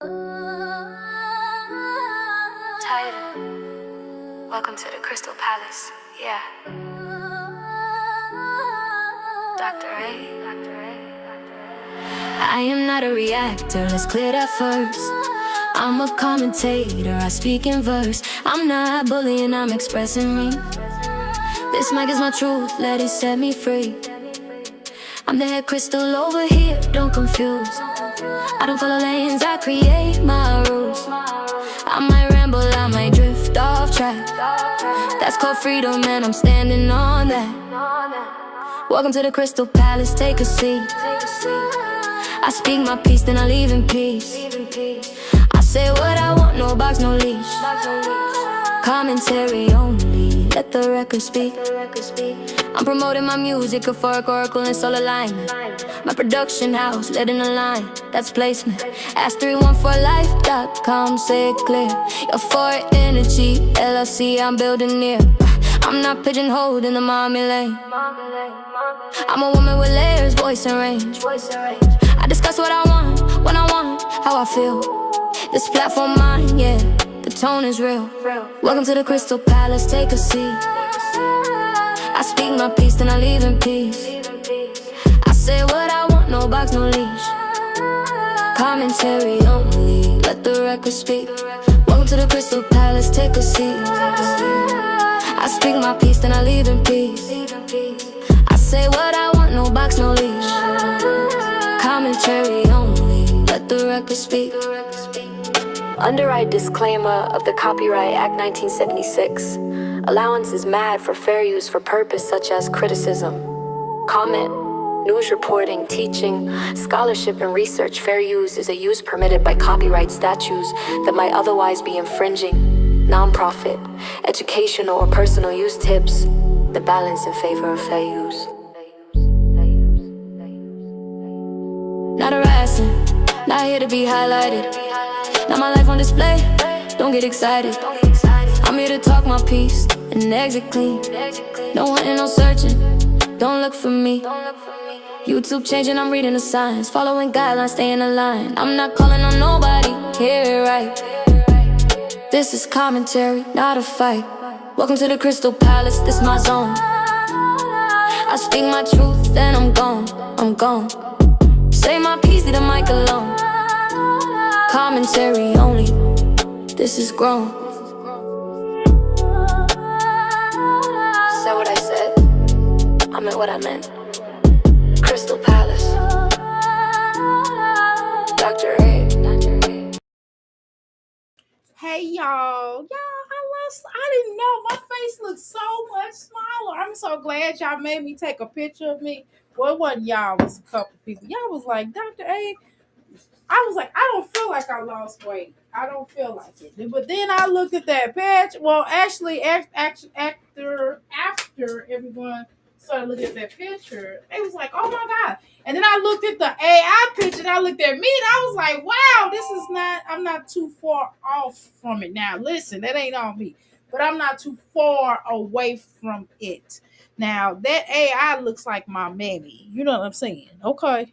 Tighter. Welcome to the Crystal Palace. Yeah. Dr. A. Dr. A. I am not a reactor, let's clear that first. I'm a commentator, I speak in verse. I'm not bullying, I'm expressing me. This mic is my truth, let it set me free. I'm the head crystal over here, don't confuse. I don't follow lanes, I create my rules. I might ramble, I might drift off track. That's called freedom and I'm standing on that. Welcome to the Crystal Palace, take a seat. I speak my peace, then I leave in peace. I say what I want, no box, no leash. Commentary only, let the record speak. I'm promoting my music, euphoric oracle and soul alignment. My production house, led in a line, that's placement. Ask 314life.com, say it clear. Euphoric energy, LLC, I'm building near. I'm not pigeonholed in the mommy lane. I'm a woman with layers, voice and range. I discuss what I want, when I want, how I feel. This platform mine, yeah, the tone is real. Welcome to the Crystal Palace, take a seat. I speak my peace, then I leave in peace. I say what I want, no box, no leash. Commentary only, let the record speak. Welcome to the Crystal Palace, take a seat. I speak my peace, then I leave in peace. I say what I want, no box, no leash. Commentary only, let the record speak. Underwrite disclaimer of the Copyright Act 1976. Allowance is mad for fair use for purpose such as criticism, comment, news reporting, teaching, scholarship and research. Fair use is a use permitted by copyright statutes that might otherwise be infringing. Non-profit, educational or personal use tips, the balance in favor of fair use. Not harassing, not here to be highlighted. Not my life on display, don't get excited. I'm here to talk my piece and exit clean. No hunting, no searching, don't look for me. YouTube changing, I'm reading the signs. Following guidelines, staying aligned. I'm not calling on nobody, hear it right. This is commentary, not a fight. Welcome to the Crystal Palace, this my zone. I speak my truth, then I'm gone, I'm gone. Say my piece, leave the mic alone. Commentary only, this is grown. Said what I said, I meant what I meant. Crystal Palace, Dr. A. Hey y'all, I didn't know my face looked so much smaller. I'm so glad y'all made me take a picture of me. Well, it wasn't y'all, it was a couple people. Y'all was like, Dr. A. I was like, I don't feel like I lost weight. I don't feel like it. But then I looked at that picture. Well, actually, after everyone started looking at that picture, it was like, oh my God. And then I looked at the AI picture and I looked at me and I was like, wow, I'm not too far off from it. Now, listen, that ain't on me, but I'm not too far away from it. Now, that AI looks like my mammy. You know what I'm saying? Okay.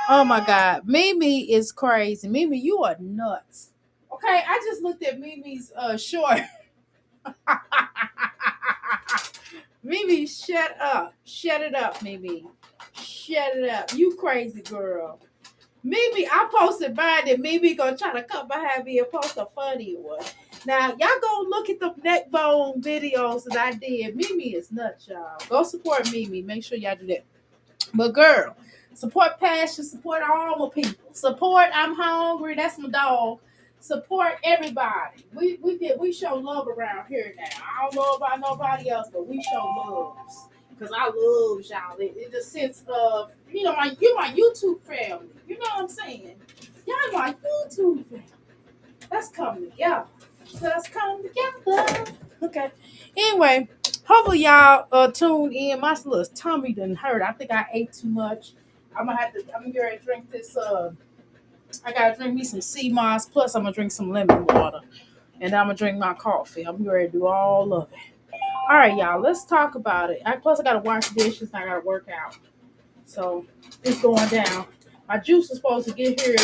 Oh my God. Mimi is crazy. Mimi, you are nuts. Okay, I just looked at Mimi's short. Mimi, shut up. Shut it up, Mimi. Shut it up. You crazy girl. Mimi, I posted mine and Mimi gonna try to come behind me and post a funny one. Now, y'all go look at the neck bone videos that I did. Mimi is nuts, y'all. Go support Mimi. Make sure y'all do that. But girl, support passion, support all my people. Support I'm hungry, that's my dog. Support everybody. We show love around here now. I don't know about nobody else, but we show loves. Because I love y'all. In the sense of, you my YouTube family. You know what I'm saying? Y'all my YouTube family. Let's come together. Let's come together. Okay. Anyway, hopefully y'all tune in. My little tummy didn't hurt. I think I ate too much. I'm gonna drink this. I gotta drink me some sea moss. Plus, I'm gonna drink some lemon water, and I'm gonna drink my coffee. I'm ready to do all of it. All right, y'all. Let's talk about it. Plus, I gotta wash dishes. And I gotta work out. So it's going down. My juice is supposed to get here.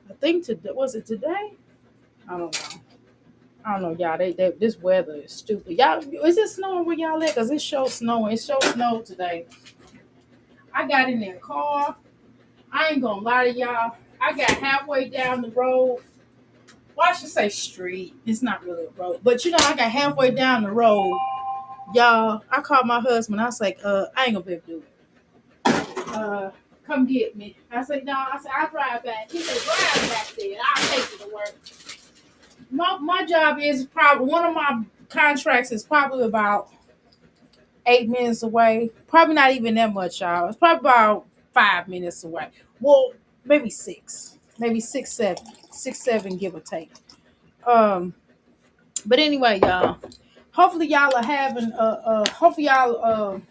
I think today was it today? I don't know. I don't know, y'all. They this weather is stupid. Y'all, is it snowing where y'all at? Cause it shows snowing. It shows snow today. I got in that car. I ain't gonna lie to y'all. I got halfway down the road. Well, I should say street. It's not really a road, but I got halfway down the road. Y'all, I called my husband. I was like, I ain't gonna be able to do it. Come get me. I said, no. I said, I'll drive back. He said, drive back there. I'll take you to work. My job is probably one of my contracts is probably about 8 minutes away. Probably not even that much, y'all. It's probably about 5 minutes away. Well, maybe six, maybe six, seven, six, seven, give or take. Um, but anyway, y'all. Hopefully, y'all are having. Hopefully, y'all are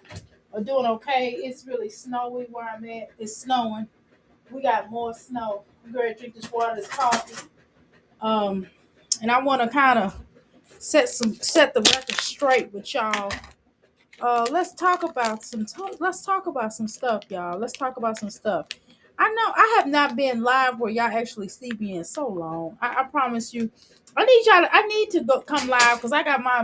doing okay. It's really snowy where I'm at. It's snowing. We got more snow. I'm going to drink this water. This coffee. And I want to kind of set the record straight with y'all. Let's talk about let's talk about some stuff, y'all. Let's talk about some stuff. I know I have not been live where y'all actually see me in so long. I promise you. I need to go come live because I got my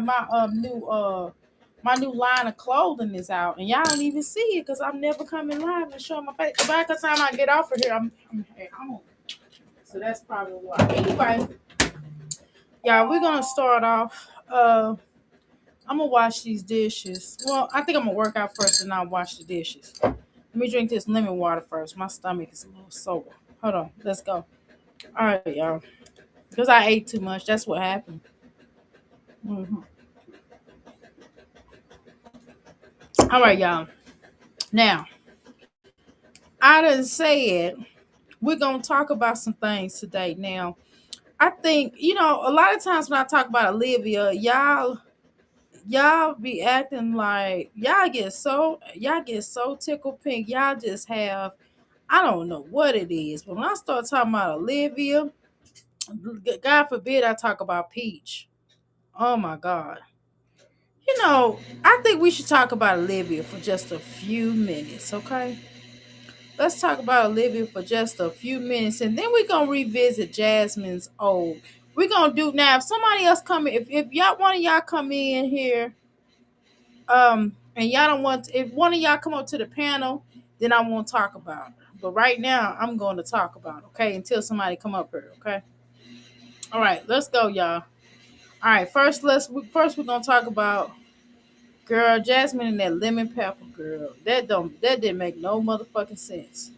new line of clothing is out and y'all don't even see it because I'm never coming live and showing my face. By the time I get off of here, I'm at home. So that's probably why. Anyway, y'all, we're gonna start off. I'm gonna wash these dishes. Well, I think I'm gonna work out first and I'll wash the dishes. Let me drink this lemon water first. My stomach is a little sore. Hold on, let's go. All right, y'all. Because I ate too much. That's what happened. hmm All right, y'all. Now, I done said we're gonna talk about some things today. Now, I think a lot of times when I talk about Olivia, y'all be acting like y'all get so tickled pink. Y'all just have I don't know what it is, but when I start talking about Olivia, God forbid I talk about Peach. Oh my God. I think we should talk about Olivia for just a few minutes, okay? Let's talk about Olivia for just a few minutes and then we're gonna revisit Jasmine's old. We're gonna do now if somebody else come in, if y'all one of y'all come in here, and y'all don't want if one of y'all come up to the panel, then I won't talk about it. But right now I'm going to talk about it, okay, until somebody come up here, okay? All right, let's go, y'all. All right, first we're gonna talk about girl Jasmine and that lemon pepper girl. That didn't make no motherfucking sense.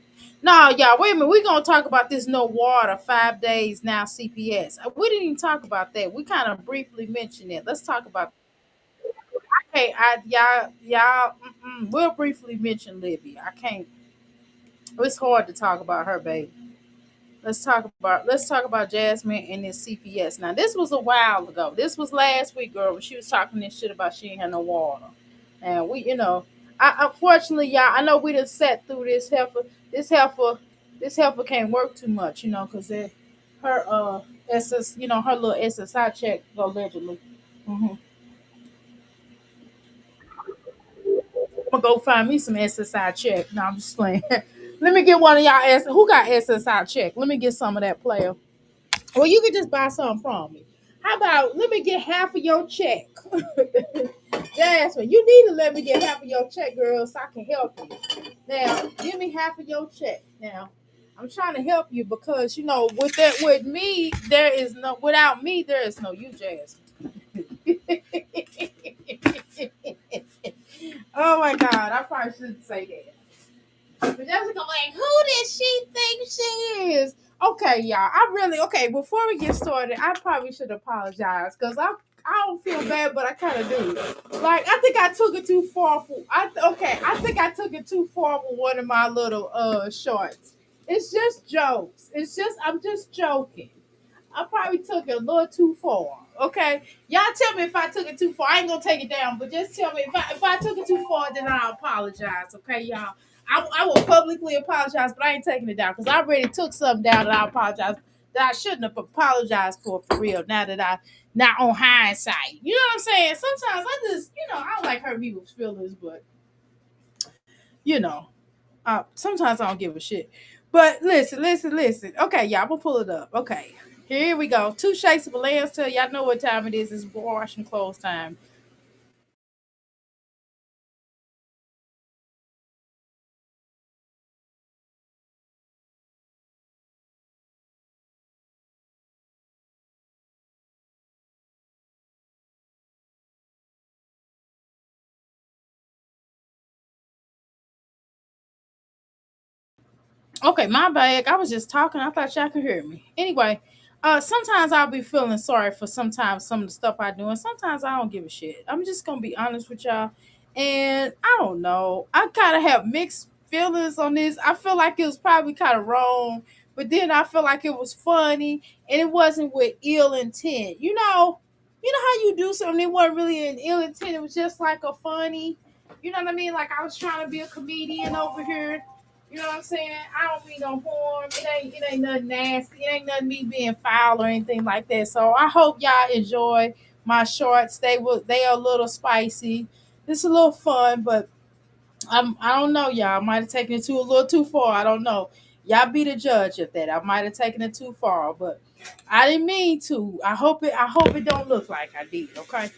No, y'all, wait a minute. We're gonna talk about this no water 5 days now CPS. We didn't even talk about that. We kind of briefly mentioned it. Let's talk about. Hey, y'all. We'll briefly mention Libby. I can't. It's hard to talk about her, baby. Let's talk about Jasmine and this CPS. Now this was a while ago. This was last week, girl, when she was talking this shit about she ain't had no water. And I unfortunately, y'all, I know we done sat through this heifer. This heifer, this heifer can't work too much, because her SS, her little SSI check allegedly. hmm I'm gonna go find me some SSI check. No, I'm just playing. Let me get one of y'all. Who got SSI check? Let me get some of that player. Well, you can just buy some from me. How about let me get half of your check? Jasmine, you need to let me get half of your check, girl, so I can help you. Now, give me half of your check. Now, I'm trying to help you because with me, there is no without me, there is no you, Jasmine. Oh my God, I probably shouldn't say that. But Jessica like, who does she think she is? Okay, y'all. Okay, before we get started, I probably should apologize because I don't feel bad, but I kind of do. Like, I think I took it too far I think I took it too far with one of my little shorts. It's just jokes. I'm just joking. I probably took it a little too far. Okay, y'all tell me if I took it too far. I ain't gonna take it down, but just tell me if I took it too far, then I'll apologize. Okay, y'all. I will publicly apologize, but I ain't taking it down because I already took something down that I apologize that I shouldn't have apologized for real. Now that I not on hindsight, you know what I'm saying. Sometimes I just I don't like hurt people's feelings, but you know sometimes I don't give a shit. But listen, listen, listen. Okay, y'all, I'm gonna pull it up. Okay, here we go. Two shakes of Lance till y'all know what time it is. It's washing clothes time. Okay, my bad. I was just talking. I thought y'all could hear me. Anyway, sometimes I'll be feeling sorry for sometimes some of the stuff I do, and sometimes I don't give a shit. I'm just gonna be honest with y'all. And I don't know. I kind of have mixed feelings on this. I feel like it was probably kind of wrong, but then I feel like it was funny, and it wasn't with ill intent. You know how you do something it wasn't really an ill intent. It was just like a funny. You know what I mean? Like I was trying to be a comedian over here, you know what I'm saying? I don't mean no harm. It ain't nothing nasty. It ain't nothing me being foul or anything like that. So I hope y'all enjoy my shorts. They are a little spicy. It's a little fun, but I don't know, y'all. I might have taken it a little too far. I don't know. Y'all be the judge of that. I might have taken it too far, but I didn't mean to. I hope it don't look like I did, okay?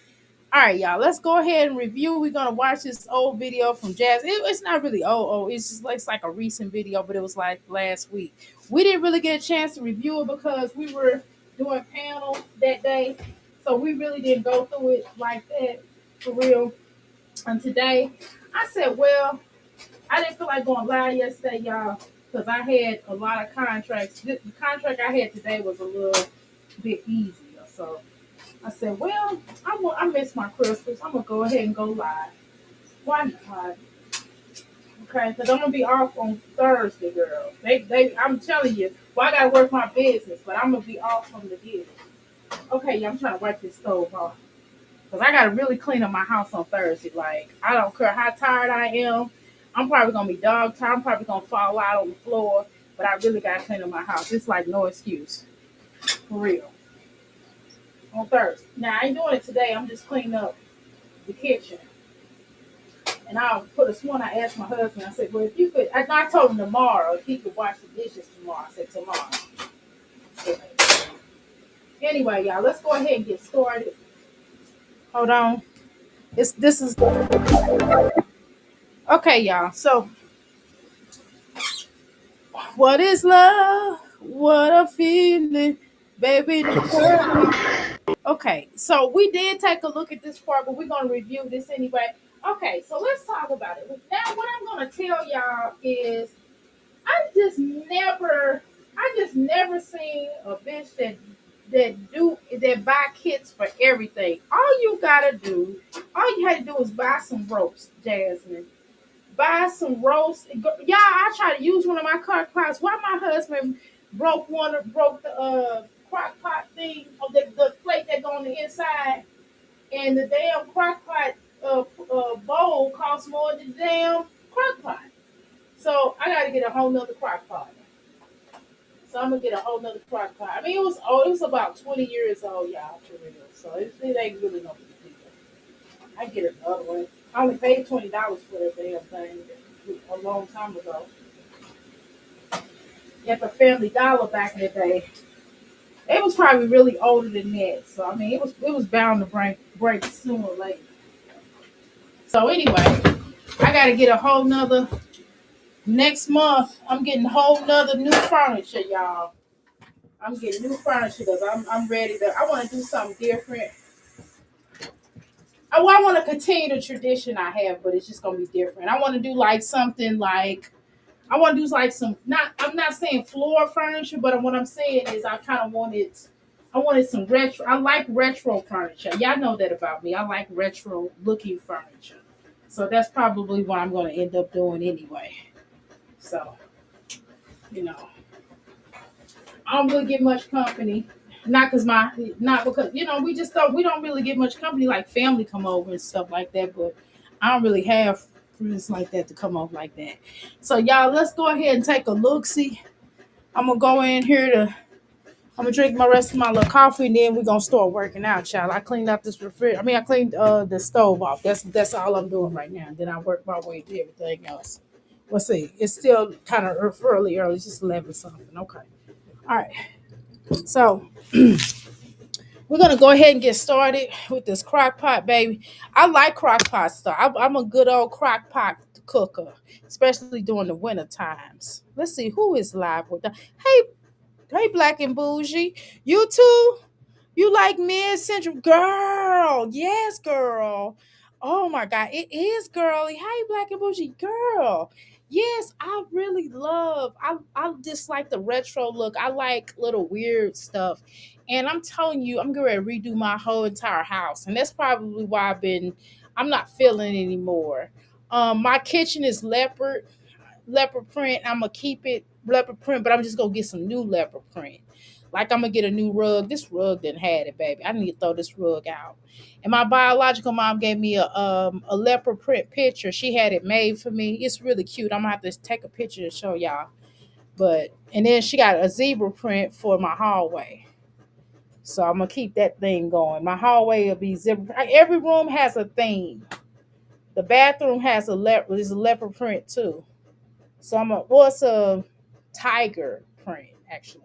All right, y'all. Let's go ahead and review. We're gonna watch this old video from Jazz. It's not really old. It's just like it's like a recent video, but it was like last week. We didn't really get a chance to review it because we were doing panel that day, so we really didn't go through it like that for real. And today, I said, well, I didn't feel like going live yesterday, y'all, because I had a lot of contracts. The contract I had today was a little bit easier, so. I said, well, I miss my Christmas. I'm gonna go ahead and go live. Why not? Okay, because I'm gonna be off on Thursday, girl. I'm telling you, well, I gotta work my business, but I'm gonna be off from the deal. Okay, yeah, I'm trying to wipe this stove off because I gotta really clean up my house on Thursday. Like, I don't care how tired I am. I'm probably gonna be dog tired. I'm probably gonna fall out on the floor, but I really gotta clean up my house. It's like no excuse, for real. On Thursday. Now I ain't doing it today. I'm just cleaning up the kitchen. And I put a one. I asked my husband. I said, "Well, if you could," I told him tomorrow if he could wash the dishes tomorrow. I said tomorrow. So, anyway, y'all, let's go ahead and get started. Hold on. This is okay, y'all. So, what is love? What a feeling, baby. Okay, so we did take a look at this part, but we're gonna review this anyway. Okay, so let's talk about it. Now, what I'm gonna tell y'all is I just never seen a bitch that buy kits for everything. All you had to do is buy some ropes, Jasmine. Buy some ropes. Y'all, I try to use one of my crock pots. Why my husband broke the crock pot thing of the plate that go on the inside, and the damn crock pot bowl costs more than the damn crock pot. So I got to get a whole nother crock pot. So I'm gonna get a whole nother crock pot. I mean, it was old. It was about 20 years old, y'all, for real. So it ain't really no big deal. I get another one. I only paid $20 for that damn thing a long time ago. At the Family Dollar back in the day, it was probably really older than that. So I mean, it was bound to break sooner or later. So anyway, I gotta get a whole nother. Next month, I'm getting a whole nother new furniture, y'all. I'm getting new furniture because I'm ready to. I want to do something different. I want to continue the tradition I have, but it's just gonna be different. I want to do like something like I want to do like some not. I'm not saying floor furniture, but what I'm saying is I kind of wanted. I wanted some retro. I like retro furniture. Y'all know that about me. I like retro looking furniture. So that's probably what I'm going to end up doing anyway. So you know. I don't really get much company. Not because we don't really get much company like family come over and stuff like that. But I don't really have friends like that to come over like that. So y'all, let's go ahead and take a look. See, I'm gonna go in here to. I'm gonna drink my rest of my little coffee and then we're gonna start working out, child. I cleaned out this refrigerator. I mean, I cleaned the stove off. That's all I'm doing right now. Then I work my way to everything else. Let's see. It's still kind of early. It's just 11 something. Okay. All right. So we're gonna go ahead and get started with this crock pot, baby. I like crock pot stuff. I'm a good old crock pot cooker, especially during the winter times. Let's see who is live with that. Hey, Black and Bougie. You too? You like mid central girl? Yes, girl. Oh my god, it is girly. Hey, Black and Bougie girl. Yes, I really love. I just like the retro look. I like little weird stuff, and I'm telling you, I'm going to redo my whole entire house, and that's probably why I'm not feeling it anymore. My kitchen is leopard print. I'm gonna keep it leopard print, but I'm just gonna get some new leopard print. Like I'm gonna get a new rug. This rug didn't had it, baby. I need to throw this rug out. And my biological mom gave me a leopard print picture. She had it made for me. It's really cute. I'm gonna have to take a picture to show y'all. But and then she got a zebra print for my hallway. So I'm gonna keep that thing going. My hallway will be zebra. Every room has a theme. The bathroom has is a leopard print too. So it's a tiger print actually.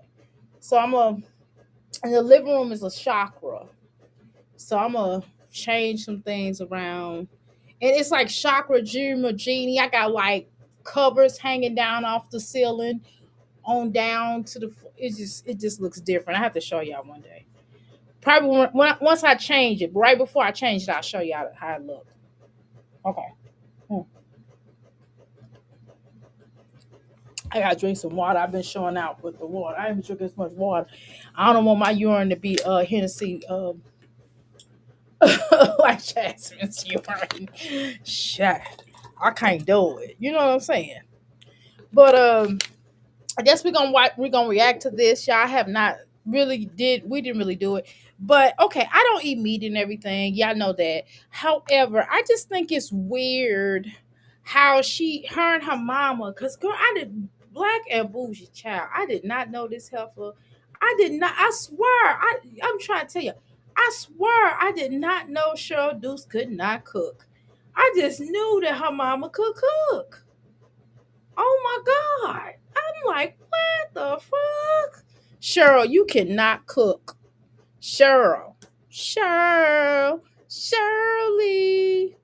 So and the living room is a chakra. So I'm gonna change some things around. And it's like chakra genie. I got like covers hanging down off the ceiling on down to it just looks different. I have to show y'all one day. Probably once I change it, right before I change it, I'll show y'all how it looks. Okay. Hmm. I gotta drink some water. I've been showing out with the water. I haven't drinking as much water. I don't want my urine to be Hennessy like Jasmine's urine. Shit. I can't do it. You know what I'm saying? But I guess we're gonna react to this. Y'all have not really did we didn't really do it. But okay, I don't eat meat and everything. Y'all know that. However, I just think it's weird how her and her mama, cause girl, I did Black and Bougie child. I did not know this heifer. I did not. I swear. I'm trying to tell you. I swear I did not know Cheryl Deuce could not cook. I just knew that her mama could cook. Oh my God. I'm like, what the fuck? Cheryl, you cannot cook. Cheryl. Cheryl. Shirley.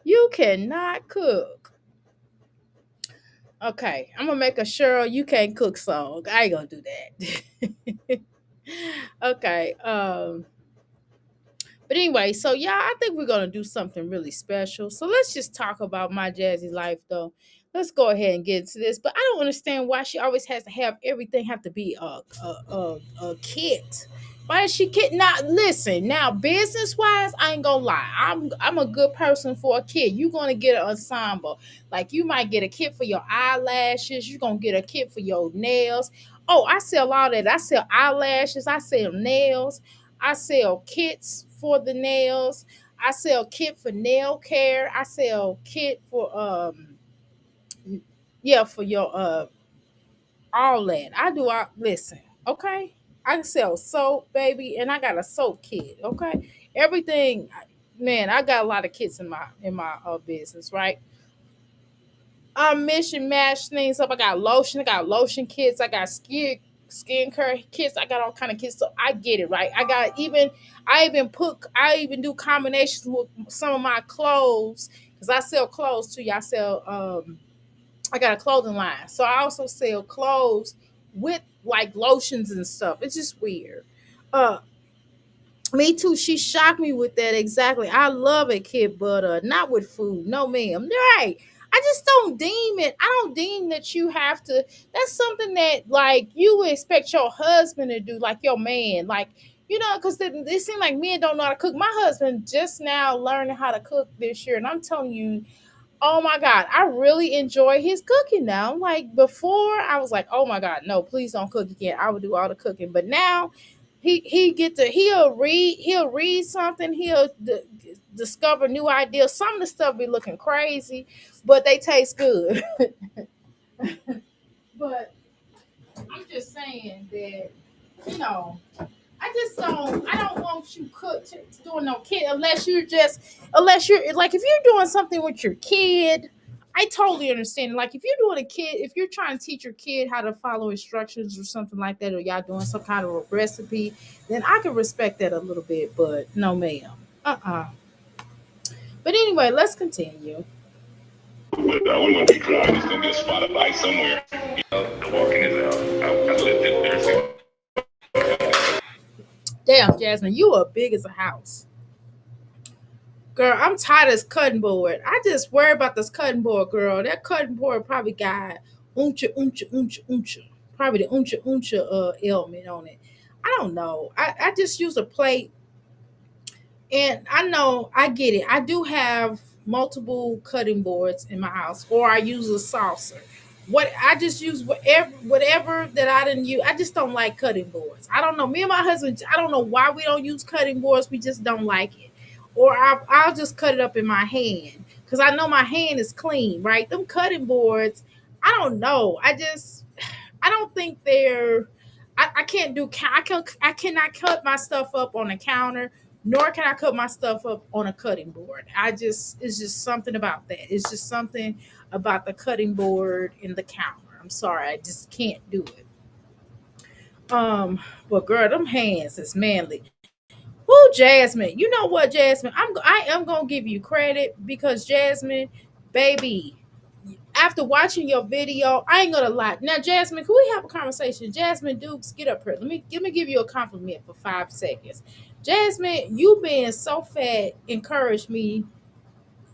You cannot cook. Okay, I'm gonna make a Cheryl you can't cook song. I ain't gonna do that. Okay. But anyway, so yeah, I think we're gonna do something really special. So let's just talk about my jazzy life, though. Let's go ahead and get into this. But I don't understand why she always has to have everything have to be a kit. Why is she kit? Not listen now. Business wise, I ain't gonna lie. I'm a good person for a kit. You gonna get an ensemble. Like you might get a kit for your eyelashes. You're gonna get a kit for your nails. Oh, I sell all that. I sell eyelashes. I sell nails. I sell kits for the nails. I sell kit for nail care. I sell kit for yeah, for your all that. I do all listen, okay? I sell soap, baby, and I got a soap kit, okay? Everything man, I got a lot of kits in my business, right? I mix and match things up. I got lotion. I got lotion kits. I got skincare kits. I got all kind of kits. So I get it right. I even do combinations with some of my clothes because I sell clothes too. I sell I got a clothing line. So I also sell clothes with like lotions and stuff. It's just weird. Uh Me too. She shocked me with that exactly. I love it, kid, but not with food. No, ma'am. Right. I just don't deem it. I don't deem that you have to. That's something that like you would expect your husband to do, like your man, like because it seems like men don't know how to cook. My husband just now learning how to cook this year, and I'm telling you, oh my God, I really enjoy his cooking now. Like before, I was like, oh my God, no, please don't cook again. I would do all the cooking. But now he'll read something, discover new ideas. Some of the stuff be looking crazy, but they taste good. But I'm just saying that, you know, I don't want you doing no kid unless you're like if you're doing something with your kid. I totally understand. Like if you're doing a kid, if you're trying to teach your kid how to follow instructions or something like that, or y'all doing some kind of a recipe, then I can respect that a little bit. But no, ma'am. But anyway, let's continue. But I wouldn't want to be driving. It's gonna be a Spotify somewhere. Walking is out. I lived it there. So Damn, Jasmine, you are big as a house. Girl, I'm tired of this cutting board. I just worry about this cutting board, girl. That cutting board probably got uncha. Probably the uncha element on it. I don't know. I just use a plate. And I know I get it. I do have multiple cutting boards in my house, or I use a saucer. What I just use whatever that I didn't use. I just don't like cutting boards. I don't know. Me and my husband, I don't know why we don't use cutting boards. We just don't like it. Or I'll just cut it up in my hand because I know my hand is clean, right? Them cutting boards, I don't know. I don't think they're. I can't do. I cannot cut my stuff up on the counter, nor can I cut my stuff up on a cutting board. It's just something about that. It's just something about the cutting board and the counter. I'm sorry, I just can't do it. Um, but girl, them hands is manly. Who, Jasmine? You know what, Jasmine? I am gonna give you credit because Jasmine, baby, after watching your video, I ain't gonna lie. Now, Jasmine, can we have a conversation? Jasmine Dukes, get up here. Let me give you a compliment for 5 seconds. Jasmine, you being so fat encouraged me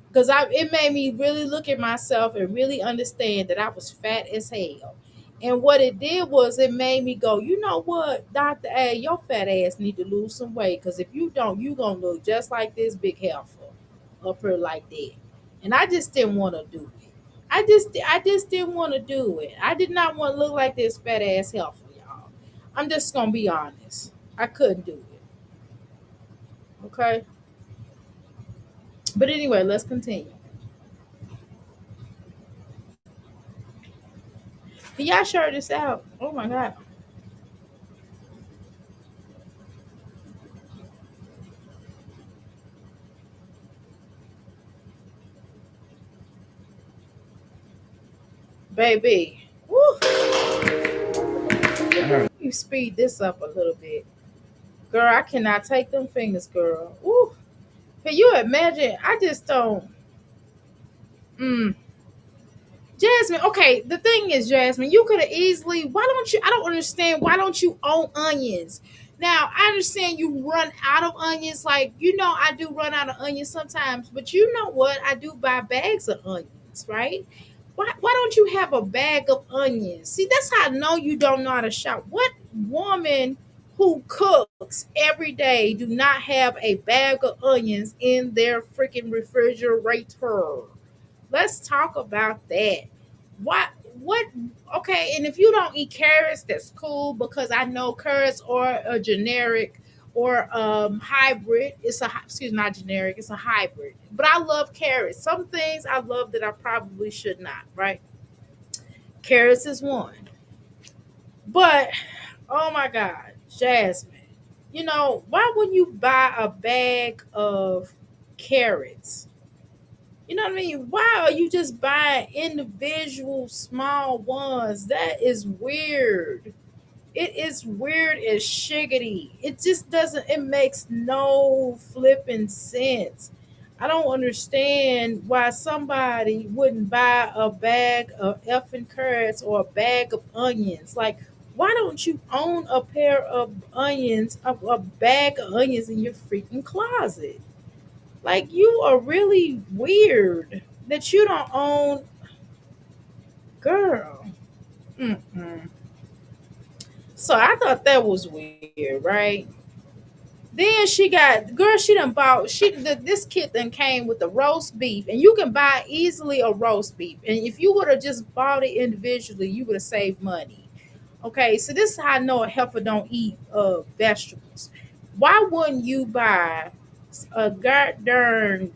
because I it made me really look at myself and really understand that I was fat as hell. And what it did was it made me go, you know what, Dr. A, your fat ass need to lose some weight because if you don't, you gonna look just like this big heifer up here like that. And I just didn't want to do it. I just didn't want to do it. I did not want to look like this fat ass heifer, y'all. I'm just gonna be honest. I couldn't do it. Okay. But anyway, let's continue. Can y'all share this out? Oh my god. Baby. Woo. You speed this up a little bit. Girl, I cannot take them fingers, girl. Woo. Can you imagine? I just don't. Mm. Jasmine, okay, the thing is, Jasmine, you could have easily, why don't you, I don't understand, why don't you own onions? Now, I understand you run out of onions, like, I do run out of onions sometimes, but you know what? I do buy bags of onions, right? Why don't you have a bag of onions? See, that's how I know you don't know how to shop. What woman who cooks every day do not have a bag of onions in their freaking refrigerator? Let's talk about that. What okay, and if you don't eat carrots, that's cool because I know carrots are a generic or hybrid. Excuse me, not generic, it's a hybrid. But I love carrots. Some things I love that I probably should not, right? Carrots is one. But oh my god, Jasmine. Why wouldn't you buy a bag of carrots? You know what I mean? Why are you just buying individual small ones? That is weird. It is weird as shiggity. It just doesn't, it makes no flipping sense. I don't understand why somebody wouldn't buy a bag of effing carrots or a bag of onions. Like, why don't you own a pair of onions, a bag of onions in your freaking closet? Like you are really weird that you don't own, girl. Mm-mm. So I thought that was weird, right? Then she got girl. She done bought this kit then came with the roast beef, and you can buy easily a roast beef. And if you would have just bought it individually, you would have saved money. Okay, so this is how I know a heifer don't eat vegetables. Why wouldn't you buy a goddamn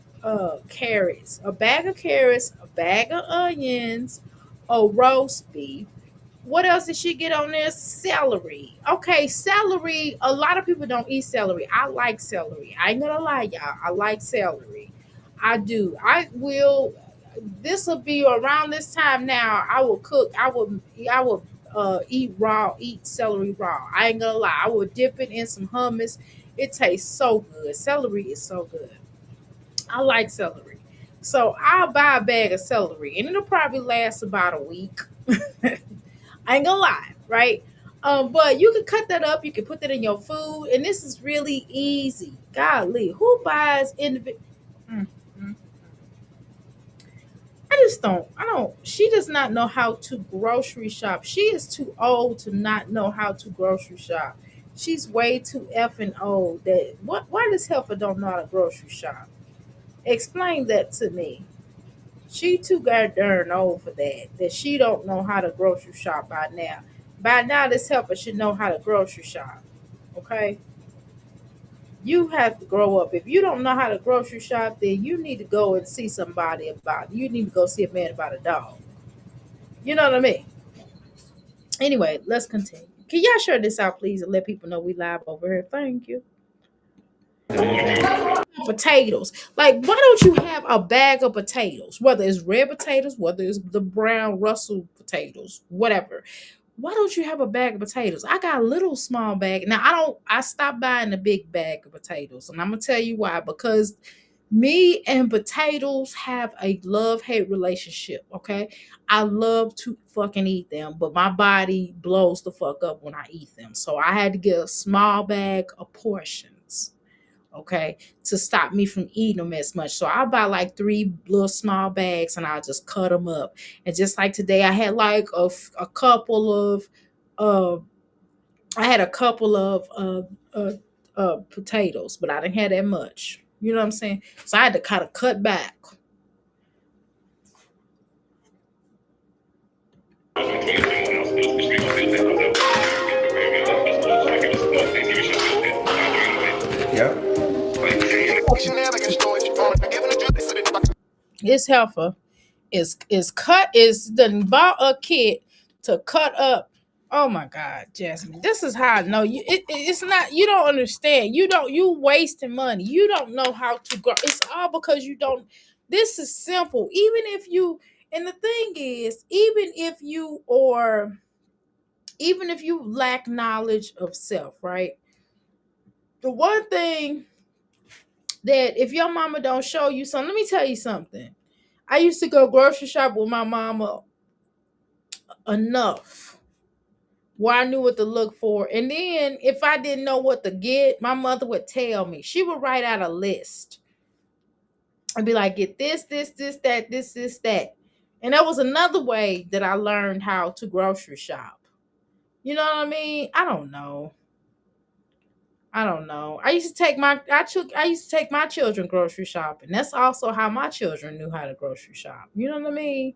carrots, a bag of carrots, a bag of onions, a roast beef? What else did she get on there? Celery. Okay, celery. A lot of people don't eat celery. I like celery. I ain't gonna lie, y'all. I like celery. I do. I will. this will be around this time now. I will cook. I will eat celery raw. I ain't gonna lie. I will dip it in some hummus. It tastes so good. Celery is so good. I like celery. So I'll buy a bag of celery and it'll probably last about a week. I ain't gonna lie, right? But you can cut that up, you can put that in your food, and this is really easy. Golly, who buys individual? I just don't. I don't. She does not know how to grocery shop. She is too old to not know how to grocery shop. She's way too effing old. That what? Why does Helper don't know how to grocery shop? Explain that to me. She too goddamn old for that. That she don't know how to grocery shop by now. By now, this Helper should know how to grocery shop. Okay. You have to grow up. If you don't know how to grocery shop, then you need to go and see somebody about it. You need to go see a man about a dog. You know what I mean? Anyway, let's continue. Can y'all share this out, please, and let people know we live over here? Thank you. Potatoes. Like, why don't you have a bag of potatoes? Whether it's red potatoes, whether it's the brown Russell potatoes, whatever. Why don't you have a bag of potatoes? I got a little small bag. Now I stopped buying the big bag of potatoes. And I'm gonna tell you why. Because me and potatoes have a love-hate relationship. Okay. I love to fucking eat them, but my body blows the fuck up when I eat them. So I had to get a small bag of portions, okay, to stop me from eating them as much. So I buy like three little small bags and I'll just cut them up. And just like today, I had like a couple of, uh, I had a couple of potatoes, but I didn't have that much. You know what I'm saying? So I had to kind of cut back. Yep. This heifer is done bought a kit to cut up. Oh my God, Jasmine, this is how I know you. It's not, you don't understand. You wasting money. You don't know how to grow. It's all because you don't. This is simple. Even if you, and the thing is, even if you lack knowledge of self, right? The one thing that if your mama don't show you something, let me tell you something. I used to go grocery shop with my mama enough where I knew what to look for. And then if I didn't know what to get, my mother would tell me. She would write out a list. I'd be like, get this, that, this, that. And that was another way that I learned how to grocery shop. You know what I mean? I don't know. I used to take my children grocery shopping. That's also how my children knew how to grocery shop. You know what I mean?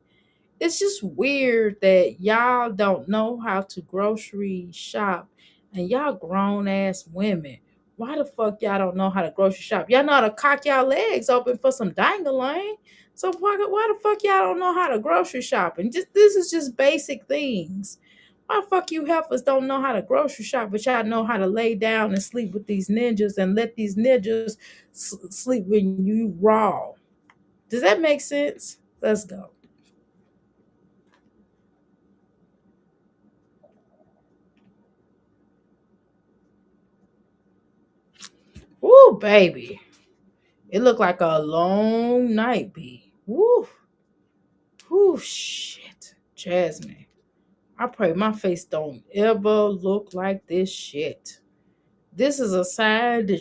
It's just weird that y'all don't know how to grocery shop and y'all grown ass women. Why the fuck y'all don't know how to grocery shop? Y'all know how to cock y'all legs open for some dangling. So why the fuck y'all don't know how to grocery shop? And just this is just basic things. Why the fuck you heifers don't know how to grocery shop, but y'all know how to lay down and sleep with these ninjas and let these ninjas sleep when you raw? Does that make sense? Let's go. Ooh, baby. It looked like a long night, B. Woo. Woo, shit. Jasmine. I pray my face don't ever look like this shit. This is a sign that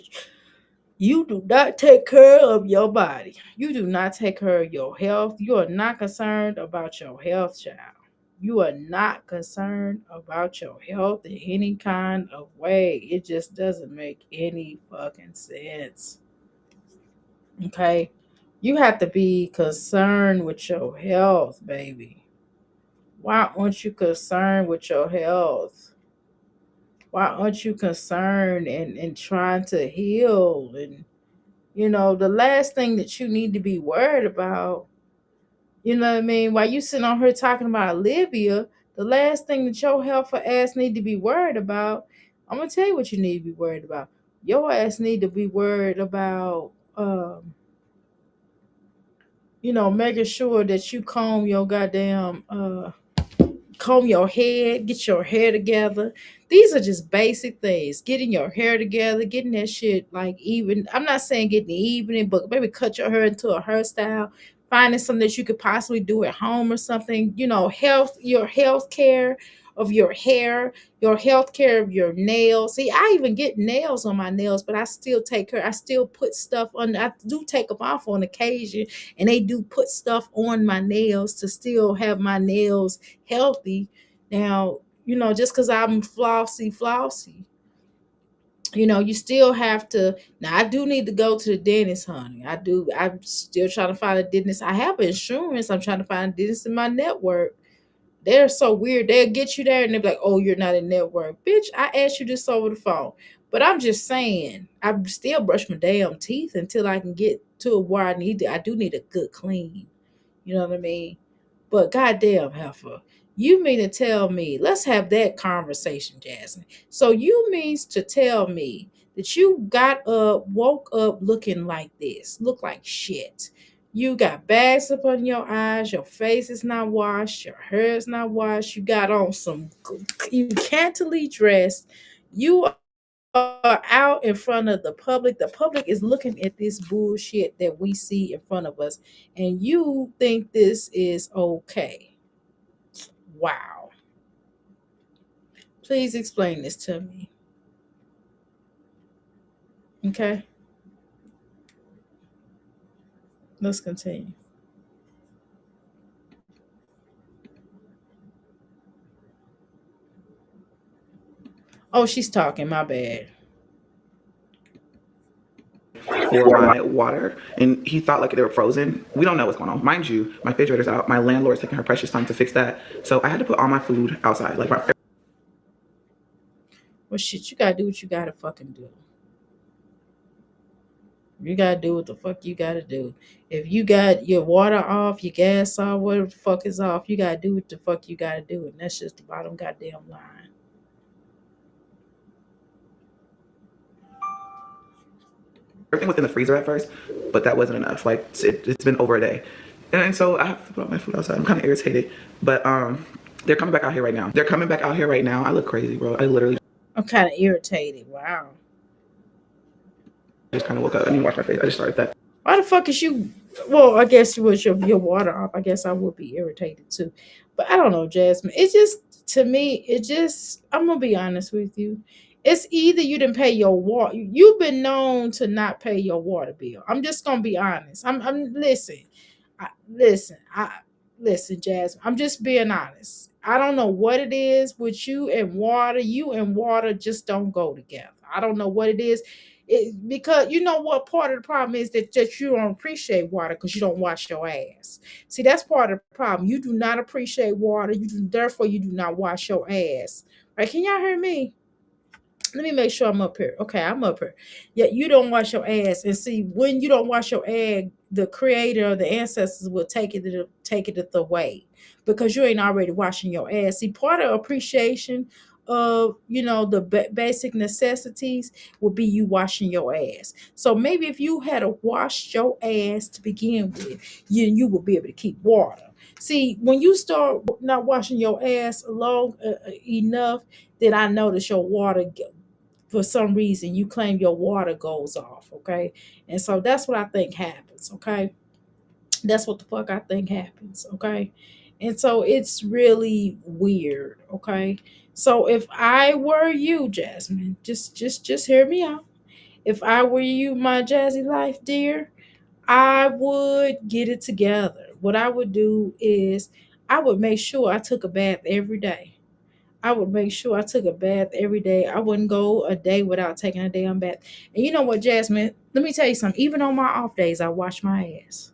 you do not take care of your body. You do not take care of your health. You are not concerned about your health, child. You are not concerned about your health in any kind of way. It just doesn't make any fucking sense. Okay. You have to be concerned with your health, baby. Why aren't you concerned with your health? Why aren't you concerned and trying to heal? And, the last thing that you need to be worried about, you know what I mean? While you sitting on here talking about Olivia, the last thing that your health ass need to be worried about, I'm going to tell you what you need to be worried about. Your ass need to be worried about making sure that you comb your head, get your hair together. These are just basic things. Getting your hair together, getting that shit like even. I'm not saying getting the evening, but maybe cut your hair into a hairstyle. Finding something that you could possibly do at home or something. Your health care of your hair, your health care of your nails. See, I even get nails on my nails, but I still take care. I still put stuff on. I do take them off on occasion, and they do put stuff on my nails to still have my nails healthy. Now, just because I'm flossy, you still have to. Now, I do need to go to the dentist, honey. I do. I'm still trying to find a dentist. I have insurance. I'm trying to find a dentist in my network. They're so weird. They'll get you there and they'll be like, oh, you're not in network. Bitch, I asked you this over the phone. But I'm just saying, I still brush my damn teeth until I can get to where I need to. I do need a good clean. You know what I mean? But goddamn, heifer, you mean to tell me? Let's have that conversation, Jasmine. So you means to tell me that you got up, woke up looking like this, look like shit. You got bags up on your eyes, your face is not washed, your hair is not washed. You got on you cantily dressed. You are out in front of the public. The public is looking at this bullshit that we see in front of us, and you think this is okay. Wow. Please explain this to me. Okay, let's continue. Oh, she's talking. My bad. For my water, and he thought like they were frozen. We don't know what's going on. Mind you, my refrigerator's out. My landlord's taking her precious time to fix that. So I had to put all my food outside. Like my Well, shit, you gotta do what you gotta fucking do. You gotta do what the fuck you gotta do. If you got your water off, your gas off, whatever the fuck is off, you gotta do what the fuck you gotta do. And that's just the bottom goddamn line. everything was in the freezer at first, but that wasn't enough. Like it's been over a day, and so I have to put all my food outside. I'm kind of irritated, but they're coming back out here right now. They're coming back out here right now. I look crazy, bro. I literally I'm kind of irritated. Wow. just kind of woke up. I didn't wash my face. I just started that. Why the fuck is you? Well, I guess you was your water off. I guess I would be irritated too. But I don't know, Jasmine. It just to me, I'm gonna be honest with you. It's either you didn't pay your water. You've been known to not pay your water bill. I'm just gonna be honest. I'm listen. I listen, Jasmine. I'm just being honest. I don't know what it is with you and water. You and water just don't go together. I don't know what it is. Because you know what part of the problem is that you don't appreciate water because you don't wash your ass. See, that's part of the problem. You do not appreciate water. Therefore you do not wash your ass. Right? Can y'all hear me? Let me make sure I'm up here. Okay, I'm up here. Yeah, you don't wash your ass. And see, when you don't wash your ass, the creator, the ancestors will take it away because you ain't already washing your ass. See, part of appreciation of the basic necessities would be you washing your ass. So maybe if you had to wash your ass to begin with, you would be able to keep water. See, when you start not washing your ass long enough, then I notice your water for some reason you claim your water goes off, okay? And so that's what I think happens, okay? That's what the fuck I think happens, okay? And so it's really weird, okay? So if I were you, Jasmine, just hear me out. If I were you, my jazzy life dear, I would get it together. What I would do is I would make sure I took a bath every day. I would make sure I took a bath every day. I wouldn't go a day without taking a damn bath. And you know what, Jasmine? Let me tell you something. Even on my off days, I wash my ass.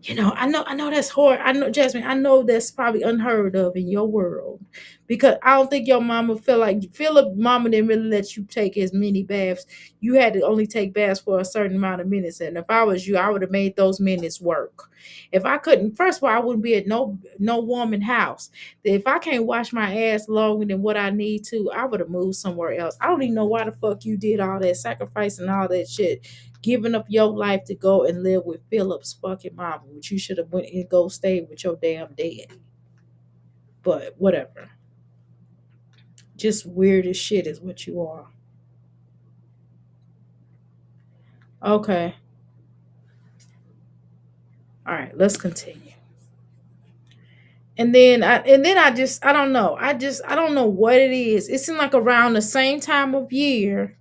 I know that's hard. I know, Jasmine, I know that's probably unheard of in your world because I don't think your mama Philip mama didn't really let you take as many baths. You had to only take baths for a certain amount of minutes. And if I was you, I would have made those minutes work. If I couldn't, first of all, I wouldn't be at no woman house. If I can't wash my ass longer than what I need to, I would have moved somewhere else. I don't even know why the fuck you did all that sacrifice and all that shit giving up your life to go and live with Philip's fucking mama, which you should have went and go stay with your damn daddy. But whatever. Just weird as shit is what you are. Okay. All right, let's continue. And then I don't know. I don't know what it is. It seemed like around the same time of year.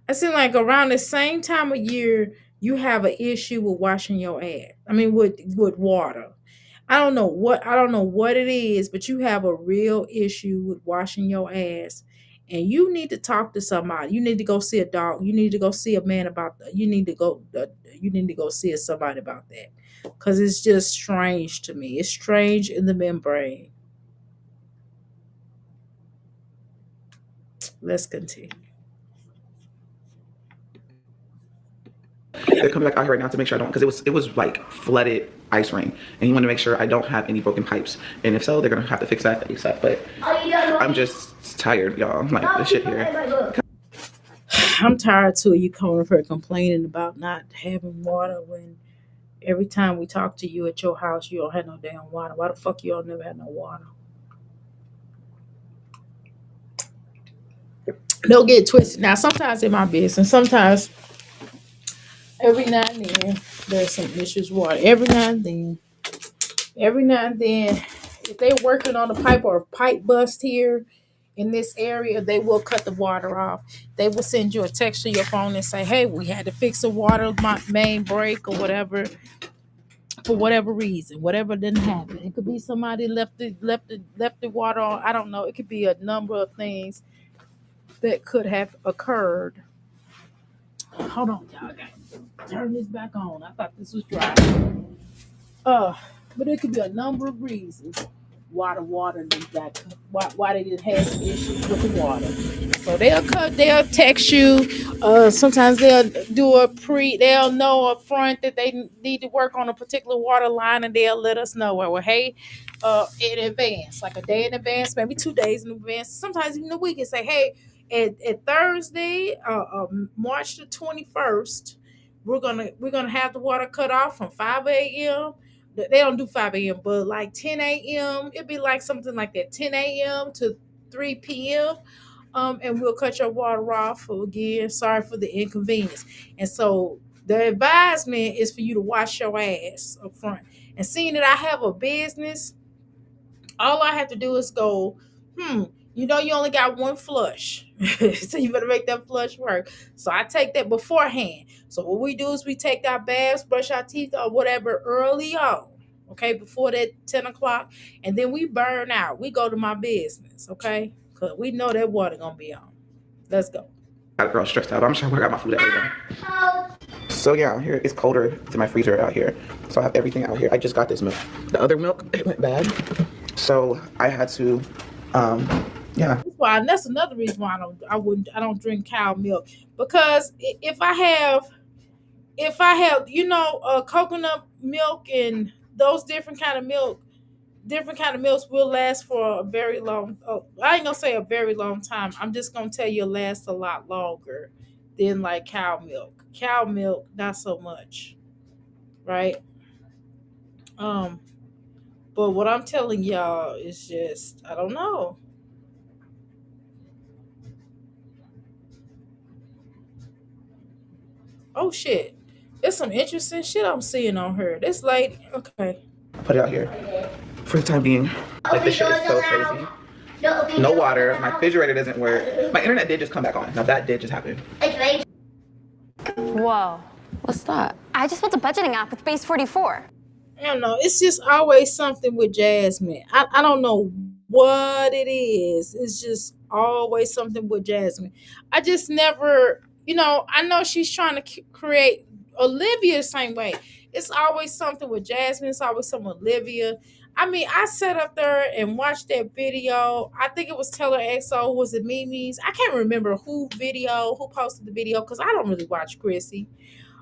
It seemed like around the same time of year you have an issue with washing your ass. I mean with water. I don't know what it is, but you have a real issue with washing your ass. And you need to talk to somebody. You need to go see a dog. You need to go see a man about that. You need to go see somebody about that. Cause it's just strange to me. It's strange in the membrane. Let's continue. They're coming back out here right now to make sure I don't, because it was like flooded ice rain, and you want to make sure I don't have any broken pipes. And if so, they're gonna have to fix that ASAP. But I'm just tired, y'all. Like this shit here. I'm tired too. You coming for complaining about not having water when every time we talk to you at your house, you don't have no damn water. Why the fuck you all never had no water? Don't get twisted. Now, sometimes in my business, sometimes every now and then there's some issues with water. Every now and then, if they're working on a pipe or a pipe bust here in this area, they will cut the water off. They will send you a text to your phone and say, "Hey, we had to fix the water main break or whatever." For whatever reason, whatever didn't happen, it could be somebody left the water on. I don't know. It could be a number of things that could have occurred. Hold on, y'all. I gotta turn this back on. I thought this was dry. Uh, but it could be a number of reasons why the water didn't got why they didn't have some issues with the water. So they'll text you. Sometimes they'll know up front that they need to work on a particular water line, and they'll let us know. Well, hey, in advance, like a day in advance, maybe 2 days in advance. Sometimes even a week, and say, hey, at Thursday, March the 21st, we're gonna have the water cut off from 5 a.m. They don't do 5 a.m., but like 10 a.m. It'd be like something like that, 10 a.m. to 3 p.m. And we'll cut your water off. Again, sorry for the inconvenience. And so the advisement is for you to wash your ass up front. And seeing that I have a business, all I have to do is go, you only got one flush. So you better make that flush work. So I take that beforehand. So what we do is we take our baths, brush our teeth or whatever early on. Okay, before that 10 o'clock. And then we burn out. We go to my business, okay? Because we know that water gonna be on. Let's go. Got girl stressed out. I'm sure I got my food out here. So yeah, here it's colder to my freezer out here. So I have everything out here. I just got this milk. The other milk, it went bad. So I had to, yeah. That's another reason why I don't drink cow milk, because if I have coconut milk and those different kind of milks will last for a very long. I ain't gonna say a very long time. I'm just gonna tell you it lasts a lot longer than like cow milk. Cow milk, not so much, right? But what I'm telling y'all is just I don't know. Oh shit. There's some interesting shit I'm seeing on her. This lady, okay. Put it out here for the time being. Like this shit is so crazy. No water. My refrigerator doesn't work. My internet did just come back on. Now that did just happen. Whoa. What's that? I just built a budgeting app with Base 44. I don't know. It's just always something with Jasmine. I don't know what it is. It's just always something with Jasmine. I just never, I know she's trying to create Olivia the same way. It's always something with Jasmine. It's always something with Olivia. I mean, I sat up there and watched that video. I think it was Taylor XO. Was it Mimi's? I can't remember who posted the video because I don't really watch Chrissy.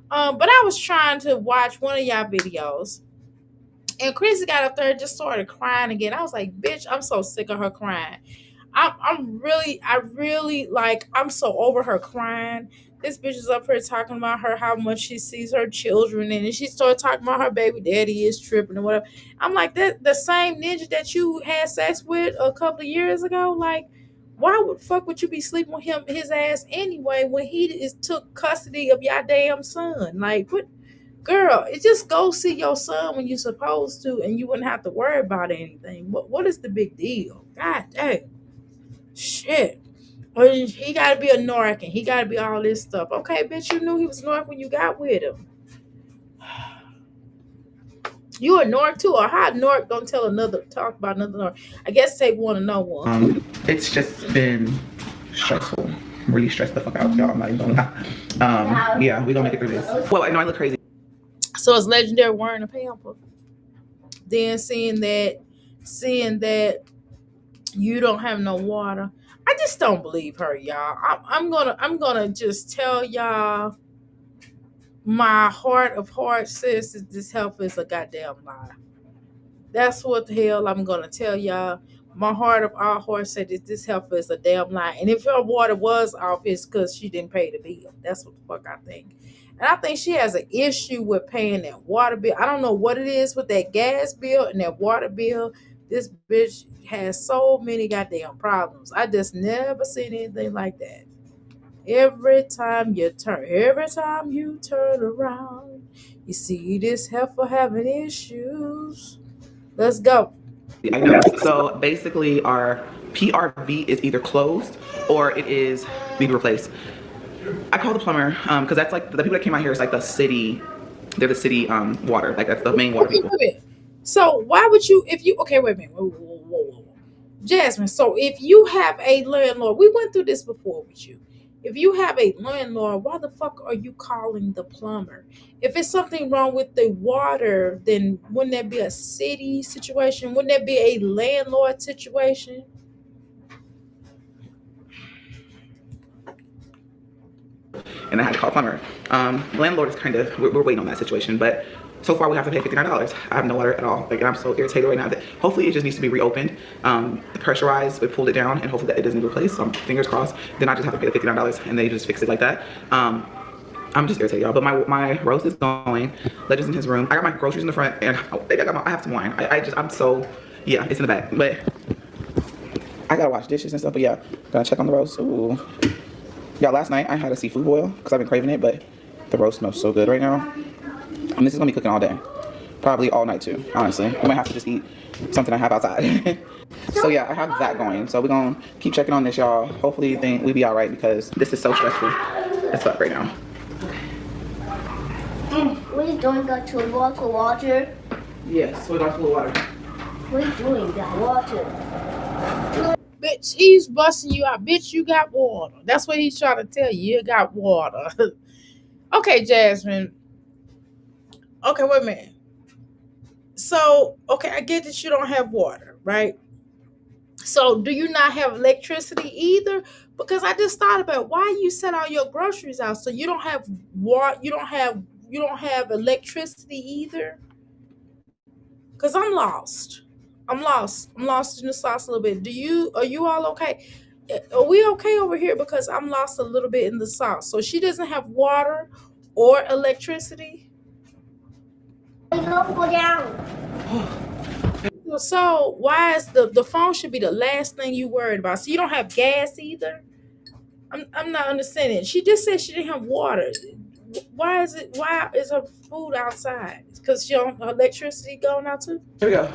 But I was trying to watch one of y'all videos. And Chrissy got up there and just started crying again. I was like, bitch, I'm so sick of her crying. I really like. I'm so over her crying. This bitch is up here talking about her how much she sees her children, and then she started talking about her baby daddy is tripping and whatever. I'm like that the same ninja that you had sex with a couple of years ago. Like, why would fuck would you be sleeping with him his ass anyway when he is took custody of your damn son? Like, what? Girl, it just go see your son when you're supposed to, and you wouldn't have to worry about anything. What is the big deal? God dang. Shit. Or he gotta be a narc and he gotta be all this stuff. Okay, bitch, you knew he was narc when you got with him. You a narc too, or how narc don't tell another talk about another narc? I guess they want to know one. It's just been stressful. Really stressed the fuck out, y'all. I'm not even gonna lie. Yeah, we gonna make it through this. Well, I know I look crazy. So it's legendary wearing a pamper. Then seeing that you don't have no water. I just don't believe her, y'all. I'm gonna just tell y'all my heart of hearts says that this health is a goddamn lie. That's what the hell I'm gonna tell y'all. My heart of all hearts said that this heifer is a damn lie. And if her water was off, it's because she didn't pay the bill. That's what the fuck I think. And I think she has an issue with paying that water bill. I don't know what it is with that gas bill and that water bill. This bitch has so many goddamn problems. I just never seen anything like that. Every time you turn around, you see this heifer having issues. Let's go. I know. So basically, our PRV is either closed or it is need replaced. I called the plumber because that's like the people that came out here is like the city. They're the city water. Like that's the main water Okay, people. wait a minute. So why would you if you okay, wait a minute. Whoa. Jasmine, so if you have a landlord, we went through this before with you. If you have a landlord, why the fuck are you calling the plumber? If it's something wrong with the water, then wouldn't that be a city situation? Wouldn't that be a landlord situation? And I had to call a plumber. Landlord is kind of we're waiting on that situation, but so far we have to pay $59. I have no water at all. Like I'm so irritated right now that hopefully it just needs to be reopened. The pressurized, we pulled it down, and hopefully that it doesn't need replaced. So fingers crossed. Then I just have to pay the $59, and they just fix it like that. I'm just irritated, y'all. But my roast is going. Ledger's in his room. I got my groceries in the front, and I have some wine. I'm so yeah, it's in the back. But I gotta wash dishes and stuff. But yeah, gotta check on the roast. Ooh. Yeah, last night I had a seafood boil because I've been craving it, but the roast smells so good right now. And this is gonna be cooking all day. Probably all night too, honestly. I might have to just eat something I have outside. So yeah, I have that going. So we're gonna keep checking on this, y'all. Hopefully we be all right because this is so stressful as fuck right now. What are you doing? Got to water? Yes, we're going to the water. What are you doing? Got water. Bitch, he's busting you out. Bitch, you got water. That's what he's trying to tell you. You got water. Okay, Jasmine. Okay, wait a minute. So, okay, I get that you don't have water, right? So, do you not have electricity either? Because I just thought about why you set all your groceries out. So you don't have water. You don't have electricity either. Because I'm lost. I'm lost in the sauce a little bit. Are you all okay? Are we okay over here? Because I'm lost a little bit in the sauce. So she doesn't have water or electricity. Go down. So why is the phone should be the last thing you worried about? So you don't have gas either? I'm not understanding. She just said she didn't have water. Why is her food outside? Because her electricity going out too? Here we go.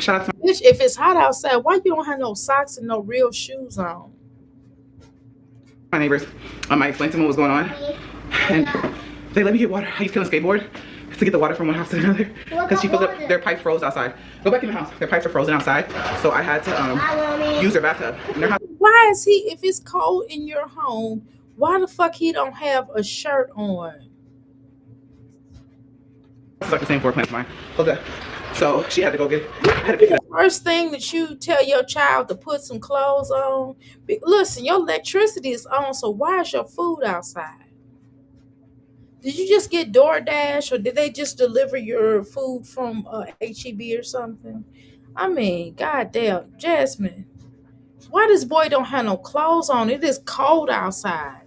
Shout out to Bitch, if it's hot outside, why you don't have no socks and no real shoes on? my neighbors. I explained to them what was going on, and they let me get water. I used to skateboard to get the water from one house to another because she filled up their pipe froze outside. Go back in the house. Their pipes are frozen outside, so I had to use their bathtub. And their house Why is he, if it's cold in your home, why the fuck he don't have a shirt on? is like the same floor plan as mine. Okay. So she had to go had to pick it up. First thing that you tell your child to put some clothes on. Listen, your electricity is on, so why is your food outside? Did you just get DoorDash or did they just deliver your food from HEB or something? I mean, goddamn, Jasmine, why this boy don't have no clothes on? It is cold outside.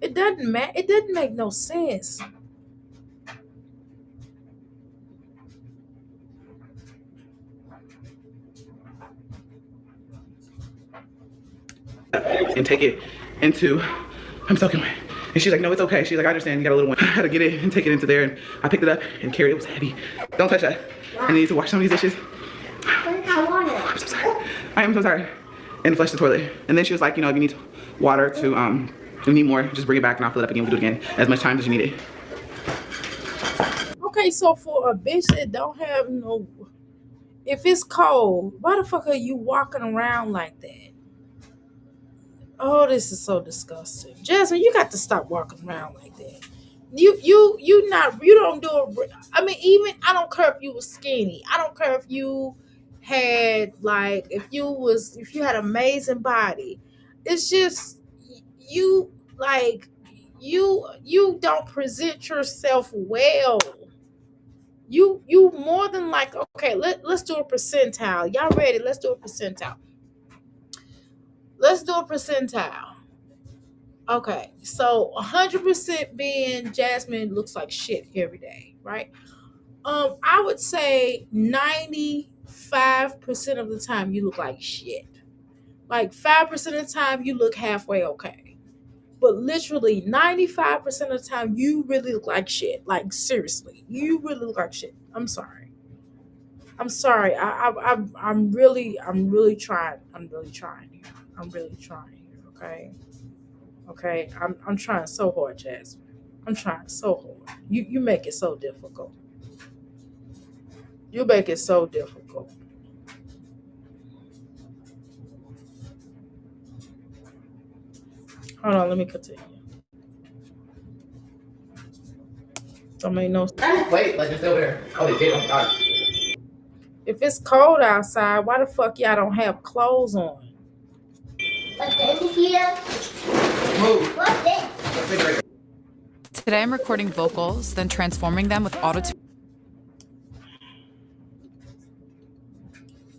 It doesn't It doesn't make no sense. And take it into, I'm soaking wet. And she's like, no, it's okay. She's like, I understand, you got a little one. I had to get it and take it into there, and I picked it up and carried it. It was heavy. Don't touch that. I need to wash some of these dishes. I'm so sorry. I am so sorry. And flush the toilet. And then she was like, you know, if you need water to, if you need more, just bring it back and I'll fill it up again. We'll do it again as much time as you need it. Okay, so for a bitch that don't have no, if it's cold, why the fuck are you walking around like that? Oh, this is so disgusting. Jasmine, you got to stop walking around like that. You don't do it. I mean, even I don't care if you was skinny. I don't care if you had like if you had amazing body. It's just you like you don't present yourself well. You more than like okay, let's do a percentile. Y'all ready? Let's do a percentile. Let's do a percentile. Okay, so 100% being Jasmine looks like shit every day, right? I would say 95% of the time you look like shit. Like 5% of the time you look halfway okay. But literally 95% of the time you really look like shit. Like seriously, you really look like shit. I'm sorry. I'm sorry. I'm really trying. I'm really trying here. I'm really trying here. Okay. Okay. I'm trying so hard, Jasmine. I'm trying so hard. You make it so difficult. You make it so difficult. Hold on, let me continue. Don't make no sense. Wait, like it's over there. Oh, they did. Oh, God. If it's cold outside, why the fuck y'all don't have clothes on? What's in here? Move. What's this? Today I'm recording vocals, then transforming them with auto-tune.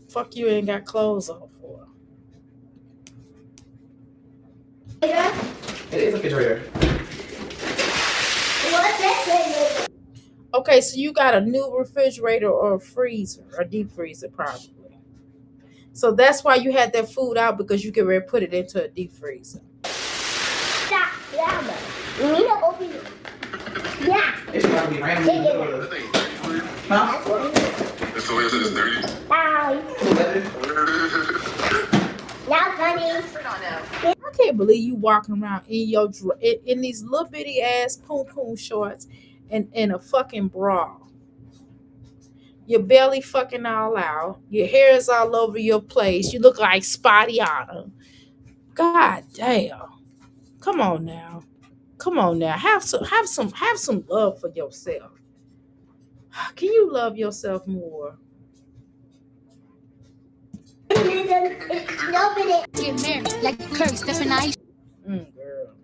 Fuck you ain't got clothes on for. It is a refrigerator. What's this? Okay, so you got a new refrigerator or a freezer, a deep freezer probably. So that's why you had that food out because you can put it into a deep freezer. Stop. Yeah. You need to open it. Yeah. It's gotta be random. Take it. Huh? That's the way I said it's dirty. Bye. Now, Bunny. I can't believe you walking around in your in these little bitty ass poom poom shorts and in a fucking bra. Your belly fucking all out. Your hair is all over your place. You look like Spottiana. God damn. Come on now. Come on now. Have some love for yourself. Can you love yourself more? Nobody. Get married, like Curry, Stephen I. Girl.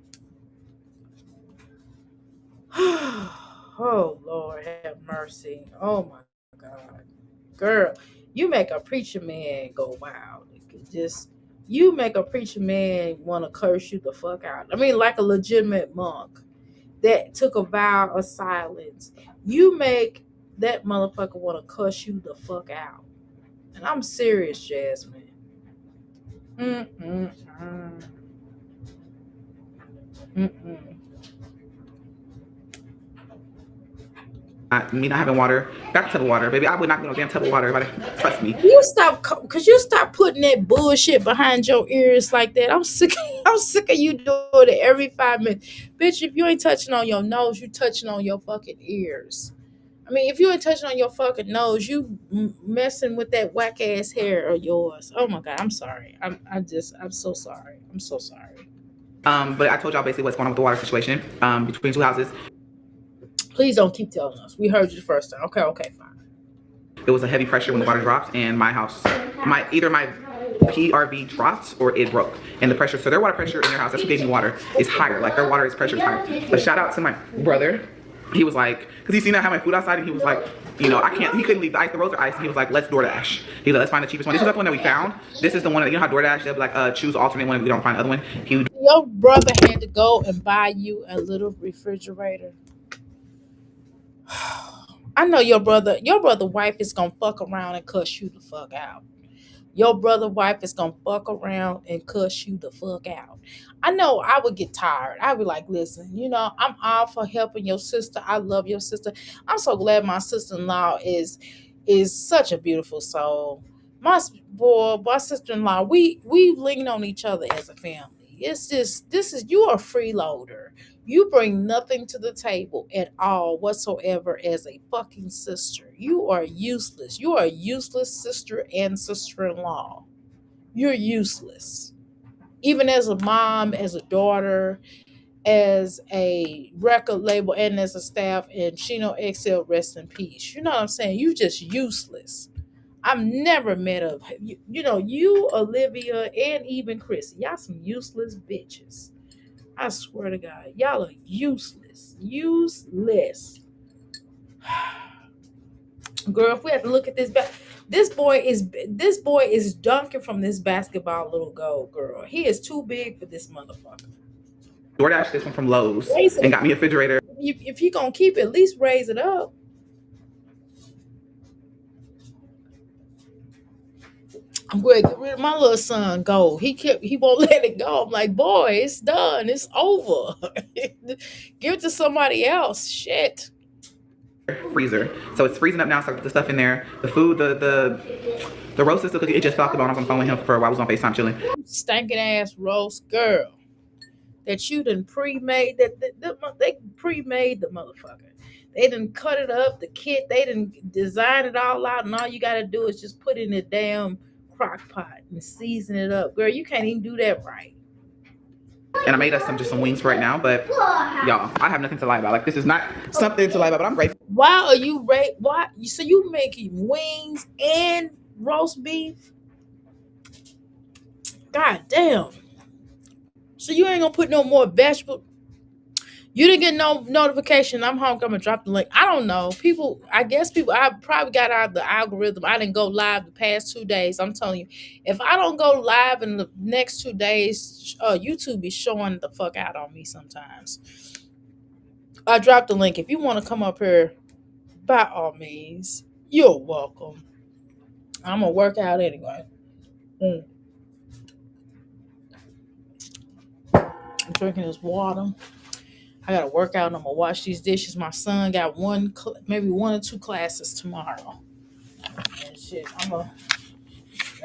Oh Lord, have mercy. Oh my God, girl, you make a preacher man go wild. You make a preacher man want to curse you the fuck out. I mean, like a legitimate monk that took a vow of silence. You make that motherfucker want to cuss you the fuck out. And I'm serious, Jasmine. Mm-mm-mm. Mm-mm. Me not having water. Got a tub of water, baby. I would not get no damn tub of water. Everybody, trust me. You stop putting that bullshit behind your ears like that. I'm sick of you doing it every 5 minutes. Bitch, if you ain't touching on your nose, you touching on your fucking ears. I mean, if you ain't touching on your fucking nose, you messing with that whack ass hair of yours. Oh my God, I'm sorry. I'm so sorry. I'm so sorry. But I told y'all basically what's going on with the water situation between two houses. Please don't keep telling us. We heard you the first time. Okay, fine. It was a heavy pressure when the water dropped, and my house, my PRV dropped or it broke, and the pressure. So their water pressure in their house, that's who gave me water, is higher. Like their water is pressure is higher. But shout out to my brother. He was like, because he's seen I have my food outside, and he was like, you know, I can't. He couldn't leave the ice. The rolls are ice. And he was like, let's DoorDash. He's like, let's find the cheapest one. This is the one that we found. This is the one that, you know how DoorDash, they'll be like, choose alternate one if we don't find the other one. Your brother had to go and buy you a little refrigerator. I know your brother wife is gonna fuck around and cuss you the fuck out. Your brother wife is gonna fuck around and cuss you the fuck out. I know I would get tired. I'd be like, listen, you know, I'm all for helping your sister. I love your sister. I'm so glad my sister-in-law is such a beautiful soul. My sister-in-law, we lean on each other as a family. It's just, you are a freeloader. You bring nothing to the table at all whatsoever as a fucking sister. You are useless. You are a useless sister and sister-in-law. You're useless. Even as a mom, as a daughter, as a record label, and as a staff, and Chino XL, rest in peace. You know what I'm saying? You just useless. I've never met you, Olivia, and even Chrissy. Y'all some useless bitches. I swear to God, y'all are useless. Useless. Girl, if we have to look at this boy is dunking from this basketball little goal, girl. He is too big for this motherfucker. DoorDash this one from Lowe's and got me a refrigerator. If you're gonna keep it, at least raise it up. I'm going to get rid of my little son gold. He won't let it go. I'm like, boy, it's done. It's over. Give it to somebody else. Shit. Freezer. So it's freezing up now, so I put the stuff in there. The food, the roast is cooking. It just fell off the bone. I was on the phone with him for a while. I was on FaceTime chilling. Stinking ass roast girl. That you done pre-made. They pre-made the motherfucker. They done cut it up, the kit. They done design it all out, and all you got to do is just put it in the damn crock pot and season it up. Girl, you can't even do that right. And I made us some wings for right now, but y'all, I have nothing to lie about. Like, this is not something to lie about, but I'm grateful. Why are you so you making wings and roast beef? God damn. So you ain't gonna put no more vegetable. You didn't get no notification. I'm home. I'm gonna drop the link. I don't know. I probably got out of the algorithm. I didn't go live the past 2 days. I'm telling you, if I don't go live in the next 2 days, YouTube be showing the fuck out on me sometimes. I dropped the link. If you want to come up here, by all means, you're welcome. I'm gonna work out anyway. I'm drinking this water. I gotta work out. I'm gonna wash these dishes. My son got maybe 1 or 2 classes tomorrow. And shit,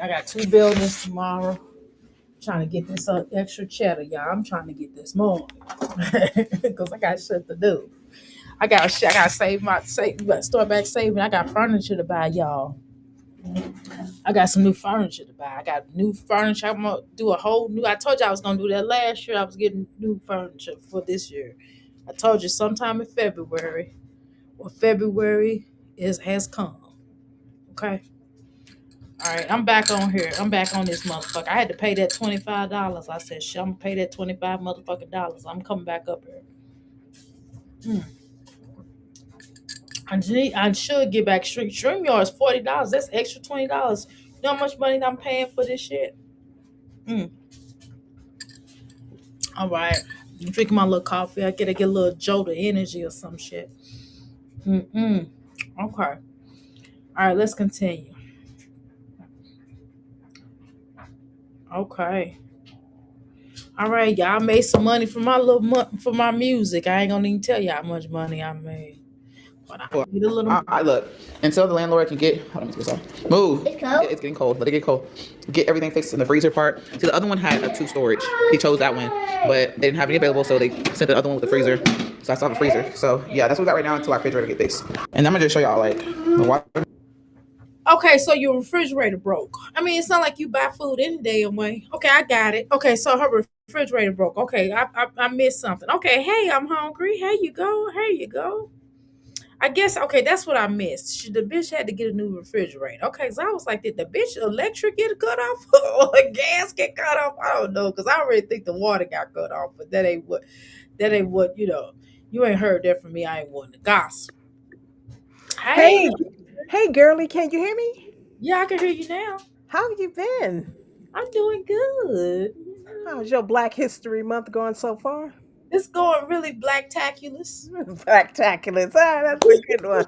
I got 2 buildings tomorrow. I'm trying to get this extra cheddar, y'all. I'm trying to get this more because I got shit to do. I gotta start back saving. I got furniture to buy, y'all. I got some new furniture to buy. I got new furniture. I'm gonna do a whole new. I told you I was gonna do that last year. I was getting new furniture for this year. I told you sometime in February. Well, February has come. Okay. All right, I'm back on here. I'm back on this motherfucker. I had to pay that $25. I said, shit, I'm gonna pay that $25 motherfucking dollars. I'm coming back up here. I should get back StreamYard is $40. That's extra $20. You know how much money I'm paying for this shit? All right. I'm drinking my little coffee. I gotta get a little jolt of energy or some shit. Okay. All right, let's continue. Okay. All right, y'all made some money from for my music. I ain't gonna even tell you how much money I made. But I need a little. I look until the landlord can get. Hold on, let me get move. It's cold? It's getting cold. Let it get cold. Get everything fixed in the freezer part. See, the other one had a 2 storage. He chose that one, but they didn't have any available, so they sent the other one with the freezer. So I saw the freezer. So yeah, that's what we got right now until our refrigerator get fixed. And I'm gonna just show y'all like the water. Okay, so your refrigerator broke. I mean, it's not like you buy food any damn way. Okay, I got it. Okay, so her refrigerator broke. Okay, I missed something. Okay, hey, I'm hungry. Here you go. I guess okay, that's what I missed. The bitch had to get a new refrigerator. Okay, so I was like, did the bitch electric get cut off or the gas get cut off? I don't know, because I already think the water got cut off, but that ain't what you ain't heard that from me. I ain't wanting the gossip. Hey, Hey, hey, girlie, can you hear me? yeah, I can hear you now. How have you been? I'm doing good. How's your Black History Month going so far? It's going really blacktaculous. Spectacular. Ah, that's a good one.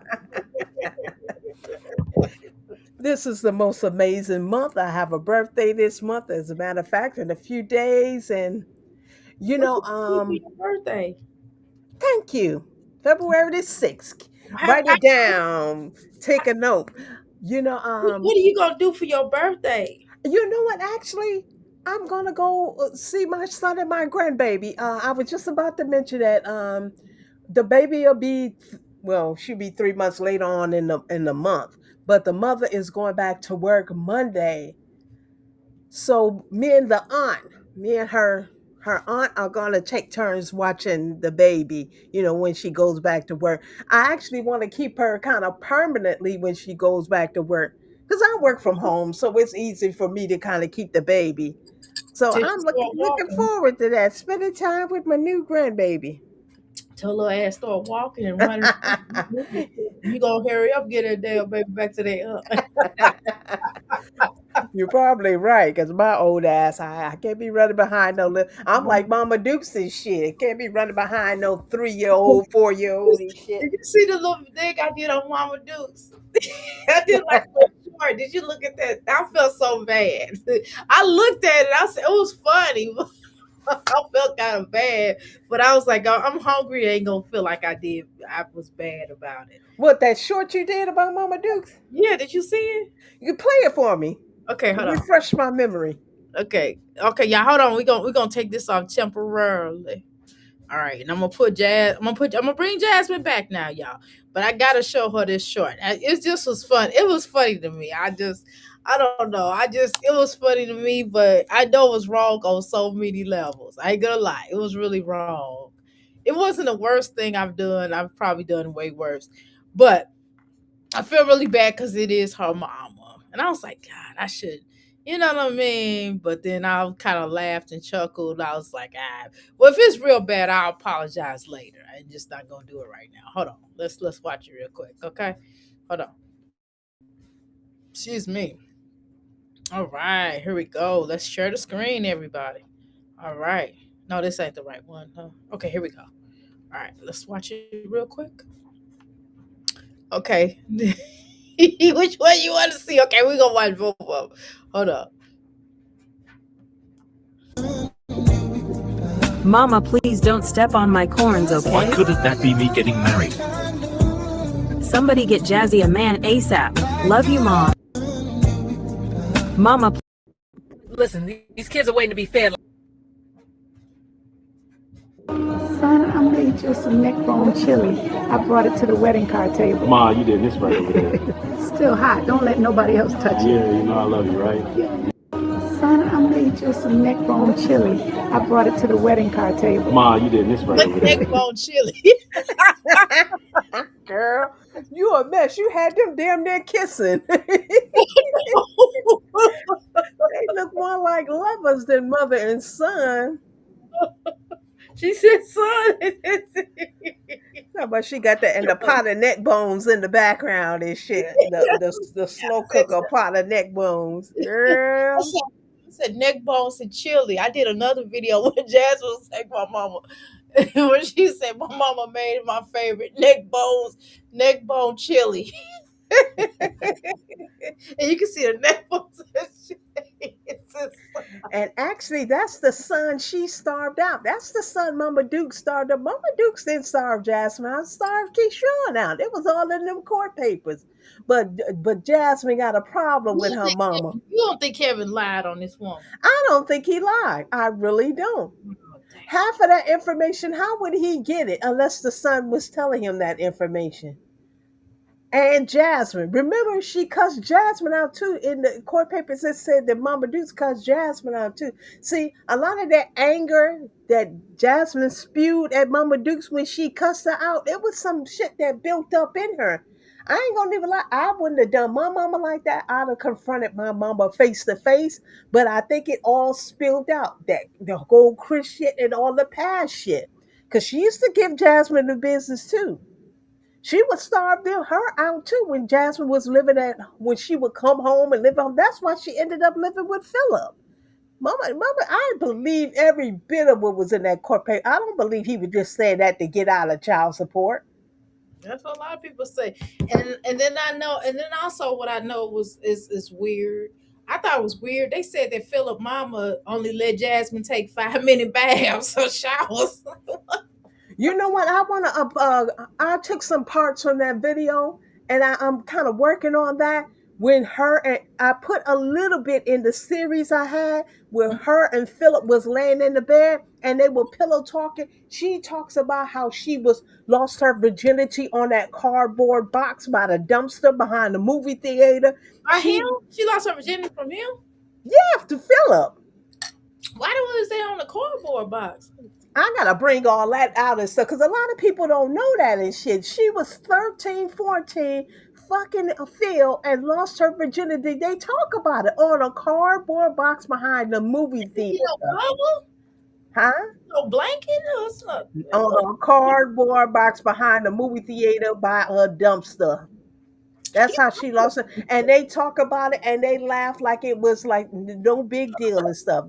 This is the most amazing month. I have a birthday this month, as a matter of fact, in a few days. And, you What know, you do for your birthday? thank you. February the 6th. How, Write it down. Take a note. You know, um, what are you gonna do for your birthday? You know what? Actually, I'm gonna go see my son and my grandbaby. I was just about to mention that the baby will be well, she'll be 3 months later on in the month, but the mother is going back to work Monday. So me and her aunt are gonna take turns watching the baby. When she goes back to work. I actually want to keep her kind of permanently when she goes back to work because I work from home, so it's easy for me to kind of keep the baby. So Till she I'm start looking walking. forward to that, spending time with my new grandbaby. Till little ass start walking and running. You gonna hurry up, get that damn baby back to their You're probably right, because my old ass, I can't be running behind no little. I'm like Mama Dukes and shit. Can't be running behind no 3-year-old, 4-year-old and shit. Did you see the little thing I did on Mama Dukes? I did like a little short. Did you look at that? I felt so bad. I looked at it. I said it was funny. I felt kind of bad, but I was like, I'm hungry. I ain't gonna feel like I did. I was bad about it. What, that short you did about Mama Dukes? Yeah, did you see it? You can play it for me. Okay, hold on. Refresh my memory. Okay, yeah, hold on. We gonna take this off temporarily. All right, and I'm gonna put Jazz. I'm gonna bring Jasmine back now, y'all. But I gotta show her this short. It just was fun. It was funny to me. I don't know. It was funny to me, but I know it was wrong on so many levels. I ain't gonna lie. It was really wrong. It wasn't the worst thing I've done. I've probably done way worse, but I feel really bad because it is her mama. And I was like, God, I should, you know what I mean? But then I kind of laughed and chuckled. I was like, well, if it's real bad, I'll apologize later. I'm just not gonna do it right now. Hold on. Let's watch it real quick. Okay. Hold on. Excuse me. All right, here we go. Let's share the screen, everybody. All right. No, this ain't the right one. Huh? Okay, here we go. All right, let's watch it real quick. Okay. Which one you want to see? Okay, we're gonna watch both of them. Hold up. Mama, please don't step on my corns, Why okay? couldn't that be me getting married? Somebody get Jazzy a man ASAP. Love you, Mom. Mama, Listen, these kids are waiting to be fed. Son, I made you some neck bone chili. I brought it to the wedding card table. Ma, you did this right over there. Still hot. Don't let nobody else touch it. Yeah, you know I love you, right? Son, I made you some neck bone chili. I brought it to the wedding card table. Ma, you did this right over there. Neck bone chili. Girl, you a mess. You had them damn near kissing. They look more like lovers than mother and son. She said, son. But she got the pot of neck bones in the background and shit. The slow cooker pot of neck bones. Girl. I said neck bones and chili. I did another video when Jazz was like my mama. When she said my mama made my favorite neck bone chili. And you can see the neck bones. And actually, that's the son she starved out. That's the son Mama Duke starved out. Mama Dukes didn't starve Jasmine. I starved Keyshawn out. It was all in them court papers. But Jasmine got a problem with her mama. You don't think Kevin lied on this woman? I don't think he lied. I really don't. Half of that information, how would he get it unless the son was telling him that information? And Jasmine. Remember, she cussed Jasmine out too. In the court papers, it said that Mama Dukes cussed Jasmine out too. See, a lot of that anger that Jasmine spewed at Mama Dukes when she cussed her out, it was some shit that built up in her. I ain't gonna even lie, I wouldn't have done my mama like that. I'd have confronted my mama face to face, but I think it all spilled out, that the whole Chris shit and all the past shit. Cause she used to give Jasmine the business too. She would starve her out too when Jasmine was living at when she would come home and live home. That's why she ended up living with Philip. Mama, I believe every bit of what was in that court paper. I don't believe he would just say that to get out of child support. That's what a lot of people say. And then I know, and then also what I know is weird. I thought it was weird. They said that Philip mama only let Jasmine take 5 minute baths or showers. You know what? I took some parts from that video, and I'm kind of working on that. When her and I put a little bit in the series I had where her and Philip was laying in the bed and they were pillow talking. She talks about how she was lost her virginity on that cardboard box by the dumpster behind the movie theater. By him? She lost her virginity from him? Yeah, to Philip. Why was they on the cardboard box? I gotta bring all that out and stuff because a lot of people don't know that and shit. She was 13, 14, fucking Phil and lost her virginity. They talk about it on a cardboard box behind the movie theater. You know, cover? Huh? No blanket or something? On a cardboard box behind the movie theater by a dumpster. That's how she lost it. And they talk about it and they laugh like it was like no big deal and stuff.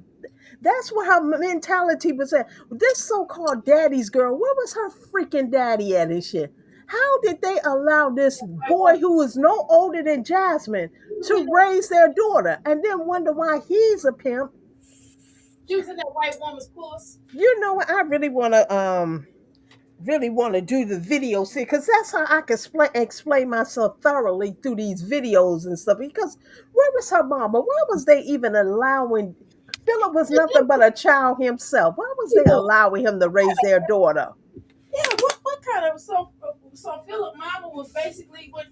That's what her mentality was at. This so-called daddy's girl, where was her freaking daddy at and shit? How did they allow this boy who was no older than Jasmine to raise their daughter and then wonder why he's a pimp? She was in that white woman's course. You know what? I really want to do the video see because that's how I can explain myself thoroughly through these videos and stuff. Because where was her mama? Why was they even allowing Philip was nothing but a child himself? Why was they allowing him to raise their daughter? Yeah, what kind of so Philip mama was basically when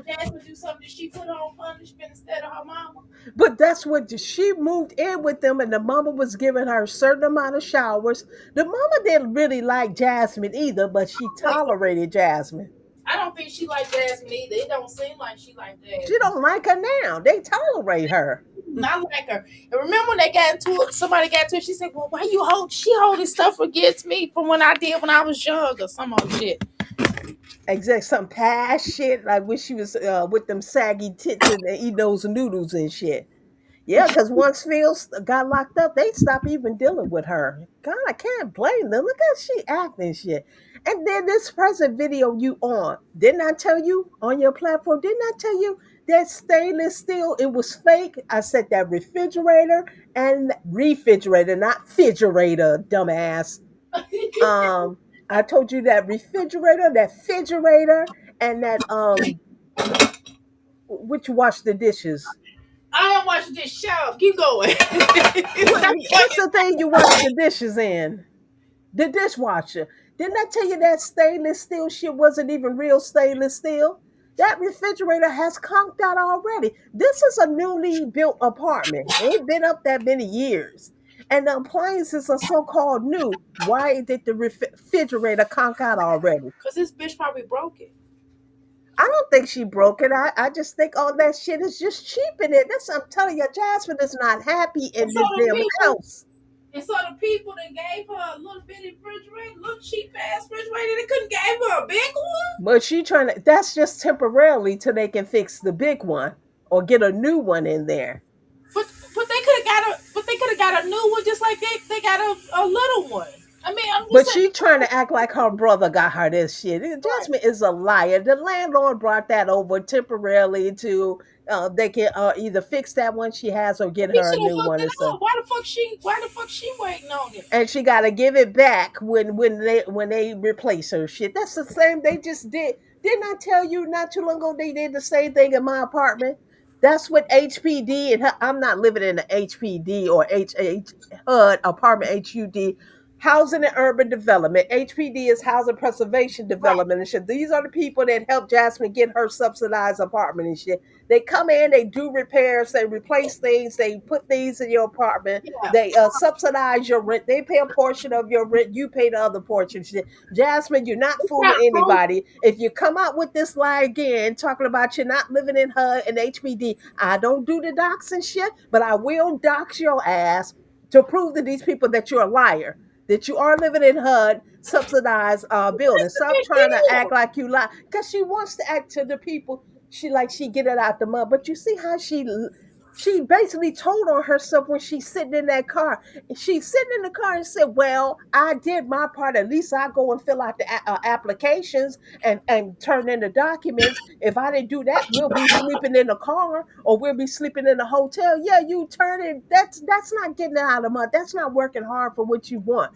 Jasmine do something, she put on punishment instead of her mama. But that's what she moved in with them, and the mama was giving her a certain amount of showers. The mama didn't really like Jasmine either, but she tolerated Jasmine. I don't think she liked Jasmine either. It don't seem like she liked Jasmine. She don't like her now. They tolerate her. I like her. And remember when they got into it, somebody got to it, she said, well, why you holding stuff against me from when I did when I was young or some other shit. Exact some past shit like when she was with them saggy tits and eating those noodles and shit. Yeah, because once Phil got locked up, they stopped even dealing with her. God, I can't blame them. Look how she acting shit. And then this present video you on, didn't I tell you on your platform? Didn't I tell you that stainless steel? It was fake. I said that refrigerator and refrigerator, not refrigerator, dumbass. I told you that refrigerator, and that which wash the dishes. I don't wash this show. Keep going. What's the thing you wash the dishes in? The dishwasher. Didn't I tell you that stainless steel shit wasn't even real stainless steel? That refrigerator has conked out already. This is a newly built apartment. It ain't been up that many years. And the appliances are so-called new. Why did the refrigerator conk out already? Because this bitch probably broke it. I don't think she broke it. I just think all that shit is just cheaping it. That's I'm telling you, Jasmine is not happy in this damn house. And so the people that gave her a little bitty refrigerator, little cheap ass refrigerator, they couldn't give her a big one. But she trying to. That's just temporarily till they can fix the big one or get a new one in there. But they could have got a new one just like they got a little one. I mean, but she trying to act like her brother got her this shit. Jasmine is a liar. The landlord brought that over temporarily to they can either fix that one she has or get her a new one. Why the fuck she waiting on it? And she got to give it back when they replace her shit. That's the same they just did. Didn't I tell you not too long ago they did the same thing in my apartment? That's what HPD and I'm not living in the HPD or HUD apartment HUD. Housing and Urban Development. HPD is Housing Preservation Right. Development and shit. These are the people that help Jasmine get her subsidized apartment and shit. They come in, they do repairs, they replace things, they put things in your apartment, Yeah. they subsidize your rent. They pay a portion of your rent, you pay the other portion. Shit. Jasmine, you're not It's fooling not proof. anybody. If you come out with this lie again, talking about you're not living in HUD and HPD, I don't do the docs and shit, but I will dox your ass to prove to these people that you're a liar, that you are living in HUD subsidized buildings. It's a Stop big trying to act deal. like you lie, because she wants to act to the people. She get it out the mud. But you see how she basically told on herself when she's sitting in that car. She's sitting in the car and said, "Well, I did my part. At least I go and fill out the applications and turn in the documents. If I didn't do that, we'll be sleeping in the car or we'll be sleeping in the hotel." Yeah, you turn it. That's not getting it out of the mud. That's not working hard for what you want.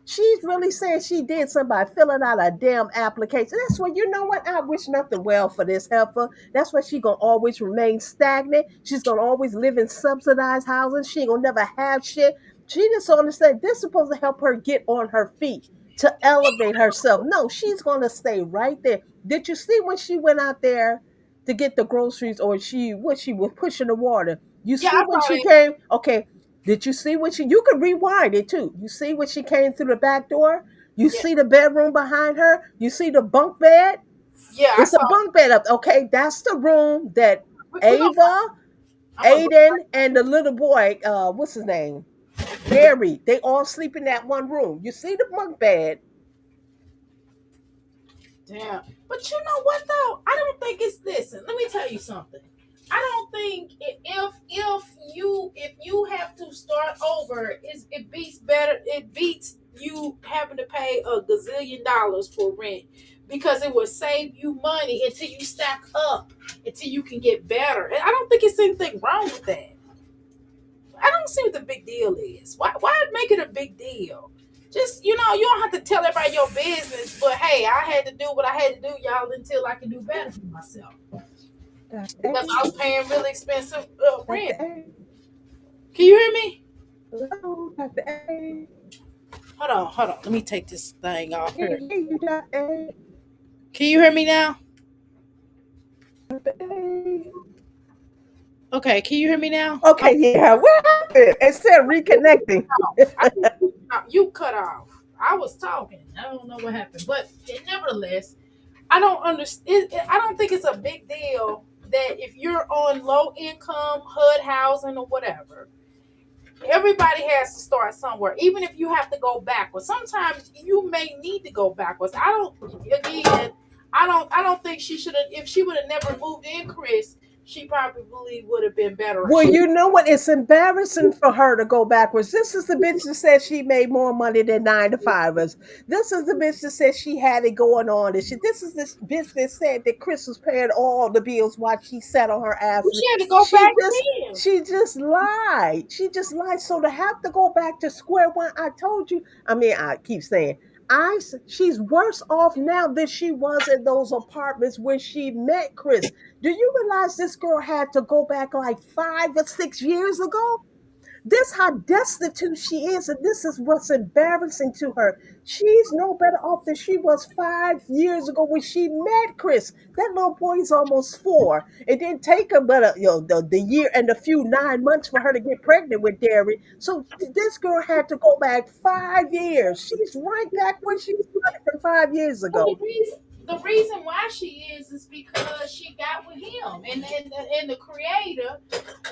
She's really saying she did something by filling out a damn application. That's what, you know what? I wish nothing well for this heifer. That's why she gonna always remain stagnant. She's gonna always live in subsidized housing. She ain't gonna never have shit. She just understand this is supposed to help her get on her feet to elevate herself. No, she's gonna stay right there. Did you see when she went out there to get the groceries, or she was pushing the water? You Yeah, see I when saw she that. came? Okay, did you see when you could rewind it too? You see when she came through the back door? You Yeah, see the bedroom behind her? You see the bunk bed? yeah, I It's a saw. bunk bed up. Okay, that's the room that We gonna. Ava, I'm gonna go. Aiden, and the little boy, what's his name? Gary, they all sleep in that one room. You see the bunk bed. Damn. But you know what though? I don't think it's, listen, let me tell you something. I don't think if you have to start over, it beats better. It beats you having to pay a gazillion dollars for rent, because it will save you money until you stack up, until you can get better. And I don't think it's anything wrong with that. I don't see what the big deal is. Why make it a big deal? Just, you don't have to tell everybody your business, but hey, I had to do what I had to do, y'all, until I can do better for myself. Dr. Because I A, was paying really expensive Dr. rent. A, Can you hear me? hello, Dr. A. Hold on. Let me take this thing off Can here. you hear you, Dr. A? Can you hear me now? Dr. A. Okay, can you hear me now? Okay, yeah. What happened? Instead of reconnecting. I think you cut off. I was talking. I don't know what happened, but nevertheless, I don't understand. I don't think it's a big deal that if you're on low income HUD housing or whatever, everybody has to start somewhere. Even if you have to go backwards, sometimes you may need to go backwards. I don't think she should have. If she would have never moved in, Chris, she probably would have been better. Well, you know what? It's embarrassing for her to go backwards. This is the bitch that said she made more money than 9 to 5ers. This is the bitch that said she had it going on and shit. This is this bitch that said that Chris was paying all the bills while she sat on her ass. She had to go She back just then. she just lied. She just lied. So to have to go back to square one, I told you. I mean, I keep saying she's worse off now than she was in those apartments when she met Chris. Do you realize this girl had to go back like 5 or 6 years ago? This how destitute she is, and this is what's embarrassing to her. She's no better off than she was 5 years ago when she met Chris. That little boy's almost 4. It didn't take her but the year and a few 9 months for her to get pregnant with Derry. So this girl had to go back 5 years. She's right back where she started from 5 years Well, ago. the reason why she is because she got with him, and the creator,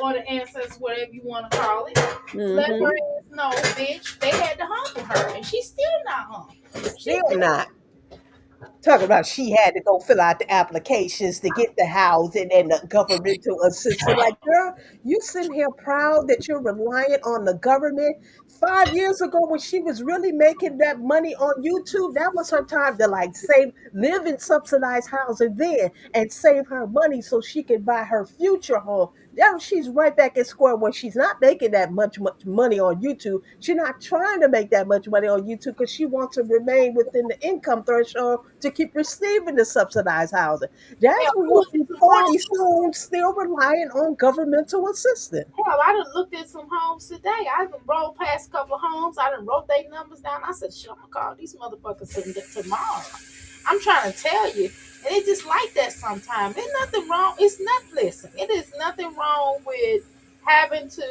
or the ancestors, whatever you want to call it, let her Hmm. know, bitch, they had to humble her, and she's still not humble. She Still not. Talking about she had to go fill out the applications to get the housing and the governmental assistance. Like, girl, you sitting here proud that you're reliant on the government. 5 years ago, when she was really making that money on YouTube, that was her time to like save, live in subsidized housing then, and save her money so she could buy her future home. Now she's right back at square one. She's not making that much money on YouTube. She's not trying to make that much money on YouTube because she wants to remain within the income threshold to keep receiving the subsidized housing. Hell, Jasmine I will looked be at some 40 homes. soon, still relying on governmental assistance. Hell, I done looked at some homes today. I done rolled past a couple of homes. I done wrote their numbers down. I said, shit, I'm gonna call these motherfuckers tomorrow. I'm trying to tell you. And it's just like that sometimes. There's nothing wrong. It's not, listen, it is nothing wrong with having to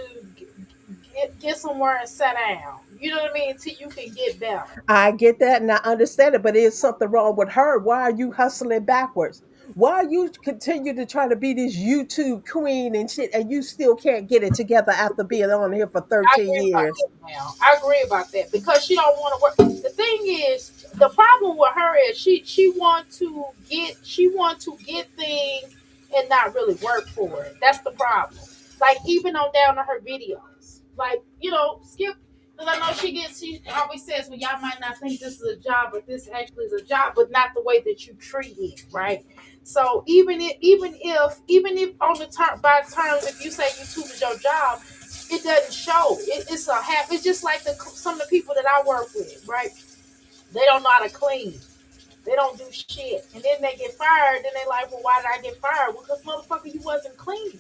get somewhere and sit down. You know what I mean? Until you can get better. I get that and I understand it, but there's something wrong with her. Why are you hustling backwards? Why you continue to try to be this YouTube queen and shit, and you still can't get it together after being on here for I 13 agree about years? that now. I agree about that because she don't want to work. The thing is, the problem with her is she want to get things and not really work for it. That's the problem. Like even on down to her videos, like Skip. Because I know she always says, well, y'all might not think this is a job, but this actually is a job, but not the way that you treat it, right? So even if on the by terms, if you say YouTube is your job, it doesn't show. It's a habit. It's just like some of the people that I work with, right? They don't know how to clean. They don't do shit, and then they get fired. Then they like, well, why did I get fired? Well, because motherfucker, you wasn't cleaning.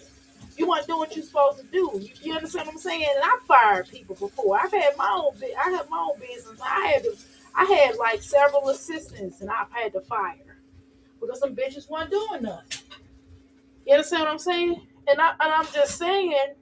You weren't doing what you're supposed to do. You understand what I'm saying? And I fired people before. I had my own business. I had like several assistants, and I've had to fire because some bitches weren't doing nothing. You understand what I'm saying? And I'm just saying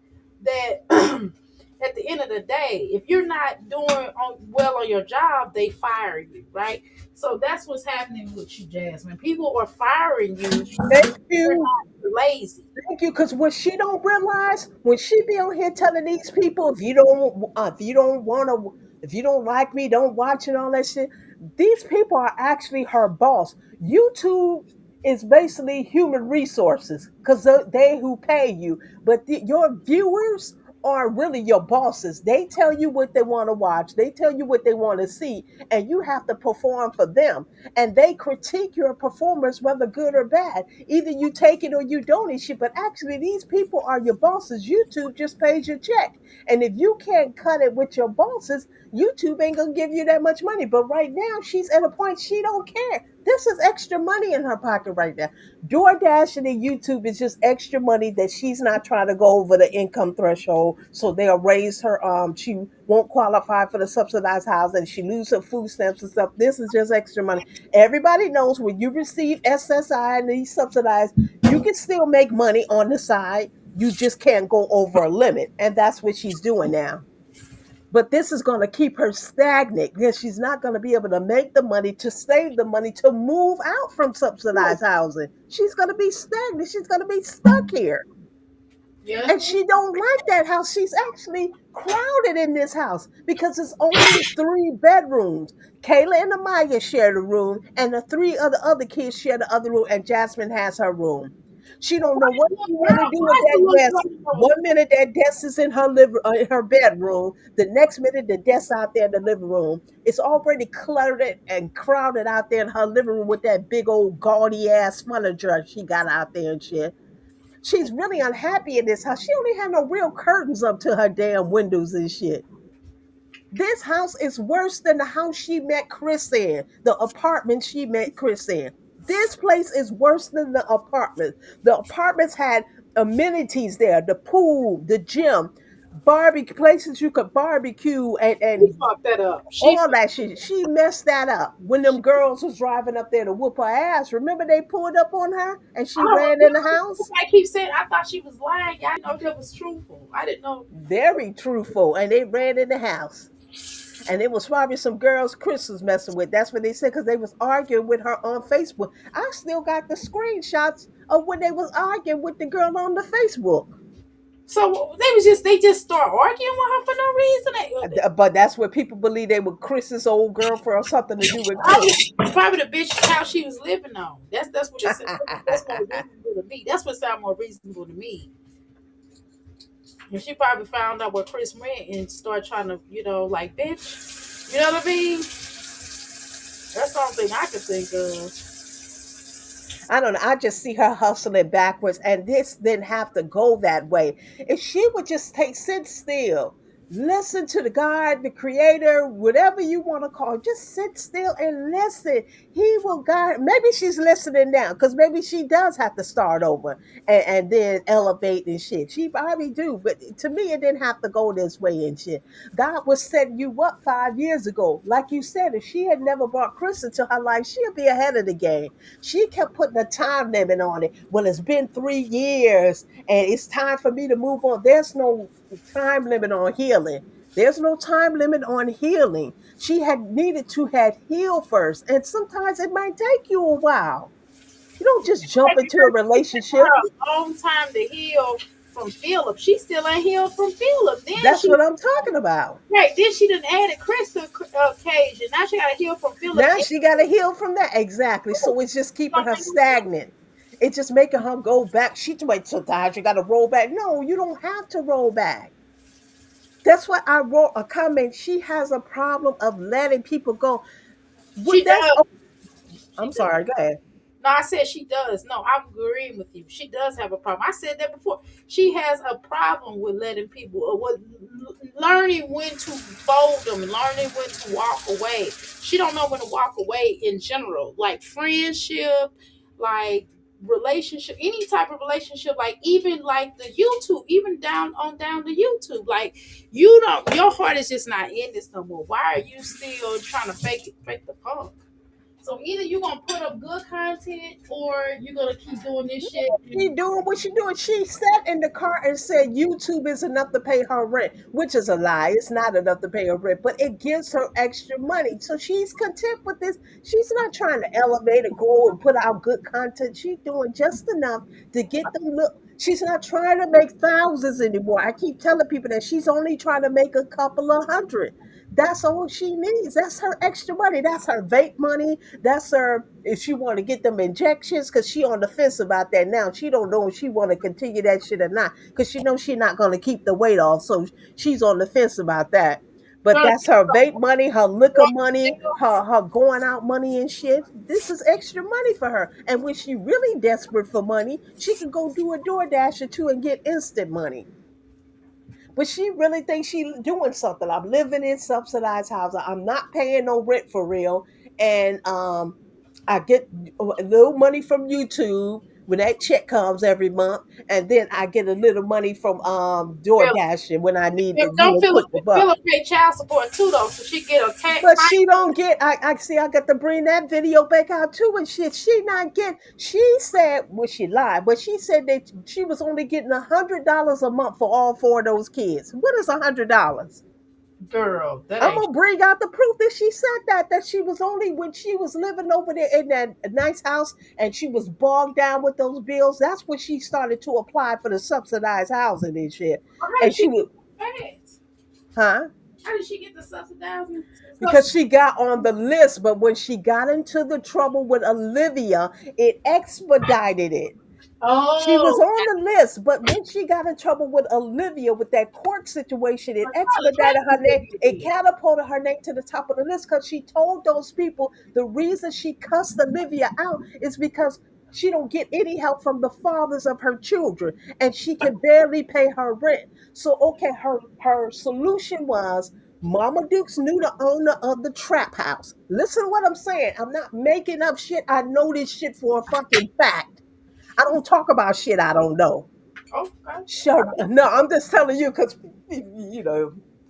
that at the end of the day, if you're not doing well on your job, they fire you, right? So that's what's happening with you, Jasmine. People are firing you Thank because you're you. not lazy. Thank you, because what she don't realize when she be on here telling these people, if you don't want to, if you don't like me, don't watch and all that shit. These people are actually her boss. YouTube is basically human resources because they who pay you, but your viewers are really your bosses. They tell you what they want to watch. They tell you what they want to see, and you have to perform for them. And they critique your performance, whether good or bad. Either you take it or you don't eat shit. But actually, these people are your bosses. YouTube just pays your check. And if you can't cut it with your bosses, YouTube ain't gonna give you that much money. But right now, she's at a point she don't care. This is extra money in her pocket right now. DoorDash and YouTube is just extra money that she's not trying to go over the income threshold, so they'll raise her. She won't qualify for the subsidized housing. She lose her food stamps and stuff. This is just extra money. Everybody knows when you receive SSI and these subsidized, you can still make money on the side. You just can't go over a limit, and that's what she's doing now. But this is going to keep her stagnant because she's not going to be able to make the money to save the money to move out from subsidized housing. She's going to be stagnant. She's going to be stuck here. Yeah. And she don't like that house. She's actually crowded in this house because it's only 3 bedrooms. Kayla and Amaya share the room, and the three other kids share the other room, and Jasmine has her room. She don't know what she want to do with Why that you look desk. like One minute that desk is in her bedroom. The next minute the desk out there in the living room. It's already cluttered and crowded out there in her living room with that big old gaudy ass furniture she got out there and shit. She's really unhappy in this house. She don't even have no real curtains up to her damn windows and shit. This house is worse than the house she met Chris in, the apartment she met Chris in. This place is worse than the apartment. The apartments had amenities there, the pool, the gym, barbecue places you could barbecue she and fucked that up. all that shit. She messed that up when them girls was driving up there to whoop her ass. Remember they pulled up on her and she I don't ran in the remember. house? I keep saying I thought she was lying. I didn't know that was truthful. I didn't know. Very truthful. And they ran in the house. And it was probably some girls Chris was messing with. That's what they said because they was arguing with her on Facebook. I still got the screenshots of when they was arguing with the girl on the Facebook. So they just start arguing with her for no reason. But that's what people believe they were Chris's old girlfriend or something to do with Chris. Probably the bitch house she was living on. That's what it said. That's more reasonable to me. That's what sounds more reasonable to me. And she probably found out where Chris went and started trying to, like, bitch. You know what I mean? That's the only thing I could think of. I don't know. I just see her hustling backwards, and this didn't have to go that way. If she would just sit still, listen to the God, the Creator, whatever you want to call it, just sit still and listen. He will guide. Maybe she's listening now, because maybe she does have to start over and then elevate and shit. She probably do, but to me, it didn't have to go this way and shit. God was setting you up 5 years ago. Like you said, if she had never brought Chris into her life, she'd be ahead of the game. She kept putting a time limit on it. Well, it's been 3 years and it's time for me to move on. There's no time limit on healing. There's no time limit on healing. She had needed to had healed first. And sometimes it might take you a while. You don't just jump into a For relationship. her a long time to heal from Philip. She still ain't healed from Philip. Then That's she what I'm talking about. right. Then she done added Chris to Cage, and now she got to heal from Philip. Now she got to heal from that. Exactly. So it's just keeping her stagnant. It's just making her go back. She wait so tired. You got to roll back. No, you don't have to roll back. That's why I wrote a comment. She has a problem of letting people go. She That's. does. Oh, She I'm does. sorry. Go ahead. No, I said she does. No, I'm agreeing with you. She does have a problem. I said that before. She has a problem with letting people, or with learning when to fold them, learning when to walk away. She don't know when to walk away in general, like friendship, like relationship, any type of relationship, like even like the YouTube, even down the YouTube. Like you don't, your heart is just not in this no more. Why are you still trying to fake the funk? So either you're gonna put up good content or you're gonna keep doing this shit. She doing what she doing. She sat in the car and said YouTube is enough to pay her rent, which is a lie. It's not enough to pay her rent, but it gives her extra money. So she's content with this. She's not trying to elevate or grow and put out good content. She's doing just enough to get them look. She's not trying to make thousands anymore. I keep telling people that she's only trying to make a couple of hundred. That's all she needs. That's her extra money. That's her vape money. That's her if she want to get them injections, because she on the fence about that now. She don't know if she want to continue that shit or not, because she knows she not going to keep the weight off. So she's on the fence about that. But Well, that's her vape money, her liquor money, her going out money and shit. This is extra money for her. And when she really desperate for money, she can go do a DoorDash or two and get instant money. But she really thinks she doing something. I'm living in subsidized housing. I'm not paying no rent for real, and I get a little money from YouTube when that check comes every month, and then I get a little money from Philip, DoorDash and when I need to, don't Philip put the buck. Philip pay child support too though, so she get a But tax. she don't get. I see. I got to bring that video back out too, and shit. She not get. She said, well, she lied, but she said that she was only getting $100 a month for all four of those kids. What is $100? Girl, that I'm ain't. gonna bring out the proof that she said that she was only when she was living over there in that nice house and she was bogged down with those bills. That's when she started to apply for the subsidized housing and shit. How And did she she would, get fast? huh? How did she get the subsidizing? Because she got on the list, but when she got into the trouble with Olivia, it expedited it. She was Oh, on the list, but when she got in trouble with Olivia with that court situation, it expedited her name. It catapulted her name to the top of the list because she told those people the reason she cussed Olivia out is because she don't get any help from the fathers of her children, and she can barely pay her rent. So, okay, her solution was Mama Dukes knew the owner of the trap house. Listen to what I'm saying. I'm not making up shit. I know this shit for a fucking fact. I don't talk about shit I don't know. okay. Sure. No, I'm just telling you because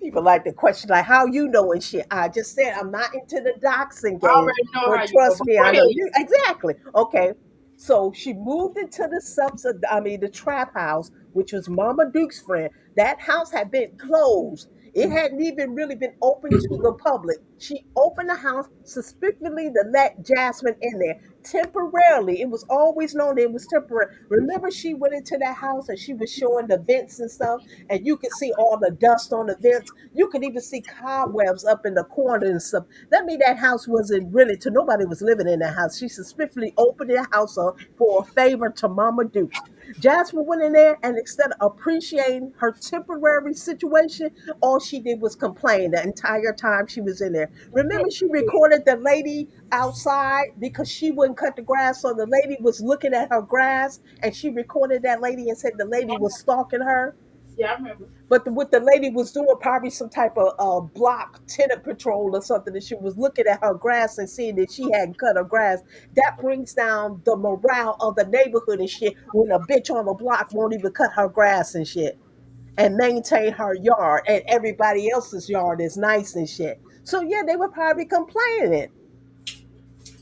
people like to question like how you know and shit. I just said I'm not into the doxing I game, already know how but you go. trust But me, go I know ahead. you exactly. Okay. So she moved into the trap house, which was Mama Duke's friend. That house had been closed. It hadn't even really been open to the public. She opened the house suspiciously to let Jasmine in there temporarily. It was always known it was temporary. Remember, she went into that house and she was showing the vents and stuff, and you could see all the dust on the vents. You could even see cobwebs up in the corner and stuff. That mean that house wasn't really to nobody was living in that house. She suspiciously opened the house up for a favor to Mama Dukes. Jasmine went in there and instead of appreciating her temporary situation, all she did was complain the entire time she was in there. Remember, she recorded the lady outside because she wouldn't cut the grass. So the lady was looking at her grass and she recorded that lady and said the lady was stalking her. Yeah, I remember. But what the lady was doing, probably some type of block tenant patrol or something, and she was looking at her grass and seeing that she hadn't cut her grass. That brings down the morale of the neighborhood and shit when a bitch on the block won't even cut her grass and shit and maintain her yard, and everybody else's yard is nice and shit. So yeah, they were probably complaining.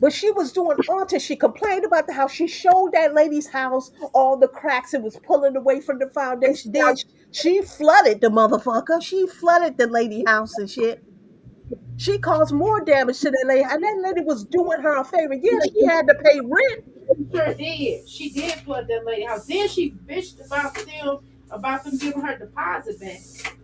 But she was doing until she complained about the house. She showed that lady's house all the cracks it was pulling away from the foundation. Then she flooded the motherfucker. She flooded the lady house and shit. She caused more damage to that lady. And that lady was doing her a favor. Yeah, she had to pay rent. Sure did. She did flood that lady house. Then she bitched about them giving her deposit back.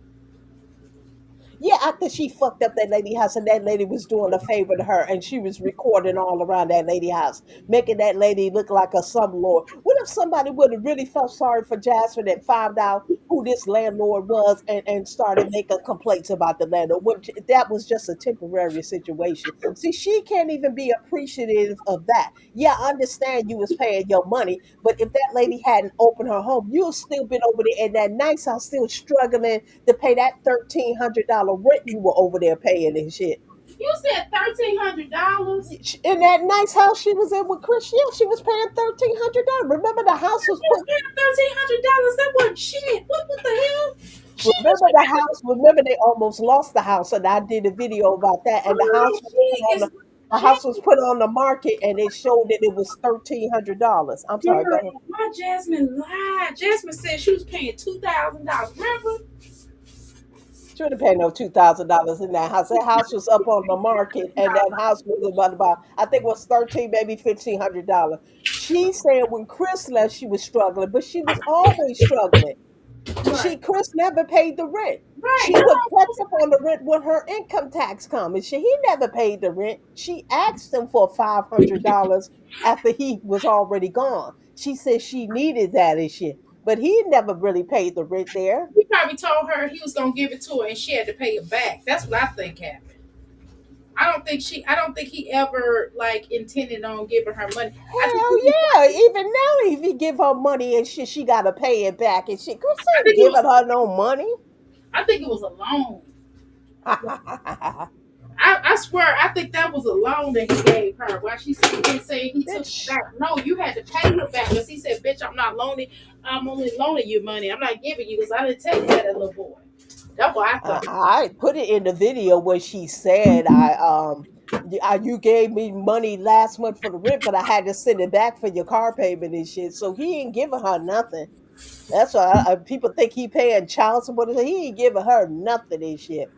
Yeah, after she fucked up that lady house and that lady was doing a favor to her and she was recording all around that lady house, making that lady look like a slumlord. What if somebody would have really felt sorry for Jasmine and found out who this landlord was and started making complaints about the landlord? That was just a temporary situation. See, she can't even be appreciative of that. Yeah, I understand you was paying your money, but if that lady hadn't opened her home, you'd still been over there in that nice house, still struggling to pay that $1,300 rent you were over there paying and shit. You said $1,300. In that nice house she was in with Chris, yeah, she was paying $1,300. Remember the house was She was paying $1,300. That wasn't shit. What the hell? She was remember the house. Remember they almost lost the house, and I did a video about that. And the house was put on the house was put on the market, and it showed that it was $1,300. I'm sorry, go ahead. Why Jasmine lied? Jasmine said she was paying $2,000. Remember? She would have paid no $2,000 in that house. That house was up on the market, and that house was about I think it was 13, maybe $1,500. She said when Chris left, she was struggling, but she was always struggling. Chris never paid the rent. Right. She would catch up on the rent when her income tax come, and he never paid the rent. She asked him for $500 after he was already gone. She said she needed that and shit, but he never really paid the rent there. He probably told her he was gonna give it to her, and she had to pay it back. That's what I think happened. I don't think he ever like intended on giving her money. Hell yeah! Even now, if he give her money and shit, she gotta pay it back and shit. Chris ain't giving her no money. I think it was a loan. I swear, I think that was a loan that he gave her. Why she said he took it back. No, you had to pay her back because he said, "Bitch, I'm not loaning. I'm only loaning you money. I'm not giving you because I didn't tell you that, little boy." That's what I thought. I put it in the video where she said, you gave me money last month for the rent, but I had to send it back for your car payment and shit." So he ain't giving her nothing. That's why people think he paying child support. He ain't giving her nothing and shit.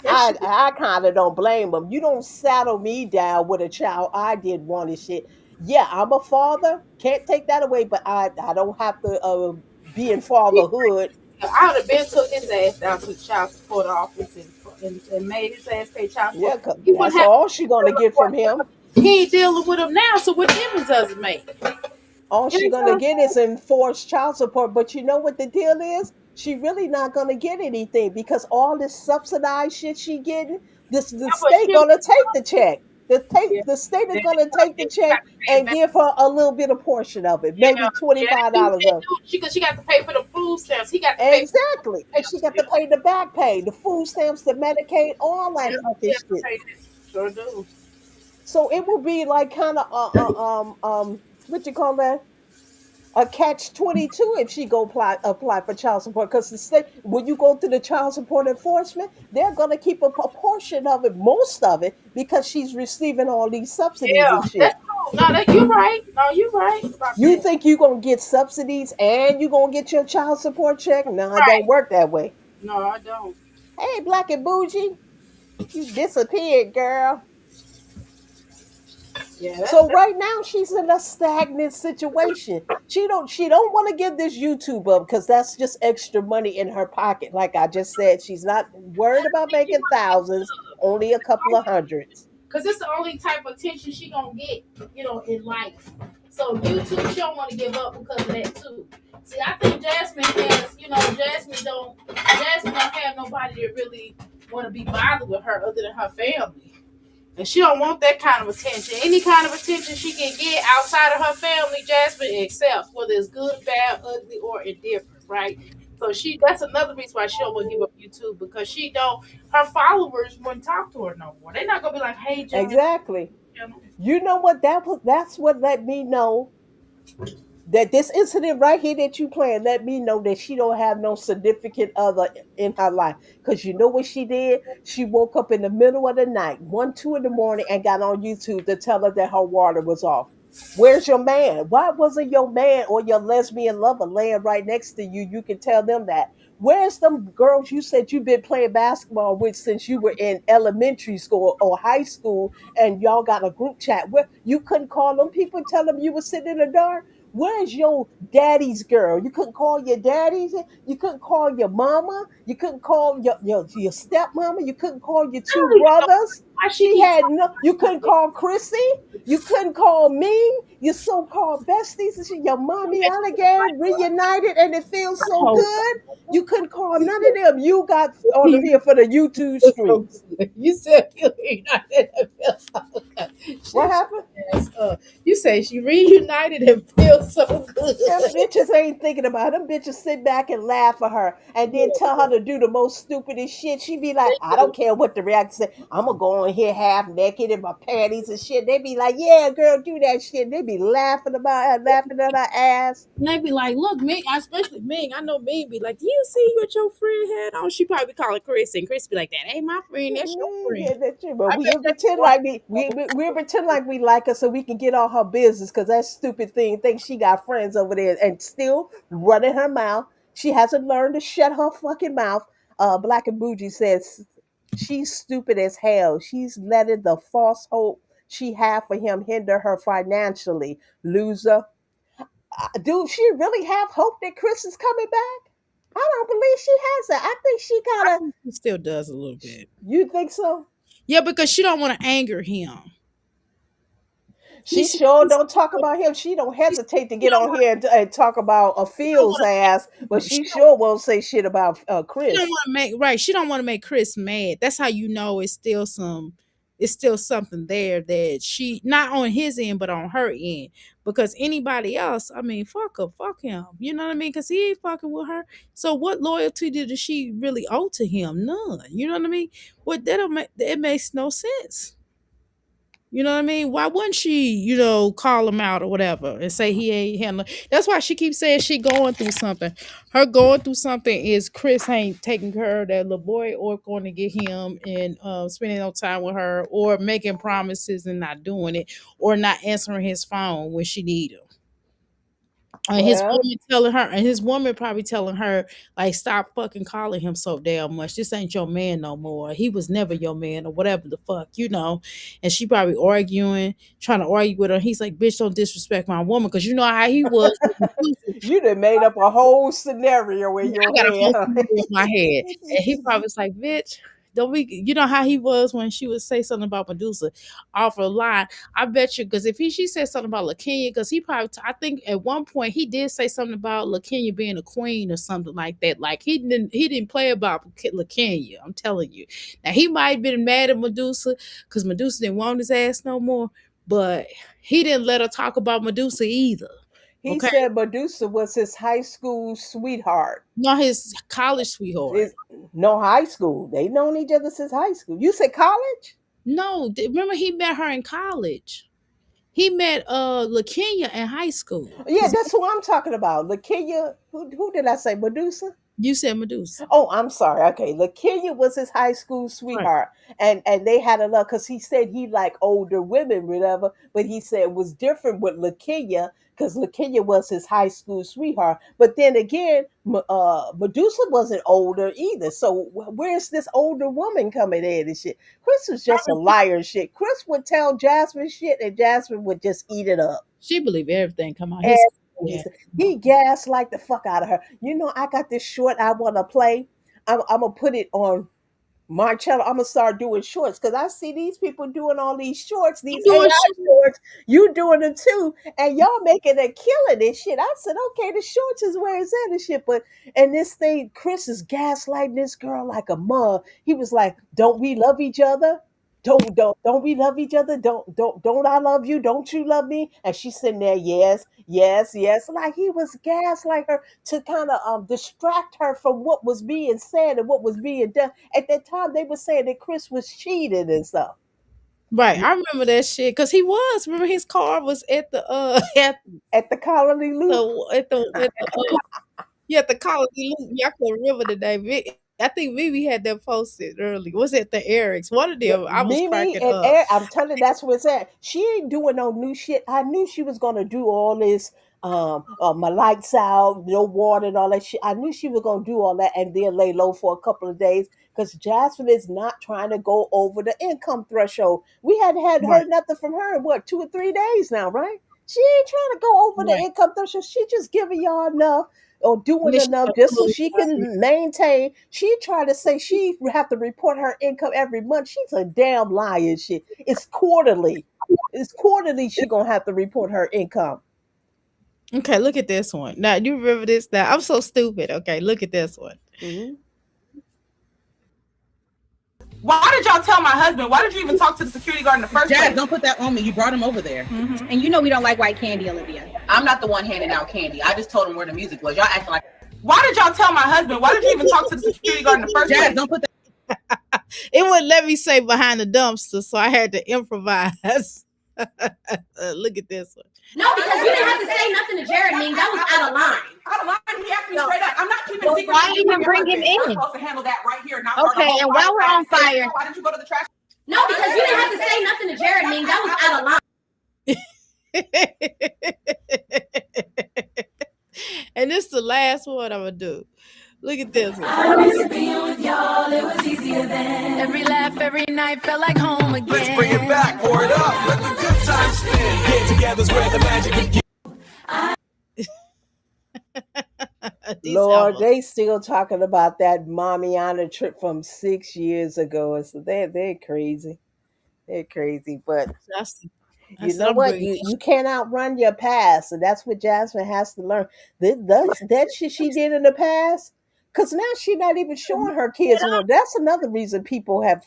I kind of don't blame him. You don't saddle me down with a child I did want and shit. Yeah, I'm a father. Can't take that away, but I don't have to be in fatherhood. I would have been took his ass down to the child support office and made his ass pay child support. Yeah, that's all she gonna get from him. He ain't dealing with him now, so what difference does it make? All she gonna get is enforced child support. But you know what the deal is? She really not gonna get anything because all this subsidized shit she getting, the state gonna take the check. The state is gonna take the check and give her a little bit of portion of it, maybe $25 of it. She got to pay for the food stamps. He got to pay exactly, and she got to pay the back pay, the food stamps, the Medicaid, all that fucking shit. Sure do. So it will be like kind of what you call that? A catch-22 if she go apply for child support, because the state, when you go to the child support enforcement, they're gonna keep a portion of it, most of it, because she's receiving all these subsidies and shit. That's true. No, you're right. No, you're right. You think you're gonna get subsidies and you're gonna get your child support check? No, it don't work that way. No, I don't. Hey, Black and Bougie, you disappeared, girl. Yeah, so right now she's in a stagnant situation. She don't want to give this YouTube up because that's just extra money in her pocket. Like I just said, she's not worried about making thousands, only a couple of hundreds. Because it's the only type of attention she gonna get, in life. So YouTube, she don't want to give up because of that too. See, I think Jasmine has, Jasmine don't have nobody that really want to be bothered with her other than her family. And she don't want that kind of attention. Any kind of attention she can get outside of her family, Jasmine accepts, whether it's good, bad, ugly, or indifferent, right? So that's another reason why she don't want to give up YouTube because she don't her followers wouldn't talk to her no more. They're not gonna be like, hey Jasmine. Exactly. You know what? That's what let me know that this incident right here that you playing let me know that she don't have no significant other in her life. Because you know what she did? She woke up in the middle of the night, 1, 2 in the morning, and got on YouTube to tell her that her water was off. Where's your man? Why wasn't your man or your lesbian lover laying right next to you? You can tell them that. Where's them girls you said you've been playing basketball with since you were in elementary school or high school and y'all got a group chat? Where you couldn't call them people and tell them you were sitting in the dark? Where's your daddy's girl? You couldn't call your daddy's. You couldn't call your mama. You couldn't call your stepmama. You couldn't call your I two don't even know brothers. why she She keep had no. You couldn't call Chrissy. You couldn't call me. Your so-called besties and shit. Your mommy alligator reunited, and it feels so good. You couldn't call none of them. You got on here for the YouTube streets. you said you not in the What happened? You say she reunited and feels so good. Them bitches ain't thinking about it. Them bitches sit back and laugh at her and then tell her to do the most stupidest shit. She be like, I don't care what the reactor say. I'm gonna go on here half naked in my panties and shit. They be like, yeah, girl, do that shit. They be laughing about her, laughing at her ass. And they be like, look, Ming, especially Ming. I know Ming be like, do you see what your friend had on? She probably call it Chris, and Chris be like, that ain't my friend, that's your friend. Yeah, that's true. But I bet we'll that's pretend why like we'll pretend like we like her so we can get all her business because that stupid thing thinks she got friends over there and still running her mouth. She hasn't learned to shut her fucking mouth. Black and Bougie says she's stupid as hell. She's letting the false hope she had for him hinder her financially. Loser. Do she really have hope that Chris is coming back? I don't believe she has that. I think she I kind of. think she still does a little bit. You think so? Yeah, because she don't want to anger him. She sure don't talk about him. She don't hesitate to She get don't on want here and talk about a she don't Phil's want ass, but to she sure won't say shit about she don't Chris. want to make right. She don't want to make Chris mad. That's how you know it's still something there that she not on his end but on her end. Because anybody else, I mean, fuck her, fuck him. You know what I mean? Because he ain't fucking with her. So what loyalty did she really owe to him? None. You know what I mean? What that don't make it makes no sense. You know what I mean? Why wouldn't she, call him out or whatever and say he ain't handling? That's why she keeps saying she going through something. Her going through something is Chris ain't taking care of that little boy or going to get him and spending no time with her or making promises and not doing it or not answering his phone when she need him. Well, And his woman probably telling her, like, stop fucking calling him so damn much. This ain't your man no more. He was never your man or whatever the fuck. And she probably trying to argue with her. He's like, bitch, don't disrespect my woman. Cause you know how he was. you done made up a whole scenario in your I got a head. whole scenario in my head. And he probably was like, bitch, don't we you know how he was when she would say something about Medusa off a line. I bet you because if she said something about LaKenya, because he probably I think at one point he did say something about LaKenya being a queen or something like that. Like he didn't play about LaKenya. I'm telling you. Now he might have been mad at Medusa because Medusa didn't want his ass no more, but he didn't let her talk about Medusa either. He Okay. said Medusa was his high school sweetheart. Not his college sweetheart. No, high school. They known each other since high school. You said college? No, remember he met her in college. He met LaKenya in high school. Yeah, that's who I'm talking about. LaKenya, who did I say? Medusa? You said Medusa. Oh, I'm sorry. Okay, LaKenya was his high school Right. sweetheart, and they had a love because he said he liked older women, whatever. But he said it was different with LaKenya because LaKenya was his high school sweetheart. But then again, Medusa wasn't older either. So where's this older woman coming in and shit? Chris was just a liar and shit. Chris would tell Jasmine shit, and Jasmine would just eat it up. She believed everything come out his. Everything he gaslight the fuck out of her. You know, I got this short I want to play. I'm gonna put it on my channel. I'm gonna start doing shorts because I see these people doing all these shorts, these doing AI shorts. You doing them too, and y'all making a killing and shit. I said, okay, the shorts is where it's at and shit. But and this thing, Chris is gaslighting this girl like a mug. He was like, "Don't we love each other?" don't we love each other? Don't I love you? Don't you love me? And she's sitting there, yes, yes, yes, like he was gaslighting her to kind of distract her from what was being said and what was being done. At that time, they were saying that Chris was cheating and stuff. Right. I remember that shit because he was. Remember his car was at the At the Colony Loop. at the Colony Loop. Y'all can remember the name. I think Vivi had that posted early. Was it the Eric's? One of them. I was Mimi cracking and up. Eric, I'm telling you, that's where it's at. She ain't doing no new shit. I knew she was gonna do all this. My lights out, no water, and all that shit. I knew she was gonna do all that and then lay low for a couple of days because Jasmine is not trying to go over the income threshold. We had Right. heard nothing from her in what 2 or 3 days now, right? She ain't trying to go over the Right. income threshold. She just giving y'all enough or And doing then she enough got just so pulled she aside. can maintain. She tried to say she have to report her income every month. She's a damn liar and shit. It's quarterly. It's quarterly she gonna have to report her income. Okay, look at this one. Now you remember this now. I'm so stupid. Okay, look at this one. Hmm. Why did y'all tell my husband? Why did you even talk to the security guard in the first Jazz, place? don't put that on me. You brought him over there. And you know we don't like white candy, Olivia. I'm not the one handing out candy. I just told him where the music was. Y'all acting like. Why did y'all tell my husband? Why did you even talk to the security guard in the first Jazz, place? don't put that. It wouldn't let me say behind the dumpster, so I had to improvise. Look at this one. No, because you didn't have to say nothing to Jared, Ming. That was out of line. Out of line, he asked me straight up. I'm not keeping Well, secrets. why even bring him You're in? supposed to handle that right here, not Okay, and while we're on fire. Why did you go to the trash? No, because you didn't have to say nothing to Jared, Ming. That was out of line. And this is the last one I'm gonna do. Look at this one. I miss being with y'all, it was easier then. Every laugh, every night felt like home again. Let's bring it back, pour it up, let the good times spin. Get together's where the magic begins. These Lord, albums. they still talking about that Mamiana trip from 6 years ago. So they're crazy. They're crazy. But I you said know I'm what? bringing. You can't outrun your past, and that's what Jasmine has to learn. That shit she did in the past, because now she's not even showing her kids anymore. That's another reason people have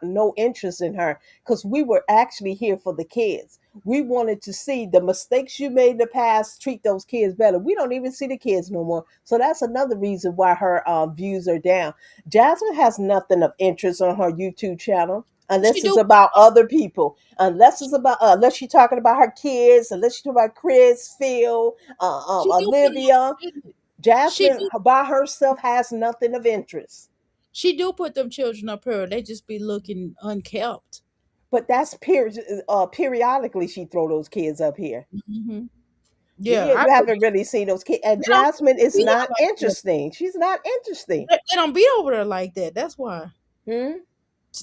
no interest in her, because we were actually here for the kids. We wanted to see the mistakes you made in the past, treat those kids better. We don't even see the kids no more. So that's another reason why her views are down. Jasmine has nothing of interest on her YouTube channel She unless it's do. about other people, unless she's talking about her kids, unless she's talking about Chris, Phil, She do put Olivia. them. She Jasmine do. by herself has nothing of interest. She do put them children up here. They just be looking unkept. But that's periodically she throw those kids up here. Hmm. Yeah, You haven't really seen those kids. And they don't Jasmine is be there not like that. interesting. She's not interesting. They don't be over there like that. That's why Hmm?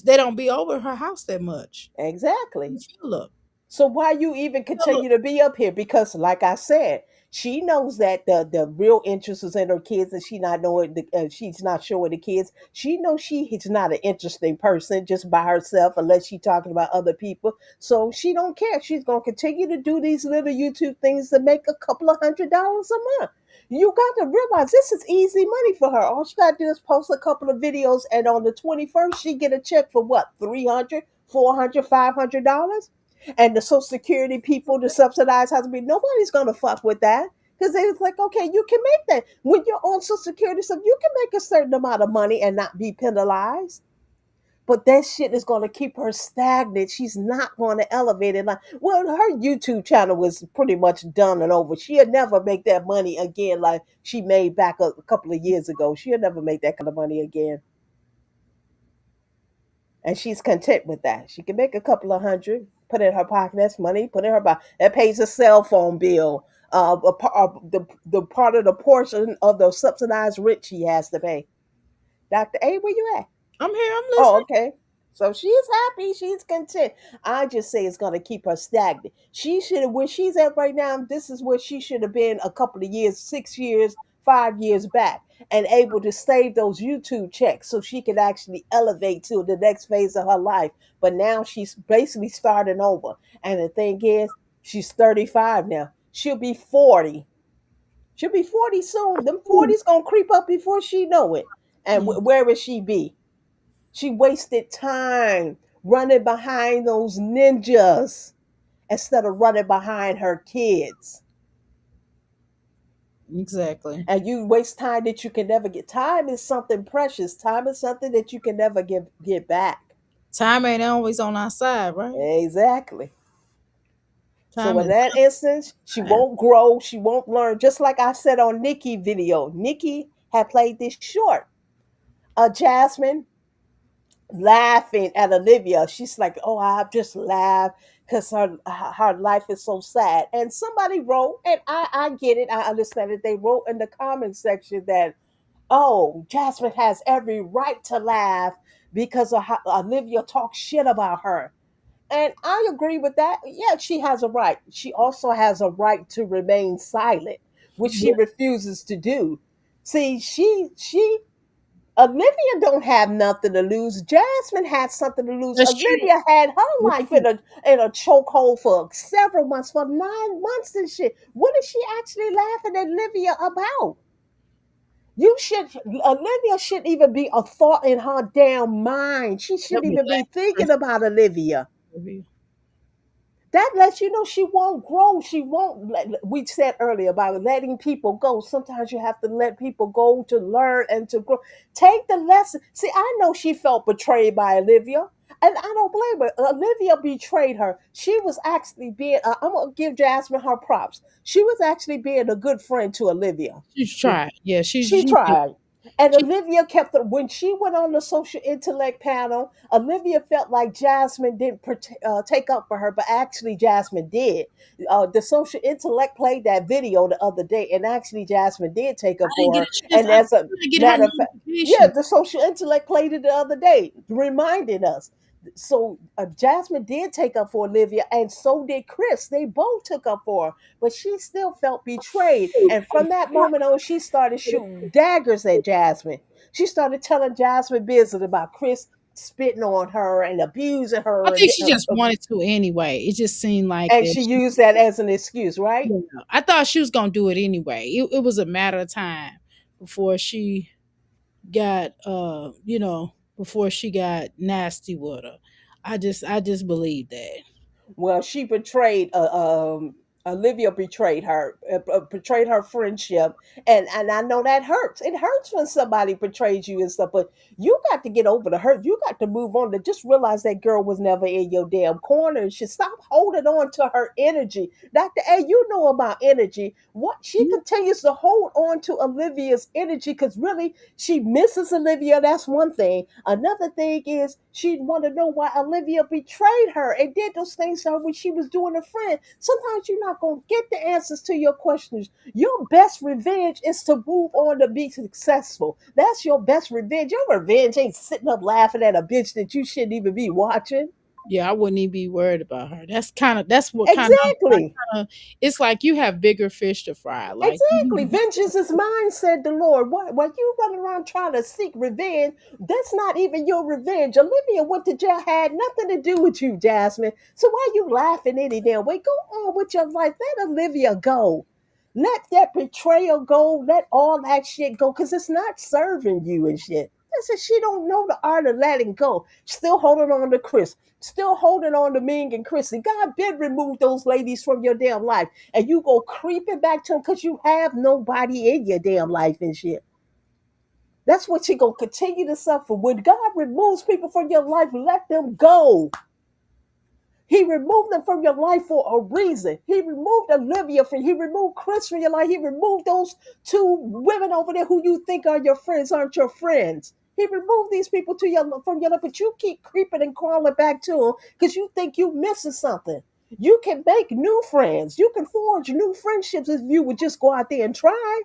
they don't be over her house that much. Exactly. Look, So why you even look. continue to be up here? Because, like I said, she knows that the real interest is in her kids, and she's not showing the kids. She knows she is not an interesting person just by herself, unless she's talking about other people. So she don't care. She's gonna continue to do these little YouTube things to make a couple of $100 a month. You got to realize this is easy money for her. All she got to do is post a couple of videos, and on the 21st, she get a check for what, 300, 400, $500. And the Social Security people, the subsidized housing, nobody's gonna fuck with that because they was like, okay, you can make that when you're on Social Security, so you can make a certain amount of money and not be penalized. But that shit is gonna keep her stagnant. She's not gonna elevate it. Like, well, her YouTube channel was pretty much done and over. She'll never make that money again like she made back a couple of years ago. She'll never make that kind of money again. And she's content with that. She can make a couple of hundred, put it in her pocket. That's money. Put it in her pocket. That pays a cell phone bill. The part of the portion of the subsidized rent she has to pay. Dr. A, where you at? I'm here. I'm Oh, listening. okay. So she's happy. She's content. I just say it's going to keep her stagnant. She should have, where she's at right now, this is where she should have been a couple of years, 6 years, 5 years back, and able to save those YouTube checks so she could actually elevate to the next phase of her life. But now she's basically starting over. And the thing is, she's 35 now. She'll be 40. She'll be 40 soon. Them 40's going to creep up before she know it. And Mm. where will she be? She wasted time running behind those ninjas instead of running behind her kids. Exactly. And you waste time that you can never get. Time is something precious. Time is something that you can never get back. Time ain't always on our side, right? Exactly. So Time in is that instance, she time. won't grow, she won't learn. Just like I said on Nikki video, Nikki had played this short. Jasmine laughing at Olivia. She's like, "Oh, I just laugh because her life is so sad." And somebody wrote, and I get it, I understand it. They wrote in the comment section that, "Oh, Jasmine has every right to laugh because of how Olivia talks shit about her." And I agree with that. Yeah, she has a right. She also has a right to remain silent, which she Yeah. refuses to do. See, she Olivia don't have nothing to lose. Jasmine had something to lose. That's true. Olivia had her That's life true. in a chokehold for several months, for 9 months and shit. What is she actually laughing at Olivia about? You should Olivia shouldn't even be a thought in her damn mind. She That shouldn't was even be thinking about Olivia. last That lets you know she won't grow. She won't. We said earlier about letting people go. Sometimes you have to let people go to learn and to grow. Take the lesson. See, I know she felt betrayed by Olivia, and I don't blame her. Olivia betrayed her. She was actually being. I'm gonna give Jasmine her props. She was actually being a good friend to Olivia. She's tried. Yeah, She she did. tried. And She, Olivia kept it when she went on the social intellect panel. Olivia felt like Jasmine didn't take up for her, but actually Jasmine did. The social intellect played that video the other day, and actually Jasmine did take I up didn't for get her. a chance. And I as a didn't get her matter of fact, yeah, notification. the social intellect played it the other day, reminding us. So Jasmine did take up for Olivia, and so did Chris. They both took up for her, but she still felt betrayed. And from that moment on, she started shooting daggers at Jasmine. She started telling Jasmine business about Chris spitting on her and abusing I her, think she just wanted to anyway. It just seemed like and that. she used that as an excuse, right? Yeah, I thought she was gonna do it anyway. It was a matter of time before she got before she got nasty with her. I just believe that. Well, she betrayed. Olivia betrayed her friendship, and I know that hurts. It hurts when somebody betrays you and stuff. But you got to get over the hurt. You got to move on. To just realize that girl was never in your damn corner. And she stop holding on to her energy. Dr. A, you know about energy. What she continues to hold on to Olivia's energy because really she misses Olivia. That's one thing. Another thing is she want to know why Olivia betrayed her and did those things to her when she was doing a friend. Sometimes you're not going to get the answers to your questions. Your best revenge is to move on to be successful. That's your best revenge. Your revenge ain't sitting up laughing at a bitch that you shouldn't even be watching. Yeah, I wouldn't even be worried about her. That's what kind of Exactly. it's like you have bigger fish to fry. Like Exactly. Vengeance is mine, said the Lord. While you run around trying to seek revenge, that's not even your revenge. Olivia went to jail, had nothing to do with you, Jasmine. So why you laughing any damn way? Go on with your life. Let Olivia go. Let that betrayal go. Let all that shit go. Because it's not serving you and shit. Listen, she don't know the art of letting go. Still holding on to Chris. Still holding on to Ming and Chrissy. God did remove those ladies from your damn life and you go creeping back to them because you have nobody in your damn life and shit. That's what you gonna continue to suffer. When God removes people from your life, let them go. He removed them from your life for a reason. He removed Olivia from, he removed Chris from your life. He removed those two women over there who you think are your friends, aren't your friends. He removed these people from your life, but you keep creeping and crawling back to them because you think you missing something. You can make new friends. You can forge new friendships if you would just go out there and try.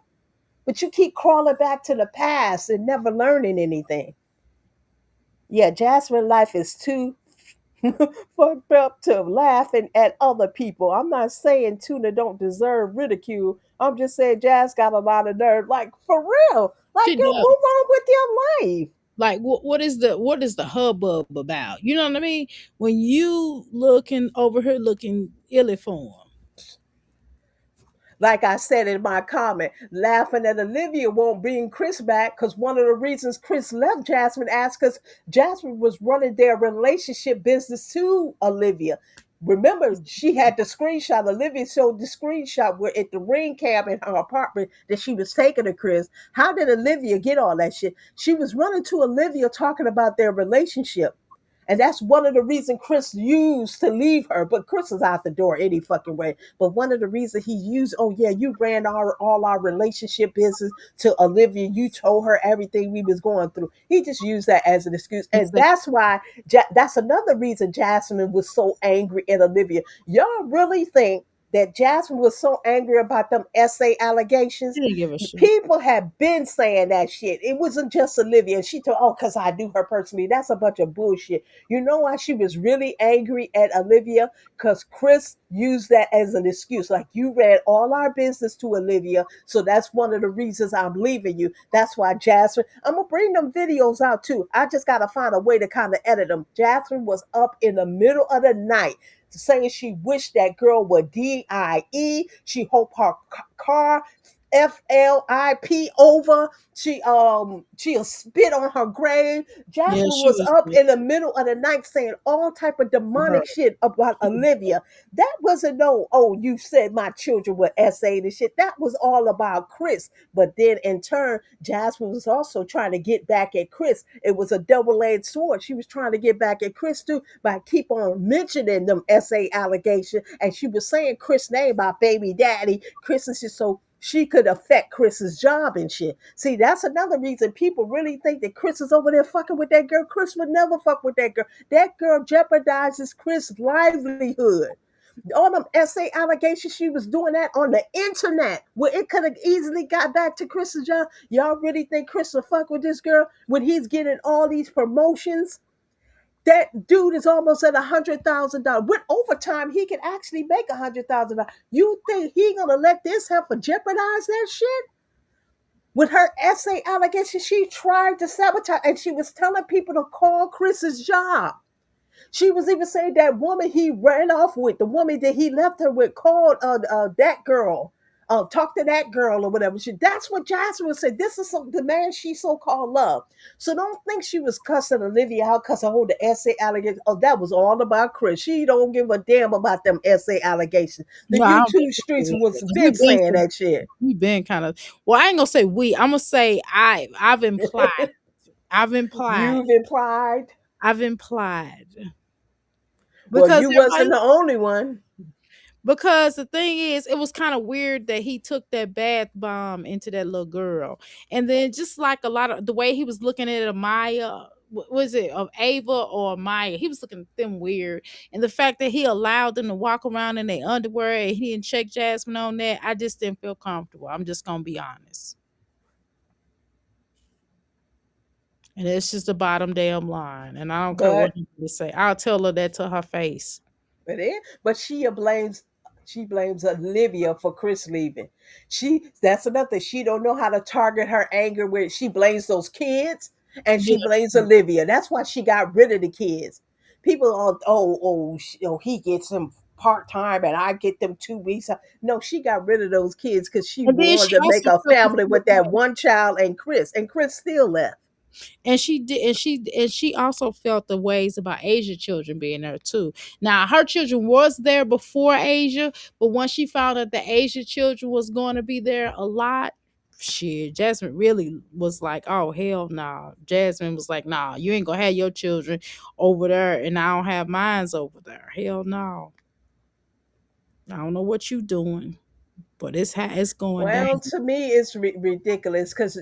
But you keep crawling back to the past and never learning anything. Yeah, Jasmine life is too fucked up to laughing at other people. I'm not saying Tuna don't deserve ridicule. I'm just saying Jazz got a lot of nerve. Like for real. Like she you does. move on with your life. Like what is the hubbub about? You know what I mean? When you looking over here looking illy formed. Like I said in my comment, laughing that Olivia won't bring Chris back because one of the reasons Chris left Jasmine asked because Jasmine was running their relationship business to Olivia. Remember, she had the screenshot. Olivia showed the screenshot where at the ring cam in her apartment that she was taking to Chris. How did Olivia get all that shit? She was running to Olivia talking about their relationship. And that's one of the reasons Chris used to leave her. But Chris is out the door any fucking way. But one of the reasons he used, oh yeah, you ran all our relationship business to Olivia. You told her everything we was going through. He just used that as an excuse. And Exactly. that's why, that's another reason Jasmine was so angry at Olivia. Y'all really think that Jasmine was so angry about them essay allegations? She didn't give a shit. People have been saying that shit. It wasn't just Olivia. She told, oh, because I knew her personally. That's a bunch of bullshit. You know why she was really angry at Olivia? Because Chris used that as an excuse. Like, you ran all our business to Olivia, so that's one of the reasons I'm leaving you. That's why Jasmine, I'm going to bring them videos out too. I just got to find a way to kind of edit them. Jasmine was up in the middle of the night saying she wished that girl would DIE. She hoped her car FLIP over. She'll spit on her grave. Yeah, Jasmine she was was up in the middle of the night saying all type of her. demonic shit about Olivia. That wasn't no, oh, you said my children were essayed and shit. That was all about Chris. But then in turn, Jasmine was also trying to get back at Chris. It was a double-edged sword. She was trying to get back at Chris too by keep on mentioning them essay allegations. And she was saying Chris' name about baby daddy. Chris is just so she could affect Chris's job and shit. See, that's another reason people really think that Chris is over there fucking with that girl. Chris would never fuck with that girl. That girl jeopardizes Chris' livelihood. All them essay allegations, she was doing that on the internet where it could have easily got back to Chris's job. Y'all really think Chris will fuck with this girl when he's getting all these promotions? That dude is almost at $100,000. With overtime, he can actually make $100,000. You think he gonna let this heifer jeopardize that shit? With her essay allegation, she tried to sabotage, and she was telling people to call Chris's job. She was even saying that woman he ran off with, the woman that he left her with, called that girl, talk to that girl or whatever. That's what Jasmine said. This is the man she so-called loved. So don't think she was cussing Olivia out because of the essay allegations. Oh, that was all about Chris. She don't give a damn about them essay allegations. The No, I don't YouTube think streets she was did. been saying that shit. We been kind of. Well, I ain't gonna say we. I'm gonna say I've implied. I've implied. You've implied. I've implied. Well, Because you everybody. wasn't the only one. Because the thing is, it was kind of weird that he took that bath bomb into that little girl, and then just like a lot of the way he was looking at Amaya, was it of Ava or Maya? He was looking at them weird, and the fact that he allowed them to walk around in their underwear and he didn't check Jasmine on that, I just didn't feel comfortable. I'm just gonna be honest, and it's just the bottom damn line, and I don't care what But he say. I'll tell her that to her face. But she blames Olivia for Chris leaving. That's another thing. She don't know how to target her anger where she blames those kids and Yeah. she blames Olivia. That's why she got rid of the kids. People are he gets them part time and I get them 2 weeks. No, she got rid of those kids because she And then wanted she to make also a felt family with that one child and Chris still left. and she did and she also felt the ways about Asia children being there too. Now her children was there before Asia, but once she found out the Asia children was going to be there a lot, shit, Jasmine really was like, oh hell nah. Jasmine was like, nah, you ain't gonna have your children over there and I don't have mines over there. Hell no. I don't know what you doing, but it's going down. Well, to me, it's ridiculous because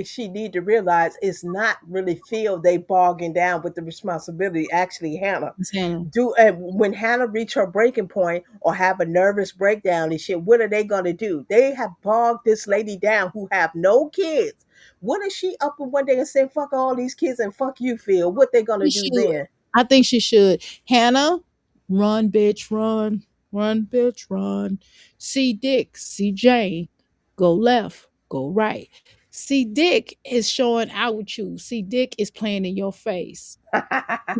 she need to realize is not really feel they bargain down with the responsibility. Actually, Hannah Saying, when Hannah reach her breaking point or have a nervous breakdown and shit. What are they gonna do? They have bogged this lady down who have no kids. What is she up in one day and say fuck all these kids and fuck you, Phil? What they gonna she do should. then? I think she should. Hannah, run, bitch, run. Run, bitch, run. See Dick, see Jane. Go left, go right. See Dick is showing out with you. See Dick is playing in your face.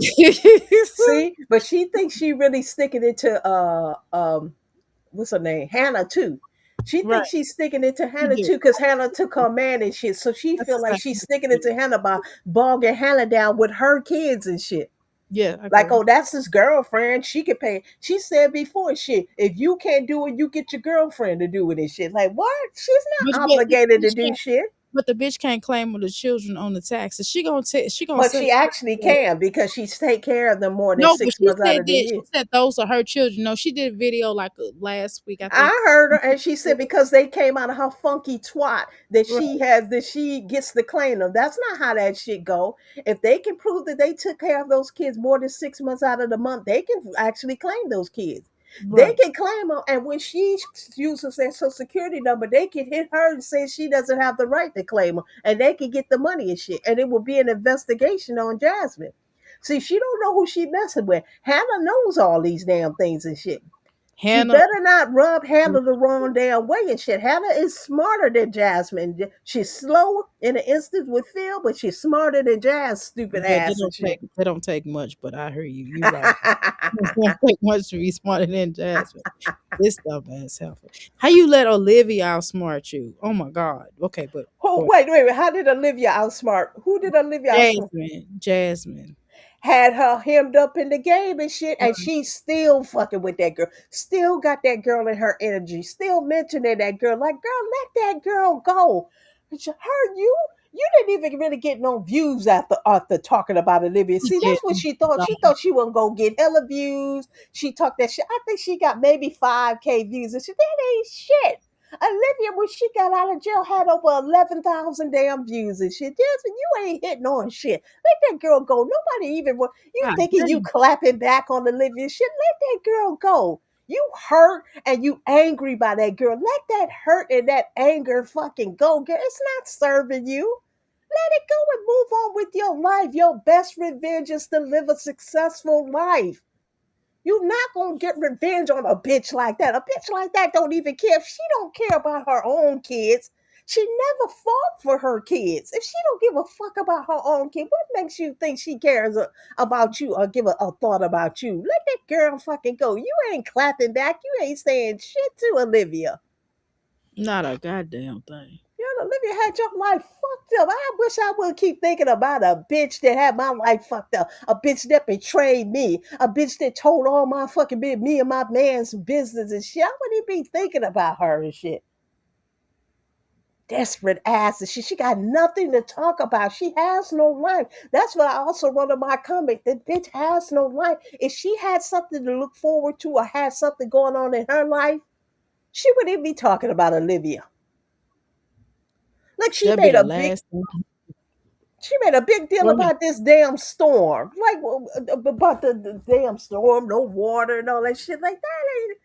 See, but she thinks she really sticking it to what's her name, Hannah too. She Right. thinks she's sticking it to You Hannah do. too, because Hannah took her man and shit. So she That's feel like exactly she's what sticking you it do. to Hannah by bogging Hannah down with her kids and shit. Yeah, I Like, agree. oh, that's his girlfriend. She could pay. She said before, shit, if you can't do it, you get your girlfriend to do it and shit. Like, what? She's not But obligated to do shit. the bitch can't claim on the children on the taxes. She gonna But say she actually can because she's take care of them more than no, but 6 months out of the she year. said those are her children. No, she did a video like last week, I think. I heard her, and she said because they came out of her funky twat that Right. she gets to claim them. That's not how that shit go. If they can prove that they took care of those kids more than 6 months out of the month, they can actually claim those kids. They Right. can claim them, and when she uses their social security number, they can hit her and say she doesn't have the right to claim them, and they can get the money and shit. And it will be an investigation on Jasmine. See, she don't know who she messing with. Hannah knows all these damn things and shit. She Hannah. better not rub Hannah the wrong damn way and shit. Hannah is smarter than Jasmine. She's slow in an instance with Phil, but she's smarter than Jazz, stupid Yeah, ass and shit. they don't take much, but I hear you. You right. It don't take much to be smarter than Jasmine. This dumb ass helper. How you let Olivia outsmart you? Oh my God. Okay, but Who? go Wait. How did Olivia outsmart? Who did Olivia outsmart? Jasmine. Had her hemmed up in the game and shit, and she's still fucking with that girl. Still got that girl in her energy. Still mentioning that girl. Like, girl, let that girl go. Her, you didn't even really get no views after talking about Olivia. See, Yeah. that's what she thought. She thought she wasn't gonna get hella views. She talked that shit. I think she got maybe 5K views, and shit. That ain't shit. Olivia, when she got out of jail, had over 11,000 damn views and shit. Jasmine, you ain't hitting on shit. Let that girl go. Nobody even you God thinking you dang. clapping back on Olivia shit. Let that girl go. You hurt and you angry by that girl. Let that hurt and that anger fucking go, girl. It's not serving you. Let it go and move on with your life. Your best revenge is to live a successful life. You're not gonna get revenge on a bitch like that. A bitch like that don't even care. If she don't care about her own kids, she never fought for her kids. If she don't give a fuck about her own kid, what makes you think she cares about you or give a thought about you? Let that girl fucking go. You ain't clapping back. You ain't saying shit to Olivia. Not a goddamn thing. Yeah, Olivia had your life fucked up. I wish I would keep thinking about a bitch that had my life fucked up. A bitch that betrayed me. A bitch that told all my fucking me and my man's business and shit. I wouldn't be thinking about her and shit. Desperate ass and shit. She got nothing to talk about. She has no life. That's what I also wrote in my comment. The bitch has no life. If she had something to look forward to or had something going on in her life, she wouldn't be talking about Olivia. Like That'd be the last thing. she made a big deal about this damn storm. Like about the damn storm, no water and all that shit. Like that ain't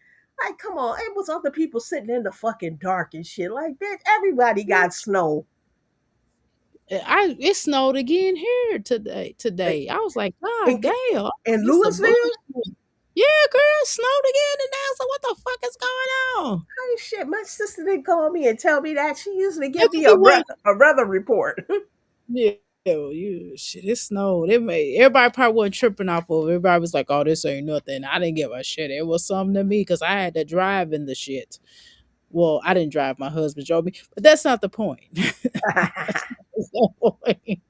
like come on. It was other people sitting in the fucking dark and shit. Like bitch, everybody got snow. It snowed again here today. I was like, God In, damn, in this the Louisville? bullshit. Yeah, girl, it snowed again and now. So what the fuck is going on? Holy shit, my sister didn't call me and tell me that. She usually Yeah, give me 'cause it went. a weather report. Yeah, you shit. It snowed. It made everybody probably wasn't tripping off of it. Everybody was like, "Oh, this ain't nothing." I didn't give a shit. It was something to me because I had to drive in the shit. Well, I didn't drive. My husband drove me, but that's not the point. That's not the point.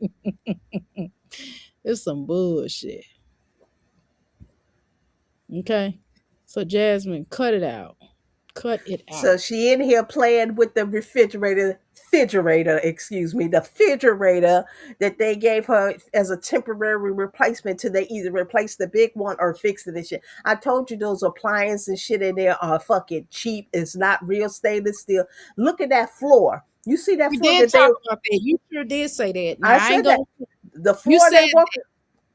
It's some bullshit. Okay, so Jasmine, cut it out. Cut it So out. she in here playing with the the refrigerator that they gave her as a temporary replacement till they either replace the big one or fix it and shit. I told you those appliances and shit in there are fucking cheap. It's not real stainless steel. Look at that floor. You see that We floor did that they talk about that. You sure did say that. I Now I said ain't that gonna. the You floor they said walk.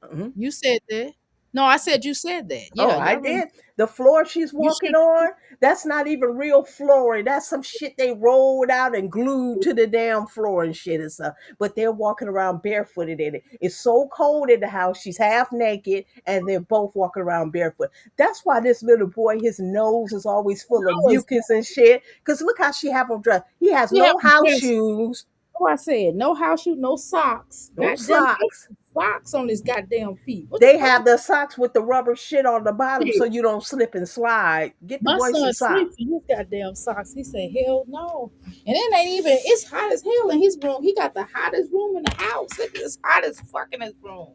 Mhm. you said that. No, I said you said that. Oh, Yeah, I y'all remember. did. The floor she's You walking should. on, that's not even real flooring. That's some shit they rolled out and glued to the damn floor and shit and stuff. But they're walking around barefooted in it. It's so cold in the house. She's half naked and they're both walking around barefoot. That's why this little boy, his nose is always full of No, it's mucus and shit. Because look how she have him dressed. He has you have no to house dress. shoes, Oh, I said no house shoes, no socks. no Goddamn, socks. socks on his goddamn feet. What the They fuck? have the socks with the rubber shit on the bottom so Shit. you don't slip and slide. Get the My boy some son socks. sleeps in his goddamn socks. He said, "Hell no!" And it ain't even. It's hot as hell in his room. He got the hottest room in the house. It's hot as fuck in his room.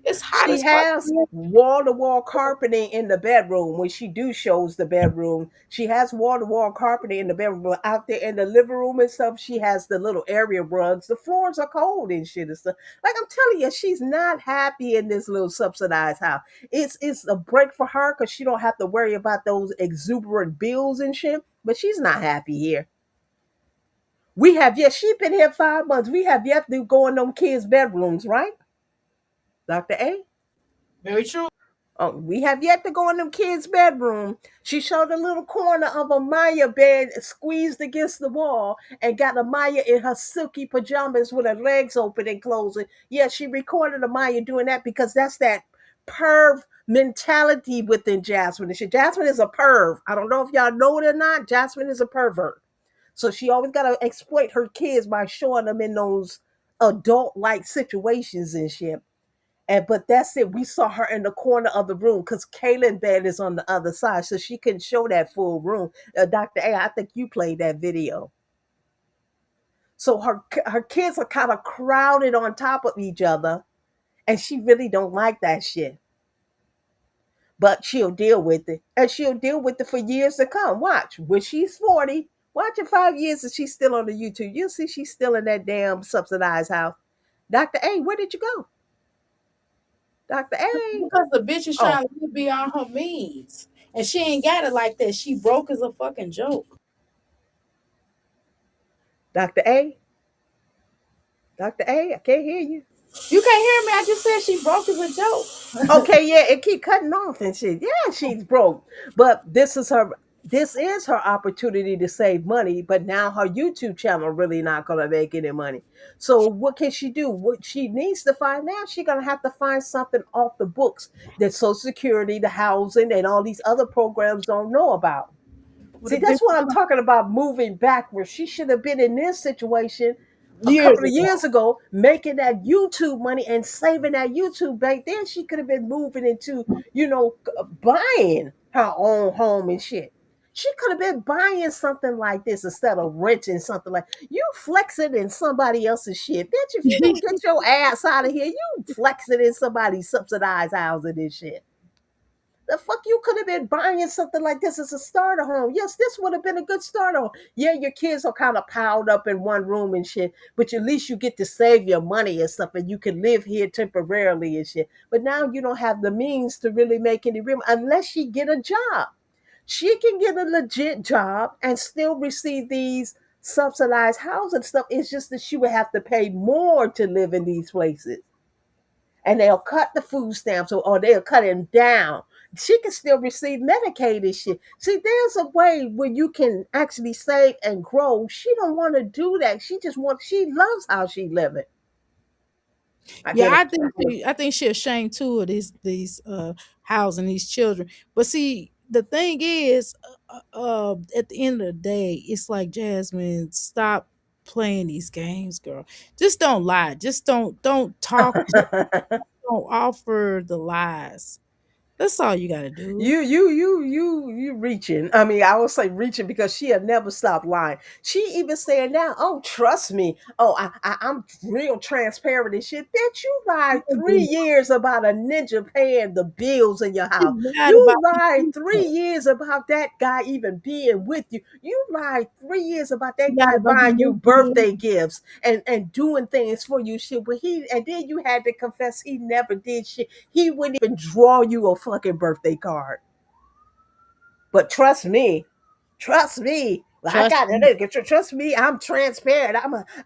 It's hot She as fuck. has wall to wall carpeting in the bedroom. When she do shows the bedroom, she has wall to wall carpeting in the bedroom. But out there in the living room and stuff, she has the little area rugs. The floors are cold and shit and stuff. Like I'm telling you, she's not happy in this little subsidized house. It's a break for her because she don't have to worry about those exuberant bills and shit. But she's not happy here. We have yet she been here 5 months. We have yet to go in them kids' bedrooms, right, Dr. A? Very true. Oh, we have yet to go in them kids' bedroom. She showed a little corner of a Maya bed squeezed against the wall and got a Maya in her silky pajamas with her legs open and closing. Yeah, she recorded a Maya doing that because that's that perv mentality within Jasmine. And Jasmine is a perv. I don't know if y'all know it or not. Jasmine is a pervert. So she always got to exploit her kids by showing them in those adult like situations and shit. And but that's it. We saw her in the corner of the room because Kaylin bed is on the other side, so she couldn't show that full room. Dr. A, I think you played that video. So her kids are kind of crowded on top of each other, and she really don't like that shit. But she'll deal with it, and she'll deal with it for years to come. Watch when she's 40. Watch in 5 years, and she's still on the YouTube. You'll see she's still in that damn subsidized house. Dr. A, where did you go? Dr. A. Because the bitch is Oh, trying to live beyond her means. And she ain't got it like that. She broke as a fucking joke. Dr. A. Dr. A, I can't hear you. You can't hear me. I just said she broke as a joke. Okay, yeah, it keep cutting off and shit. Yeah, she's broke. But this is her opportunity to save money, but now her YouTube channel really not gonna make any money. So what can she do? What she needs to find now, she's gonna have to find something off the books that Social Security, the housing, and all these other programs don't know about. Well, See, the that's bitch what I'm talking about moving backwards. She should have been in this situation a years couple of ago. years ago, making that YouTube money and saving that YouTube bank. Then she could have been moving into, buying her own home and shit. She could have been buying something like this instead of renting something like you flexing in somebody else's shit. Bitch, if you don't get your ass out of here, you flexing in somebody's subsidized housing and shit. The fuck you could have been buying something like this as a starter home. Yes, this would have been a good starter home. Yeah, your kids are kind of piled up in one room and shit, but at least you get to save your money and stuff and you can live here temporarily and shit. But now you don't have the means to really make any room unless she get a job. She can get a legit job and still receive these subsidized housing stuff. It's just that she would have to pay more to live in these places and they'll cut the food stamps or they'll cut them down. She can still receive Medicaid and shit. See, there's a way where you can actually save and grow. She don't want to do that. She loves how she living. I Yeah, get it. I think she ashamed too of these housing these children. But see, the thing is, at the end of the day, it's like Jasmine, stop playing these games, girl. Just don't lie. Just don't talk. Don't offer the lies. That's all you gotta do. You reaching. I mean, I would say reaching because she had never stopped lying. She even saying now, "Oh, trust me. Oh, I'm real transparent and shit." Bitch, you lied 3 years about a ninja paying the bills in your She house. lied You about lied that. 3 years about that guy even being with you. You lied 3 years about She that lied guy about the buying you movie. birthday gifts and doing things for you shit. But and then you had to confess he never did shit. He wouldn't even draw you a fucking birthday card. But trust me. I Trust got me. it. Trust me. I'm transparent.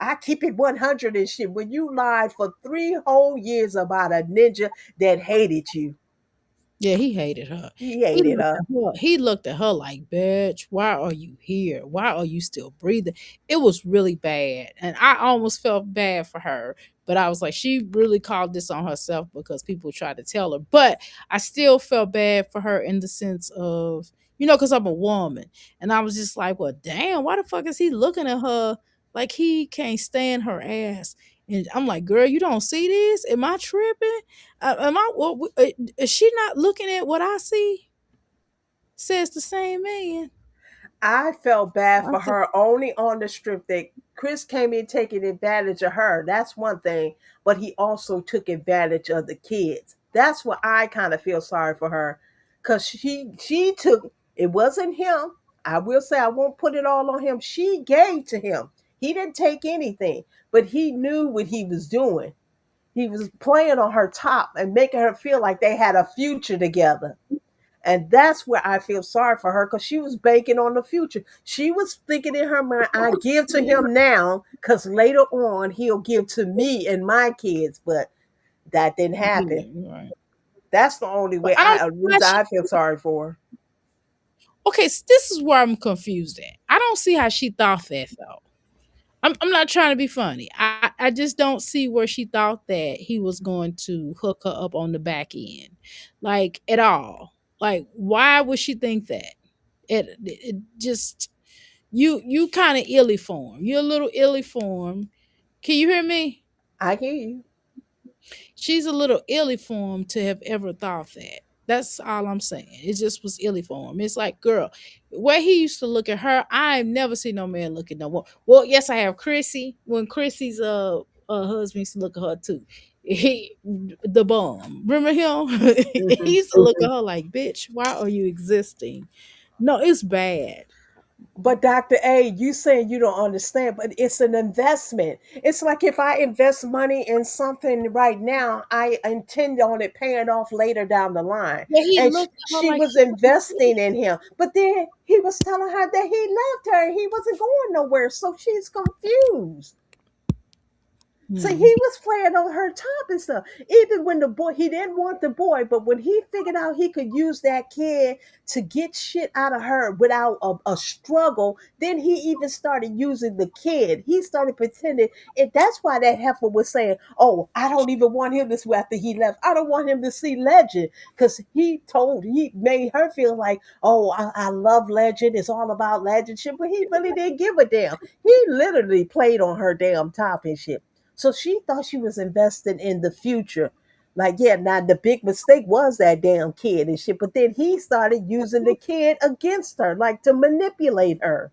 I keep it 100 and shit. When you lied for 3 whole years about a ninja that hated you, Yeah, he hated her. he hated her. He looked at her like, bitch, why are you here? Why are you still breathing? It was really bad. And I almost felt bad for her. But I was like, she really called this on herself because people tried to tell her. But I still felt bad for her in the sense of, because I'm a woman. And I was just like, well, damn, why the fuck is he looking at her like he can't stand her ass? And I'm like, girl, you don't see this? Am I tripping? Am I? Is she not looking at what I see? Says the same man. I felt bad I for said, her only on the strip that Chris came in taking advantage of her. That's one thing, but he also took advantage of the kids. That's what I kind of feel sorry for her, cause she took it wasn't him. I will say I won't put it all on him. She gave to him. He didn't take anything, but he knew what he was doing. He was playing on her top and making her feel like they had a future together. And that's where I feel sorry for her because she was banking on the future. She was thinking in her mind, I give to him now because later on he'll give to me and my kids. But that didn't yeah, happen. you're right. That's the only But way I don't see how reason she. I feel sorry for her. Okay, this is where I'm confused at. I don't see how she thought that though. I'm not trying to be funny. I just don't see where she thought that he was going to hook her up on the back end, like at all. Like, why would she think that? It just you kind of illy formed. You're a little illy formed. Can you hear me? I hear you. She's a little illy formed to have ever thought that. That's all I'm saying. It just was illy formed. It's like, girl, where he used to look at her, I've never seen no man look at no woman. Well, yes, I have Chrissy. When Chrissy's husband used to look at her too. He the bum. Remember him? He Hmm. used to look at her like, bitch, why are you existing? No, it's bad. But Dr. A, you saying you don't understand, but it's an investment. It's like if I invest money in something right now, I intend on it paying off later down the line. Yeah, he And looked at her she like was he investing in him. But then he was telling her that he loved her and he wasn't going nowhere. So she's confused. So he Hmm. was playing on her top and stuff. Even when the boy, he didn't want the boy, but when he figured out he could use that kid to get shit out of her without a struggle, then he even started using the kid. He started pretending. And that's why that heifer was saying, oh, I don't even want him this way after he left. I don't want him to see Legend. Because he made her feel like, oh, I love Legend. It's all about Legend shit. But he really didn't give a damn. He literally played on her damn top and shit. So she thought she was investing in the future. Like, yeah, now the big mistake was that damn kid and shit. But then he started using the kid against her, like to manipulate her.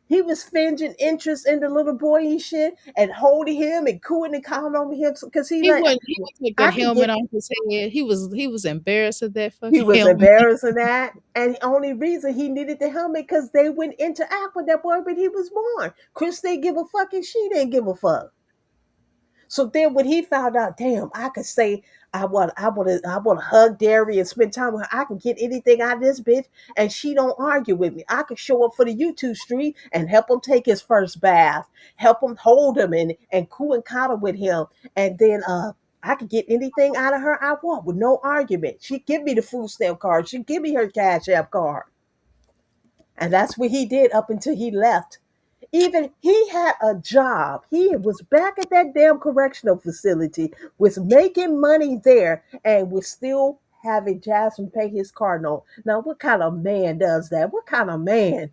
He was fingering interest in the little boy and shit and holding him and cooing and calling over him because he like, He would take the I could helmet get, off his head. He was embarrassed of that he fucking was helmet. embarrassed of that. And the only reason he needed the helmet because they wouldn't interact with that boy when he was born. Chris didn't give a fuck and she didn't give a fuck. So then when he found out, damn, I could say I want to hug Derry and spend time with her. I can get anything out of this bitch, and she don't argue with me. I could show up for the YouTube street and help him take his first bath, help him hold him and coo and coddle with him, and then I could get anything out of her I want with no argument. She give me the food stamp card. She give me her Cash App card, and that's what he did up until he left. Even he had a job. He was back at that damn correctional facility, was making money there, and was still having Jasmine pay his car note. Now, what kind of man does that? What kind of man?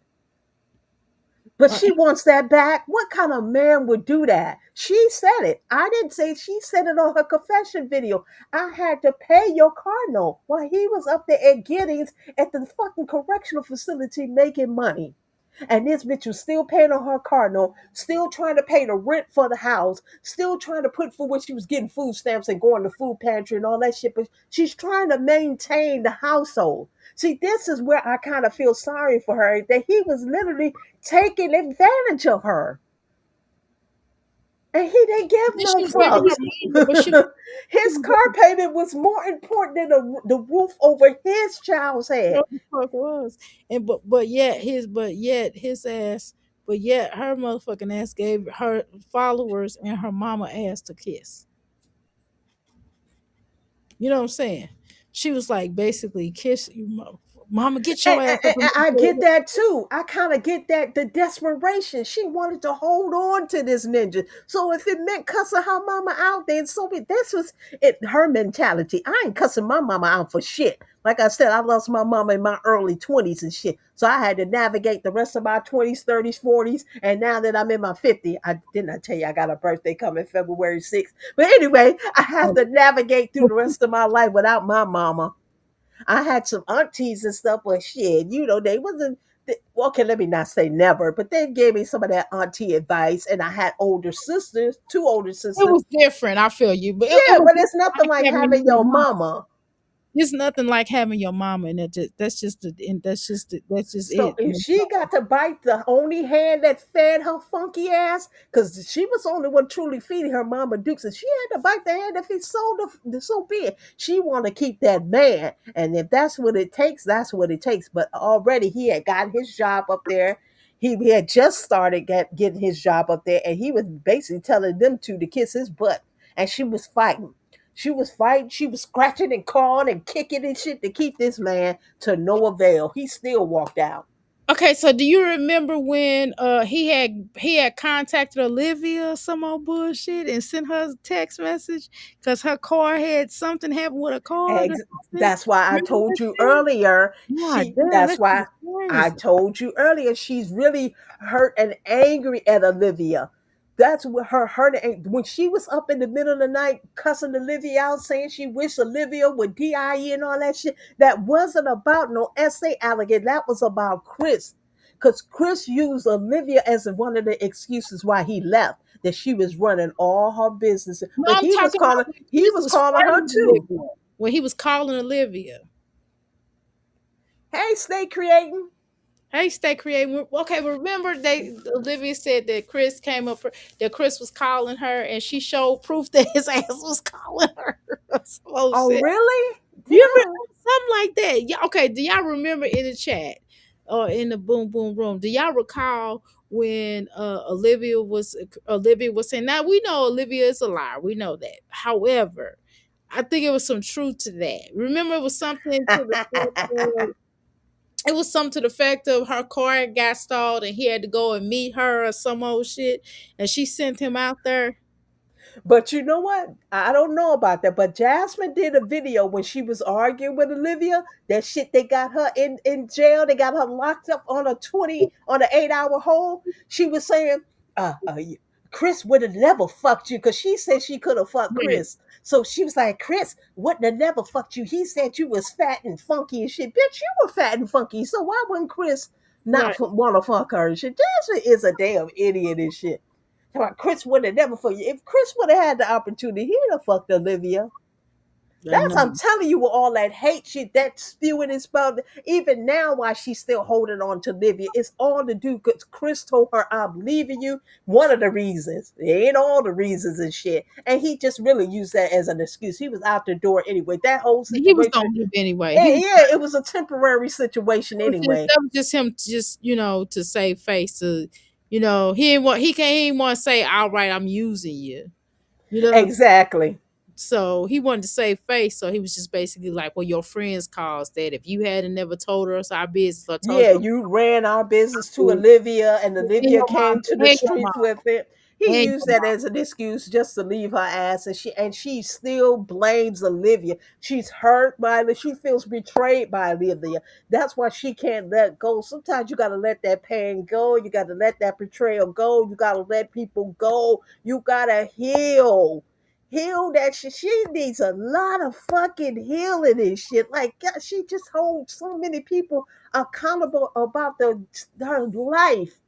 But Uh, she wants that back. What kind of man would do that? She said it. I didn't say she said it on her confession video. I had to pay your car note while he was up there at Giddings at the fucking correctional facility making money. And this bitch was still paying on her car note, still trying to pay the rent for the house, still trying to put for what she was getting food stamps and going to food pantry and all that shit. But she's trying to maintain the household. See, this is where I kind of feel sorry for her that he was literally taking advantage of her. And he didn't give then no she gave him her fucks. money, but she His car payment was more important than the roof over his child's head. what the fuck was. And but yet his ass, but yet her motherfucking ass gave her followers and her mama ass to kiss. You know what I'm saying? She was like basically kiss you Mama, get And, your ass up and- and and I make get that too. I kind of get that the desperation. She wanted to hold on to this ninja. So if it meant cussing her mama out, then so be. This was it. Her mentality. I ain't cussing my mama out for shit. Like I said, I lost my mama in my early 20s and shit. So I had to navigate the rest of my 20s, 30s, 40s, and now that I'm in my 50s, I didn't I tell you I got a birthday coming February 6th. But anyway, I have to navigate through the rest of my life without my mama. I had some aunties and stuff, but shit, they wasn't. Well, okay, let me not say never, but they gave me some of that auntie advice, and I had older sisters, two older It sisters. was different. I feel you, but it Yeah, was but it's different nothing like like having having your your mom. mama. It's nothing like having your mama, and that's just So it. if she got to bite the only hand that fed her funky ass, because she was the only one truly feeding her mama Dukes, and she had to bite the hand that feed so be it. She want to keep that man, and if that's what it takes, that's what it takes. But already he had got his job up there. He had just started getting his job up there, and he was basically telling them two to kiss his butt, and she was fighting. She was fighting. She was scratching and clawing and kicking and shit to keep this man to no avail. He still walked out. Okay, so do you remember when he had contacted Olivia or some old bullshit and sent her a text message because her car had something happened with a car or something? That's why I Remember that told you shit? earlier. God damn, That's that shit why is I crazy. told you earlier. She's really hurt and angry at Olivia. That's what her hurt when she was up in the middle of the night cussing Olivia out, saying she wished Olivia would DIE and all that shit. That wasn't about no essay alligator. That was about Chris. Because Chris used Olivia as one of the excuses why he left. That she was running all her business. No, But I'm talking about when he Chris was was calling her flirting with too. Olivia. When he was calling Olivia. Hey, stay creating. Hey, stay creative. Okay, remember Olivia said that Chris came up that Chris was calling her and she showed proof that his ass was calling her. Some old Oh, shit. really? You remember Damn. something like that? Yeah, okay. Do y'all remember in the chat or in the boom boom room? Do y'all recall when Olivia was saying, now we know Olivia is a liar. We know that. However, I think it was some truth to that. Remember, it was something to the fact of her car got stalled and he had to go and meet her or some old shit, and she sent him out there. But you know what? I don't know about that. But Jasmine did a video when she was arguing with Olivia. That shit, they got her in jail. They got her locked up on an 8-hour hold. She was saying, uh, uh, Chris would have never fucked you because she said she could have fucked Right, Chris. So she was like, Chris wouldn't have never fucked you. He said you was fat and funky and shit. Bitch, you were fat and funky. So why wouldn't Chris right. not want to fuck her and shit? Jasmine is a damn idiot and shit. Chris would have never fucked you. If Chris would have had the opportunity, he'd have fucked Olivia. I That's know. I'm telling you with all that hate shit, that spewing his mouth. Even now, why she's still holding on to Olivia, it's all to do because Chris told her, "I'm leaving you." One of the reasons, it ain't all the reasons and shit. And he just really used that as an excuse. He was out the door anyway. That whole He was situation, gonna leave anyway. He and was yeah, it was a temporary situation anyway. that was just him, just to save face. To he ain't want to say, "All right, I'm using you." You know, Exactly. so he wanted to save face. So he was just basically like, "Well, your friends caused that. If you hadn't never told us our business or told Yeah, your you ran our business to and Olivia, and Olivia your mom came to the and your streets mom with it. He and used your that mom." as an excuse just to leave her ass, and she still blames Olivia. She's hurt by it. She feels betrayed by Olivia. That's why she can't let go. Sometimes you gotta let that pain go. You gotta let that betrayal go. You gotta let people go. You gotta heal. Heal that shit. She needs a lot of fucking healing and shit. Like God, she just holds so many people accountable about her life.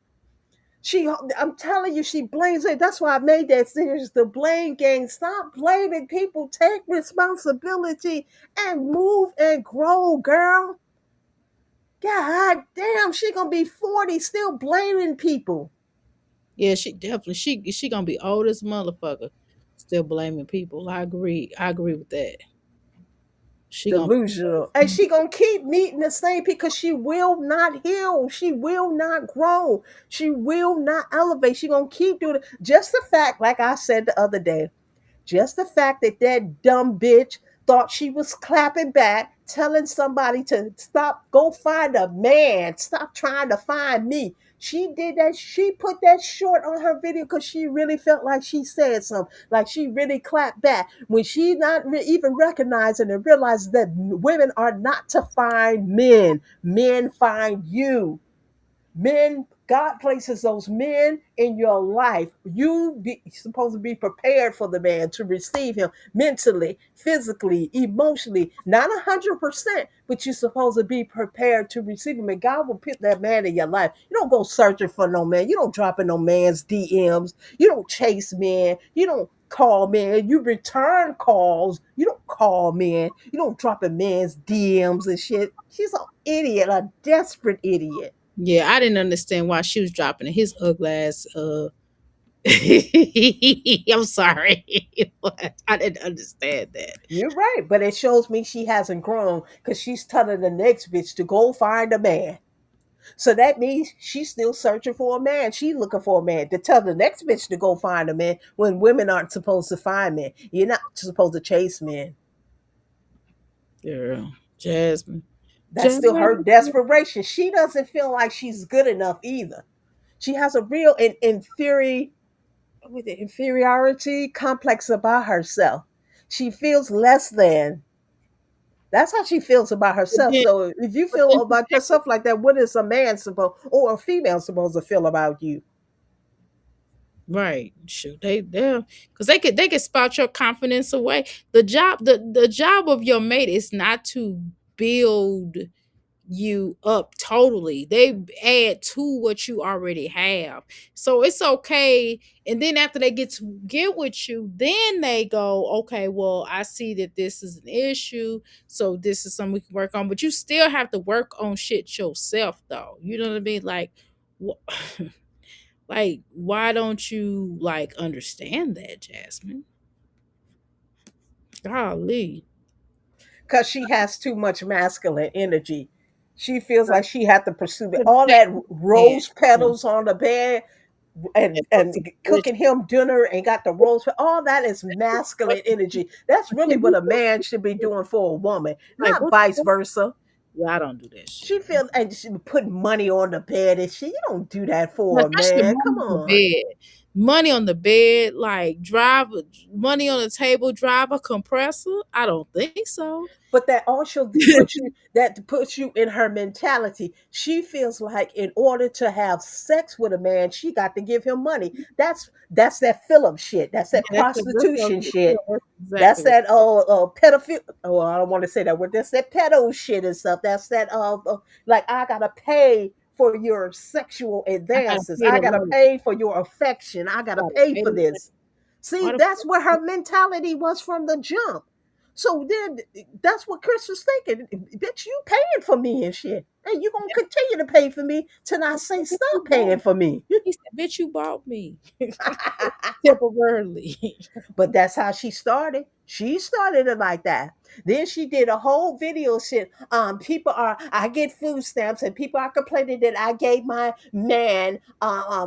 I'm telling you, she blames it. That's why I made that series, the blame game. Stop blaming people. Take responsibility and move and grow, girl. God damn, she gonna be 40 still blaming people. Yeah, she definitely she gonna be old as a motherfucker, still blaming people. I agree. I agree with that. She gonna Delusional. And she gonna keep meeting the same because she will not heal. She will not grow. She will not elevate. She gonna keep doing it. Just the fact, like I said the other day, just the fact that that dumb bitch thought she was clapping back, telling somebody to stop, go find a man, stop trying to find me. She did that. She put that short on her video because she really felt like she said something, like she really clapped back when she not even recognizing and realizing that women are not to find men. Men find you. Men, God places those men in your life. Supposed to be prepared for the man to receive him mentally, physically, emotionally, not 100%, but you're supposed to be prepared to receive him. And God will put that man in your life. You don't go searching for no man. You don't drop in no man's DMs. You don't chase men. You don't call men. You return calls. You don't call men. You don't drop in men's DMs and shit. She's an idiot, a desperate idiot. Yeah, I didn't understand why she was dropping his ugly ass. I'm sorry. But I didn't understand that. You're right, but it shows me she hasn't grown because she's telling the next bitch to go find a man. So that means she's still searching for a man. She's looking for a man to tell the next bitch to go find a man when women aren't supposed to find men. You're not supposed to chase men. Girl, Jasmine. That's still her Jasmine. desperation. She doesn't feel like she's good enough either. She has a real inferiority complex about herself. She feels less than. That's how she feels about But herself. then, So if you but feel then about yourself like that, what is a man supposed or a female supposed to feel about you? right. Shoot, they because they could spot your confidence away. The job of your mate is not to build you up totally. They add to what you already have. So it's okay. And then after they get with you, then they go, okay, well, I see that this is an issue. So this is something we can work on. But you still have to work on shit yourself though. You know what I mean? Like like why don't you like understand that, Jasmine? Golly. Because she has too much masculine energy. She feels like she had to pursue it. All that Yeah. rose petals on the bed and cooking him dinner and got the rose. All that is masculine energy. That's really what a man should be doing for a woman, Like not vice versa. yeah, I don't do that shit. She feels and she put money on the bed and shit. You don't do that No, for a especially man. money Come on the on. bed. Money on the bed, like money on the table, drive a compressor. I don't think so. But that puts you in her mentality. She feels like in order to have sex with a man, she got to give him money. That's that Philip shit. That's Yeah, that prostitution shit. that's That's exactly what. that pedophile. Oh, I don't want to say that word. That's that pedo shit and stuff. That's that like I gotta pay for your sexual I gotta advances. pay I to gotta love it. pay for your affection. I I gotta gotta pay pay for to love it. this. Why See, the that's fuck? where her mentality was from the jump. So then that's what Chris was thinking. Bitch, you paying for me and shit. And you gonna continue to pay for me till I say Bitch, you stop bought paying me. for me. He said, "Bitch, you bought me temporarily." But that's how she started. She started it like that. Then she did a whole video shit. I get food stamps and people are complaining that I gave my man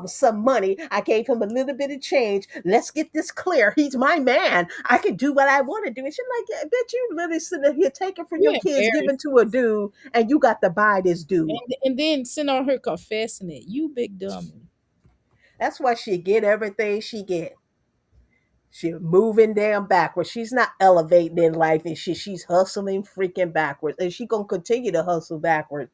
some money. I gave him a little bit of change. Let's get this clear. He's my man. I can do what I want to do. And she's like, yeah, bitch, you literally sitting here taking from You your kids, giving embarrassed. to a dude, and you got to buy this dude. And then send on her confessing it. You big dummy. That's why she get everything she get. She's moving down backwards. She's not elevating in life, and she's hustling freaking backwards, and she gonna continue to hustle backwards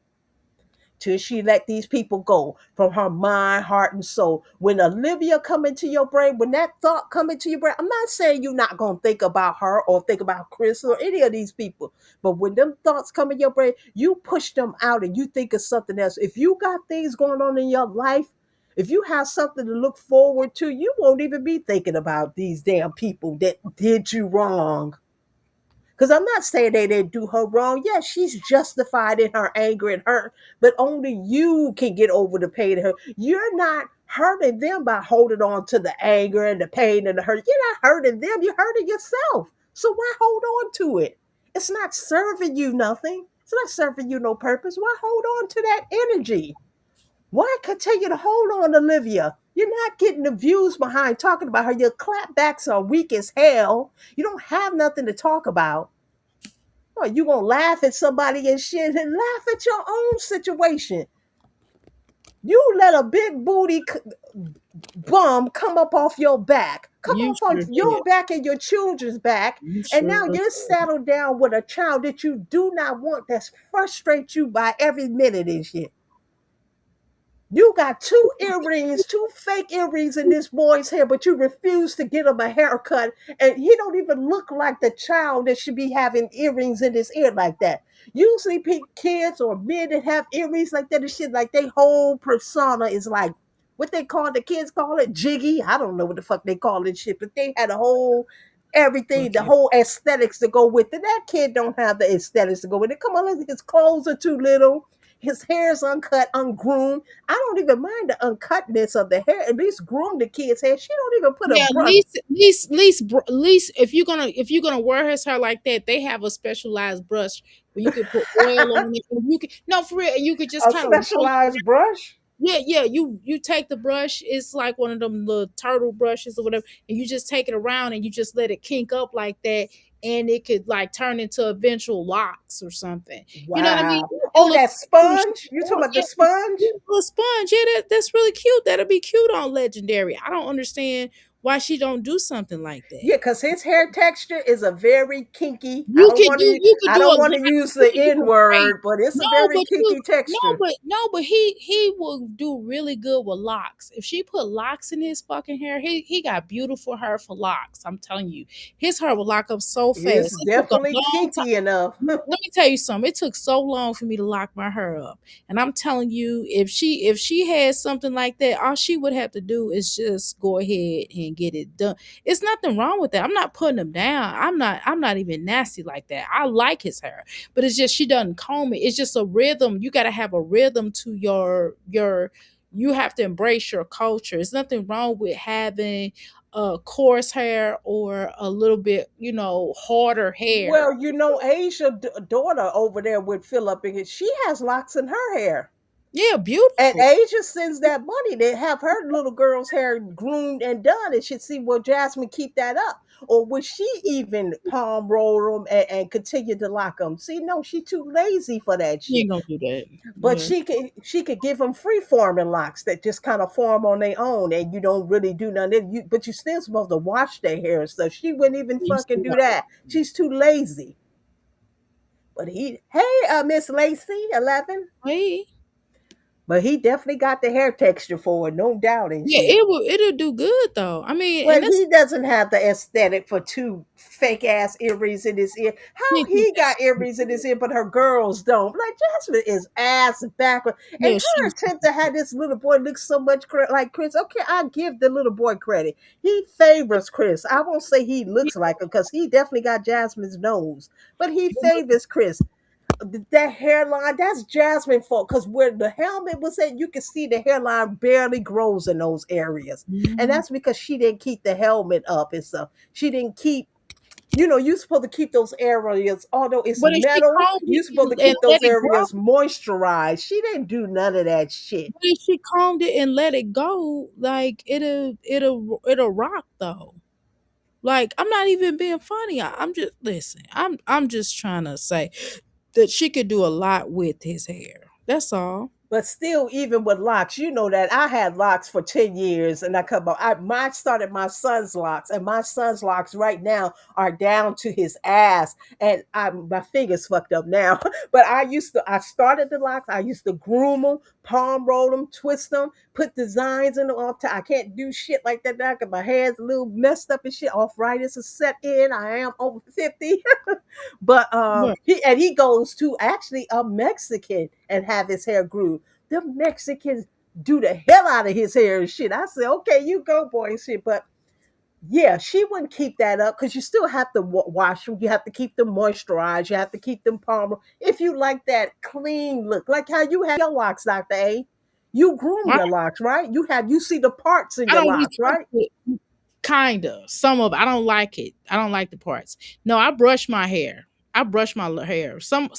till she let these people go from her mind, heart, and soul. When Olivia come into your brain, when that thought come into your brain, I'm not saying you're not gonna think about her or think about Chris or any of these people, but when them thoughts come in your brain, you push them out and you think of something else. If you got things going on in your life, if you have something to look forward to, you won't even be thinking about these damn people that did you wrong. Because I'm not saying they didn't do her wrong. Yes, she's justified in her anger and hurt, but only you can get over the pain and hurt. You're not hurting them by holding on to the anger and the pain and the hurt. You're not hurting them, you're hurting yourself. So why hold on to it? It's not serving you nothing. It's not serving you no purpose. Why hold on to that energy? Why continue to hold on, Olivia? You're not getting the views behind talking about her. Your clapbacks are weak as hell. You don't have nothing to talk about. Oh, you gonna laugh at somebody and shit and laugh at your own situation. You let a big booty bum come up off your back, come You off on sure your did. back and your children's back, You and sure now you're did. settled down with a child that you do not want, that's frustrates you by every minute and shit. You got two earrings, two fake earrings in this boy's hair, but you refuse to get him a haircut, and he don't even look like the child that should be having earrings in his ear like that. Usually, kids or men that have earrings like that and shit, like their whole persona is like what they call the kids call it jiggy. I don't know what the fuck they call it shit, but they had a whole everything, the Okay. whole aesthetics to go with it. That kid don't have the aesthetics to go with it. Come on, his clothes are too little. His hair's uncut, ungroomed. I don't even mind the uncutness of the hair. At least groom the kid's hair. She don't even put a Yeah, brush. at least if you're gonna wear his hair like that, they have a specialized brush where you could put oil on it. And you can no for real, and you could just A kind of specialized brush? yeah, yeah. You take the brush. It's like one of them little turtle brushes or whatever, and you just take it around and you just let it kink up like that, and it could like turn into eventual locks or something. You know what I mean? Wow. It Oh, looks that cool. sponge? You talking Oh, about the yeah, sponge? a sponge. Yeah, that's really cute. That'll be cute on Legendary. I don't understand why she don't do something like that. Yeah, because his hair texture is a very kinky. I You don't could want do to. you could I do a don't lot. want to use You the could do N a great. word, but it's a No, very but you kinky texture. no, but he will do really good with locks. If she put locks in his fucking hair, he got beautiful hair for locks. I'm telling you, his hair will lock up so fast. It's It took a definitely long time. kinky enough. Let me tell you something. It took so long for me to lock my hair up. And I'm telling you, if she had something like that, all she would have to do is just go ahead and get it done. It's nothing wrong with that. I'm not putting him down. I'm not even nasty like that. I like his hair. But it's just she doesn't comb it. It's just a rhythm. You gotta have a rhythm to your you have to embrace your culture. There's nothing wrong with having coarse hair or a little bit, harder hair. Well, Asia daughter over there with Philip, and she has locks in her hair. Yeah, And beautiful. Asia sends that money to have her little girl's hair groomed and done, and should see will Jasmine keep that up, or would she even palm roll them and continue to lock them? See, no, she's too lazy for that You shit. ain't gonna do that. But Yeah. she could give them free forming locks that just kind of form on their own, and you don't really do nothing. But you still supposed to wash their hair and stuff. She wouldn't even You fucking still do gotta that. She's too lazy. But Miss Lacey, 11. wait. But he definitely got the hair texture for it, no doubt and Yeah, shit. it'll do good though. I mean, Well, and that's he doesn't have the aesthetic for two fake ass earrings in his ear. How he got earrings in his ear, but her girls don't? Like Jasmine is ass backward, and yeah, her she's attempt to have this little boy look so much like Chris. Okay, I give the little boy credit. He favors Chris. I won't say he looks like him because he definitely got Jasmine's nose, but he favors Chris. That hairline, that's Jasmine fault. Because where the helmet was at, you can see the hairline barely grows in those areas. And Mhm. that's because she didn't keep the helmet up and stuff. She didn't keep, you're supposed to keep those areas, although it's But if she metal, combed you're it supposed to and keep let those it grow, areas moisturized. She didn't do none of that shit. but if she combed it and let it go, like it'll rock though. Like I'm not even being funny. I'm just listen. I'm just trying to say that she could do a lot with his hair. That's all. But still, even with locks, you know that I had locks for 10 years and I come up. I started my son's locks, and my son's locks right now are down to his ass. And my fingers fucked up now. But I started the locks, I used to groom them, palm roll them, twist them, put designs in them all the time. I can't do shit like that now because my hair's a little messed up and shit. Arthritis is set in. I am over 50. But Right. he goes to actually a Mexican and have his hair groomed. The Mexicans do the hell out of his hair and shit. I said, okay, you go, boy, and shit. But yeah, she wouldn't keep that up because you still have to wash them. You have to keep them moisturized. You have to keep them palm. If you like that clean look, like how you have your locks, Dr. A, you groom I, your locks, right? You see the parts in I your don't locks, retouch right? it. Kinda. Some of I don't like it. I don't like the parts. No, I brush my hair. I brush my hair. Some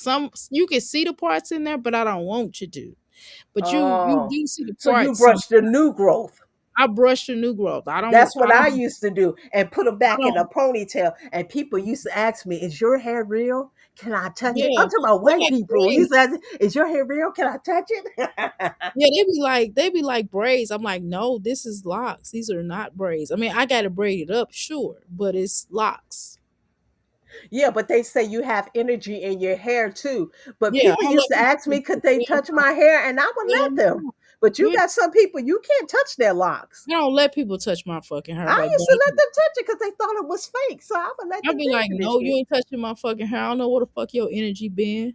you can see the parts in there, but I don't want you to. But you Oh, do see the so you parts some. brush the new growth. I brush the new growth. I don't. That's what I used to do, and put them I back in a don't. ponytail. And people used to ask me, "Is your hair real? Can I touch it?" Yeah, I'm talking about they white like people. He braids. says, "Is your hair real? Can I touch it?" Yeah, they be like braids. I'm like, no, this is locks. These are not braids. I mean, I got to braid it up, sure, but it's locks. Yeah, but they say you have energy in your hair too. But Yeah, I people don't used let to people ask me, touch could the they damn touch my hair? And I would let damn them. locks. But you You got some people, you can't touch their locks. I don't let people touch my fucking hair. I Like, used to thank let you. them touch it because they thought it was fake. So I would let I'll them be like, touch this no, you shit. ain't touching my fucking hair. I don't know where the fuck your energy been.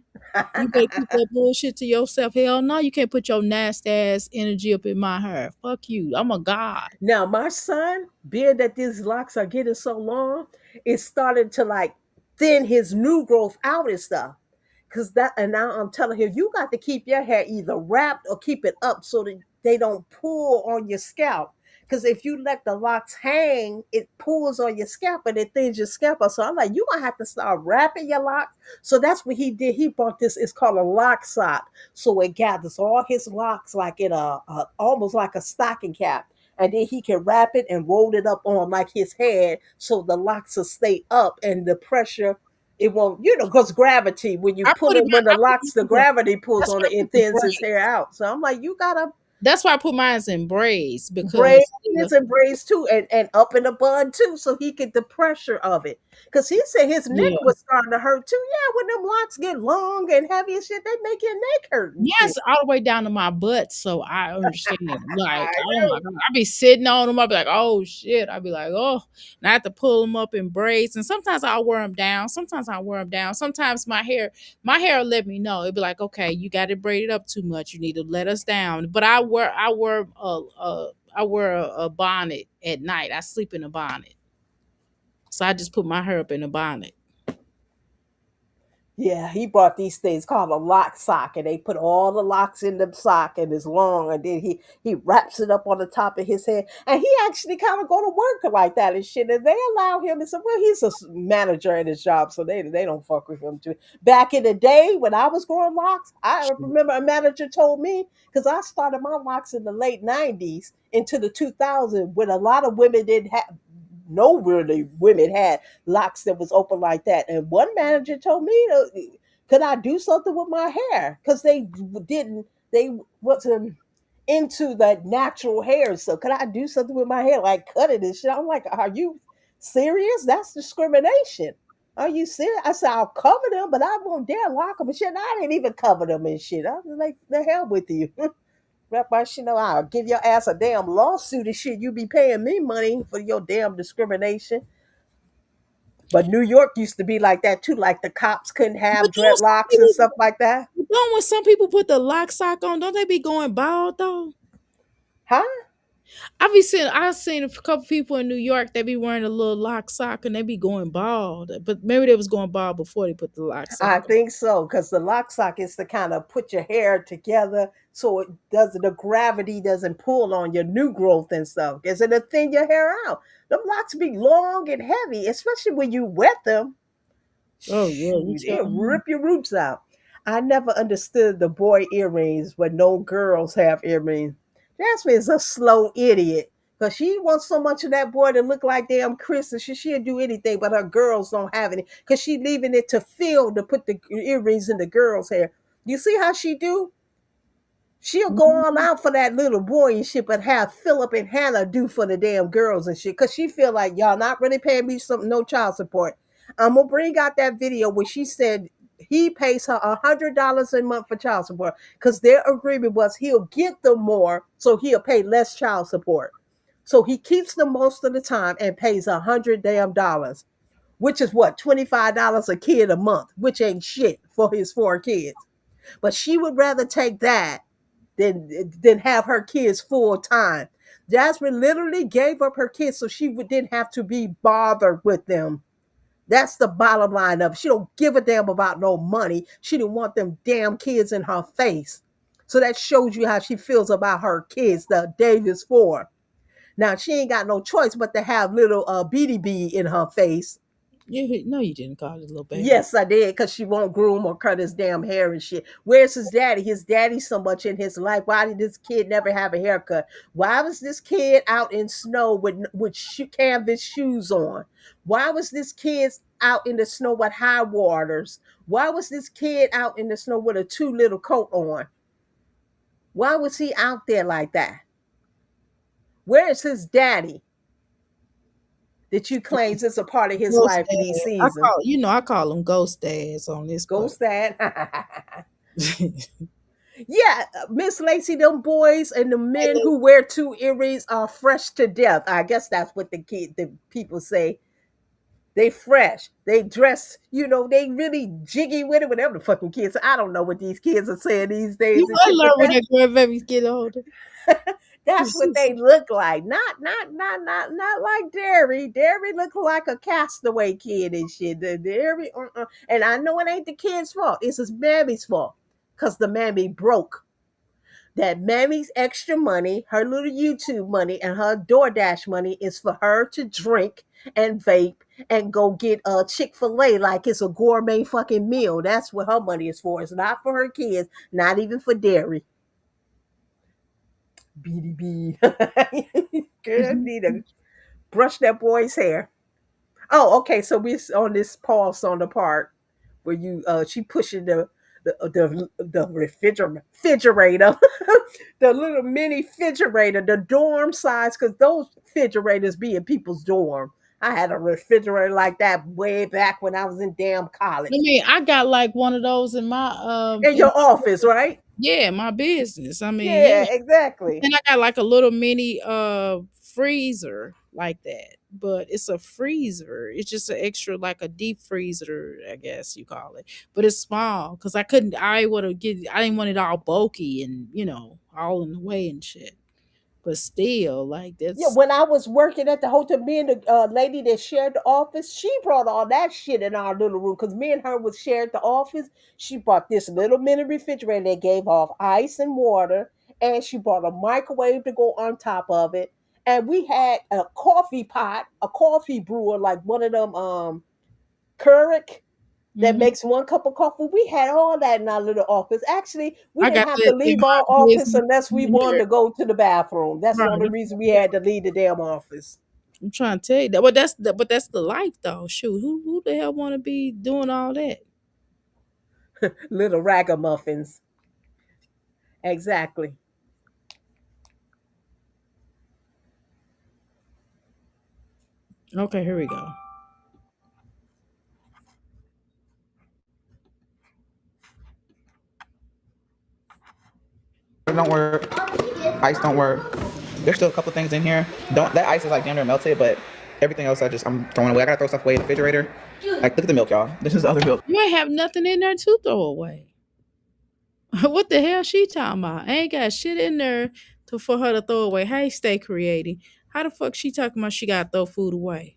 You better keep that bullshit to yourself. Hell no, you can't put your nasty ass energy up in my hair. Fuck you. I'm a god. Now, my son, being that these locks are getting so long, it's starting to like thin his new growth out and stuff. Cause that, and now I'm telling him, you got to keep your hair either wrapped or keep it up so that they don't pull on your scalp. Because if you let the locks hang, it pulls on your scalp and it thins your scalp up. So I'm like, you gonna have to start wrapping your locks. So that's what he did. He bought this. It's called a lock sock. So it gathers all his locks like in a almost like a stocking cap, and then he can wrap it and roll it up on like his head, so the locks will stay up and the pressure it won't, because gravity, when you put it, when the I put locks, the gravity pulls that's on why I it, put it the thins his hair braids. out. So I'm like, you gotta That's why I put mine in braids braid because his and braids too, and up in the bun too, so he get the pressure of it. Cause he said his neck yeah. was starting to hurt too. Yeah, when them locks get long and heavy and shit, they make your neck hurt and shit. Yes, all the way down to my butt, so I understand. Like, I oh my know. god, I be sitting on them. I be like, oh shit. I be like, oh, and I have to pull them up in braids, and sometimes I'll wear them down. Sometimes I wear them down. Sometimes my hair will let me know. It'd be like, okay, you got it braided up too much. You need to let us down. But I wear a bonnet at night. I sleep in a bonnet, so I just put my hair up in a bonnet. Yeah, he brought these things called a lock sock, and they put all the locks in the sock, and it's long, and then he wraps it up on the top of his head, and he actually kind of go to work like that and shit. And they allow him. And so, well, he's a manager at his job, so they don't fuck with him too. Back in the day when I was growing locks, I remember a manager told me, because I started my locks in the late '90s into the 2000s when a lot of women didn't have. No, really, women had locks that was open like that. And one manager told me, could I do something with my hair? Because they wasn't into that natural hair. So could I do something with my hair, like cut it and shit? I'm like, are you serious? That's discrimination. Are you serious? I said, I'll cover them, but I won't dare lock them and shit. And I didn't even cover them and shit. I was like, the hell with you. Rep my shit, I'll give your ass a damn lawsuit and shit. You be paying me money for your damn discrimination. But New York used to be like that too. Like the cops couldn't have But don't some dreadlocks and people stuff like that. don't when some people put the lock sock on, don't they be going bald though? Huh? I've seen a couple people in New York that be wearing a little lock sock and they be going bald. But maybe they was going bald before they put the lock I sock on. think so, because the lock sock is to kind of put your hair together so it doesn't, the gravity doesn't pull on your new growth and stuff. Because it'll thin your hair out. Them locks be long and heavy, especially when you wet them. Oh yeah, you Shoot, tell it me. rip your roots out. I never understood the boy earrings when no girls have earrings. Jasmine is a slow idiot. Cause she wants so much of that boy to look like damn Chris, and she'll do anything, but her girls don't have any. Cause she leaving it to Phil to put the earrings in the girls' hair. You see how she do? She'll go all Mhm. out for that little boy and shit, but have Philip and Hannah do for the damn girls and shit. Cause she feel like y'all not really paying me some no child support. I'm gonna bring out that video where she said he pays her $100 a month for child support. Cause their agreement was he'll get them more, so he'll pay less child support. So he keeps them most of the time and pays $100 damn, which is what, $25 a kid a month, which ain't shit for his 4 kids. But she would rather take that than have her kids full time. Jasmine literally gave up her kids so she didn't have to be bothered with them. That's the bottom line of it. She don't give a damn about no money. She didn't want them damn kids in her face. So that shows you how she feels about her kids, the Davis 4. Now she ain't got no choice but to have little BDB in her face. No, you didn't call his little baby. Yes, I did, because she won't groom or cut his damn hair and shit. Where's his daddy? His daddy's so much in his life. Why did this kid never have a haircut? Why was this kid out in snow with canvas shoes on? Why was this kid out in the snow with high waters? Why was this kid out in the snow with a too little coat on? Why was he out there like that? Where is his daddy that you claims is a part of his Ghost life in these dad. seasons? I call them ghost dads on this part. Ghost dad. Yeah, Miss Lacey, them boys and the men who wear two earrings are fresh to death. I guess that's what the people say. They fresh. They dress, they really jiggy with it, whatever the fucking kids. I don't know what these kids are saying these days You and will shit, but learn when that grandbabies get older. that's what they look like. Not like Derry. Derry look like a castaway kid and shit. The Derry, and I know it ain't the kid's fault. It's his mammy's fault, cause the mammy broke. That Mammy's extra money, her little YouTube money, and her DoorDash money is for her to drink and vape and go get a Chick-fil-A like it's a gourmet fucking meal. That's what her money is for. It's not for her kids, not even for dairy. Beady bee. Girl, need to brush that boy's hair. Oh, okay. So we on this pause on the part where she pushing the refrigerator, the little mini refrigerator, the dorm size, because those refrigerators be in people's dorm. I had a refrigerator like that way back when I was in damn college. I mean, I got like one of those in my In your office, right? yeah, my business. I mean, Yeah, yeah. exactly. And I got like a little mini freezer like that. But it's a freezer. It's just an extra like a deep freezer, I guess you call it. But it's small because I didn't want it all bulky and all in the way and shit. But still, like Yeah, that's when I was working at the hotel, me and the lady that shared the office, she brought all that shit in our little room because me and her was shared the office. She brought this little mini refrigerator that gave off ice and water, and she brought a microwave to go on top of it. And we had a coffee pot, a coffee brewer, like one of them Keurig that mhm. makes one cup of coffee. We had all that in our little office. Actually, we I didn't got have to that in leave our my office business. unless we wanted to go to the bathroom. That's the only Right. reason we had to leave the damn office. I'm trying to tell you that, but that's the life though. Shoot, who the hell want to be doing all that? Little ragamuffins. Exactly. Okay, here we go. It don't work. Ice don't work. There's still a couple things in here. Don't that ice is like damn near melted, but everything else I'm throwing away. I gotta throw stuff away in the refrigerator. Like look at the milk, y'all. This is the other milk. You ain't have nothing in there to throw away. What the hell she talking about? I ain't got shit in there for her to throw away. Hey, stay creating. How the fuck she talking about she got to throw food away?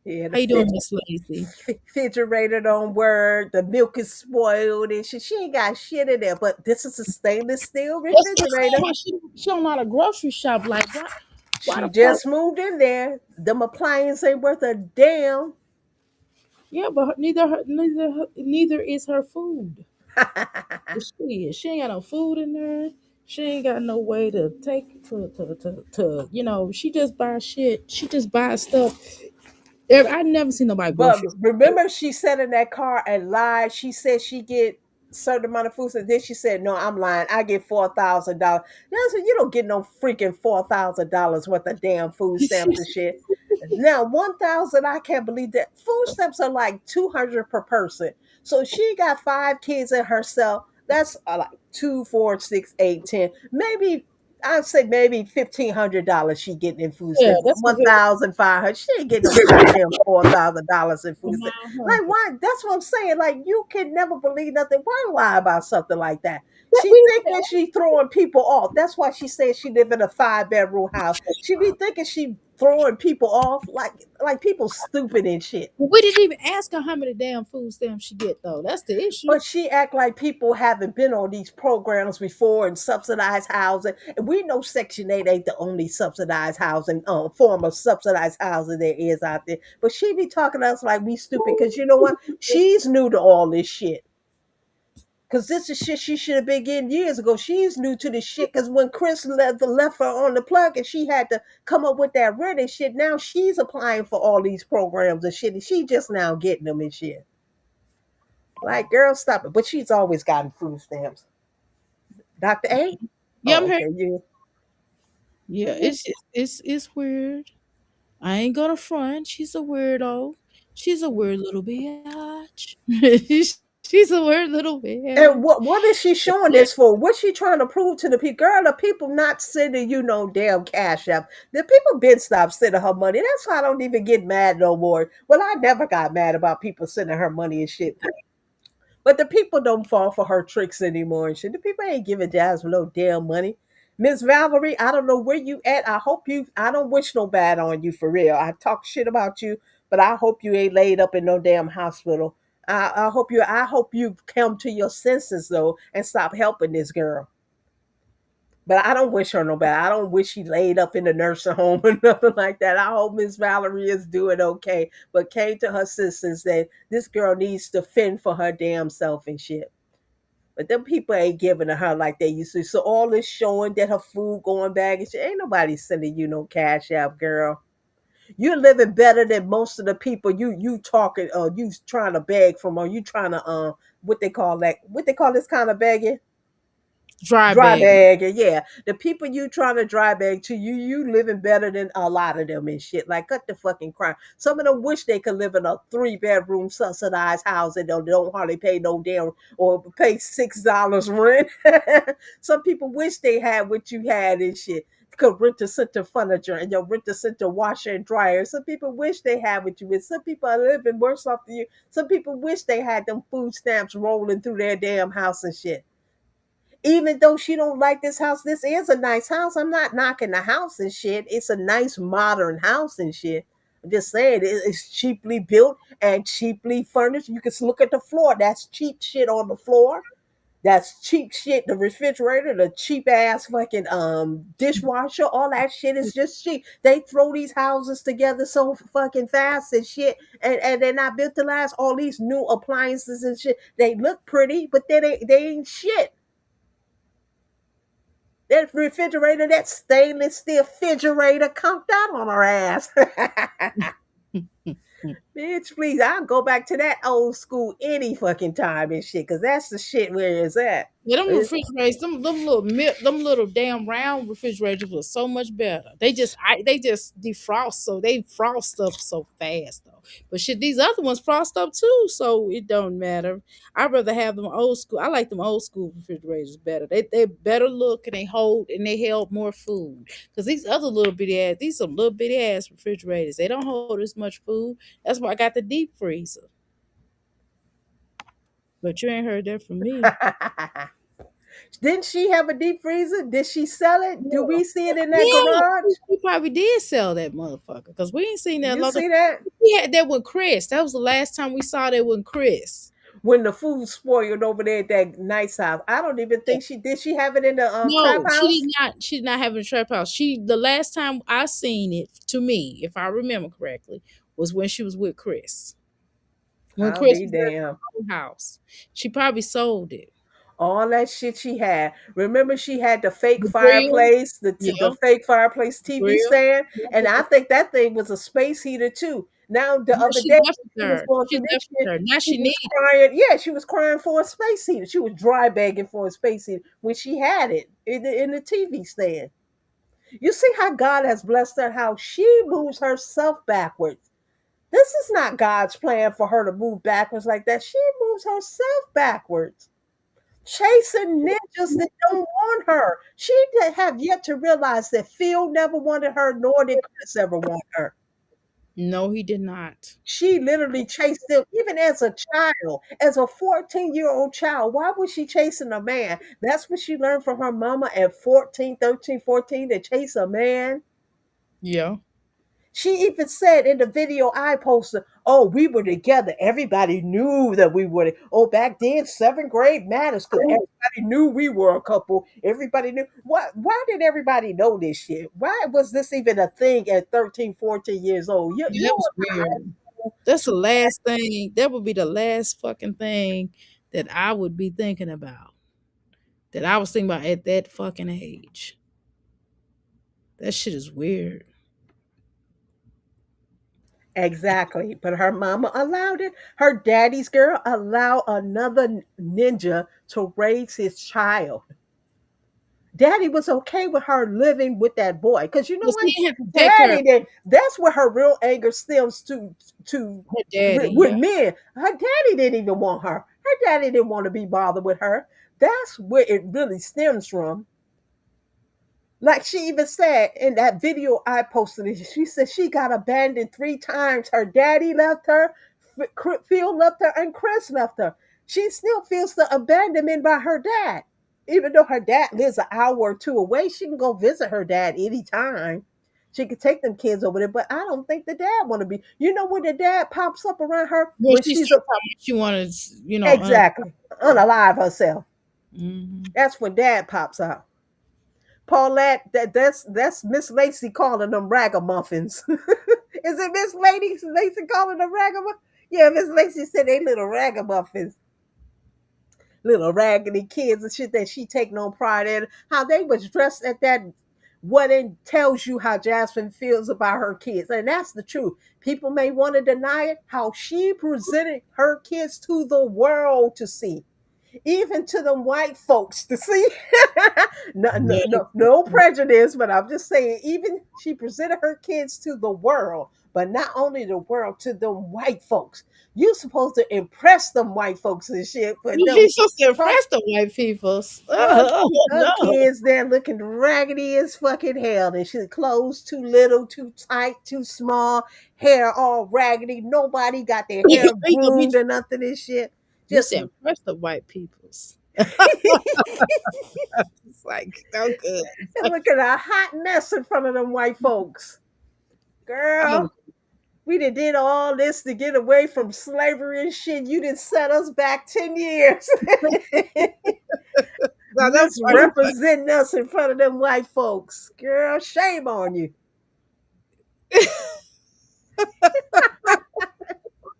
Yeah, How you doing, Miss Lazy? refrigerator don't work. The milk is spoiled and shit. She ain't got shit in there. But this is a stainless steel That's what I'm saying. refrigerator. Why she don't know how to grocery shop like that? Why She the fuck? just moved in there. Them appliances ain't worth a damn. Yeah, but neither is her food. She ain't got no food in there. She ain't got no way to take to she just buys shit. She just buys stuff. I never seen nobody But grocery. remember, she sat in that car and lied. She said she get certain amount of food, and then she said, "No, I'm lying. I get $4,000." You don't get no freaking $4,000 worth of damn food stamps and shit. Now 1,000, I can't believe that food stamps are like 200 per person. So she got 5 kids and herself. That's like 2, 4, 6, 8, 10, maybe. I'd say maybe $1,500 she getting in food Yeah, stamps. that's what 1,500. She ain't getting no goddamn $4,000 in food stamps. Like 900. why? That's what I'm saying. Like you can never believe nothing. Why lie about something like that? She thinking she throwing people off. That's why she said she live in a 5-bedroom house. She be thinking she throwing people off like people stupid and shit. We didn't even ask her how many damn food stamps she get though. That's the issue. But she act like people haven't been on these programs before and subsidized housing. And we know Section 8 ain't the only subsidized housing, form of subsidized housing there is out there. But she be talking to us like we stupid because you know what? She's new to all this shit. Cause this is shit she should have been getting years ago. She's new to this shit. Cause when Chris left her on the plug and she had to come up with that rent and shit, now she's applying for all these programs and shit. And she just now getting them and shit. Like, girl, stop it. But she's always gotten food stamps. Dr. A? Yeah, I'm Oh, here. okay. You. Yeah, it's weird. I ain't gonna front. She's a weirdo. She's a weird little bitch. She's a weird little And bitch. what is she showing this for? What's she trying to prove to the people? Girl, the people not sending you no damn cash app. The people been stopped sending her money. That's why I don't even get mad no more. Well, I never got mad about people sending her money and shit. But the people don't fall for her tricks anymore and shit. The people ain't giving Jasmine no damn money. Miss Valerie, I don't know where you at. I don't wish no bad on you for real. I talk shit about you, but I hope you ain't laid up in no damn hospital. I hope you come to your senses though and stop helping this girl. But I don't wish her no bad. I don't wish she laid up in the nursing home or nothing like that. I hope Miss Valerie is doing okay, but came to her senses that this girl needs to fend for her damn self and shit. But them people ain't giving to her like they used to. So all this showing that her food going bad and shit, ain't nobody sending you no cash app, girl. You're living better than most of the people you talking you trying to beg from, or you trying to what they call this kind of begging. Dry Dry bag. bag, and yeah, the people you trying to dry bag to, you living better than a lot of them and shit. Like, cut the fucking crime. Some of them wish they could live in a 3-bedroom subsidized house and don't hardly pay no damn or pay $6 rent. Some people wish they had what you had and shit. Could rent a center furniture and your rent a center washer and dryer. Some people wish they had what you with. Some people are living worse off than you. Some people wish they had them food stamps rolling through their damn house and shit. Even though she don't like this house, this is a nice house. I'm not knocking the house and shit. It's a nice modern house and shit. I'm just saying it's cheaply built and cheaply furnished. You can look at the floor. That's cheap shit on the floor. That's cheap shit. The refrigerator, the cheap ass fucking dishwasher, all that shit is just cheap. They throw these houses together so fucking fast and shit, and they're not built to last. All these new appliances and shit. They look pretty, but they ain't shit. That refrigerator, that stainless steel refrigerator, conked out on her ass. Bitch, please, I'll go back to that old school any fucking time and shit, because that's the shit where it's at. Yeah, them refrigerators, them little damn round refrigerators were so much better. They just defrost, so they frost up so fast though. But shit, these other ones frost up too, so it don't matter. I'd rather have them old school. I like them old school refrigerators better. They better look and they held more food. Cause these other these some little bitty ass refrigerators. They don't hold as much food. That's why I got the deep freezer. But you ain't heard that from me. Didn't she have a deep freezer? Did she sell it? Do we see it in that Yeah, garage? she probably did sell that motherfucker because we ain't seen that You long. see that? We had that with Chris. That was the last time we saw that with Chris. When the food spoiled over there at that nice house. I don't even think she did. She have it in the trap No, she house? did not. She did not have a trap house. The last time I seen it, to me, if I remember correctly, was when she was with Chris. When I'll Chris be was at damned. the house, she probably sold it. All that shit she had. Remember, she had the fake The grill, fireplace, yeah, the fake fireplace the TV grill. stand, and Yeah, I think that thing was a space heater too. Now, the other she day, left it she was there. going She through this left it shit. there. Now She she was needs crying. Yeah, she was crying for a space heater. She was dry begging for a space heater when she had it in the TV stand. You see how God has blessed her, how she moves herself backwards. This is not God's plan for her to move backwards like that. She moves herself backwards, chasing ninjas that don't want her. She have yet to realize that Phil never wanted her, nor did Chris ever want her. No, he did not. She literally chased them, even as a child, as a 14-year-old child. Why was she chasing a man? That's what she learned from her mama at 14, 13, 14 to chase a man. Yeah. She even said in the video I posted, "Oh, we were together. Everybody knew that we were. Oh, back then, seventh grade matters because everybody knew we were a couple. Everybody knew. What? Why did everybody know this shit? Why was this even a thing at 13, 14 years old? Yeah, that You was were high weird. school That's the to last thing. That would be the last fucking thing that I would be thinking about. That I was thinking about at that fucking age. That shit is weird. exactly. But her mama allowed it. Her daddy's girl allowed another ninja to raise his child. Daddy was okay with her living with that boy because you know Because what, he didn't have to take care of Daddy did. That's where her real anger stems to her daddy. with Yeah. men. Her daddy didn't even want her. Her daddy didn't want to be bothered with her. That's where it really stems from. Like she even said in that video I posted, she said she got abandoned 3 times. Her daddy left her, Phil left her, and Chris left her. She still feels the abandonment by her dad. Even though her dad lives an hour or two away, she can go visit her dad anytime. She could take them kids over there, but I don't think the dad want to be. You know when the dad pops up around her Well, when she she's said how much she wanted, exactly unalive herself. Mhm. That's when dad pops out. Paulette, that's Miss Lacey calling them ragamuffins. Is it Miss Lacey calling them ragamuffins? Yeah, Miss Lacey said they little ragamuffins, little raggedy kids and shit that she taking on pride in. How they was dressed at that wedding tells you how Jasmine feels about her kids, and that's the truth. People may want to deny it. How she presented her kids to the world to see, even to them white folks to see. No, no, Yeah. no, no prejudice, but I'm just saying, even she presented her kids to the world, but not only the world, to them white folks. You supposed to impress them white folks and shit, but them He's supposed to her, impress the white peoples. her, Oh, her no. kids there looking raggedy as fucking hell. And she clothes too little, too tight, too small, hair all raggedy. Nobody got their hair You gonna be groomed or nothing and shit. You Just said impress the white peoples. It's like so good. and look at a hot mess in front of them white folks. Oh, Girl, we did all this to get away from slavery and shit. You didn't set us back 10 years. now that's funny. Misrepresenting us in front of them white folks. Girl, shame on you.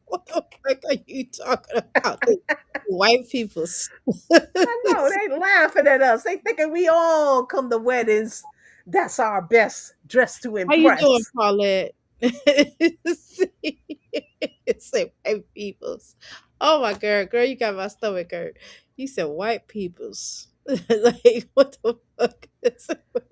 What the fuck are you talking about? The white peoples. I know, they laughing at us. They thinking we all come to weddings. That's our best dress to How you doing, impress. Paulette? Say white peoples. Oh my girl, you got my stomach hurt. You said white peoples. Like what the fuck?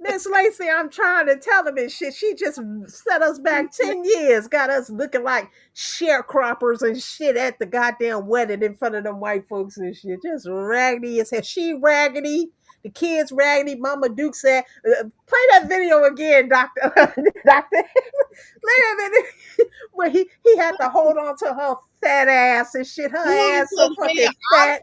Miss Lacey, I'm trying to tell them and shit. She just set us back 10 years, got us looking like sharecroppers and shit at the goddamn wedding in front of them white folks and shit. Just raggedy as hell. She raggedy. The kids raggedy. Mama Duke said, play that video again, Doctor. Doctor. Play that video where he had to hold on to her fat ass and shit. Her You want me ass so to the video fucking fat.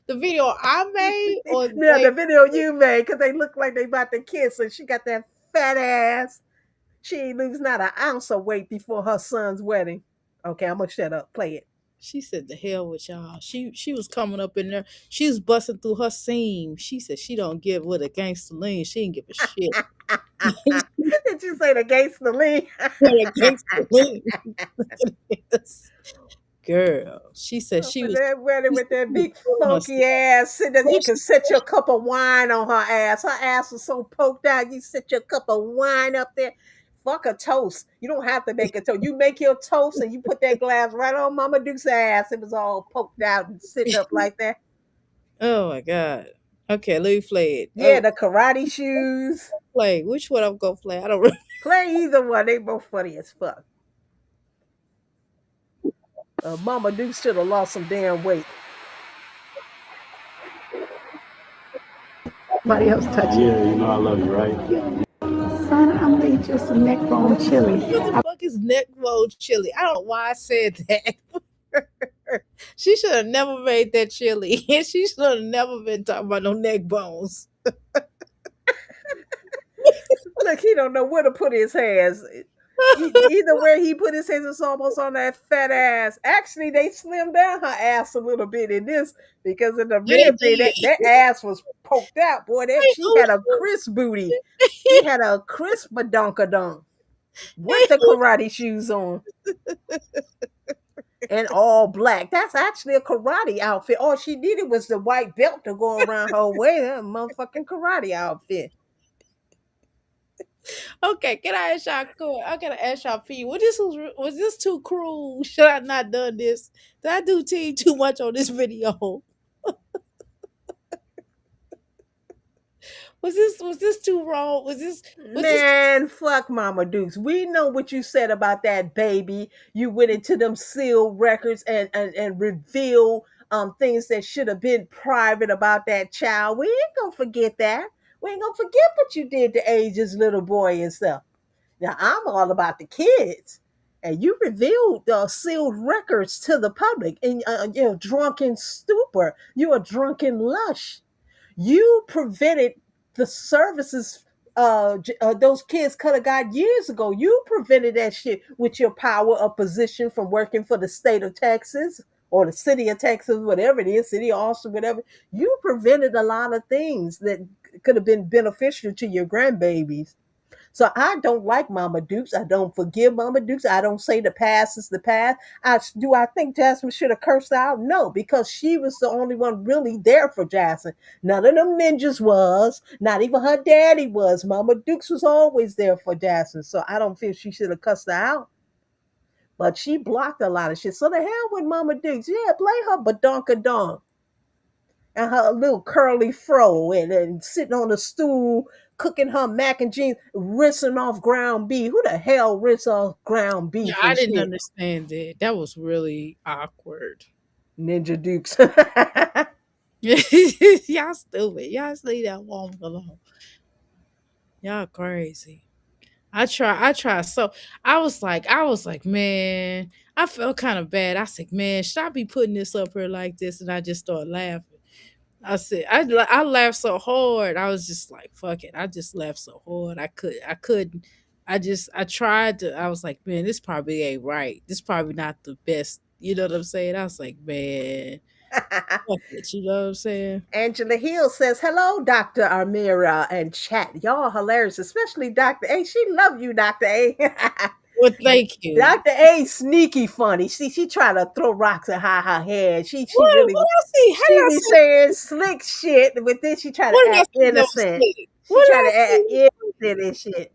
the video I made or Yeah, the like video you made because they look like they about to kiss, and she got that fat ass. She ain't lose not an ounce of weight before her son's wedding. Okay, I'm gonna shut up. Play it. she said the hell with y'all. She was coming up in there. She was busting through her seam. She said she don't give with a gangster lean. She didn't give a shit. Did you say the gangster lean? With a gangster lean. Girl, she said she For was that wedding with that big doing funky herself. ass, sitting there, you What can she set your cup of wine on her ass. Her ass was so poked out, you set your cup of wine up there. Fuck a toast. You don't have to make a toast. You make your toast and you put that glass right on Mama Duke's ass. It was all poked out and sitting up like that. Oh my god. Okay, let me play it. Yeah, Oh, the karate shoes. play. Which one I'm gonna play? I don't remember. Play either one. They both funny as fuck. Mama Duke should have lost some damn weight. Somebody else touch it. Yeah, you know I love you, right? Son, I made you some neck bone chili. What the fuck is neck roll chili. I don't know why I said that. She should have never made that chili. And she should have never been talking about no neck bones. Look, he don't know where to put his hands. Either where he put his hands is almost on that fat ass. Actually, they slimmed down her ass a little bit in this because in the They red day did. that ass was poked out. Boy, that she had a crisp booty. She had a crisp badonkadonk with the karate shoes on and all black. That's actually a karate outfit. All she needed was the white belt to go around her way. That motherfucking karate outfit. Okay, can I ask y'all? I gotta ask y'all, P. Was this too cruel? Should I not done this? Did I do team too much on this video? Was this too wrong? Was this Man, fuck Mama Dukes. We know what you said about that baby. You went into them sealed records and revealed things that should have been private about that child. We ain't gonna forget that. We ain't gonna forget what you did to Age's little boy and stuff. Now I'm all about the kids. And you revealed sealed records to the public in drunken stupor. You a drunken lush. You prevented the services those kids could have got years ago. You prevented that shit with your power of position from working for the state of Texas or the city of Texas, whatever it is, city of Austin, whatever. You prevented a lot of things that could have been beneficial to your grandbabies. So I don't like Mama Dukes. I don't forgive Mama Dukes. I don't say the past is the past. I think Jasmine should have cursed her out? No, because she was the only one really there for Jasmine. None of them ninjas was. Not even her daddy was. Mama Dukes was always there for Jasmine. So I don't feel she should have cussed her out. But she blocked a lot of shit. So the hell with Mama Dukes. Yeah, play her badonkadonk and her little curly fro and sitting on a stool cooking her mac and cheese, rinsing off ground beef. Who the hell rinse off ground Yeah, beef I and didn't shit? understand that. That was really awkward. Ninja Dukes. Y'all stupid. Y'all just leave that woman alone. Y'all crazy. I try. So I was like, man, I felt kind of bad. I said, man, should I be putting this up here like this? And I just started laughing. I said, I laughed so hard. I was just like, fuck it. I just laughed so hard. I couldn't. I tried to. I was like, man, this probably ain't right. This probably not the best. You know what I'm saying? I was like, man, fuck it. You know what I'm saying? Angela Hill says, hello, Dr. Amira and chat. Y'all hilarious, especially Dr. A. She love you, Dr. A. Well, thank you. Dr. A sneaky funny. She try to throw rocks and hide her head. She What? really What I see? How she did I be say? saying slick shit, but then she try to What did I act say that was innocent. slick? She What did try I to act say? innocent and shit.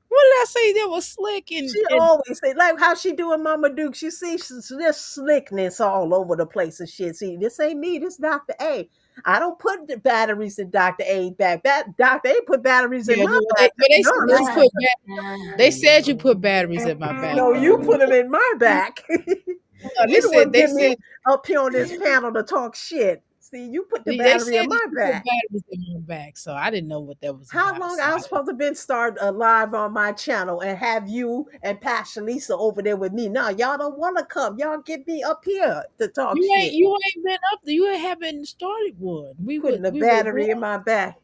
What did I say that was slick She and always say like how she doing Mama Duke. You see, there's slickness all over the place and shit. See, this ain't me. This Dr. A. I don't put the batteries in Dr. A back. That Dr. A put batteries in yeah, my well, back. but they To said be you honest. they said you put batteries in my back No, you though. put them in my back. No, You the one they get said me up here on this panel to talk shit. See, you put the they battery said in that my you put back. batteries in my back, so I didn't know what that was How about. long So I was supposed to been start live on my channel and have you and Pastor Lisa over there with me? Now y'all don't want to come. Y'all get me up here to talk shit. you ain't been up there. You haven't started one. Putting the We would battery in my back.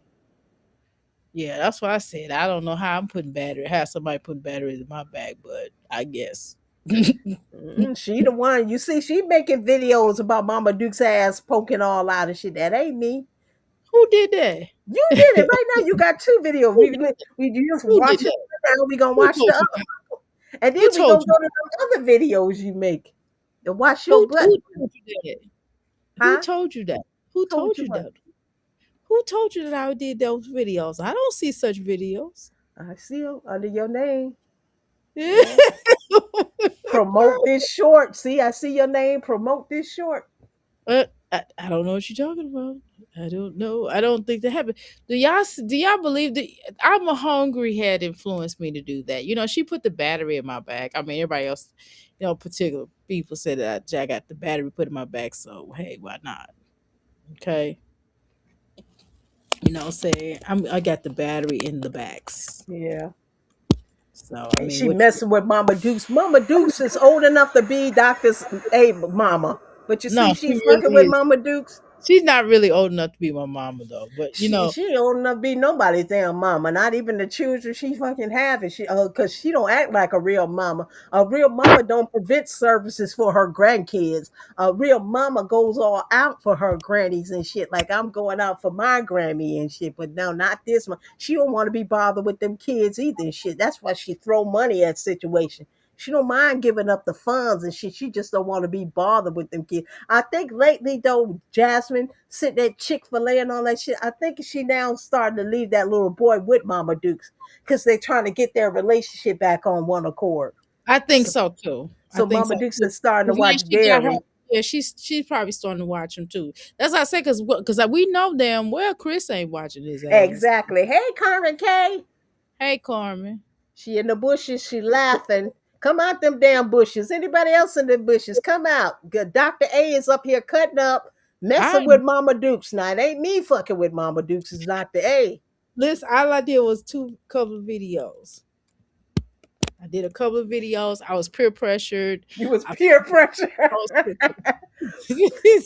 yeah, that's what I said. I don't know how I'm putting battery, how somebody putting batteries in my bag, but I guess. She the one. You see, she making videos about Mama Duke's ass poking all out of shit. That ain't me. Who did that? You did it right now. You got two videos. Who did, We just who did watch it that? now. We gonna Who watch the told you other, that? and then Who we gonna told you? go to the other videos you make and watch your butt. Who told you that? Who Huh? told you that? Who Told told you you what? that? Who told you that I did those videos? I don't see such videos. I see them under your name. Yeah. Yeah. Promote this short. See, I see your name. Promote this short. I don't know what you're talking about. I don't know. I don't think that happened. Do y'all believe that I'm a hungry had influenced me to do that? You know, she put the battery in my back. I mean, everybody else, particular people said that I got the battery put in my back. So hey, why not? Okay. You know what I'm saying? I got the battery in the backs. Yeah. So I And mean, she what? messing with Mama Dukes. Mama Dukes is old enough to be Doctor's mama. But you No, see, she she's fucking really with is. Mama Dukes. She's not really old enough to be my mama though. But She ain't old enough to be nobody's damn mama, not even the children she fucking have. And she cause she don't act like a real mama. A real mama don't prevent services for her grandkids. A real mama goes all out for her grannies and shit. Like I'm going out for my Grammy and shit. But no, not this one. She don't want to be bothered with them kids either and shit. That's why she throw money at situation. She don't mind giving up the funds and shit. She just don't want to be bothered with them kids. I think lately though, Jasmine sitting at Chick-fil-A and all that shit, I think she now starting to leave that little boy with Mama Dukes because they're trying to get their relationship back on one accord. I think So, so too. I so think Mama so Dukes too. is starting to 'Cause then watch she got her. Gary. Yeah, she's probably starting to watch him too. That's what I say because we know damn well Chris ain't watching his ass. Exactly. Hey, Carmen K. Hey, Carmen. She in the bushes. She laughing. Come out them damn bushes. Anybody else in the bushes? Come out. Good. Dr. A is up here cutting up, I messing with Mama Dukes. Now it ain't me fucking with Mama Dukes. It's Dr. A. listen. All I did was couple of videos. I did a couple of videos. I was peer pressured. You was I peer pressure. posted.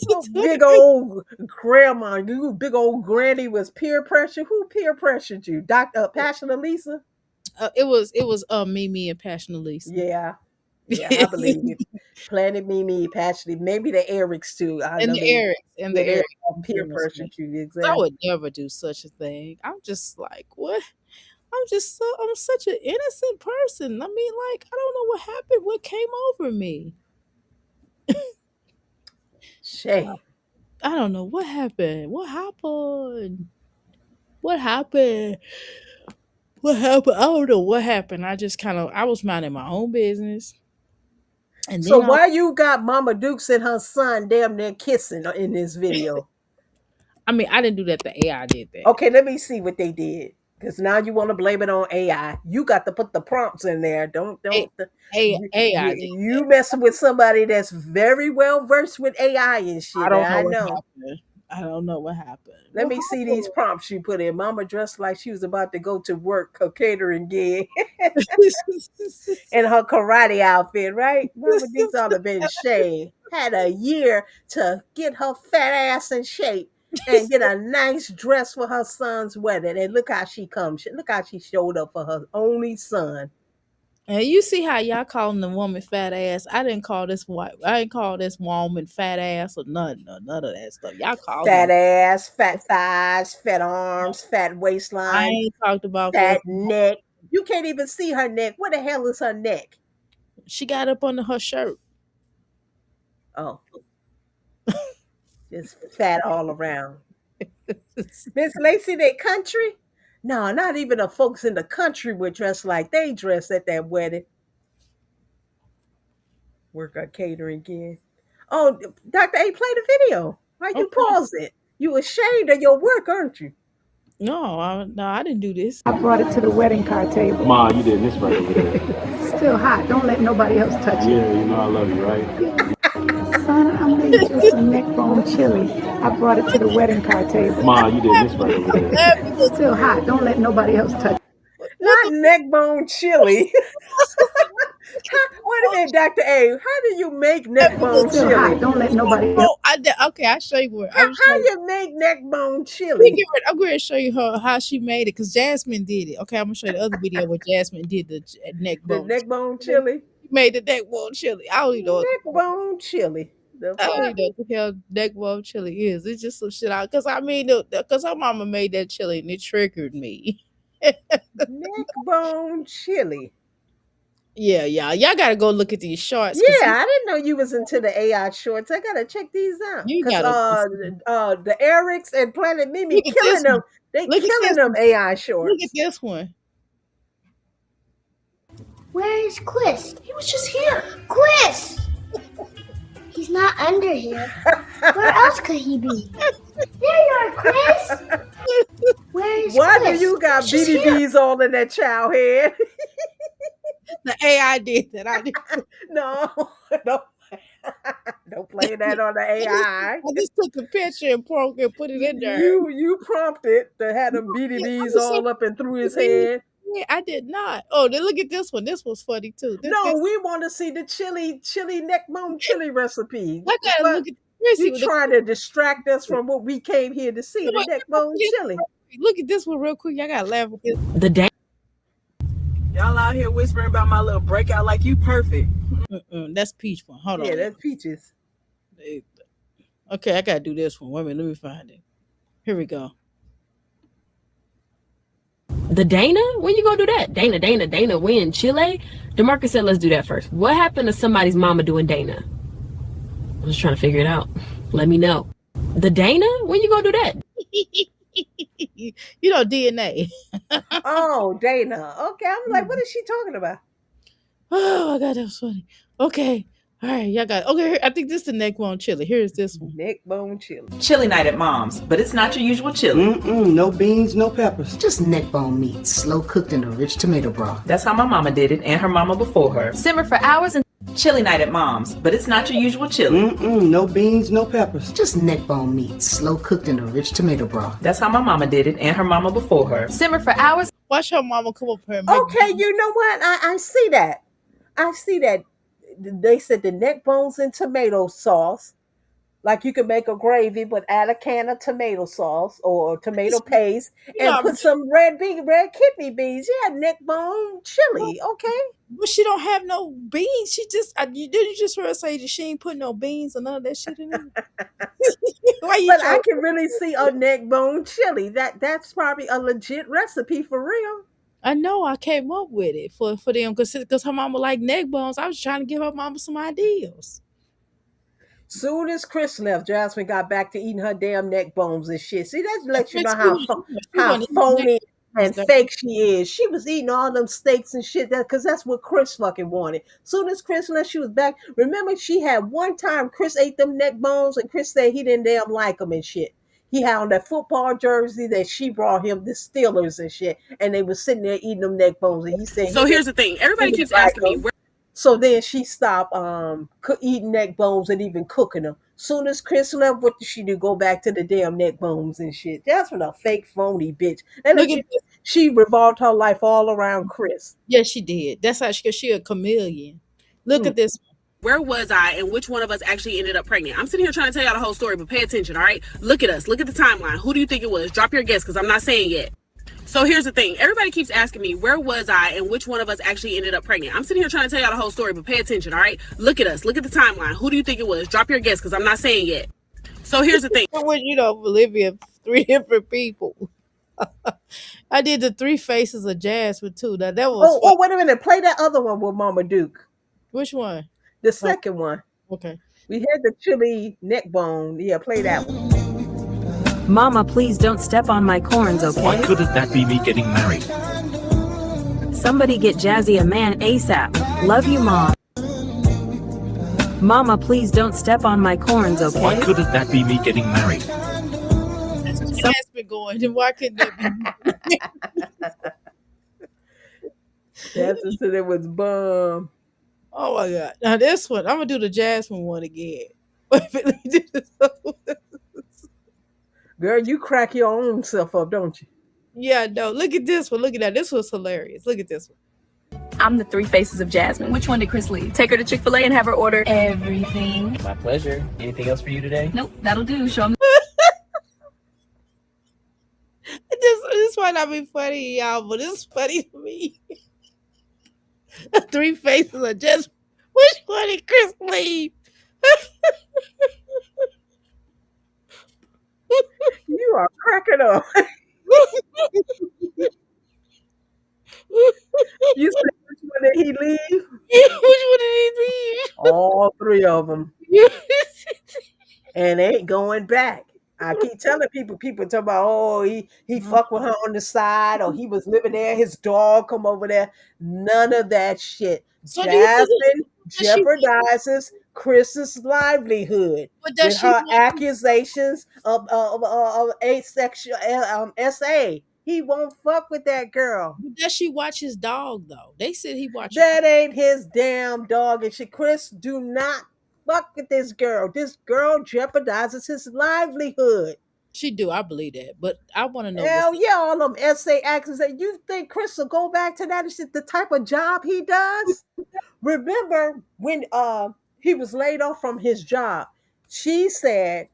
Oh, big old grandma, you big old granny was peer pressure. Who peer pressured you? Dr. Passion Elisa? It was Mimi and Passion Elisa. Yeah. Yeah, I believe it. Planet Mimi, Passion, maybe the Erics too. I And know the they Erics and the yeah, they Erics. all peer pressured you. I Exactly. would never do such a thing. I'm just like, what? I'm such an innocent person. I mean, like, I don't know what happened, what came over me. Shame. I don't know what happened. What happened? What happened? What happened? I don't know what happened. I was minding my own business. And So then why you got Mama Dukes and her son damn near kissing in this video? I mean, I didn't do that. The AI did that. Okay, let me see what they did. Because now you want to blame it on AI. You got to put the prompts in there. Don't. AI did. You messing with somebody that's very well versed with AI and I shit. don't know I what know. happened. I don't know what happened. Let What me see these happened? prompts you put in. Mama dressed like she was about to go to work, a catering gig, in her karate outfit, right? Mama D's all have been shaved. Had a year to get her fat ass in shape and get a nice dress for her son's wedding. And look how she comes. Look how she showed up for her only son. And you see how y'all calling the woman fat ass. I didn't call this white. I didn't call this woman fat ass or none of that stuff. Y'all calling Fat her. ass, fat thighs, fat arms, fat I waistline, ain't talked about that. fat neck. You can't even see her neck. Where the hell is her neck? She got up under her shirt. Oh, just fat all around. Miss Lacey, they country? No, not even the folks in the country would dress like they dress at that wedding. Work on catering again. Oh, Dr. A, play the video. Why you Okay. pause it? You ashamed of your work, aren't you? No, I didn't do this. I brought it to the wedding car table. Ma, you did this right over there. Still hot. Don't let nobody else touch it. Yeah, you know I love you, right? Son, I made you some neck bone chili. I brought it to the wedding car table. Ma, you did this right over there. Still hot. Don't let nobody else touch it. Not neck bone chili. Wait a minute, Dr. A. How do you make neck bone Still hot. chili? Don't let nobody else. Oh, I did. Okay, I'll show you where. How you make neck bone chili? I'm going to show you how she made it because Jasmine did it. Okay, I'm going to show you the other video where Jasmine did the neck The bone. neck bone chili? She made the neck bone chili. I don't even know what Neck bone chili. The I don't fuck? even know what the hell neck bone chili is. It's just some shit out. Because I mean, because her mama made that chili and it triggered me. Neck bone chili. Yeah, y'all got to go look at these shorts. Yeah, I didn't know you was into the AI shorts. I gotta check these out. You Cause got to the Erics and Planet Mimi look at killing this them. one. They Look at killing this them one. AI Look at shorts. this one. Where is Chris? He was just here. Chris! He's not under here. Where else could he be? There you are, Chris! Where is Why Chris? do you got He's just here. BDBs all in that child head? The AI did that. I did. No, don't play that on the AI. I just took a picture and put it in there. You prompted to have them BDBs all up and through his head. Yeah, I did not. Oh, then look at this one. This was funny too. No, we want to see the chili neck bone chili recipe. I gotta What? look at Chrissy You with the trying to distract us from what we came here to see, the neck bone chili. Look at this one real quick. I gotta laugh at this. The day. Y'all out here whispering about my little breakout like you perfect. That's Peach one. Hold Yeah, on. that's Peaches. Okay, I gotta do this one. Wait a minute, let me find it. Here we go. The Dana? When you gonna do that? Dana win Chile? DeMarcus said let's do that first. What happened to somebody's mama doing Dana? I'm just trying to figure it out. Let me know. The Dana? When you gonna do that? You know, DNA. Oh, Dana. Okay, I'm like, what is she talking about? Oh my god, that was funny. Okay. All right, y'all got okay. I think this is the neck bone chili. Here's this one. Neck bone chili. Chili night at Mom's, but it's not your usual chili. No beans, no peppers. Just neck bone meat, slow cooked in a rich tomato broth. That's how my mama did it, and her mama before her. Simmer for hours and chili night at Mom's, but it's not your usual chili. No beans, no peppers. Just neck bone meat, slow cooked in a rich tomato broth. That's how my mama did it, and her mama before her. Simmer for hours. Watch her mama come up here and make Okay, you know what? I see that. I see that. They said the neck bones in tomato sauce. Like you could make a gravy, but add a can of tomato sauce or tomato paste and put some red kidney beans. Yeah, neck bone chili. Okay. But she don't have no beans. She just didn't you just heard her say that she ain't put no beans or none of that shit in it. But I can really see a neck bone chili. That's probably a legit recipe for real. I know I came up with it for them because her mama like neck bones. I was trying to give her mama some ideas. Soon as Chris left, Jasmine got back to eating her damn neck bones and shit. See, that lets you know how phony and fake she is. She was eating all them steaks and shit because that's what Chris fucking wanted. Soon as Chris left, she was back. Remember, she had one time Chris ate them neck bones and Chris said he didn't damn like them and shit. He had on that football jersey that she brought him, the Steelers and shit, and they was sitting there eating them neck bones. And he said, So here's the thing. Everybody keeps asking me, so then she stopped eating neck bones and even cooking them. Soon as Chris left, what did she do? Go back to the damn neck bones and shit. That's what a fake phony bitch. She revolved her life all around Chris. Yeah, she did. That's how she a chameleon. Look at this. Where was I and which one of us actually ended up pregnant? I'm sitting here trying to tell y'all the whole story, but pay attention, all right? Look at us. Look at the timeline. Who do you think it was? Drop your guess because I'm not saying yet. So here's the thing. Everybody keeps asking me, where was I and which one of us actually ended up pregnant? I'm sitting here trying to tell y'all the whole story, but pay attention, all right? Look at us. Look at the timeline. Who do you think it was? Drop your guess because I'm not saying yet. So here's the thing. When Olivia, 3 different people. I did the 3 faces of Jasmine too. Now that was Oh, wait a minute. Play that other one with Mama Duke. Which one? The second one. Okay. We had the chili neck bone. Yeah, play that one. Mama, please don't step on my corns, okay? Why couldn't that be me getting married? Somebody get Jazzy a man ASAP. Love you, Mom. Mama, please don't step on my corns, okay? Why couldn't that be me getting married? That's been going. Then why couldn't that be? Jasmine said it was bum. Oh my god! Now this one, I'm gonna do the Jasmine one again. Girl, you crack your own self up, don't you? Yeah, no. Look at this one. Look at that. This was hilarious. Look at this one. I'm the 3 faces of Jasmine. Which one did Chris leave? Take her to Chick-fil-A and have her order everything. My pleasure. Anything else for you today? Nope, that'll do. Show me. This might not be funny, y'all, but it's funny to me. 3 faces of Jasmine. Which one did Chris leave? You are cracking up. You said which one did he leave? Which one did he leave? All 3 of them. And ain't going back. I keep telling people talk about, oh, he fucked with her on the side, or he was living there, his dog come over there. None of that shit. So Jasmine jeopardizes Chris's livelihood with her accusations of asexual SA. He won't fuck with that girl. Does she watch his dog though? They said he watched. That ain't his damn dog. And Chris, do not fuck with this girl. This girl jeopardizes his livelihood. She do. I believe that, but I want to know what's Hell the. yeah, all them essay actors. And you think Chris will go back to that? Is it the type of job he does? Remember when he was laid off from his job? She said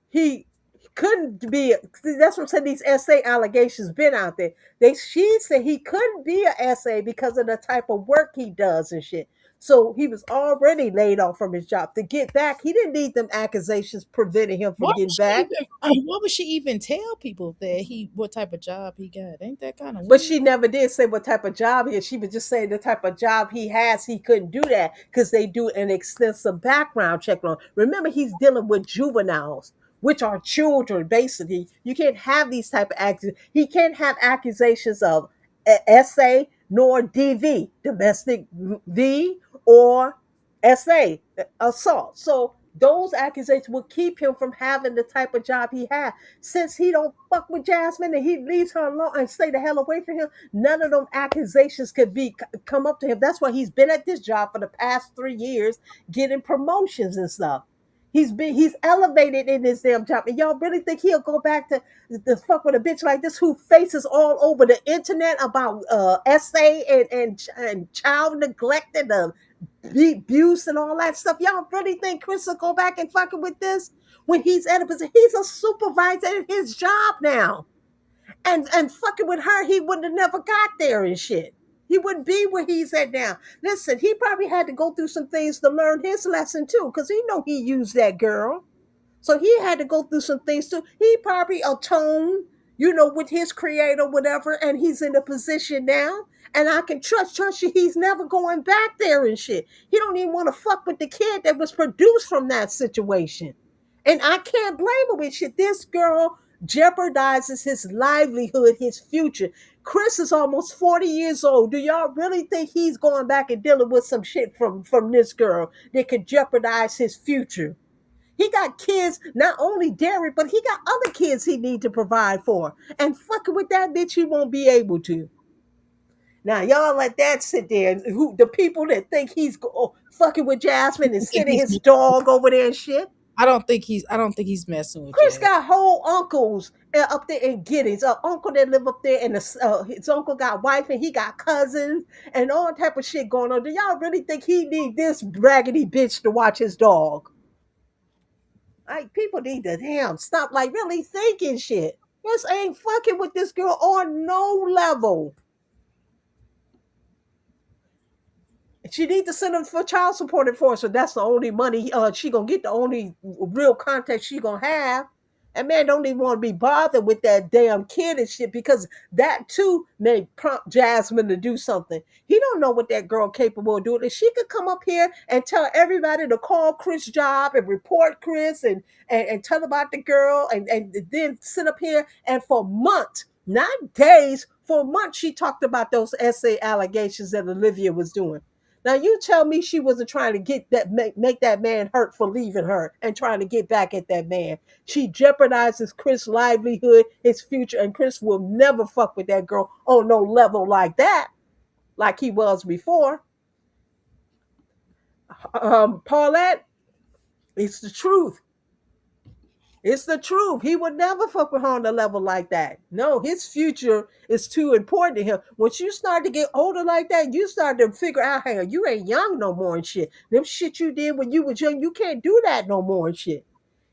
he couldn't be. That's what I'm saying. These essay allegations been out there. She said he couldn't be an essay because of the type of work he does and shit. So he was already laid off from his job. To get back, he didn't need them accusations preventing him from What would getting she back. even? What would she even tell people that what type of job he got? Ain't that kind of But weird? she never did say what type of job he is. She would just say the type of job he has. He couldn't do that because they do an extensive background check on. Remember, he's dealing with juveniles, which are children. Basically, you can't have these type of He can't have accusations of SA nor DV, domestic V, or SA, assault. So those accusations will keep him from having the type of job he had. Since he don't fuck with Jasmine and he leaves her alone and stay the hell away from him, none of them accusations could be come up to him. That's why he's been at this job for the past 3 years, getting promotions and stuff. He's elevated in this damn job, and y'all really think he'll go back to fuck with a bitch like this who faces all over the internet about SA and child neglect and abuse and all that stuff? Y'all really think Chris will go back and fucking with this when he's at a position? He's a supervisor in his job now, and fucking with her, he wouldn't have never got there and shit. He wouldn't be where he's at now. Listen, he probably had to go through some things to learn his lesson too, because he know he used that girl. So he had to go through some things too. He probably atoned, with his creator, whatever, and he's in a position now. And I can trust you, he's never going back there and shit. He don't even want to fuck with the kid that was produced from that situation. And I can't blame him with shit. This girl jeopardizes his livelihood, his future. Chris is almost 40 years old. Do y'all really think he's going back and dealing with some shit from this girl that could jeopardize his future? He got kids, not only Derek, but he got other kids he need to provide for. And fucking with that bitch, he won't be able to. Now y'all let that sit there. Who the people that think he's fucking with Jasmine and I think sending he's. his dog over there and shit. I don't think he's. I don't think he's messing with Chris Jazz. got whole uncles up there in Giddings. Uncle that live up there, and his uncle got wife, and he got cousins, and all type of shit going on. Do y'all really think he need this raggedy bitch to watch his dog? Like, people need to damn stop, like, really thinking shit. This ain't fucking with this girl on no level. She need to send him for child support enforcement. That's the only money she gonna get. The only real contact she gonna have. And man don't even want to be bothered with that damn kid and shit, because that too may prompt Jasmine to do something. He don't know what that girl capable of doing. If she could come up here and tell everybody to call Chris' job and report Chris and tell about the girl and then sit up here and for months, not days, for months she talked about those essay allegations that Olivia was doing. Now you tell me she wasn't trying to get that make that man hurt for leaving her and trying to get back at that man. She jeopardizes Chris' livelihood, his future, and Chris will never fuck with that girl on no level like that, like he was before. Paulette, it's the truth. It's the truth. He would never fuck with her on a level like that. No, his future is too important to him. Once you start to get older like that, you start to figure out, hey, you ain't young no more and shit. Them shit you did when you was young, you can't do that no more and shit.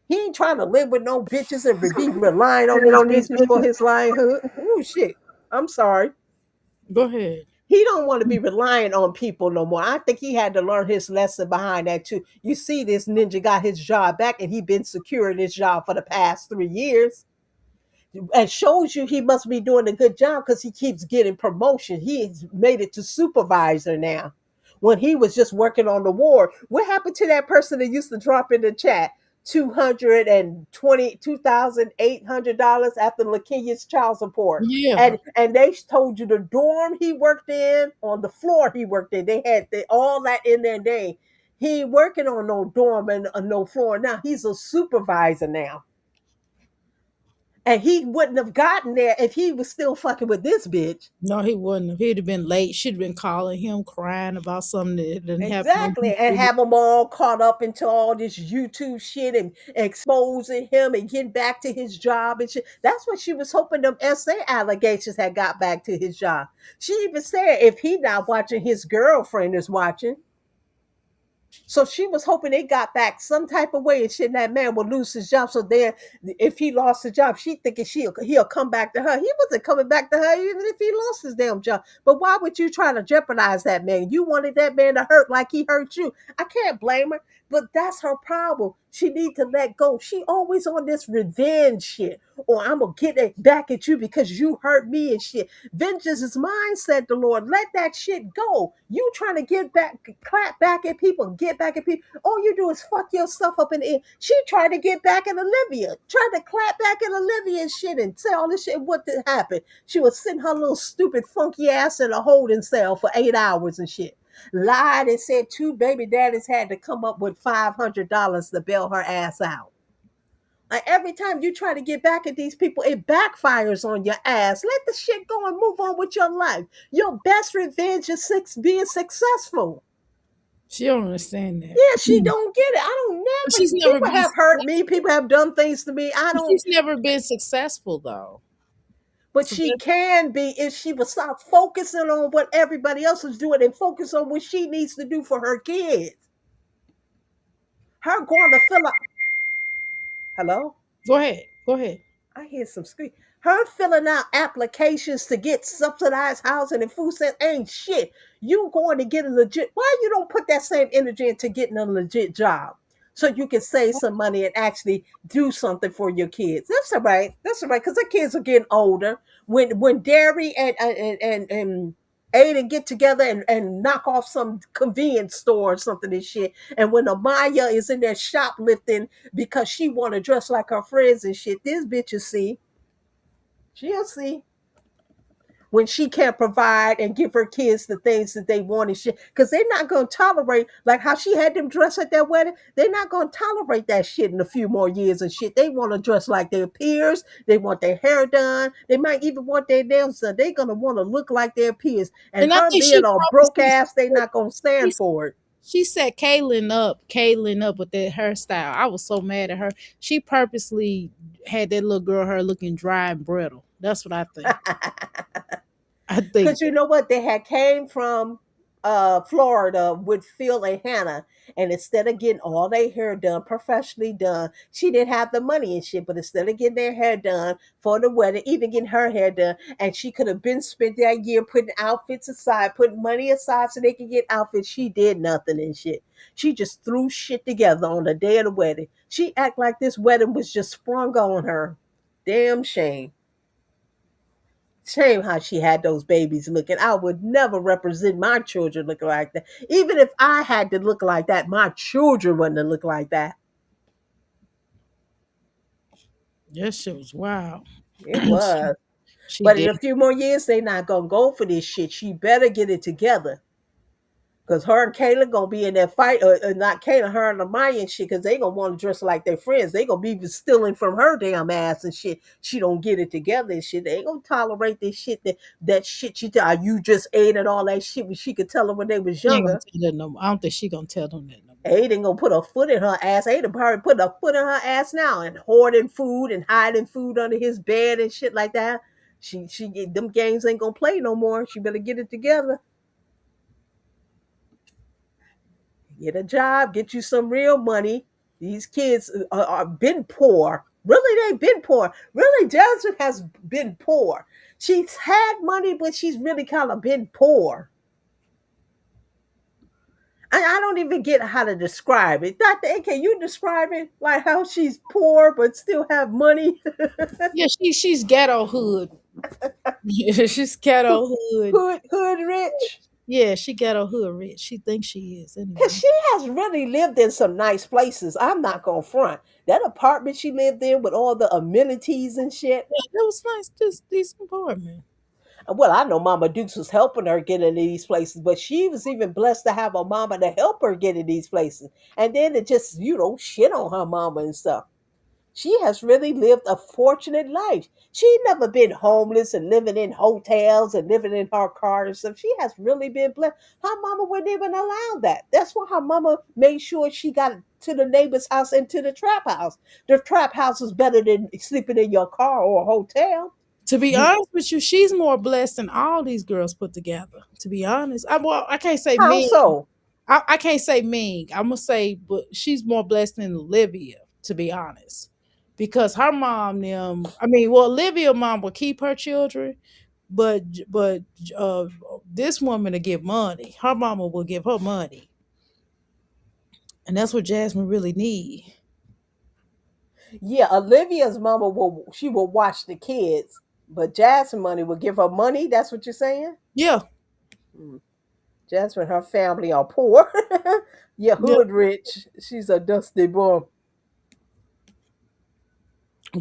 He ain't trying to live with no bitches and be relying on these bitches for his livelihood. Oh shit. I'm sorry. Go ahead. He don't want to be relying on people no more. I think he had to learn his lesson behind that too. You see, this ninja got his job back, and he been secure in his job for the past 3 years, and shows you he must be doing a good job because he keeps getting promotion. He's made it to supervisor now, when he was just working on the ward. What happened to that person that used to drop in the chat $228 after Lakenya's child support? Yeah. And they told you the dorm he worked in, on the floor he worked in, they had all that in their name. He ain't working on no dorm and no floor now. He's a supervisor now. And he wouldn't have gotten there if he was still fucking with this bitch. No, he wouldn't have. He'd have been late. She'd have been calling him, crying about something that didn't have nothing to Exactly. And do with. have them all caught up into all this YouTube shit and exposing him and getting back to his job and shit. That's what she was hoping them SA allegations had got back to his job. She even said if he not watching, his girlfriend is watching. So she was hoping they got back some type of way and shit. And that man will lose his job. So then, if he lost his job, she thinking he'll come back to her. He wasn't coming back to her even if he lost his damn job. But why would you try to jeopardize that man? You wanted that man to hurt like he hurt you. I can't blame her, but that's her problem. She need to let go. She always on this revenge shit, or I'm gonna get it back at you because you hurt me and shit. Vengeance is mine, said the Lord. Let that shit go. You trying to get back, clap back at people, get back at people. All you do is fuck yourself up in the end. She tried to get back at Olivia, tried to clap back at Olivia and shit and say all this shit. What did happen? She was sitting her little stupid funky ass in a holding cell for 8 hours and shit. Lied and said two baby daddies had to come up with $500 to bail her ass out. Like every time you try to get back at these people, it backfires on your ass. Let the shit go and move on with your life. Your best revenge is being successful. She don't understand that. Yeah, she don't get it. I don't But never. she's never People been have hurt me. People have done things to me. I don't. She's never been successful though. But So she that, can be if she would stop focusing on what everybody else is doing and focus on what she needs to do for her kids. Her going to fill up. Hello? go ahead. Go ahead. I hear some scream. Her filling out applications to get subsidized housing and food stamps ain't shit. You going to get a legit. Why you don't put that same energy into getting a legit job so you can save some money and actually do something for your kids? That's all right. That's all right because the kids are getting older. When Derry and Aiden get together and knock off some convenience store or something and shit. And when Amaya is in there shoplifting because she want to dress like her friends and shit, this bitch will see. She'll see when she can't provide and give her kids the things that they want and shit. Because they're not going to tolerate, like how she had them dress at their wedding, they're not going to tolerate that shit in a few more years and shit. They want to dress like their peers. They want their hair done. They might even want their nails done. They're going to want to look like their peers. And And I her think being she a broke purposely ass, they not going to she, stand for it. she set Kaylin up with that hairstyle. I was so mad at her. She purposely had that little girl her looking dry and brittle. That's what I think. I think Because you know what? They had came from Florida with Phil and Hannah, and instead of getting all their hair done, professionally done, she didn't have the money and shit. But instead of getting their hair done for the wedding, even getting her hair done, and she could have been spent that year putting outfits aside, putting money aside so they could get outfits. She did nothing and shit. She just threw shit together on the day of the wedding. She act like this wedding was just sprung on her. Damn shame. Shame how she had those babies looking. I would never represent my children looking like that. Even if I had to look like that, my children wouldn't look like that. that shit was wild. It was. She But in did. a few more years, they not gonna go for this shit. She better get it together. Cause her and Kayla gonna be in that fight, or not Kayla, her and Amaya and shit. Cause they gonna want to dress like their friends. They gonna be stealing from her damn ass and shit. She don't get it together and shit. They ain't gonna tolerate this shit. That shit she tell you just ate and all that shit. When she could tell them when they was She ain't gonna younger. tell that no more. I don't think she gonna tell them that no more. Aiden gonna put a foot in her ass. Aiden probably put a foot in her ass now and hoarding food and hiding food under his bed and shit like that. She them games ain't gonna play no more. She better get it together. Get a job, get you some real money. These kids are been poor. Really, they've been poor. Really, Jasmine has been poor. She's had money, but she's really kind of been poor. I don't even get how to describe it. Dr. A, can you describe it? Like how she's poor but still have money? Yeah, she's ghetto hood. Yeah, she's ghetto hood. Hood rich? Yeah, she ghetto hood rich. She thinks she is anyway. Because she has really lived in some nice places. I'm not going to front. That apartment she lived in with all the amenities and shit. Yeah, that was nice. Just decent apartment. Well, I know Mama Dukes was helping her get into these places, but she was even blessed to have a mama to help her get in these places. And then it just, shit on her mama and stuff. She has really lived a fortunate life. She never been homeless and living in hotels and living in her car and stuff. She has really been blessed. Her mama wouldn't even allow that. That's why her mama made sure she got to the neighbor's house and to the trap house. The trap house is better than sleeping in your car or a hotel. To be You honest with you, she's more blessed than all these girls put together. To be honest, I can't say how mean. so? I can't say mean. I'm gonna say, but she's more blessed than Olivia. To be honest, because her mom, them. I mean, well, Olivia mom will keep her children, but uh, this woman to give money. Her mama will give her money, and that's what Jasmine really need. Yeah, Olivia's mama will watch the kids, but Jasmine money will give her money. That's what you're saying? Yeah, Mm. Jasmine, her family are poor. Yeah, yeah. hood rich. She's a dusty bum.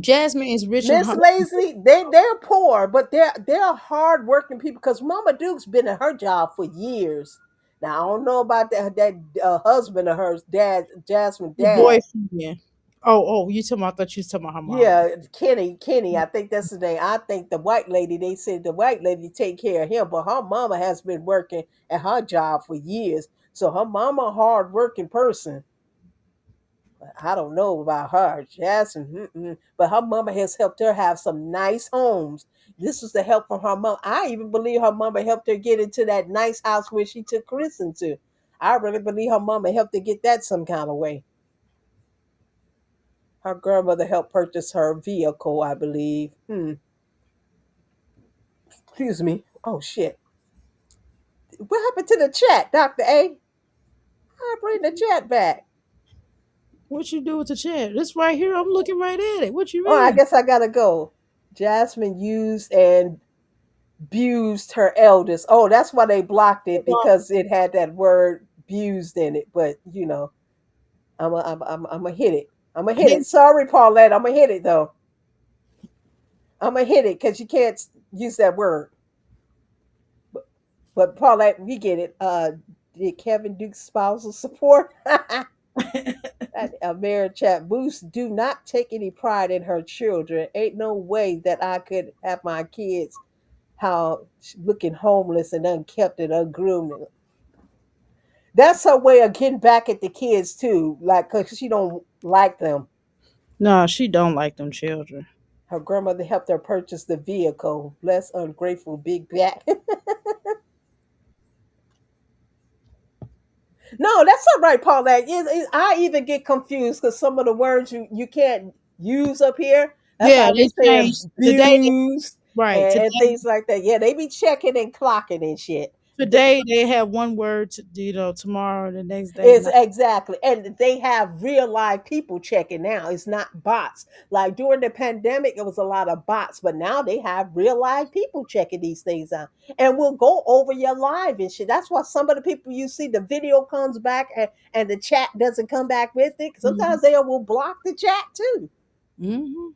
Jasmine is rich in Miss her. Lazy, they're poor, but they're hard working people. Because Mama Duke's been in her job for years. Now I don't know about that husband of hers, dad, Jasmine The dad. boyfriend. Oh, you talking about? I thought you was talking about her mom. Yeah, Kenny. I think that's his name. I think the white lady. They said the white lady take care of him, but her mama has been working at her job for years. So her mama a hard working person. I don't know about her, Jasmine, but her mama has helped her have some nice homes. This was the help from her mom. I even believe her mama helped her get into that nice house where she took Chris into. I really believe her mama helped her get that some kind of way. Her grandmother helped purchase her vehicle, I believe. Excuse me. Oh shit. What happened to the chat, Dr. A? I bring the chat back. What you do with the chat? It's right here. I'm looking right at it. What you Oh, I read? guess I gotta go. Jasmine used and abused her eldest. Oh, that's why they blocked it because it had that word abused in it. But I'm gonna hit it. I'm gonna hit it. Sorry, Paulette. I'm gonna hit it though. I'm gonna hit it because you can't use that word. But Paulette, we get it. Did Kevin Duke's spousal support? Chat Boost do not take any pride in her children. Ain't no way that I could have my kids how looking homeless and unkept and ungroomed. That's her way of getting back at the kids too, like because she don't like them. No, she don't like them children. Her grandmother helped her purchase the vehicle. Bless ungrateful big back. No, that's all right, Paulette. I even get confused because some of the words you can't use up here. That's Yeah, how they they say changed today. abused Right and today. things like that. Yeah, they be checking and clocking and shit. Today they have one word. Tomorrow, the next day, It's not. exactly, and they have real live people checking now. It's not bots. Like during the pandemic, it was a lot of bots, but now they have real live people checking these things out, and will go over your live and shit. That's why some of the people you see the video comes back and the chat doesn't come back with it. Sometimes they will block the chat too. Mm-hmm.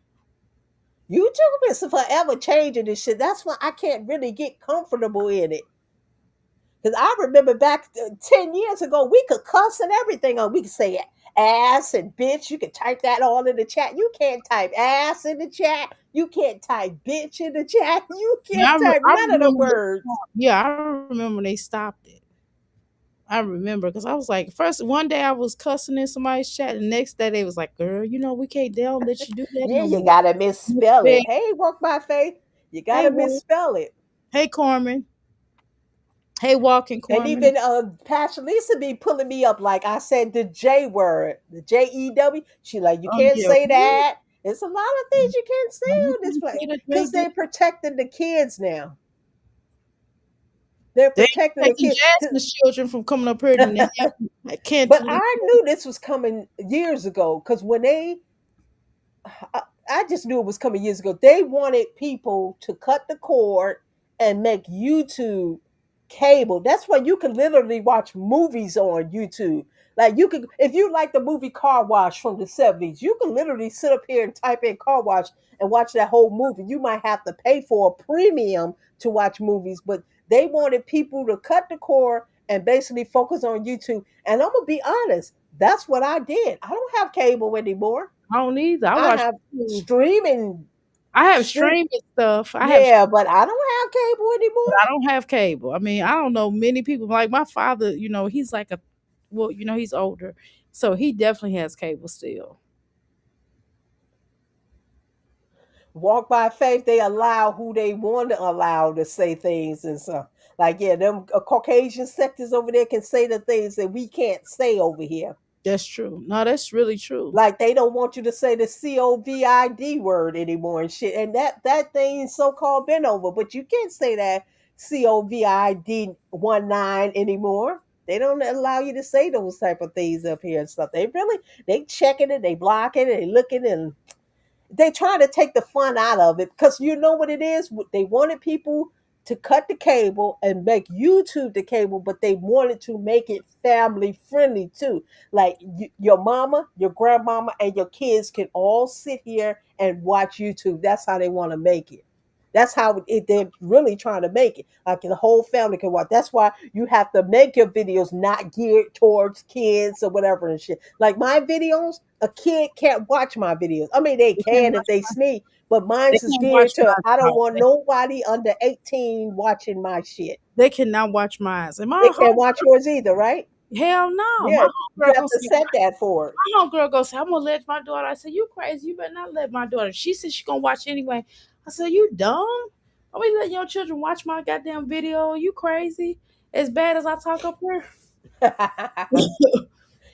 YouTube is forever changing this shit. That's why I can't really get comfortable in it. Because I remember back 10 years ago, we could cuss and everything on. We could say ass and bitch. You could type that all in the chat. You can't type ass in the chat. You can't type bitch in the chat. You Yeah, can't type I none of the remember. words. Yeah, I remember when they stopped it. I remember because I was like, first one day I was cussing in somebody's chat, and the next day they was like, "Girl, we can't. They don't let you do that Yeah, no you more." gotta misspell it. Hey, walk by faith. You Hey, gotta Walk. misspell it. Hey, Corman. Hey, Walking And Corman. even Pastor Lisa be pulling me up like I said the J word, the JEW. She like you Oh can't yeah, say that. It's a lot of things you can't say no, you on this can't place say the because JD. they're protecting the kids now. They're They protecting the taking kids. Jasmine's children from coming up here, and I can't. But I knew this was coming years ago because when I just knew it was coming years ago. They wanted people to cut the cord and make YouTube cable. That's why you can literally watch movies on YouTube. Like you could, if you like the movie Car Wash from the 70s, you can literally sit up here and type in Car Wash and watch that whole movie. You might have to pay for a premium to watch movies, but they wanted people to cut the cord and basically focus on YouTube. And I'm gonna be honest, that's what I did. I don't have cable anymore. I don't either. I I watch. have streaming. I have Stream, streaming stuff. yeah, but I don't have cable But anymore. I don't have cable. I mean, I don't know many people. Like my father, he's like well, he's older, so he definitely has cable still. Walk by faith, they allow who they want to allow to say things and stuff. Like, yeah, them Caucasian sectors over there can say the things that we can't say over here. That's true. No, that's really true. Like they don't want you to say the COVID word anymore and shit. And that thing so called been over, but you can't say that COVID-19 anymore. They don't allow you to say those type of things up here and stuff. They checking it, they blocking it, they looking and they try to take the fun out of it because you know what it is. They wanted people to cut the cable and make YouTube the cable, but they wanted to make it family friendly too. Like your mama, your grandmama, and your kids can all sit here and watch YouTube. That's how they want to make it. That's how they're really trying to make it. Like the whole family can watch. That's why you have to make your videos not geared towards kids or whatever and shit. Like my videos, a kid can't watch my videos. I mean, they They can't can if watch they my. sneak, but They mine's is can't watch geared to I don't mine. want nobody under 18 watching my shit. They cannot watch mine. And They my can't home, watch yours either, right? hell no. My Yeah, you homegirl have gonna to say, set that for it. my homegirl gonna say, I'm gonna let my daughter. I said, you crazy? You better not let my daughter. She said she gonna watch anyway. I said, you dumb? Are we letting your children watch my goddamn video? You crazy? As bad as I talk up here.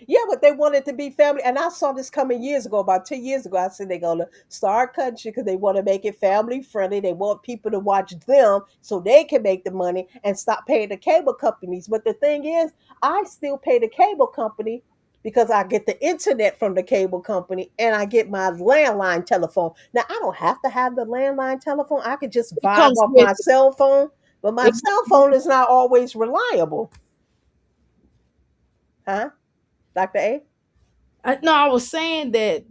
Yeah, but they wanted to be family. And I saw this coming years ago, about 2 years ago. I said they're going to start cutting shit because they want to make it family friendly. They want people to watch them so they can make the money and stop paying the cable companies. But the thing is, I still pay the cable company because I get the internet from the cable company and I get my landline telephone. Now, I don't have to have the landline telephone. I could just It vibe comes off with my it. cell phone, but my It- cell phone is not always reliable. Huh? Dr. A? No, I was saying that,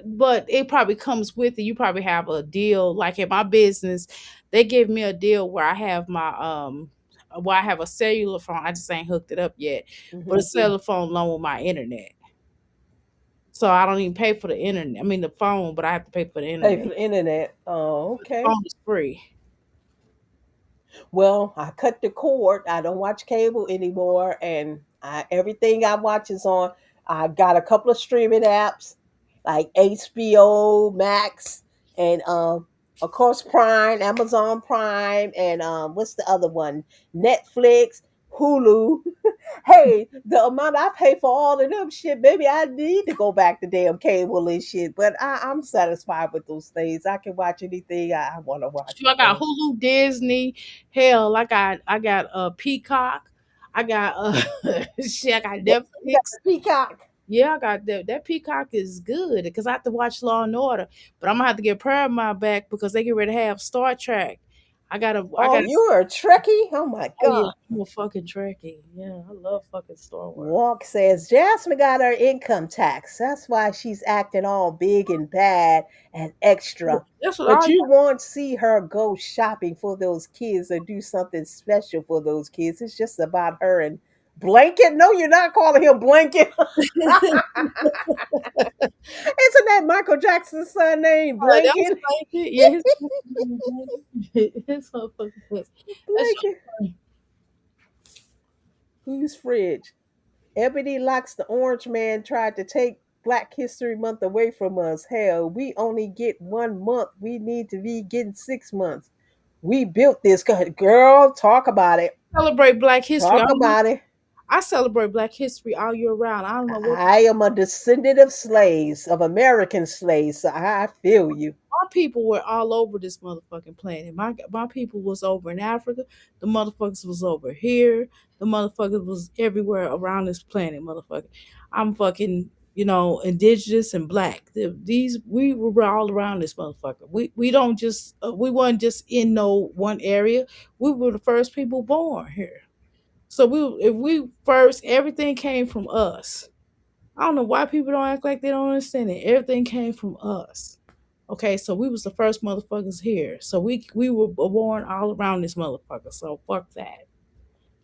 but it probably comes with it. You probably have a deal. Like in my business, they give me a deal where I have where I have a cellular phone. I just ain't hooked it up yet, but a Mhm. cellular phone along with my internet. So I don't even pay for the internet. I mean the phone, but I have to pay for the Pay for internet. the internet. Oh, The okay. phone is free. Well, I cut the cord. I don't watch cable anymore, and everything I watch is on. I got a couple of streaming apps like HBO Max and of course Prime, Amazon Prime, and what's the other one? Netflix, Hulu. Hey, the amount I pay for all of them shit, maybe I need to go back to damn cable and shit. But I'm satisfied with those things. I can watch anything I want to watch So I with got them. Hulu, Disney, hell, I got Peacock, I got shit, I got You got Netflix. the Peacock. Yeah, I got that Peacock is good because I have to watch Law and Order, but I'm gonna have to get Paramount back because they get ready to have Star Trek. I Oh, gotta. you're a Trekkie? Oh my Oh yeah, God. I'm a fucking Trekkie. Yeah, I love fucking Star Wars. Walk says Jasmine got her income tax. That's why she's acting all big and bad and extra. That's what But all you y'all. won't see her go shopping for those kids or do something special for those kids. It's just about her and Blanket. No, you're not calling him Blanket. Isn't that Michael Jackson's son name? That was Blanket? Blanket. Yeah, his his motherfucking pussy. That's so Blanket. funny. Whose fridge? Ebony Locks the Orange Man tried to take Black History Month away from us. Hell, we only get 1 month. We need to be getting 6 months. We built this. Girl, talk about it. Celebrate Black History. Talk about it. I celebrate Black History all year round. I don't know what I am a descendant of slaves, of American slaves. So I feel you. my people were all over this motherfucking planet. My people was over in Africa. The motherfuckers was over here. The motherfuckers was everywhere around this planet, motherfucker. I'm fucking, indigenous and black. These we were all around this motherfucker. We don't just we weren't just in no one area. We were the first people born here. So if we first, everything came from us. I don't know why people don't act like they don't understand it. Everything came from us. Okay, so we was the first motherfuckers here. So we were born all around this motherfucker. So fuck that.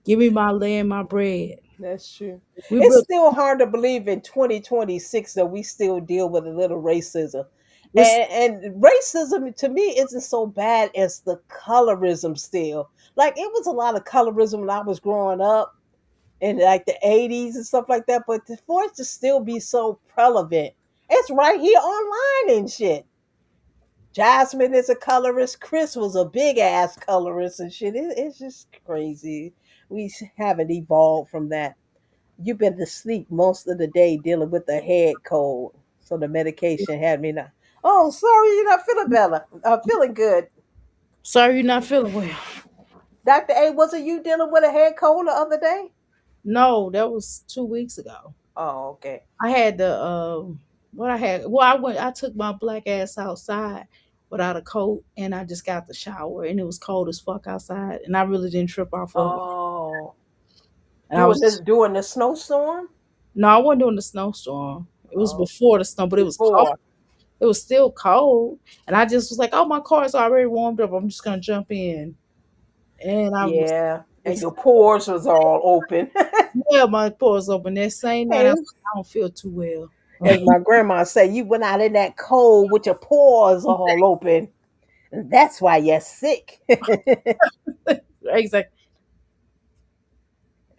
Give me my land, my bread. That's true. We It's built. still hard to believe in 2026 that we still deal with a little racism. It's And racism to me isn't so bad as the colorism still. Like it was a lot of colorism when I was growing up in like the 80s and stuff like that, but for it to still be so prevalent, it's right here online and shit. Jasmine is a colorist. Chris was a big ass colorist and shit. It's just crazy. We haven't evolved from that. You've been asleep most of the day dealing with a head cold, so the medication had me not. Oh, sorry, you're not feeling better. Feeling good. sorry you're not feeling well. Dr. A, wasn't you dealing with a head cold the other day? No, that was 2 weeks ago. Oh, okay. I had the what I had. Well, I took my black ass outside without a coat, and I just got the shower, and it was cold as fuck outside, and I really didn't trip off of it. Oh, And I was during the snowstorm? no, I wasn't doing the snowstorm. It was Oh, before the snow, but it was cold. before. It was still cold, and I just was like, "Oh, my car's already warmed up. I'm just gonna jump in." And I was, Yeah, and was your pores was all open. yeah, my pores open. That same night, I was And like, I don't feel too well. as my grandma said, you went out in that cold with your pores all open. And that's why you're sick. Exactly.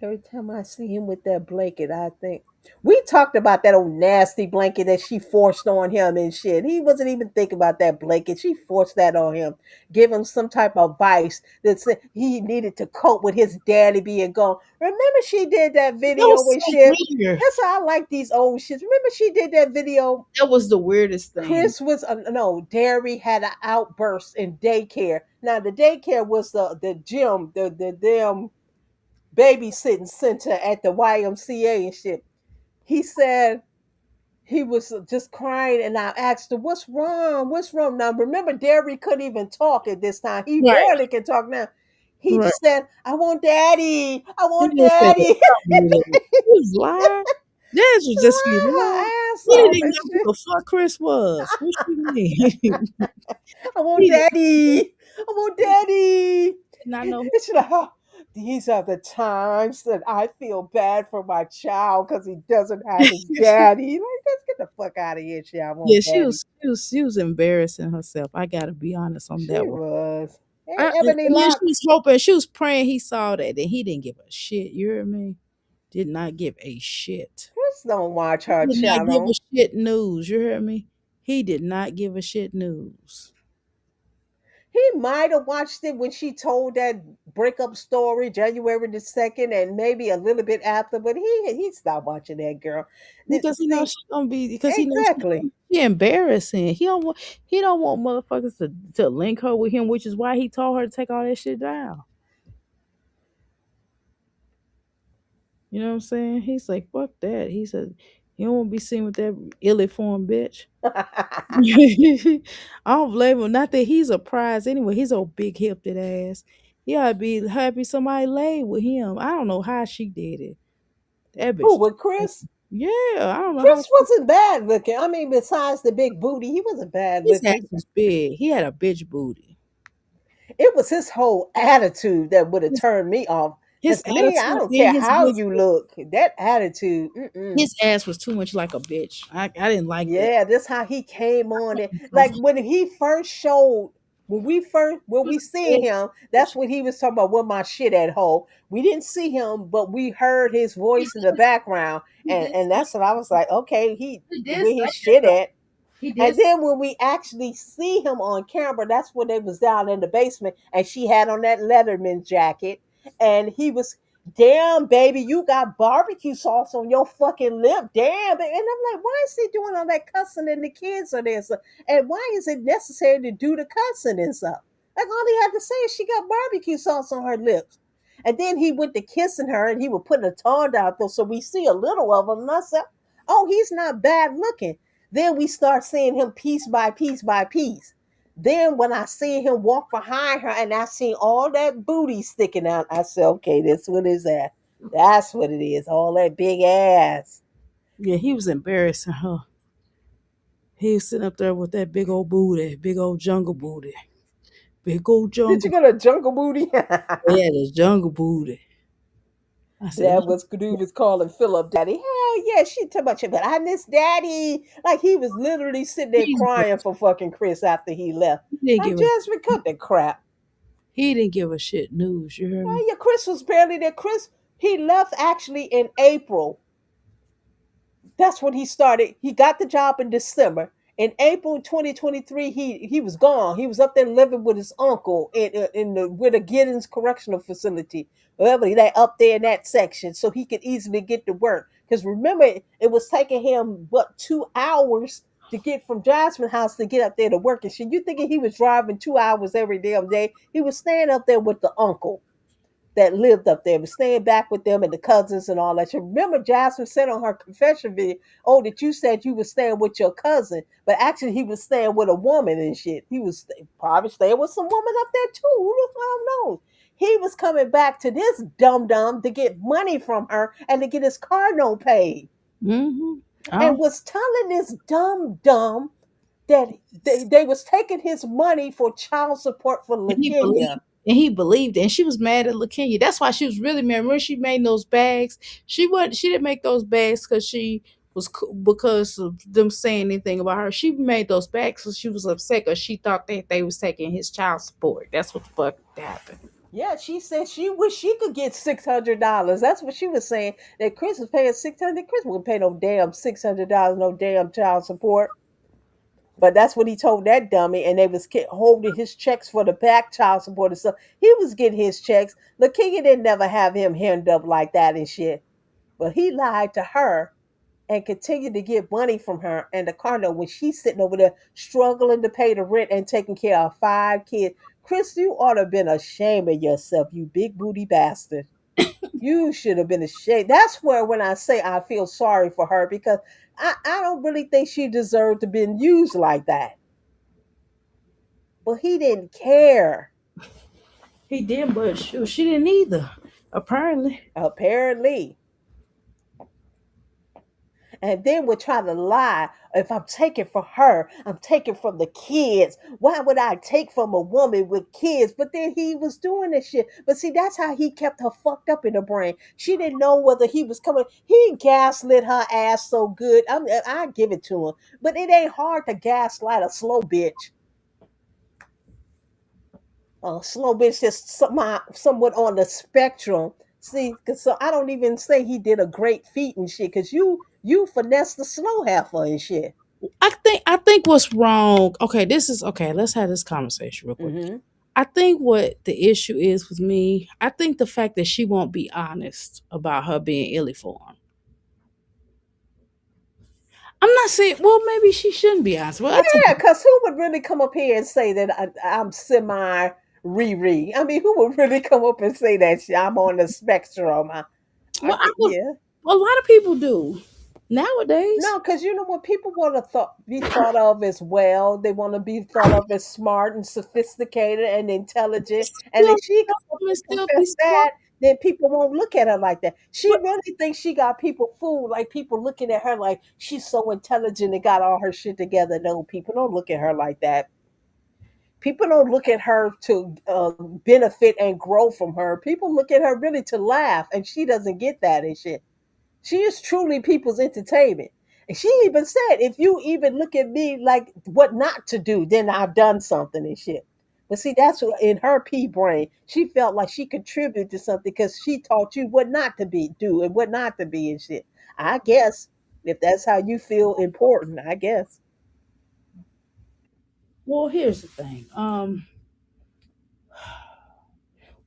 Every time I see him with that blanket, I think we talked about that old nasty blanket that she forced on him and shit. He wasn't even thinking about that blanket. She forced that on him, give him some type of vice that said he needed to cope with his daddy being gone. Remember, she did that That video was with so shit. weird. That's why I like these old shits. Remember, she did that video. That was the weirdest thing. Chris was no. Derry had an outburst in daycare. Now the daycare was the gym, the damn babysitting center at the YMCA and shit. He said he was just crying, and I asked him, "What's wrong? What's wrong?" Now remember, Derry couldn't even talk at this time. He Right, barely can talk now. He right. just said, "I want daddy. I He want didn't say daddy." stop it. He was lying. That was just he Crying lying. her ass He didn't off even and know who shit. the fuck Chris was. What you mean? I want He did daddy. I want daddy. not know. It's like, oh, these are the times that I feel bad for my child because he doesn't have his daddy. Like, let's get the fuck out of here, shit. I Yeah, want daddy. she was embarrassing herself. I gotta be honest on She that one. was. Hey, And Ebony then she was Locks. hoping, she was praying he saw that, and he didn't give a shit. You hear me? Did not give a shit. Chris don't watch her Did not give a channel. shit news. You hear me? He did not give a shit news. He might have watched it when she told that breakup story January the 2nd and maybe a little bit after, but he stopped watching that girl. Because he knows See, she's gonna be because he knows exactly. she embarrassing. He don't want motherfuckers to link her with him, which is why he told her to take all that shit down. You know what I'm saying? He's like, fuck that. He said he don't want to be seen with that illy-formed bitch. I don't blame him. Not that he's a prize anyway. He's a big hipped ass. He ought to be happy somebody laid with him. I don't know how she did it. That Who, bitch. with Chris? Yeah, I don't know how Chris wasn't bad looking. I mean, besides the big booty, he wasn't bad his ass looking. was big. He had a bitch booty. It was his whole attitude that would have His, turned me off. his And to me, I attitude don't and care how you look. That attitude, his ass was too much like a bitch. I didn't like that. yeah, this how he came on it. Like when he first showed, when we seen him, that's when he was talking about with my shit at home. We didn't see him, but we heard his voice in the background, and that's what I was like, okay, he He did where say his that shit though. at. He And did. then when we actually see him on camera, that's when they was down in the basement, and she had on that Letterman jacket, and he was, damn baby, you got barbecue sauce on your fucking lip, damn. And I'm like, why is he doing all that cussing and the kids are there? So, and why is it necessary to do the cussing and stuff? Like all he had to say is she got barbecue sauce on her lips. And then he went to kissing her, and he was putting a tongue out there, so we see a little of him. And I said, oh, he's not bad looking. Then we start seeing him piece by piece by piece. Then when I see him walk behind her and I see all that booty sticking out, I said, okay, that's what it's at. That's what it is. All that big ass. Yeah, he was embarrassing her. He was sitting up there with that big old booty, big old jungle booty, big old Did you jungle. get a jungle booty? Yeah, the jungle booty. I said, That was dude was calling Philip daddy. Hell yeah, she too much of it. I miss daddy. Like he was literally sitting there crying for fucking Chris after he left. he didn't Like give a Jasmine, cut the crap. he didn't give a shit news. You heard me? Yeah, Chris was barely there. Chris, he left actually in April. That's when he started. He got the job in December. In April 2023, he was gone. He was up there living with his uncle in the with a Giddens Correctional Facility, wherever that up there in that section, so he could easily get to work. Because remember, it was taking him what 2 hours to get from Jasmine House to get up there to work and shit. You thinking he was driving 2 hours every damn day? He was staying up there with the uncle that lived up there, was staying back with them and the cousins and all that. You remember Jasmine said on her confession video, oh, that you said you were staying with your cousin, but actually he was staying with a woman and shit. He was probably staying with some woman up there too. Who the fuck knows? He was coming back to this dum dum to get money from her and to get his car note paid. Mm-hmm. And was telling this dumb dumb that they was taking his money for child support for He believed, LaKenya. and he believed it. And she was mad at LaKenya. That's why she was really mad. When she made those bags, she didn't make those bags because she was because of them saying anything about her. She made those bags because she was upset because she thought that they was taking his child support. That's what the fuck happened. Yeah, she said she wish she could get $600. That's what she was saying. That Chris was paying 600. Chris wouldn't pay no damn $600, no damn child support. But that's what he told that dummy, and they was holding his checks for the back child support and stuff. He was getting his checks. LaKenya didn't never have him hemmed up like that and shit. But he lied to her and continued to get money from her and the car note when she's sitting over there struggling to pay the rent and taking care of 5 kids. Chris, you ought to have been ashamed of yourself, you big booty bastard. You should have been ashamed. That's where when I say I feel sorry for her because I don't really think she deserved to be used like that. But he didn't care. He did, but she didn't either. Apparently. Apparently. And then would try to lie. If I'm taking for her, I'm taking from the kids. Why would I take from a woman with kids? But then he was doing this shit. But see, that's how he kept her fucked up in the brain. She didn't know whether he was coming. He gaslit her ass so good. I give it to him. But it ain't hard to gaslight a slow bitch. A slow bitch just somewhat on the spectrum. See, cause so I don't even say he did a great feat and shit. Cause you finessed the slow heifer and shit. I think what's wrong. Okay, this is okay. Let's have this conversation real quick. Mm-hmm. I think what the issue is with me, I think the fact that she won't be honest about her being ill-informed. I'm not saying, well, maybe she shouldn't be honest. Well, Yeah, because who would really come up here and say that I'm semi Riri? I mean, who would really come up and say that shit? I'm on the spectrum? Yeah. A lot of people do nowadays. No, because you know what? People want to be thought of as well. They want to be thought of as smart and sophisticated and intelligent. And if she Still be confess smart. that, then people won't look at her like that. She But really thinks she got people fooled, like people looking at her like she's so intelligent and got all her shit together. No, people don't look at her like that. People don't look at her to benefit and grow from her. People look at her really to laugh, and she doesn't get that and shit. She is truly people's entertainment. And she even said, if you even look at me like what not to do, then I've done something and shit. But see, that's what in her pea brain, she felt like she contributed to something because she taught you what not to do and what not to be and shit. I guess if that's how you feel important, I guess. well, here's the thing.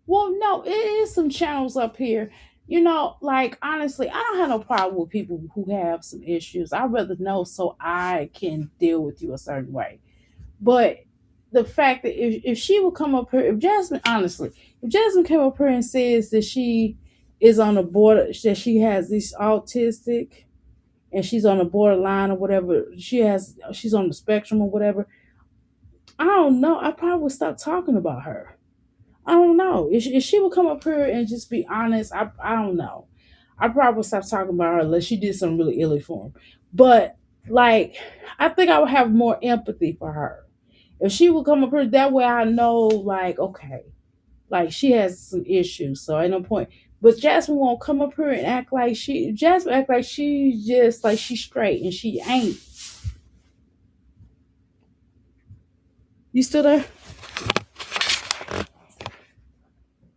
Well, no, it is some channels up here. You know, like honestly, I don't have no problem with people who have some issues. I'd rather know so I can deal with you a certain way. But the fact that if she would come up here, if Jasmine, honestly, if Jasmine came up here and says that she is on the border, that she has this autistic and she's on the borderline or whatever, she's on the spectrum or whatever, I don't know. I probably would stop talking about her. I don't know. If she would come up here and just be honest, I don't know. I probably would stop talking about her unless she did something really ill for him. But like, I think I would have more empathy for her. If she would come up here that way, I know like, okay, like she has some issues. So ain't no point. But Jasmine won't come up here and act like Jasmine act like she's just like she's straight and she ain't. You still there?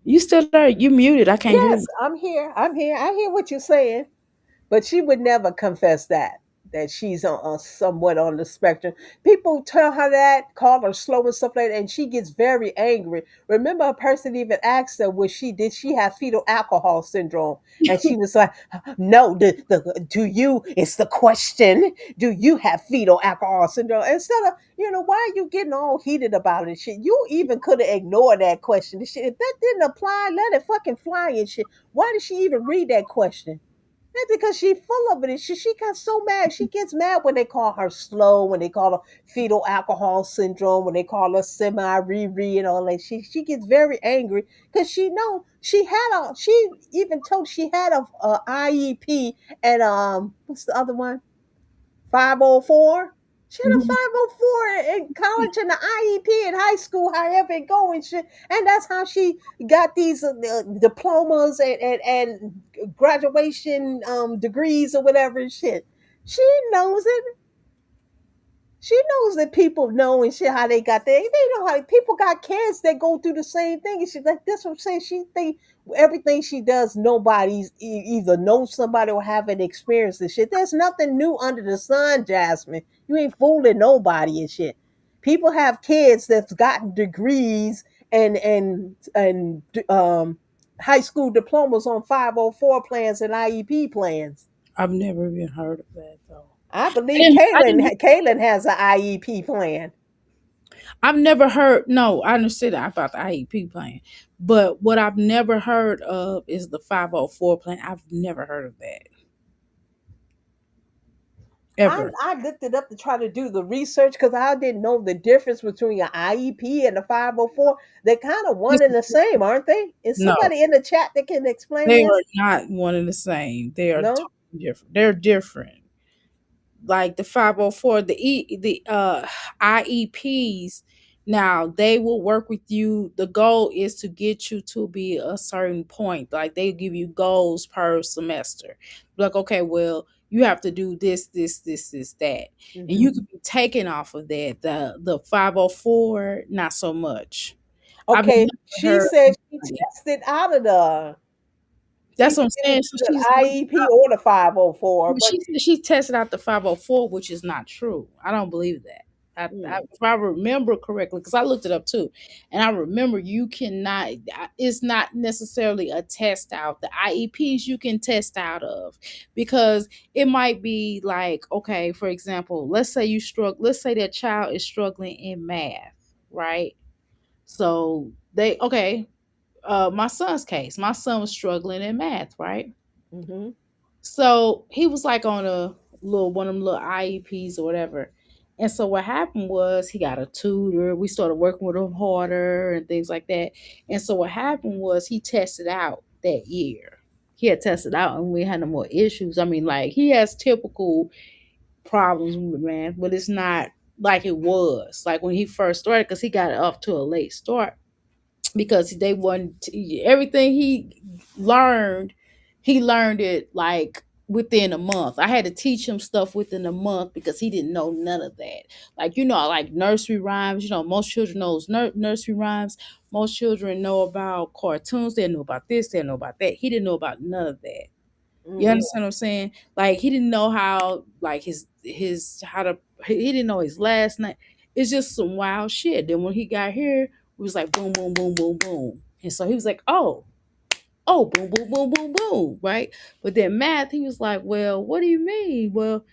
You still there? You muted. I can't hear Yes, you. I'm here. I'm here. I hear what you're saying. But she would never confess that she's somewhat on the spectrum. People tell her that, call her slow and stuff like that, and she gets very angry. Remember, a person even asked her, did she have fetal alcohol syndrome? And she was like, "No, do you? It's the question. Do you have fetal alcohol syndrome?" Instead of, why are you getting all heated about it? Shit, you even could have ignored that question. And shit, if that didn't apply, let it fucking fly and shit. Why did she even read that question? That's because she full of it. And she got so mad. She gets mad when they call her slow, when they call her fetal alcohol syndrome, when they call her semi Riri and all that. She gets very angry because she even told she had a IEP and what's the other one? 504. She had a Mhm. 504 in college and the IEP in high school, however it going. Shit. And that's how she got these diplomas and graduation degrees or whatever and shit. She knows it. She knows that people know and shit how they got there. They know how people got kids that go through the same thing. And she's like, that's what I'm saying. She think everything she does, nobody's either knows somebody or haven't experienced this shit. There's nothing new under the sun, Jasmine. You ain't fooling nobody and shit. People have kids that's gotten degrees and high school diplomas on 504 plans and IEP plans. I've never even heard of that though. I I believe didn't. I didn't. Kaylin has an IEP plan. I've never heard. No, I understood that about the IEP plan, but what I've never heard of is the 504 plan. I've never heard of that I, ever. I looked it up to try to do the research because I didn't know the difference between an IEP and a 504. They're kind of one It's, and the same, aren't they? Is no, somebody in the chat that can explain they this? are not one and the same. They are No? totally different. They're different. Like the 504, the IEPs, now they will work with you. The goal is to get you to be a certain point. Like they give you goals per semester. Like, okay, well, you have to do this, that. And Hmm. you could be taken off of that. The 504, not so much. I've Okay, never she heard said she anybody. tested out of the. She That's what I'm didn't saying. do So the she's IEP or the 504, Well, but she said she tested out the 504, which is not true. I don't believe that. mm, If I remember correctly, because I looked it up too, and I remember you cannot. It's not necessarily a test out. The IEPs you can test out of, because it might be like, okay, for example, let's say you struggle. Let's say that child is struggling in math, right? So my son's case, my son was struggling in math, right? hmm. So he was like on a little one of them little IEPs or whatever. And so what happened was he got a tutor. We started working with him harder and things like that. And so what happened was he tested out that year. He had tested out and we had no more issues. I mean, like he has typical problems with math, but it's not like it was like when he first started because he got it off to a late start because they want everything learned he learned it like within a month. I had to teach him stuff within a month because he didn't know none of that. Like, like nursery rhymes, most children knows nursery rhymes. Most children know about cartoons. They know about this, they know about that. He didn't know about none of that. You Mm-mm. understand what I'm saying? Like he didn't know how, like his how to. He didn't know his last name. It's just some wild shit. Then when he got here, it was like boom, boom, boom, boom, boom, and so he was like, oh, boom, boom, boom, boom, boom, right? But then math, he was like, well, what do you mean? Well,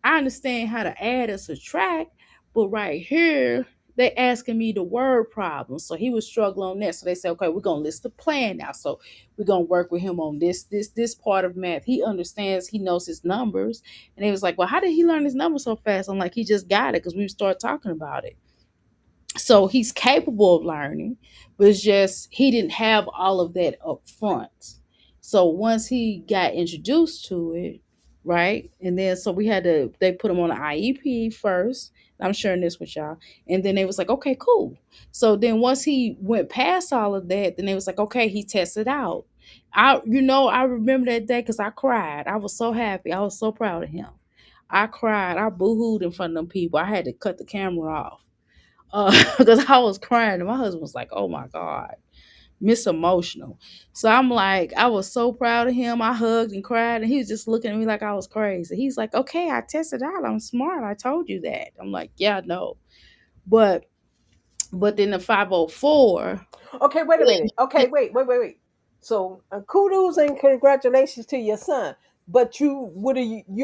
I understand how to add and subtract, but right here, they asking me the word problem. So he was struggling on that. So they said, okay, we're gonna list the plan now. So we're gonna work with him on this part of math. He understands, he knows his numbers. And they was like, well, how did he learn his numbers so fast? I'm like, he just got it because we started talking about it. So he's capable of learning, but it's just he didn't have all of that up front. So once he got introduced to it, right, and then so they put him on an IEP first. I'm sharing this with y'all, and then they was like, okay, cool. So then once he went past all of that, then they was like, okay, he tested out. I remember that day because I cried. I was so happy. I was so proud of him. I cried. I boo-hooed in front of them people. I had to cut the camera off because I was crying. And my husband was like, "Oh my God, Miss Emotional." So I'm like, I was so proud of him. I hugged and cried, and he was just looking at me like I was crazy. He's like, "Okay, I tested out. I'm smart. I told you that." I'm like, "Yeah, no." But then the 504. Okay, wait a minute. Okay, wait. So kudos and congratulations to your son. But you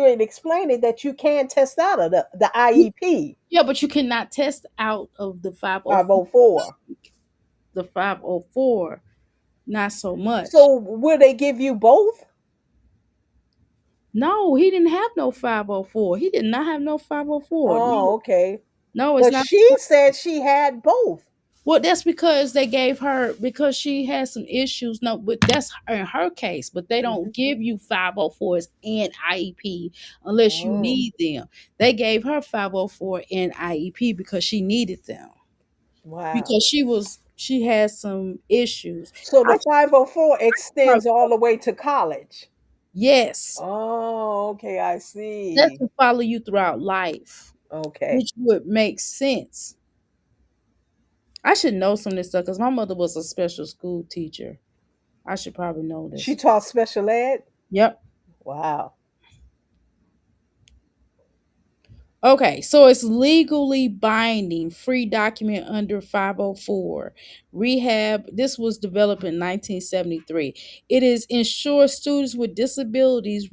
ain't explaining that you can test out of the IEP Yeah, but you cannot test out of the 504. 504. The 504, not so much. So will they give you both? No, he didn't have no 504. He did not have no 504. Oh, No, okay. no, it's But not. she said she had both. Well, that's because they gave her because she had some issues. No, but that's in her case. But they don't give you 504s and IEP unless you Oh, need them. They gave her 504 and IEP because she needed them wow. because she had some issues. So the I 504 extends all the way to college. Yes, Oh, okay, I that see. can follow you throughout life, Okay. which would make sense. I should know some of this stuff because my mother was a special school teacher. I should probably know She this. taught special ed? Yep. Wow. Okay, so it's legally binding, free document under 504. Rehab, this was developed in 1973. It is ensure students with disabilities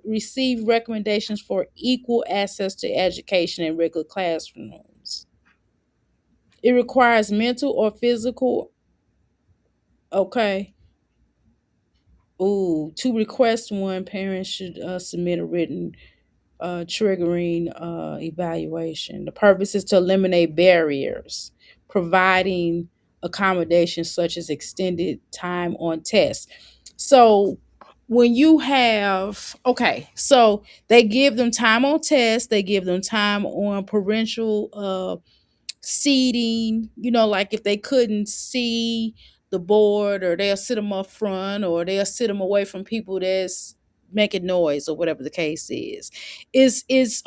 receive recommendations for equal access to education in regular classrooms. It requires mental or physical, okay. Ooh, to request one, parents should submit a written triggering evaluation. The purpose is to eliminate barriers, providing accommodations such as extended time on tests. So when you have, okay, so they give them time on tests, they give them time on parental seating, like if they couldn't see the board, or they'll sit them up front, or they'll sit them away from people that's making noise, or whatever the case is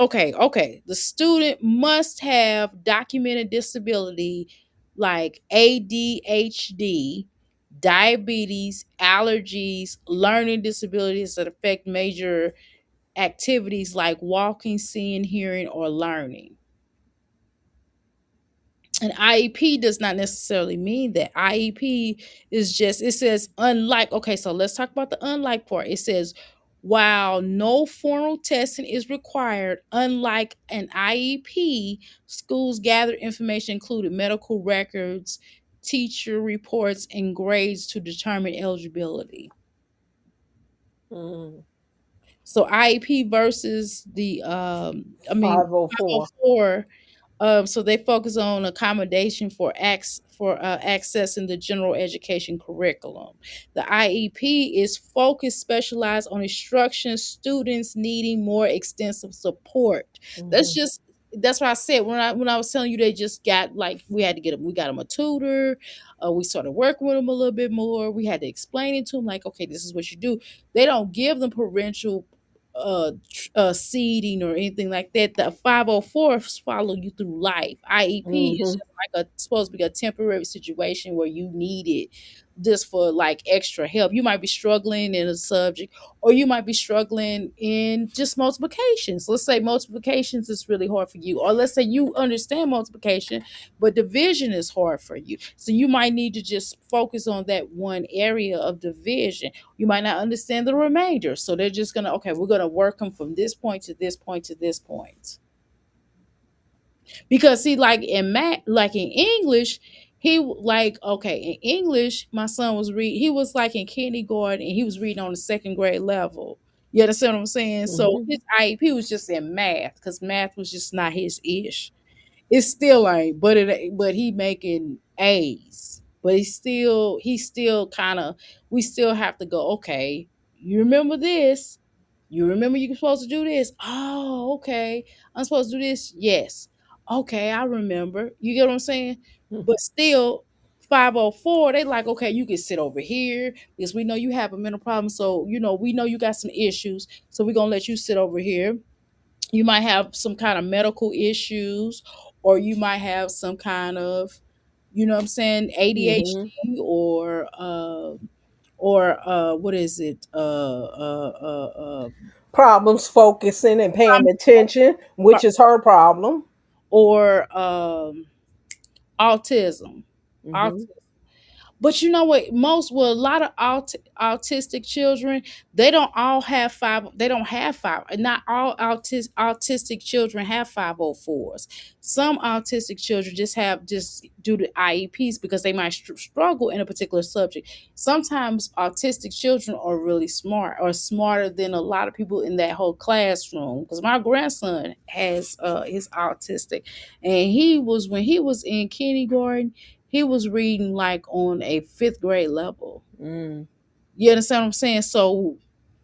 okay. The student must have documented disability like ADHD, diabetes, allergies, learning disabilities that affect major activities like walking, seeing, hearing, or learning. An IEP does not necessarily mean that. IEP is just, it says unlike, okay, so let's talk about the unlike part. It says, while no formal testing is required, unlike an IEP, schools gather information including medical records, teacher reports, and grades to determine eligibility. Mm. So IEP versus the 504. 504. So they focus on accommodation for accessing the general education curriculum. The IEP is focused, specialized on instruction students needing more extensive support. That's Mhm. just that's what I said when I was telling you they just got, like, we had to get them. We got them a tutor. We started working with them a little bit more. We had to explain it to them, like, okay, this is what you do. They don't give them parental seeding or anything like that. The 504s follow you through life. IEP is Mhm. just like supposed to be a temporary situation where you need it just for like extra help. You might be struggling in a subject, or you might be struggling in just multiplications. Let's say multiplications is really hard for you, or let's say you understand multiplication, but division is hard for you. So you might need to just focus on that one area of division. You might not understand the remainder. So they're just gonna, okay, we're gonna work them from this point to this point to this point. Because see, like in math, like in English, okay, in English, my son was he was like in kindergarten, and he was reading on the second grade level. You understand what I'm saying? So Mhm. his IEP was just in math, because math was just not his ish. It still ain't, but he making A's. But he still kind of, we still have to go, okay, you remember this? You remember you're supposed to do this? Oh, okay. I'm supposed to do this? Yes. Okay, I remember. You get what I'm saying? But still, 504, they like, okay, you can sit over here because we know you have a mental problem. So, we know you got some issues. So we're gonna let you sit over here. You might have some kind of medical issues, or you might have some kind of, what I'm saying, Hmm. ADHD, or what is it? Problems focusing and paying attention, which is her problem. Or autism. Hmm. But you know what? A lot of autistic children, they don't all have five. They don't have five. Not all autistic children have 504s. Some autistic children just due to IEPs because they might struggle in a particular subject. Sometimes autistic children are really smart, or smarter than a lot of people in that whole classroom. Because my grandson has is autistic, and when he was in kindergarten, he was reading like on a fifth grade level. Mm. You understand what I'm saying? So,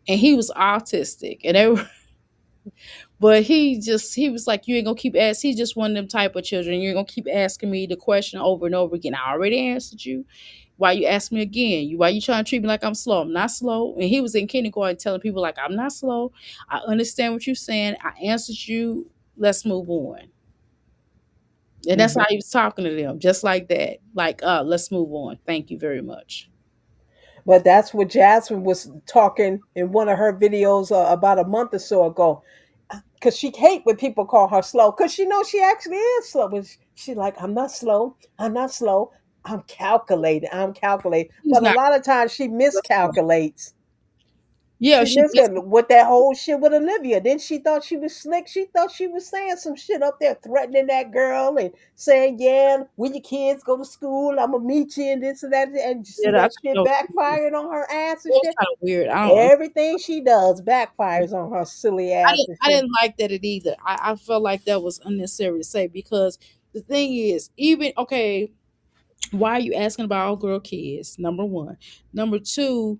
and he was autistic, and but he was like, you ain't gonna keep asking. He's just one of them type of children. You're gonna keep asking me the question over and over again. I already answered you. Why you ask me again? Why you trying to treat me like I'm slow? I'm not slow. And he was in kindergarten telling people like, I'm not slow. I understand what you're saying. I answered you. Let's move on. And that's how he was talking to them, just like that. Like, let's move on. Thank you very much. But that's what Jasmine was talking in one of her videos about a month or so ago. Because she hate when people call her slow, because she knows she actually is slow. But she like, I'm not slow. I'm not slow. I'm calculating. I'm calculating. He's But a not. lot of times she miscalculates. Yeah, She she missed missed. it with that whole shit with Olivia. Then she thought she was slick. She thought she was saying some shit up there, threatening that girl and saying, "Yeah, when your kids go to school, I'm gonna meet you and this and that." And you Yeah, see that shit backfired on her ass and was shit. kind of weird. Everything she does backfires on her silly ass and I shit. didn't like that it either. I felt like that was unnecessary to say because the thing is, even okay, why are you asking about all girl kids? Number one. Number two,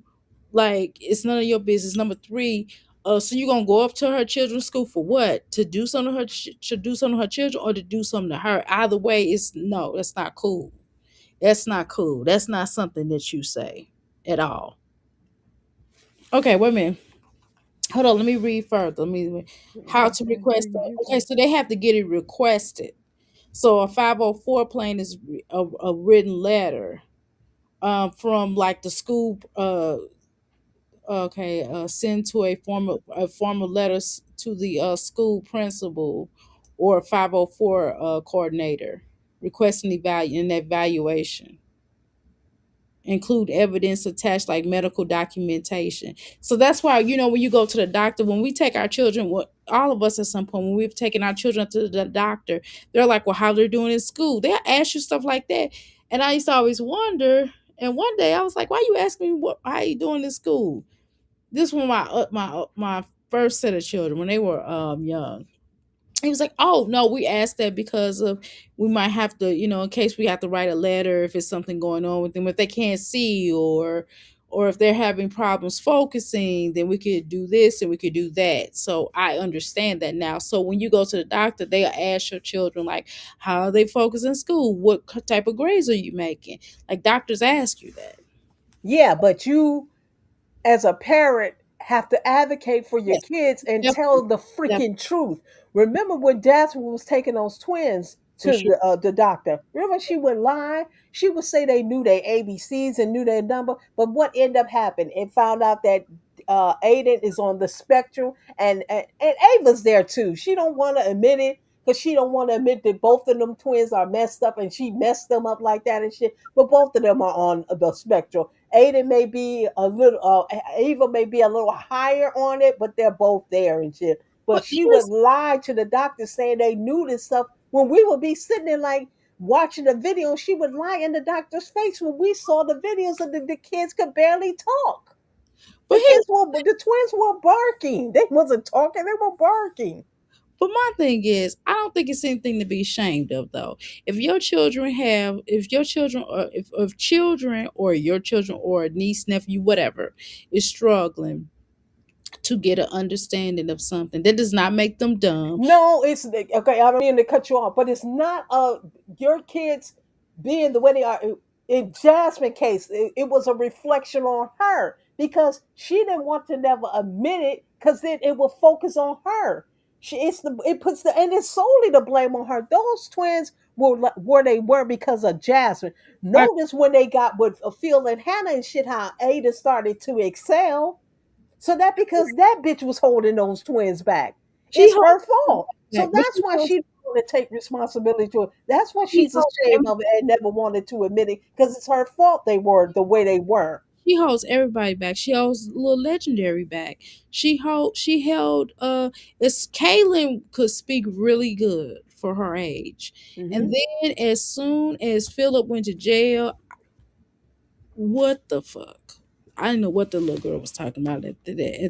like it's none of your business. Number three, so you gonna go up to her children's school for what? To do something to her, to do something to her children, or to do something to her? Either way, it's no. That's not cool. That's not cool. That's not something that you say at all. Okay, wait a minute. Hold on, let me read further. How to request that. Okay, so they have to get it requested. So a 504 plan is a written letter from like the school send to a formal letter to the school principal or 504 coordinator requesting an evaluation, include evidence attached like medical documentation. So that's why, when you go to the doctor, when we take our children, all of us at some point, when we've taken our children to the doctor, they're like, well, how they're doing in school. They'll ask you stuff like that. And I used to always wonder. And one day I was like, why you asking me how you doing in school? This was my first set of children when they were young. He was like, "Oh no, we asked that because of we might have to, in case we have to write a letter if it's something going on with them, if they can't see or if they're having problems focusing, then we could do this and we could do that." So I understand that now. So when you go to the doctor, they'll ask your children like, "How are they focused in school? What type of grades are you making?" Like doctors ask you that. Yeah, but you as a parent have to advocate for your Yes, kids and definitely, tell the definitely, freaking truth. Remember when Jasmine was taking those twins for to sure. the doctor? Remember she would lie. She would say they knew their ABCs and knew their number, but what ended up happening? It found out that Aiden is on the spectrum, and Ava's there too. She don't want to admit it because she don't want to admit that both of them twins are messed up, and she messed them up like that and shit. But both of them are on the spectrum. Aiden may be a little, Ava may be a little higher on it, but they're both there and shit. But But she would here's lie to the doctor saying they knew this stuff when we would be sitting there like watching the video. She would lie in the doctor's face when we saw the videos of the kids could barely talk. but here The twins were barking. They wasn't talking. They were barking. But my thing is, I don't think it's anything to be ashamed of, though. If your children, or if children, or your children, or a niece, nephew, whatever, is struggling to get an understanding of something, that does not make them dumb. No, it's okay. I don't mean to cut you off, but it's not your kids being the way they are. in Jasmine case, it was a reflection on her because she didn't want to never admit it because then it will focus on her. It puts the and it's solely the blame on her. Those twins were where they were because of Jasmine. I, Notice when they got with Phil and Hannah and shit, how Ada started to excel. So that because that bitch was holding those twins back. she It's holds her fault. back, So but that's why she didn't want to take responsibility to it. That's why she she's holds ashamed of it and never wanted to admit it because it's her fault they were the way they were. she holds everybody back. She holds little legendary back. She held it's Kaylin could speak really good for her age. And Hmm. then as soon as Philip went to jail, what the fuck? I didn't know what the little girl was talking about at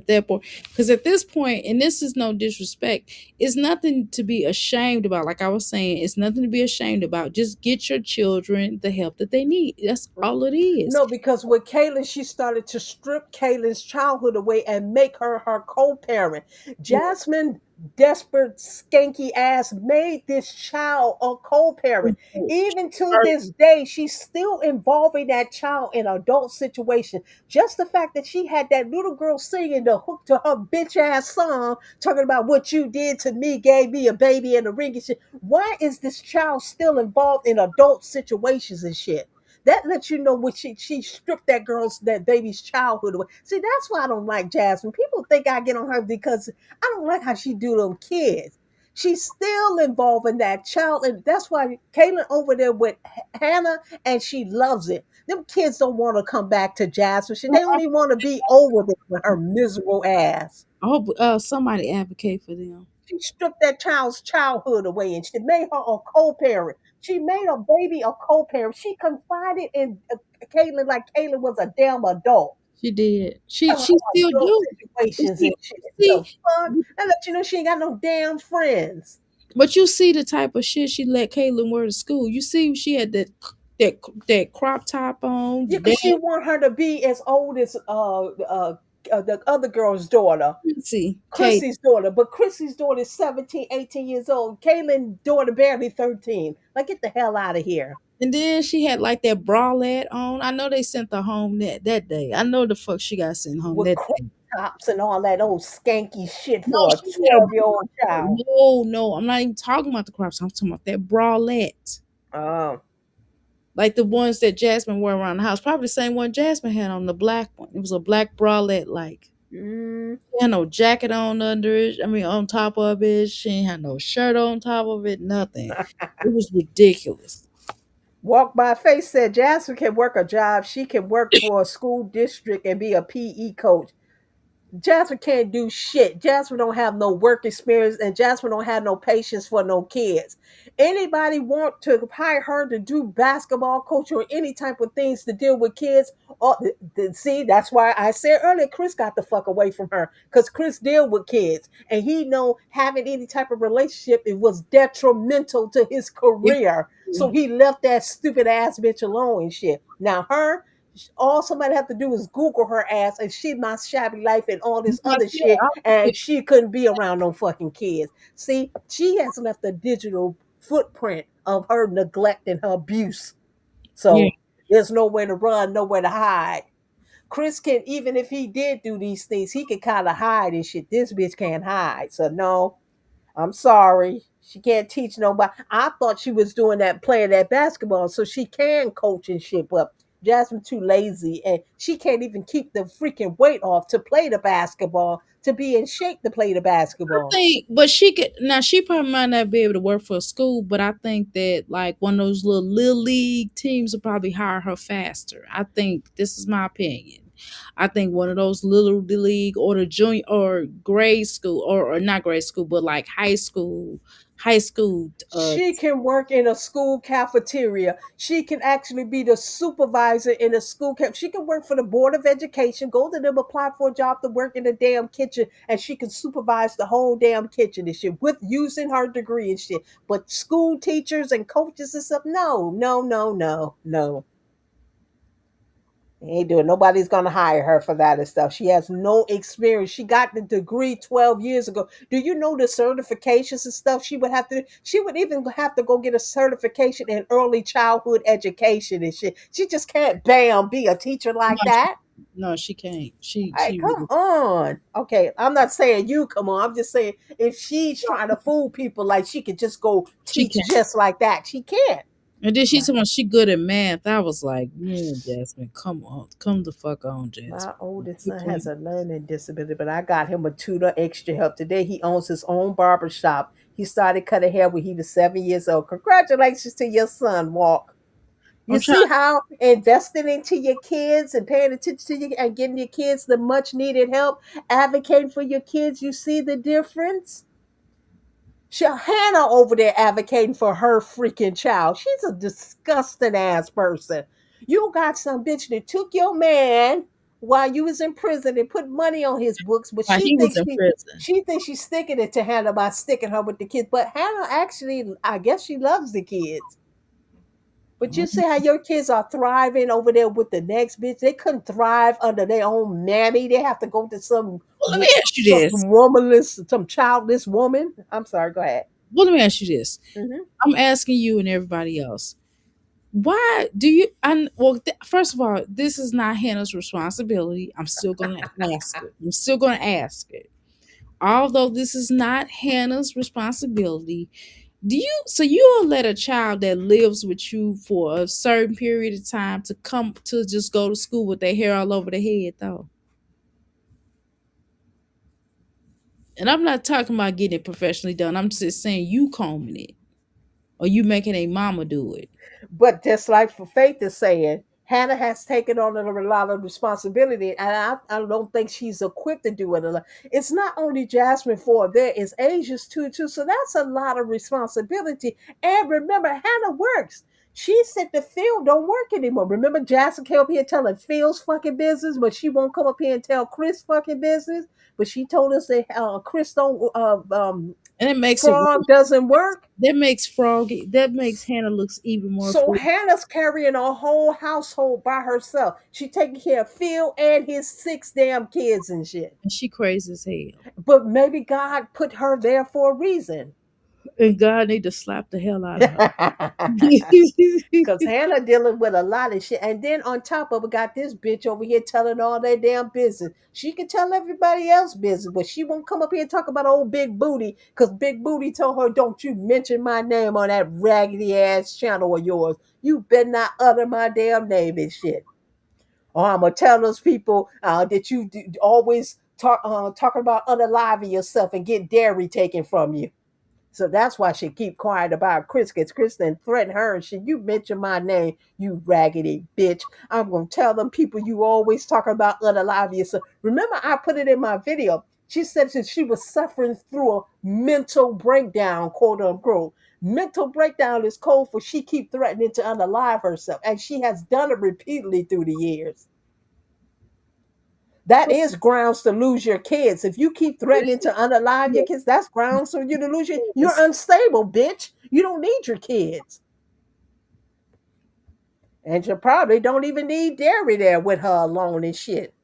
that point. Because at this point, and this is no disrespect, it's nothing to be ashamed about. Like I was saying, it's nothing to be ashamed about. Just get your children the help that they need. That's all it is. No, because with Kaylin, she started to strip Kaylin's childhood away and make her her co-parent. Jasmine, desperate, skanky ass, made this child a co-parent. Even to this day, she's still involving that child in adult situation. Just the fact that she had that little girl singing the hook to her bitch ass song, talking about what you did to me, gave me a baby and a ring and shit. Why is this child still involved in adult situations and shit? That lets you know what she stripped that baby's childhood away. See, that's why I don't like Jasmine. People think I get on her because I don't like how she do them kids. She's still involved in that child, and that's why Kaylin over there with Hannah, and she loves it. Them kids don't want to come back to Jasmine. They don't even want to be over there with her miserable ass. I hope somebody advocate for them. She stripped that child's childhood away and she made her a co-parent. She made a baby a co-parent. She confided in Caitlin like Caitlin was a damn adult. She did. She still Adult do. But situations and shit. see, The fuck? That let you know she ain't got no damn friends. but you see the type of shit she let Caitlin wear to school. You see she had that that crop top on. Yeah, because she want her to be as old as the other girl's daughter. See, Kate. Chrissy's daughter, but Chrissy's daughter is 17, 18 years old. Caitlin's daughter barely 13. Like, get the hell out of here. And then she had like that bralette on. I know they sent her home that day. I know the fuck she got sent home With that crop day. tops and all that old skanky shit No, for a she had 12-year-old child. no. I'm not even talking about the crops. I'm talking about that bralette. Oh. Like the ones that Jasmine wore around the house. Probably the same one Jasmine had on, the black one. It was a black bralette, like. Mm. She had no jacket on under it. I mean, on top of it. She ain't had no shirt on top of it. Nothing. It was ridiculous. Walk by Face said Jasmine can work a job. She can work for a school district and be a PE coach. Jasmine can't do shit. Jasmine don't have no work experience, and Jasmine don't have no patience for no kids. Anybody want to hire her to do basketball coach or any type of things to deal with kids? Or see, that's why I said earlier, Chris got the fuck away from her because Chris deal with kids, and he know having any type of relationship it was detrimental to his career. So he left that stupid ass bitch alone and shit. Now her, all somebody have to do is Google her ass, and she my shabby life and all this other shit, and she couldn't be around no fucking kids. See, she has left a digital footprint of her neglect and her abuse. Yeah. So there's nowhere to run, nowhere to hide. Chris can, even if he did do these things, he can kind of hide and shit. This bitch can't hide. So no, I'm sorry. She can't teach nobody. I thought she was doing that, playing that basketball, so she can coach and shit. But Jasmine too lazy, and she can't even keep the freaking weight off to play the basketball, to be in shape to play the I basketball. think, but she could now. She probably might not be able to work for a school, but I think that like one of those little league teams would probably hire her faster. I think this is my opinion. I think one of those little league or the junior or grade school or not grade school, but like high school. She can work in a school cafeteria. She can actually be the supervisor in a school camp. She can work for the Board of Education, go to them, apply for a job to work in the damn kitchen, and she can supervise the whole damn kitchen and shit with using her degree and shit. But school teachers and coaches and stuff, no, no, no, no, no. Ain't doing. Nobody's gonna hire her for that and stuff. She has no experience. She got the degree 12 years ago. Do you know the certifications and stuff she would have to? She would even have to go get a certification in early childhood education and shit. She just can't bam be a teacher like No, that. no, she can't. Hey, She come really on. Okay, I'm not saying you come on. I'm just saying if she's trying to fool people, like she could just go she teach can't. just like that. She can't. And then she told me she good at math. I was like, man, Jasmine, come on, come the fuck on, Jasmine. My oldest Quit son has playing. a learning disability, but I got him a tutor, extra help. Today he owns his own barber shop. He started cutting hair when he was 7 years old. Congratulations to your son, Walk. You I'm see trying. how investing into your kids and paying attention to you and getting your kids the much needed help, advocating for your kids, you see the difference? Hannah over there advocating for her freaking child. She's a disgusting ass person. You got some bitch that took your man while you was in prison and put money on his books, but While he was in prison, she thinks she's sticking it to Hannah by sticking her with the kids. But Hannah actually, I guess she loves the kids. But you see how your kids are thriving over there with the next bitch. They couldn't thrive under their own mammy. They have to go to well, let me ask you some this. womanless, some childless woman. I'm sorry. Go ahead. Well, let me ask you this. Mm-hmm. I'm asking you and everybody else. Why do you? First of all, this is not Hannah's responsibility. I'm still gonna ask it. I'm still gonna ask it. Although this is not Hannah's responsibility, do you? So you'll let a child that lives with you for a certain period of time to come to just go to school with their hair all over their head, though? And I'm not talking about getting it professionally done. I'm just saying you combing it or you making a mama do it. But just like for Faith is saying, Hannah has taken on a lot of responsibility, and I don't think she's equipped to do it. It's not only Jasmine Ford; there is Asia's too. So that's a lot of responsibility. And remember, Hannah works. She said the Phil don't work anymore. Remember, Jasmine came up here telling Phil's fucking business, but she won't come up here and tell Chris fucking business. But she told us that Chris don't And it makes it frog doesn't work. that makes Hannah looks even more So foolish. Hannah's carrying a whole household by herself. She taking care of Phil and his 6 damn kids and shit. And she crazy as hell. But maybe God put her there for a reason. And God need to slap the hell out of her. Because Hannah dealing with a lot of shit. And then on top of it, got this bitch over here telling all their damn business. She can tell everybody else business, but she won't come up here and talk about old Big Booty because Big Booty told her, don't you mention my name on that raggedy ass channel of yours. You better not utter my damn name and shit. Or I'm going to tell those people that you always talking about unaliving yourself and get dairy taken from you. So that's why she keep quiet about Chris, because Chris then threatened her and shit. You mention my name, you raggedy bitch. I'm gonna tell them people you always talking about unalive yourself. Remember, I put it in my video. She said that she was suffering through a mental breakdown, quote unquote. Mental breakdown is code for she keep threatening to unalive herself, and she has done it repeatedly through the years. That is grounds to lose your kids. If you keep threatening to unalive your kids, that's grounds for you to lose your. You're unstable, bitch. You don't need your kids, and you probably don't even need Derry there with her alone and shit.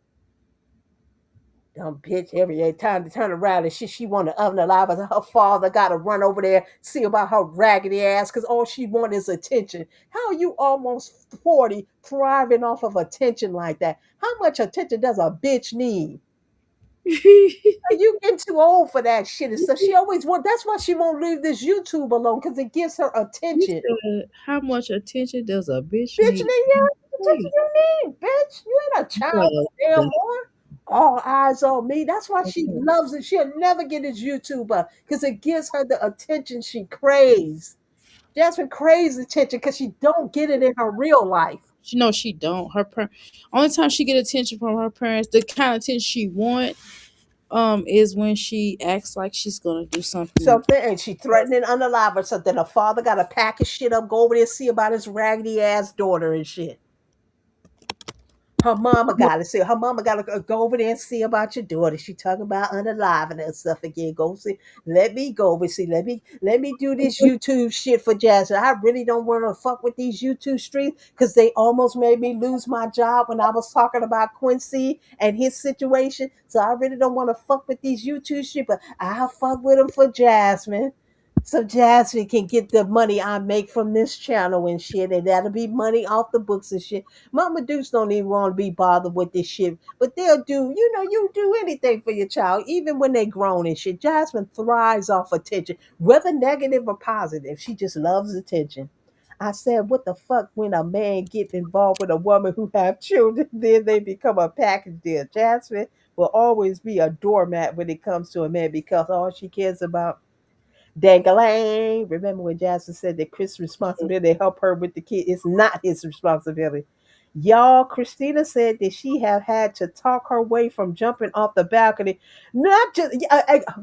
Dumb bitch. Every time to turn around and shit, she want to unalive her. Her father got to run over there see about her raggedy ass because all she want is attention. How are you almost 40 thriving off of attention like that? How much attention does a bitch need? You getting too old for that shit and stuff. She always want. That's why she won't leave this YouTube alone because it gives her You attention. said, how much attention does a bitch Bitch, need? nigga, you attention you need, bitch. You ain't a child no damn more. All eyes on me. That's why she loves it. She'll never get this YouTuber because it gives her the attention she craves. Jasmine craves attention because she don't get it in her real life. She don't. Only time she get attention from her parents, the kind of attention she want, is when she acts like she's gonna do something. Something, and she threatening unalive her. So then her father got to pack his shit up, go over there, see about his raggedy ass daughter and shit. Her mama got to see. Her mama got to go over there and see about your daughter. She talking about unaliving and stuff again. Go see. Let me go over see. Let me do this YouTube shit for Jasmine. I really don't want to fuck with these YouTube streets because they almost made me lose my job when I was talking about Quincy and his situation. So I really don't want to fuck with these YouTube shit, but I'll fuck with them for Jasmine. So Jasmine can get the money I make from this channel and shit, and that'll be money off the books and shit. Mama Dukes don't even want to be bothered with this shit, but they'll do, you do anything for your child, even when they grown and shit. Jasmine thrives off attention, whether negative or positive. She just loves attention. I said, what the fuck when a man get involved with a woman who have children, then they become a package deal. Jasmine will always be a doormat when it comes to a man because all she cares about Dangling. Remember when Jasmine said that Chris' responsibility to help her with the kid is not his responsibility. Y'all, Christina said that she have had to talk her way from jumping off the balcony. Not just,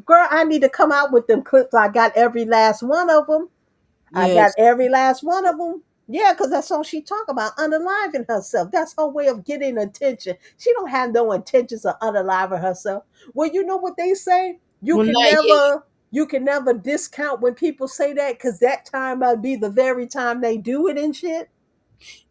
girl, I need to come out with them clips. I got every last one of them. I got Yes. every last one of them. Yeah, because that's all she talk about, unaliving herself. That's her way of getting attention. She don't have no intentions of unaliving herself. Well, you know what they say? You Well, can not yet. never discount when people say that because that time might be the very time they do it and shit.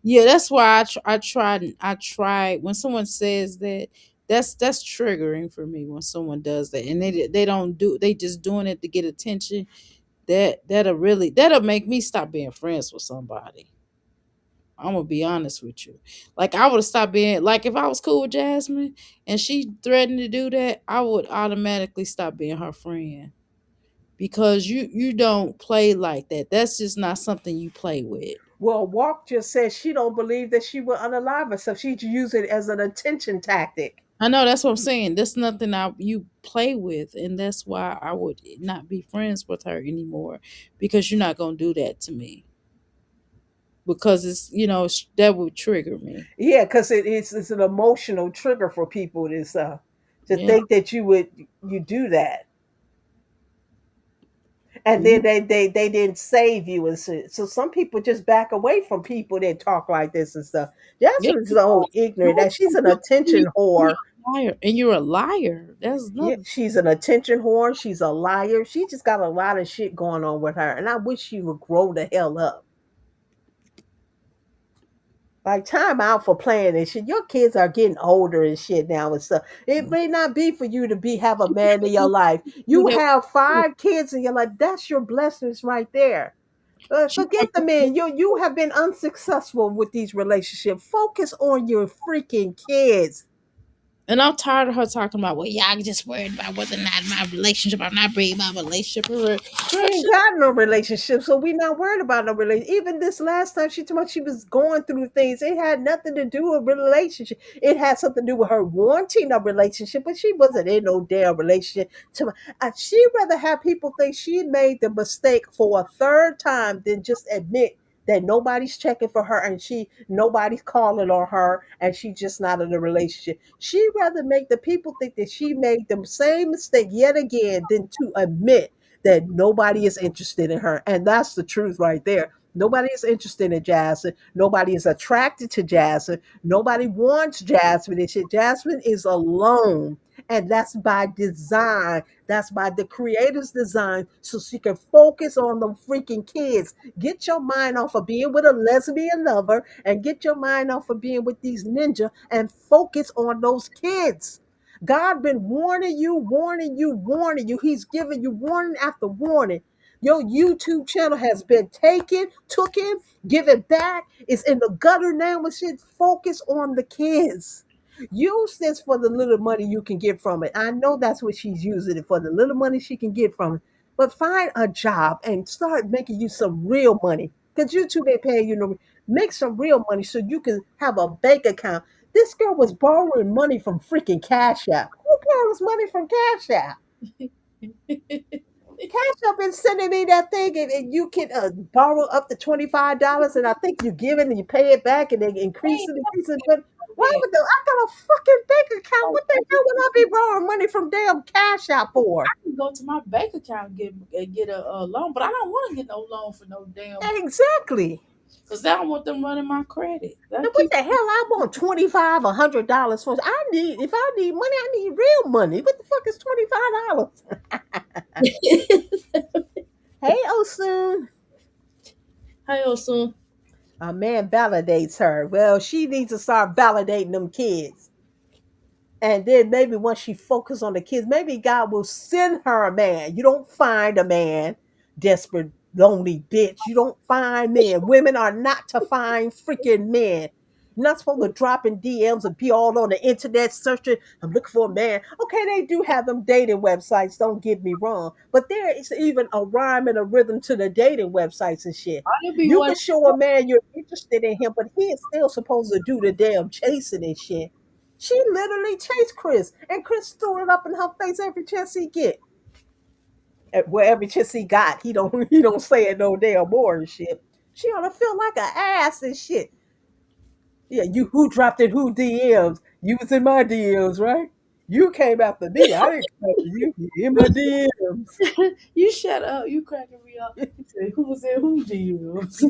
Yeah, that's why I tried when someone says that. That's triggering for me when someone does that, and they don't do, they just doing it to get attention. That'll make me stop being friends with somebody. I'm gonna be honest with you. Like I would have stopped being, like, if I was cool with Jasmine and she threatened to do that, I would automatically stop being her friend because you don't play like that. That's just not something you play with. Well, Walk just says she don't believe that she will unalive herself. She use it as an attention tactic. I know, that's what I'm saying. That's nothing you play with, and that's why I would not be friends with her anymore because you're not gonna do that to me because it's that would trigger me. Yeah, because it's an emotional trigger for people to Yeah. think that you do that, and then Mhm. they didn't save you and so some people just back away from people that talk like this and stuff. Yeah. Jasmine's so ignorant that she's an attention You're whore. a liar, and you're a liar. That's Yeah, another. she's an attention whore. She's a liar. She just got a lot of shit going on with her, and I wish she would grow the hell up. Like time out for playing and shit. Your kids are getting older and shit now and stuff. It may not be for you to have a man in your life. Do You that. have 5 kids in your life. That's your blessings right there. She Forget the man. You have been unsuccessful with these relationships. Focus on your freaking kids. And I'm tired of her talking about, well, yeah, I'm just worried about whether or not my relationship, I'm not bringing my relationship. Girl, She ain't got no relationship, so we not worried about no relationship. Even this last time she told me she was going through things, it had nothing to do with relationship. It had something to do with her wanting a relationship, but she wasn't in no damn relationship. She'd rather have people think she made the mistake for a third time than just admit that nobody's checking for her and nobody's calling on her and she's just not in a relationship. She'd rather make the people think that she made the same mistake yet again than to admit that nobody is interested in her. And that's the truth right there. Nobody is interested in Jasmine. Nobody is attracted to Jasmine. Nobody wants Jasmine and shit. Jasmine is alone. And that's by design. That's by the creator's design. So she can focus on the freaking kids. Get your mind off of being with a lesbian lover and get your mind off of being with these ninja and focus on those kids. God been warning you, warning you, warning you. He's giving you warning after warning. Your YouTube channel has been took him, give it back. It's in the gutter now and shit. Focus on the kids. Use this for the little money you can get from it. I know that's what she's using it for, the little money she can get from it. But find a job and start making you some real money. Because YouTube ain't paying you no. Make some real money so you can have a bank account. This girl was borrowing money from freaking Cash App. Who borrows money from Cash App? Cash App been sending me that thing, and you can borrow up to $25, and I think you give it and you pay it back, and they increase it, increase it. But why would I got a fucking bank account? What the hell would I be borrowing money from damn Cash App for? I can go to my bank account and get a loan, but I don't want to get no loan for no damn. Exactly. Cause I don't want them running my credit. And That what keep the hell? I want $25, $100 for. I need if I need money, I need real money. What the fuck is $25? Hey, Osun. Hey, Osun. A man validates her. Well, she needs to start validating them kids. And then maybe once she focus on the kids, maybe God will send her a man. You don't find a man, desperate, lonely bitch. You don't find men. Women are not to find freaking men. You're not supposed to drop in DMs and be all on the internet searching. I'm looking for a man. Okay, they do have them dating websites. Don't get me wrong, but there is even a rhyme and a rhythm to the dating websites and shit. I be You one. can show a man you're interested in him, but he is still supposed to do the damn chasing and shit. She literally chased Chris, and Chris threw it up in her face every chance he get. Well, every chance he got, he don't he don't say it no damn more and shit. She ought to feel like an ass and shit. Yeah, you who dropped it? Who DMs? You was in my DMs, right? You came after me. I didn't come after you. You in my DMs. You shut up. You cracking me up. You say, who was in who deals?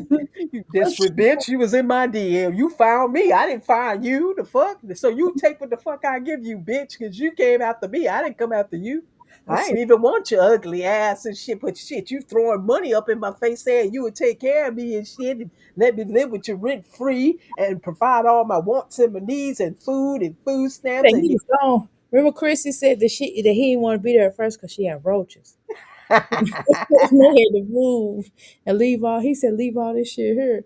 You desperate bitch. You was in my DM. You found me. I didn't find you. The fuck? So you take what the fuck I give you, bitch, because you came after me. I didn't come after you. I ain't even want your ugly ass and shit, but shit, you throwing money up in my face saying you would take care of me and shit and let me live with you rent free and provide all my wants and my needs and food stamps That and he was gone. Remember, Chrissy said that he didn't want to be there at first because she had roaches. They had to move and leave all. He said, "Leave all this shit here,"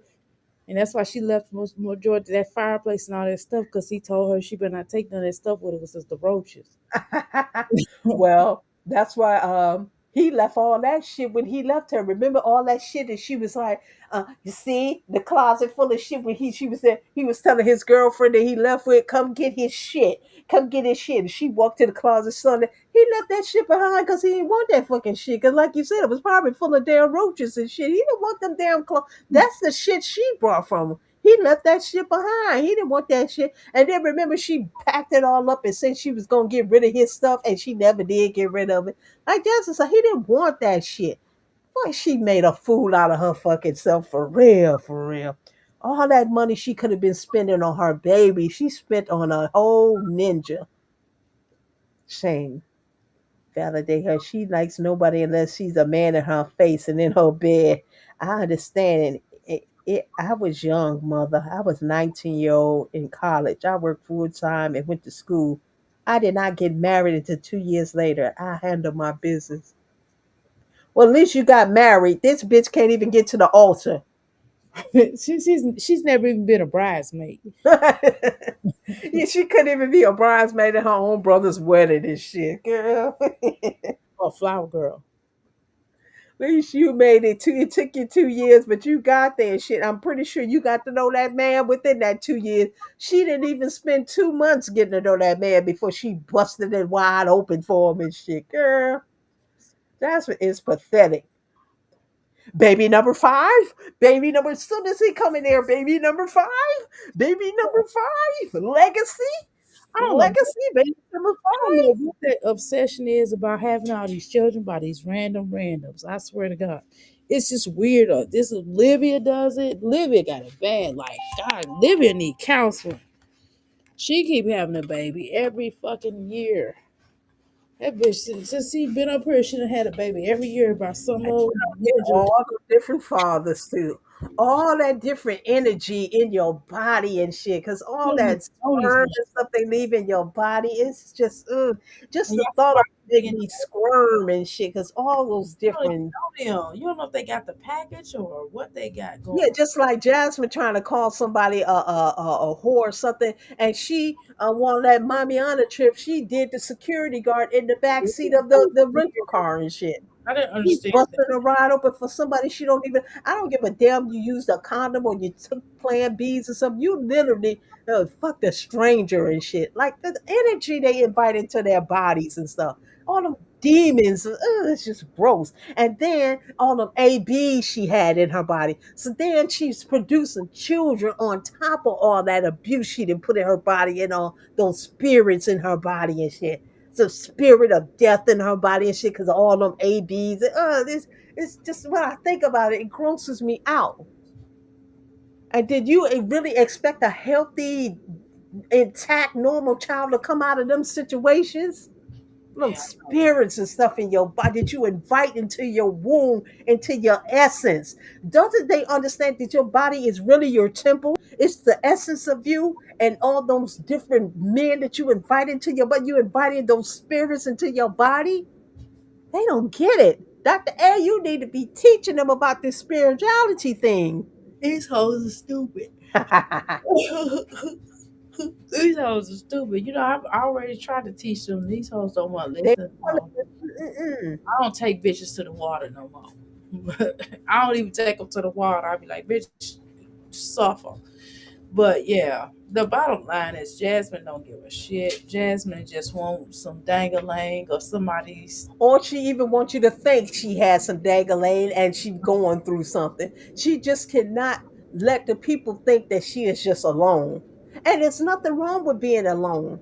and that's why she left majority of that fireplace and all that stuff. Because he told her she better not take none of that stuff with her because it's the roaches. Well, that's why he left all that shit when he left her. Remember all that shit that she was like, you see, the closet full of shit when she was there. He was telling his girlfriend that he left with, come get his shit. Come get his shit. And she walked to the closet Sunday. He left that shit behind because he didn't want that fucking shit. Because like you said, it was probably full of damn roaches and shit. He didn't want them damn clothes. That's the shit she brought from him. He left that shit behind. He didn't want that shit. And then remember, she packed it all up and said she was gonna get rid of his stuff, and she never did get rid of it. Like that's just he didn't want that shit. Boy, she made a fool out of her fucking self for real, for real. All that money she could have been spending on her baby, she spent on a whole ninja. Shame. Validate her. She likes nobody unless she's a man in her face and in her bed. I understand. I was young, mother. I was 19-year-old in college. I worked full time and went to school. I did not get married until 2 years later. I handled my business. Well, at least you got married. This bitch can't even get to the altar. She's never even been a bridesmaid. Yeah, she couldn't even be a bridesmaid at her own brother's wedding and shit, girl. Or flower girl. At least you made it. It took you 2 years, but you got there and shit. I'm pretty sure you got to know that man within that 2 years. She didn't even spend 2 months getting to know that man before she busted it wide open for him and shit. Girl, that's what is pathetic. Baby number five, baby number. As soon as he come in there, baby number five, baby number five, legacy, I don't know. legacy, baby number I don't know five. what that obsession is about having all these children by these randoms. I swear to God. It's just weird. This Olivia does it. Olivia got it bad. Like, God, Olivia need counseling. She keep having a baby every fucking year. That bitch, since she been up here, she done had a baby every year by some old Get ninja. all the different fathers too. All that different energy in your body and shit. Cause all that All these sperm and stuff they leave in your body, it's just just and the y'all thought of start it make digging. me squirm and shit. Cause all those You don't different even know them. You don't know if they got the package or what they got yeah, going. just like Jasmine trying to call somebody a whore or something, and she on that Mamiana trip, she did the security guard in the back seat of the rental car and shit. I didn't She understand that. busted a ride open for somebody she don't even. I don't give a damn. You used a condom or you took Plan Bs or something. You literally fucked a stranger and shit. Like the energy they invite into their bodies and stuff. All them demons. It's just gross. And then all them ABs she had in her body. So then she's producing children on top of all that abuse she done put in her body and all those spirits in her body and shit. Some spirit of death in her body and shit because of all them ABs. This it's just when I think about it, it grosses me out. And did you really expect a healthy, intact, normal child to come out of them situations? Little Yeah. spirits and stuff in your body that you invite into your womb, into your essence. Doesn't they understand that your body is really your temple? It's the essence of you, and all those different men that you invite into your body, you invited those spirits into your body. They don't get it. Dr. A, you need to be teaching them about this spirituality thing. These hoes are stupid. These hoes are stupid. You know, I've already tried to teach them. These hoes don't want to They listen. wanna- No. mm-mm. I don't take bitches to the water no more. I don't even take them to the water. I be like, bitch, suffer. But yeah, the bottom line is Jasmine don't give a shit. Jasmine just wants some dangalang or somebody's. Or she even wants you to think she has some dangling and she's going through something. She just cannot let the people think that she is just alone. And there's nothing wrong with being alone.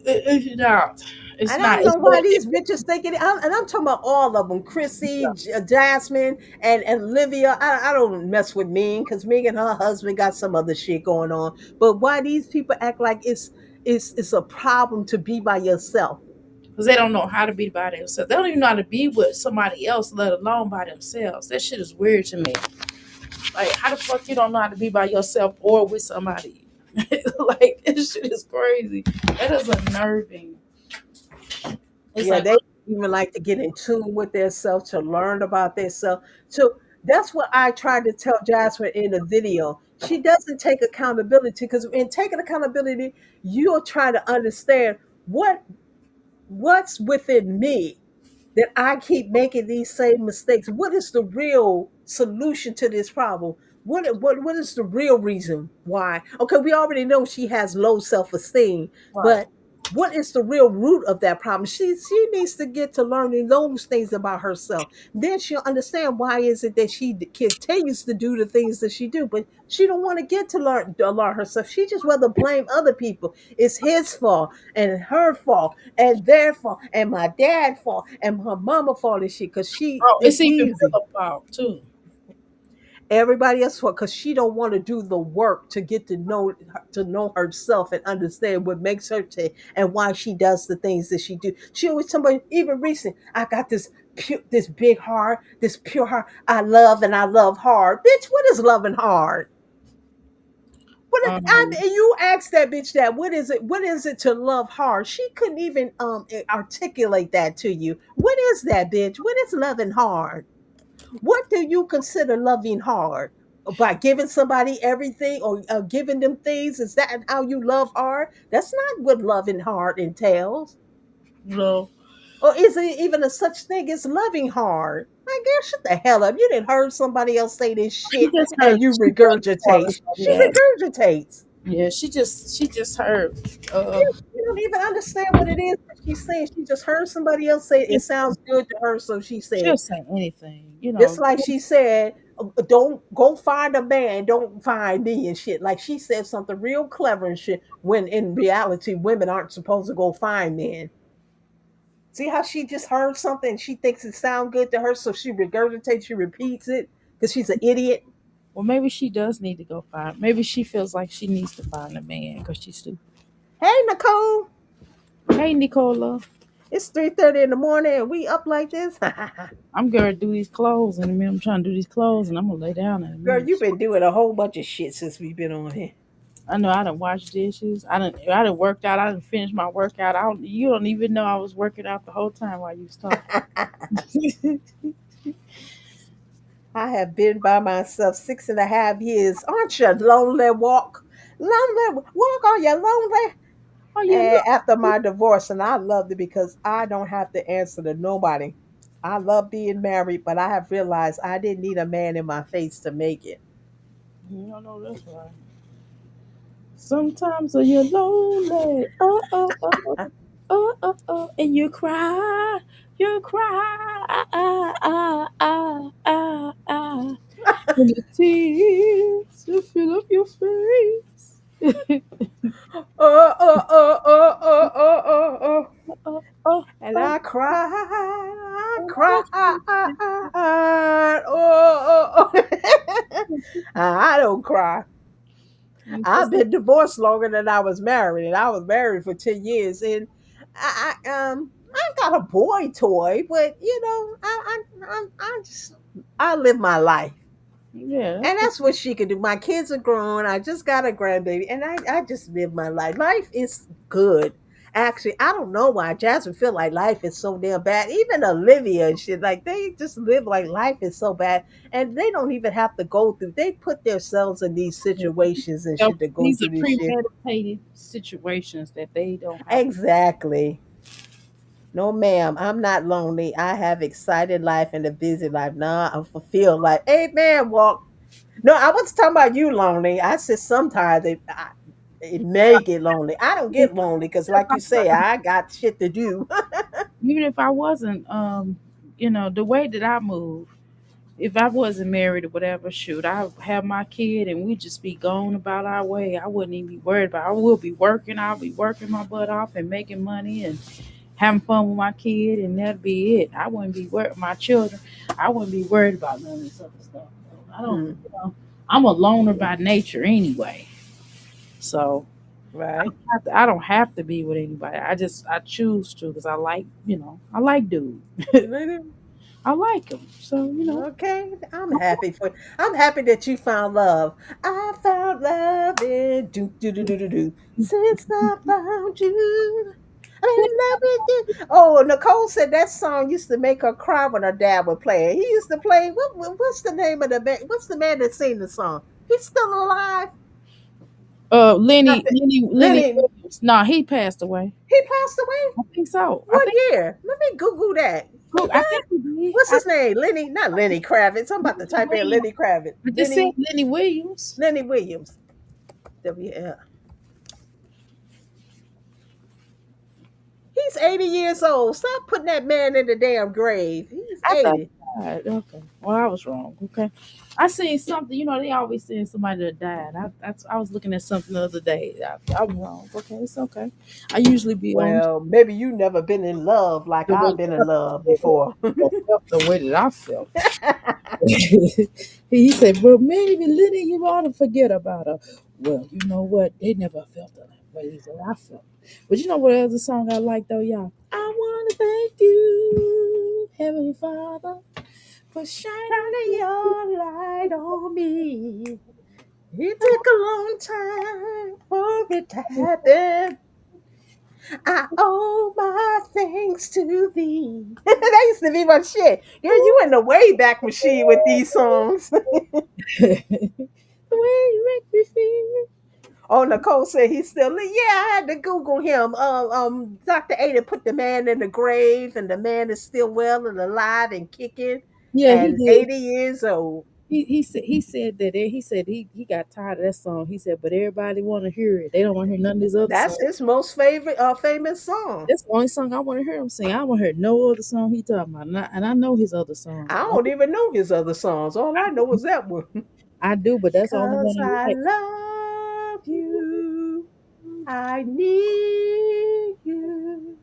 It's not. It's And I not. don't It's know why these bitches think it. And I'm talking about all of them: Chrissy, Jasmine, and Olivia. I don't mess with Ming because Ming and her husband got some other shit going on. But why these people act like it's a problem to be by yourself? because they don't know how to be by themselves. They don't even know how to be with somebody else, let alone by themselves. That shit is weird to me. Like, how the fuck you don't know how to be by yourself or with somebody? Like, this shit is crazy. That is unnerving. It's Yeah, like, they even like to get in tune with themselves to learn about themselves. So that's what I tried to tell Jasmine in the video. She doesn't take accountability because in taking accountability, you'll try to understand what's within me that I keep making these same mistakes. What is the real solution to this problem? What is the real reason why? Okay, we already know she has low self-esteem, right. but what is the real root of that problem? She needs to get to learning those things about herself. Then she'll understand why is it that she continues to do the things that she do, but she don't want to get to learn herself. She just rather blame other people. It's his fault and her fault and their fault and my dad fault and my mama fault and shit because she Oh, it's it's even easy. Philip out too. Everybody else fault because she don't want to do the work to get to know herself and understand what makes her tick and why she does the things that she do. She always tell me, even recent, I got this big heart, this pure heart. I love and I love hard. Bitch, what is loving hard? Um, You asked that bitch that what is it? What is it to love hard? She couldn't even articulate that to you. What is that, bitch? What is loving hard? What do you consider loving hard? By giving somebody everything or giving them things? Is that how you love hard? That's not what loving hard entails. no, Or is there even a such thing as loving hard? My girl, shut the hell up. You didn't heard somebody else say this she shit just heard. and you She just heard regurgitate. She somebody else. regurgitates. Yeah, she just heard. You don't even understand what it is that she's saying. She just heard somebody else say it sounds good to her, so she She'll said. say anything, you It's know. like she said, "Don't go find a man, don't find me," and shit. Like she said something real clever and shit. When in reality, women aren't supposed to go find men. See how she just heard something and she thinks it sounds good to her, so she regurgitates, she repeats it because she's an idiot. Well, maybe she does need to go find. Maybe she feels like she needs to find a man because she's stupid. Hey, Nicole, Hey, Nicola, it's 3:30 in the morning and we up like this. I'm gonna do these clothes in a minute. I'm trying to do these clothes, and I'm gonna lay down in a Girl, minute. you've been doing a whole bunch of shit since we've been on here. I know I done washed dishes. I done worked out. I done finished my workout. You don't even know I was working out the whole time while you was talking. I have been by myself 6.5 years. Aren't you lonely? Walk on you lonely. Oh, you And look. after my divorce, and I loved it because I don't have to answer to nobody. I love being married, but I have realized I didn't need a man in my face to make it. No, no, that's right. Sometimes when you're lonely, and you cry, and the tears will fill up your face. Oh. Oh, oh, And oh, I cried, I oh, cried. Oh. I don't cry. Just I've been divorced longer than I was married, and I was married for 10 years. And I got a boy toy, but I just I live my life. yeah, And that's what that's what she could do. My kids are grown. I just got a grandbaby, and I just live my life. Life is good. Actually, I don't know why Jasmine feel like life is so damn bad. Even Olivia and shit, like they just live like life is so bad, and they don't even have to go through. They put themselves in these situations and shit to go these are through this shit. premeditated situations that they don't have. Exactly. No, ma'am, I'm not lonely. I have excited life and a busy life. Nah, I'm fulfilled life. Amen. Walk. No, I was talking about you lonely. I said sometimes it may get lonely. I don't get lonely because, like you say, I got shit to do. Even if I wasn't, the way that I move, if I wasn't married or whatever, shoot, I have my kid and we just be going about our way. I wouldn't even be worried about. I will be working. I'll be working my butt off and making money and having fun with my kid, and that'd be it. I wouldn't be worried my children. I wouldn't be worried about none of this other stuff. I don't. Mm, I'm a loner by nature anyway, so right. I don't have to be with anybody. I choose to because I like dude. Really? I like him. So Okay, I'm happy for. I'm happy that you found love. I found love in do do do do do do. Since I found you, I'm in love with you. Oh, Nicole said that song used to make her cry when her dad would play it. He used to play. What's the name of the man? What's the man that sing the song? He's still alive. Lenny Nothing. Lenny Lenny, Williams. Nah, he passed away. he passed away. I think so. I What think. year? Let me Google that. He I died. think he did. What's his name? Lenny, not Lenny Kravitz. I'm about to type in Williams. Lenny Kravitz. I just said Lenny Lenny Williams. Lenny Williams. WL. He's 80 years old. Stop putting that man in the damn grave. He's I thought 80. he died. Okay. Well, I was wrong. Okay. I seen something. They always saying somebody that died. I was looking at something the other day. I'm wrong. Okay, it's okay. I usually be on Well, maybe you never been in love like the way I've been in love before. the way that I felt. He said, "Well, maybe Lenny, you ought to forget about her." Well, you know what? They never felt the way that I felt. But you know what other song I like though, y'all? I wanna thank you, Heavenly Father, for shining. Shining your light on me. It took a long time for it to happen. I owe my thanks to thee. That used to be my shit. Girl, you in the way back machine with these songs. The way you make me feel. Oh, Nicole said he's still. Yeah, I had to Google him. Dr. Ada put the man in the grave, and the man is still well and alive and kicking, Yeah, he and did. 80 years old. He said that he got tired of that song. He said, but everybody want to hear it. They don't want to hear none of these other That's songs. his most favorite, famous song. That's the only song I want to hear him sing. I want to hear no other song he talking about, and I know his other songs. I don't even know his other songs. All I know is that one. I do, but that's the only one 'Cause I I like. love you. I need you.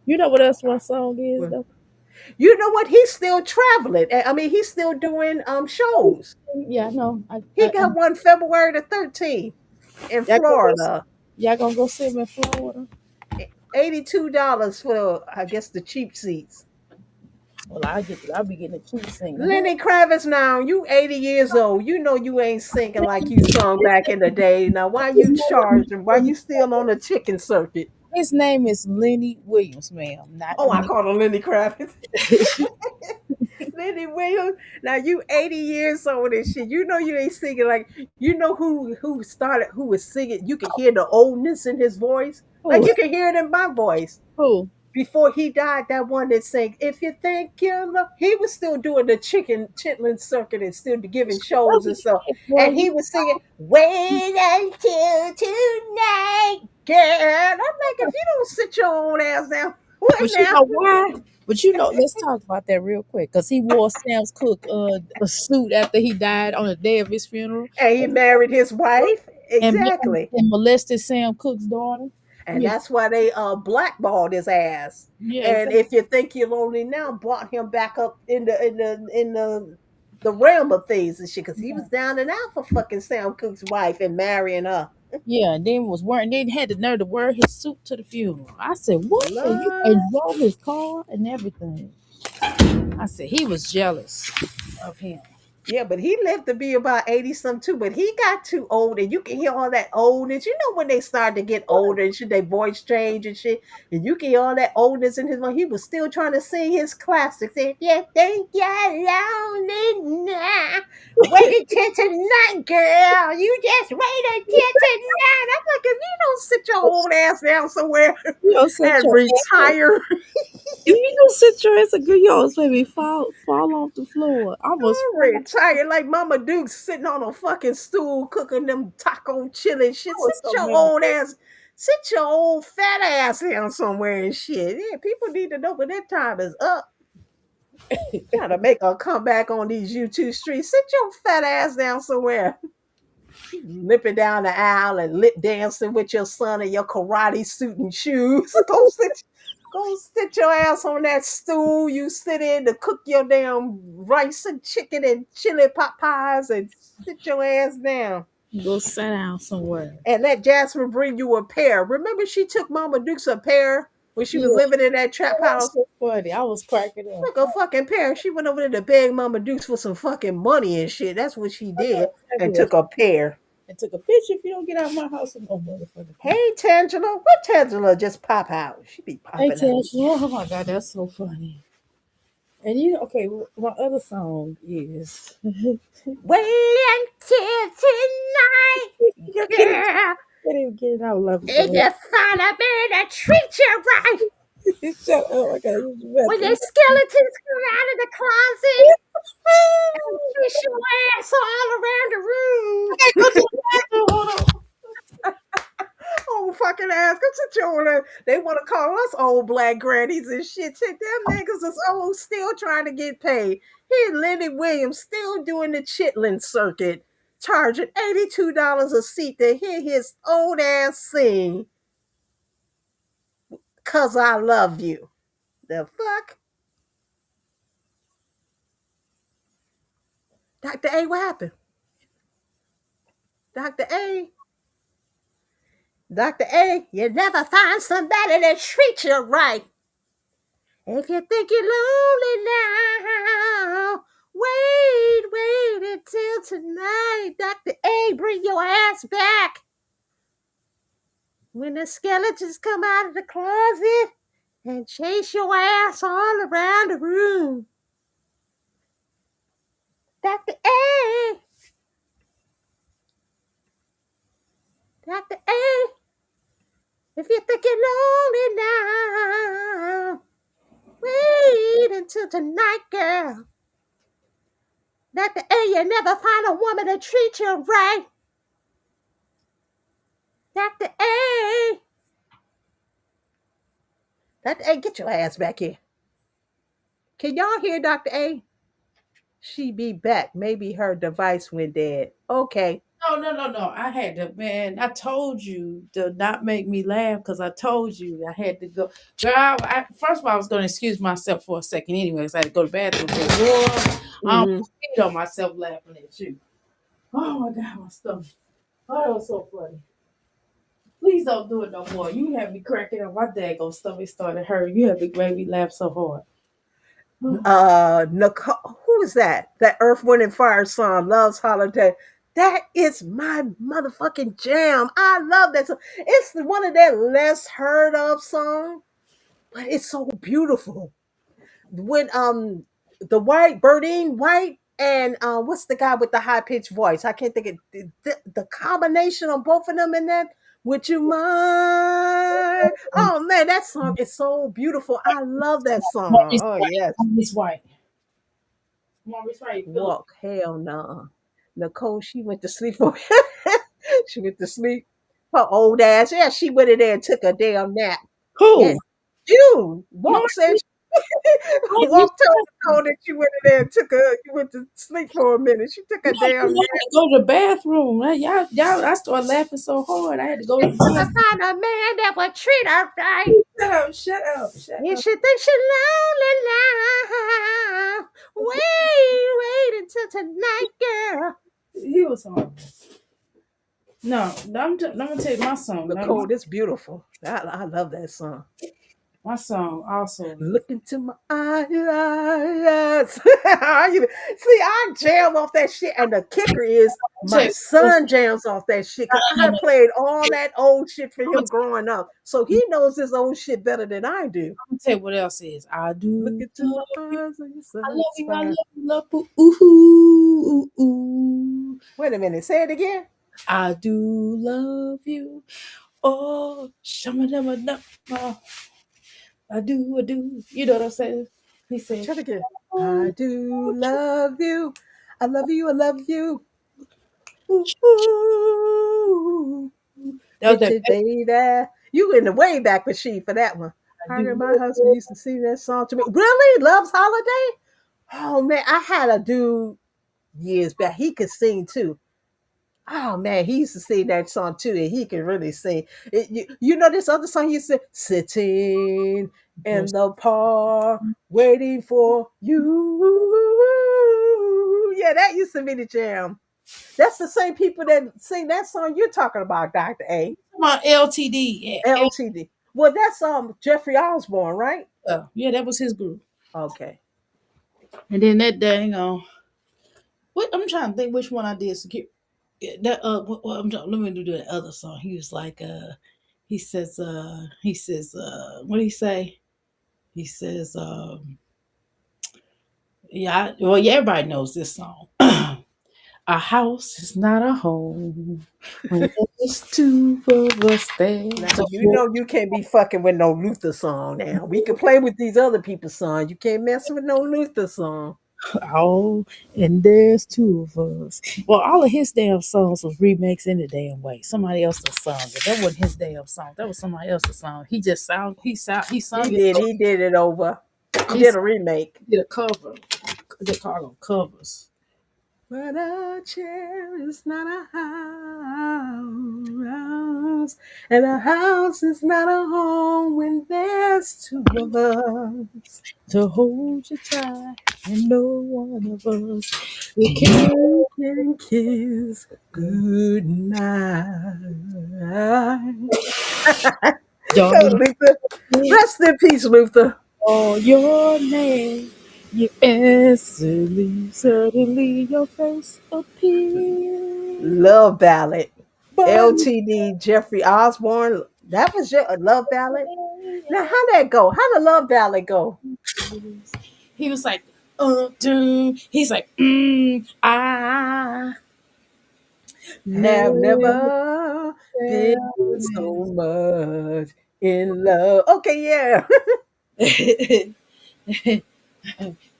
You know what else one song is Well, though? you know what? He's still traveling. I mean, he's still doing shows. Yeah, I know. He got one February the 13th in Y'all gonna go, Florida. y'all gonna go see him in Florida? $82 for, I guess, the cheap seats. Well, I'll be getting a cheap singer. Lenny Kravitz, now you 80 years old. You know you ain't singing like you sung back in the day. Now why you charging? Why you still on the chicken circuit? His name is Lenny Williams, ma'am. Not Oh, I Lenny. called him Lenny Kravitz. Lenny Williams. Now you 80 years old and shit. You know you ain't singing like you know who was singing. You could hear the oldness in his voice. Like Who? you can hear it in my voice. Who? Before he died, that one that sang, "If you think you love," he was still doing the chitlin circuit and still giving shows and stuff. And he was singing, "Wait until tonight, girl." I'm like, if you don't sit your own ass down, what But you now? know why? But let's talk about that real quick. Cause he wore Sam's Cook a suit after he died on the day of his funeral, And he married his wife. and Exactly. molested Sam Cook's daughter. And Yeah, that's why they blackballed his ass. yeah, And exactly. if you think you're lonely now, brought him back up in the the realm of things and shit, because he was down and out for fucking Sam Cooke's wife and marrying her. Yeah, and then had the nerve to wear his suit to the funeral. I said, what? Lord. And drove his car and everything. I said he was jealous of him. Yeah, but he lived to be about 80 some too, but he got too old and you can hear all that oldness. You know when they start to get older and shit, their voice change and shit, and you can hear all that oldness in his voice. He was still trying to sing his classics. If you think you're lonely now, wait until tonight, girl. You just wait until tonight. I'm like, if you don't sit your old ass down somewhere You don't sit and your ass. retire. If you don't sit your ass, a good yours, baby, fall off the floor. I was Retired like Mama Duke sitting on a fucking stool cooking them taco chili shit. Sit so your mad. old ass, sit your old fat ass down somewhere and shit. Yeah, people need to know when their time is up. Trying to make a comeback on these YouTube streets. Sit your fat ass down somewhere. Lipping down the aisle and lip dancing with your son in your karate suit and shoes. Go sit your ass on that stool you sit in to cook your damn rice and chicken and chili pot pies and sit your ass down. Go sit down somewhere. And let Jasmine bring you a pear. Remember she took Mama Dukes a pear when she was Yeah. living in that trap That was house? so funny. I was cracking up. Like a fucking pear. She went over there to beg Mama Dukes for some fucking money and shit. That's what she did. And took a pear. And took a picture. If you don't get out of my house, I'm gonna motherfucker. Hey Tangela, what Tangela just pop out? She be Hey, popping out. Tash, oh my god, that's so funny. And you okay? My other song is Wait until tonight, girl. Can't even get it out. Love If you find a man that treats you right, Shut up! I gotta use the when the bathroom. skeletons come out of the closet and kiss your ass all around the room. Go to the bathroom. Hold on. Oh, fucking ass. Go sit your old. They want to call us old black grannies and shit. Shit, them niggas is old, still trying to get paid. Here, Lenny Williams still doing the Chitlin circuit, charging $82 a seat to hear his old ass sing. 'Cause I love you. The fuck? Dr. A, what happened? Dr. A? Dr. A, you never find somebody that treats you right. If you think you're lonely now, wait until tonight. Dr. A, bring your ass back. When the skeletons come out of the closet and chase your ass all around the room. Dr. A. Dr. A. If you think you're lonely now, wait until tonight, girl. Dr. A, you never find a woman to treat you right. Dr. A. Dr. A, get your ass back here. Can y'all hear Dr. A? She be back. Maybe her device went dead. Okay. No. I had to, man. I told you to not make me laugh because I told you I had to go. Girl, first of all, I was going to excuse myself for a second anyway because I had to go to the bathroom. But, boy, I almost peed on myself laughing at you. Oh my God, my stomach. Oh, that was so funny. Please don't do it no more. You had me cracking up. My daggone stomach started hurting. You had to make me laugh so hard. Nicole, who is that? That Earth, Wind, and Fire song, Love's Holiday. That is my motherfucking jam. I love that song. It's one of their less heard of songs, but it's so beautiful. When the Birdine White and what's the guy with the high pitched voice? I can't think of the combination of both of them in that. Would you mind? Oh man, that song is so beautiful. I love that song. Oh yes. Miss White. Maurice White. Walk. Hell no. Nicole, she went to sleep for she went to sleep. Her old ass. Yeah, she went in there and took a damn nap. Who? Yeah. You walk said walk told Nicole that she went in there and you went to sleep for a minute. She took a damn nap. I had to go to the bathroom. Y'all, I started laughing so hard. I had to go to the I bathroom. find a man that would treat her right. Shut up, shut up, shut You up. should think she lonely now. Wait until tonight, girl. He was horrible. No, I'm gonna take my song. Now, Nicole, it's beautiful. I love that song. my song also. Look into my eyes. See, I jam off that shit, and the kicker is my Check. son jams off that shit because I No, done no, played all that old shit for I'm gonna him growing up, so he knows this old shit better than I do. tell you what else is. I Look do into my love you. eyes and you're I love you. I satisfied. love you. Love you. Ooh, ooh, ooh. Wait a minute, say it again. I do love you. Oh, shama dama dama. I do, I do. You know what I'm saying? He said, Try it again. oh, I do love you. I love you. I love you. Ooh, ooh. that was Hit that. you, baby. You in the way back machine for that one. I I do. remember my husband used to sing that song to me. Really? Love's Holiday? Oh man, I had a dude years back. He could sing too. Oh man, he used to sing that song too, and he can really sing. You know this other song he used to sitting in the park waiting for you. Yeah, that used to be the jam. That's the same people that sing that song you're talking about, Dr. A. Come on, LTD. Yeah, LTD. Well, that's Jeffrey Osborne, right? yeah, that was his group. Okay. And then that dang what I'm trying to think which one I did. Yeah, that let me do the other song. He was like what did he say? He says yeah, everybody knows this song. A house is not a home when there's two of us there. Now you know you can't be fucking with no Luther song now. We can play with these other people's songs. You can't mess with no Luther song. Oh, and there's two of us. Well, all of his damn songs was remixed in the damn way. Somebody else's song it. That wasn't his damn song. That was somebody else's song. He just he He sung it. did. He did it over. He He did a remake. did a cover. They call them covers. But a chair is not a house, and a house is not a home when there's two of us To hold you tight, and no one of us we we can kiss good night. Go, darling. Luther. Rest in peace, Luther. Call your name. You suddenly your face appears. Love ballad. But LTD Jeffrey Osborne. That was your love ballad. Now how that go? How the love ballad go? he was like, he's like, I Have never never been felt so much in love. Okay, yeah. it.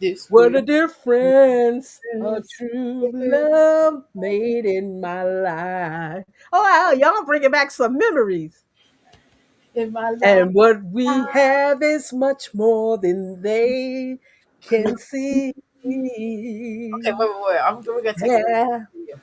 This What a way. difference a true love made in my life. Oh, wow, y'all bringing back some memories. In my life. And what we have is much more than they can see. Okay, wait. We're gonna take a little. Yeah.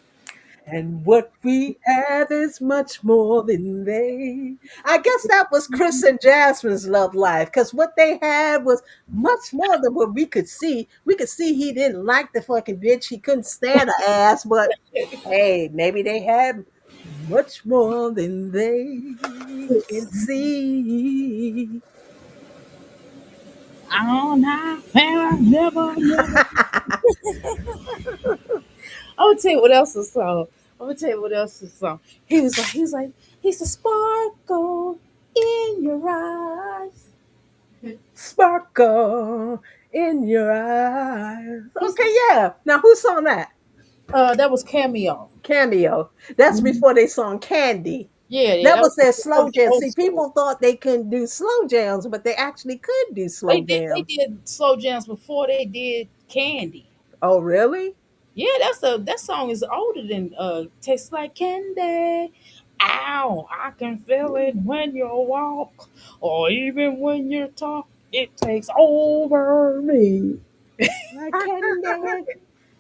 And what we have is much more than they. I guess that was Chris and Jasmine's love life because what they had was much more than what we could see. We could see he didn't like the fucking bitch. He couldn't stand her ass, but hey, maybe they had much more than they can see. All night, never. I'm gonna tell you what else is song. I'm gonna tell you what else is song. He's a sparkle in your eyes. Sparkle in your eyes. Okay, yeah. Now who sung that? That was Cameo. Cameo. That's before they sung Candy. Yeah, That that was their that slow was jam. old See, school. people thought they couldn't do slow jams, but they actually could do slow They jams. did slow jams before they did Candy. Oh, really? Yeah, that song is older than Tastes Like Candy. Ow, I can feel it when you walk, or even when you talk. It takes over me. Like candy.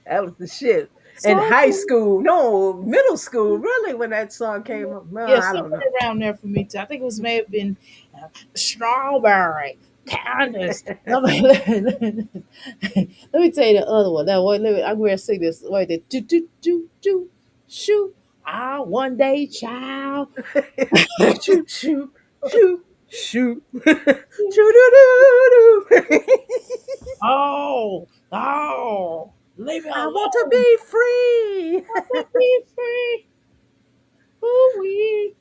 That was the shit. in So high cool. school, no, middle school, really, when that song came up. No, Yeah, I don't somewhere know. around there for me too. I think it was may have been strawberry, Candace. Let me, let me tell you the other one. Now, wait, I'm going to sing this. Wait, the do do do do shoot. Ah, one day child. Shoot, shoot, shoot, shoot, shoot, doo, doo, doo. Oh, oh, leave me I want to alone. be free. I want to be free. Ooh wee.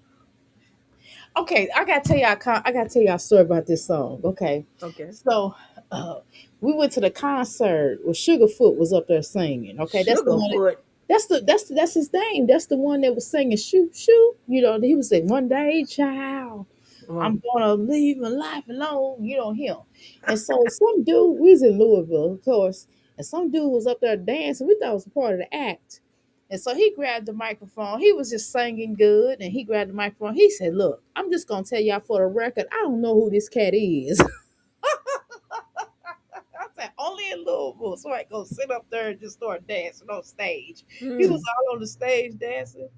Okay, I gotta tell y'all. I gotta tell y'all a story about this song. Okay, Okay. so uh, we went to the concert where Sugarfoot was up there singing. Okay, that's the one. Sugarfoot. That's his name. That's the one that was singing "Shoot Shoot." You know, he was saying, "One day, child, Oh, I'm gonna leave my life alone." You know him. And so some dude, we was in Louisville, of course, and some dude was up there dancing. We thought it was a part of the act. And so he grabbed the microphone. He was just singing good, and he grabbed the microphone. He said, "Look, I'm just gonna tell y'all for the record, I don't know who this cat is." I said, "Only in Louisville, so I go sit up there and just start dancing on stage." He was hmm. all on the stage dancing.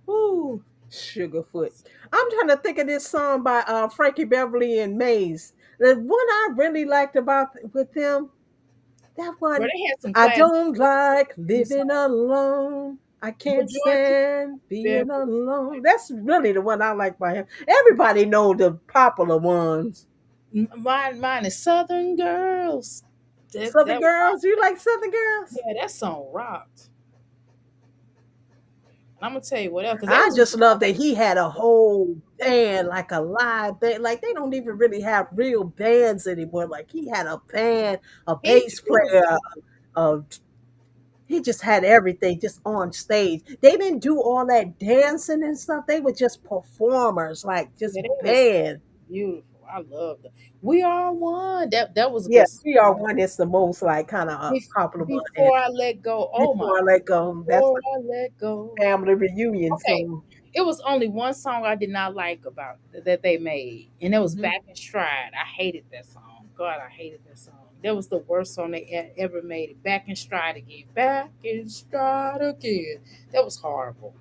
Ooh, Sugarfoot. I'm trying to think of this song by Frankie Beverly and Maze. The one I really liked about with them, that bro, one, they had some I classic don't like living songs. alone. I can't Majority, stand yeah, being alone. That's really the one I like by him. Everybody know the popular ones. mine is Southern Girls. Southern That was Girls. You like Southern Girls? yeah, that song rocked. And I'm gonna tell you what else, because that I was just love that he had a whole band, like a live band. Like they don't even really have real bands anymore. Like he had a band, a he bass was player, uh, he just had everything just on stage. They didn't do all that dancing and stuff. They were just performers, like just yeah, they was band. beautiful. I love that. We are one. That was a Yeah, good we are song. one is the most like kind of popular one. And Before I let go. Oh my! before I let go, that's Before I let a go. family reunion Okay, song. it was only one song I did not like about that they made, and it was Hmm. "Back in Stride." I hated that song. God, I hated that song. That was the worst song they ever made. It "Back in Stride" again. Back in Stride again. That was horrible.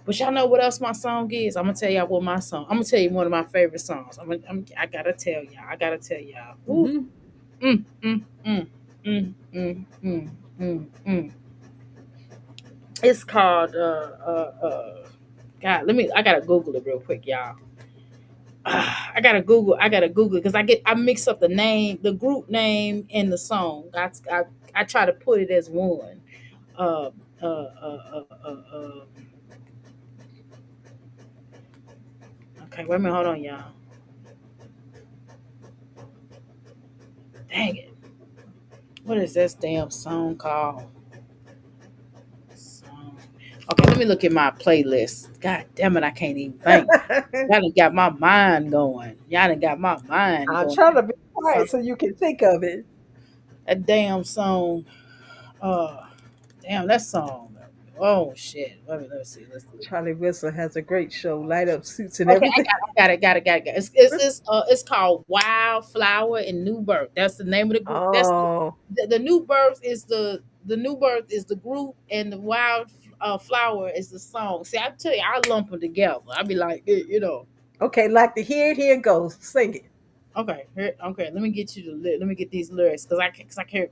But y'all know what else my song is? I'm gonna tell y'all what my song. I'm gonna tell you one of my favorite songs. I gotta tell y'all. I gotta tell y'all. Ooh. Hmm. Mm, mm, mm, mm, mm, mm, mm. It's called God, I gotta Google it real quick, y'all. I gotta Google it because I mix up the name, the group name, and the song. I try to put it as one. Uh, uh, uh, uh, uh, uh. Okay, wait a minute, hold on, y'all. Dang it, what is this damn song called? Song. Okay, let me look at my playlist. God damn it, I can't even think. Y'all done got my mind going. Y'all done got my mind I'm going. trying to be Song, quiet so you can think of it. that damn song. Uh, damn that song. Oh shit. Let me see. Let's see. Charlie Wilson has a great show, light up suits and Okay, everything. got it. It's called Wildflower and New Birth. That's the name of the group. That's Oh, the New Birth is the New Birth is the group, and the Wild Flower is the song. See, I tell you, I lump them together. I be like, you know. okay, like to hear it, here it goes. Sing it. Okay, okay. Let me get you let me get these lyrics because I can't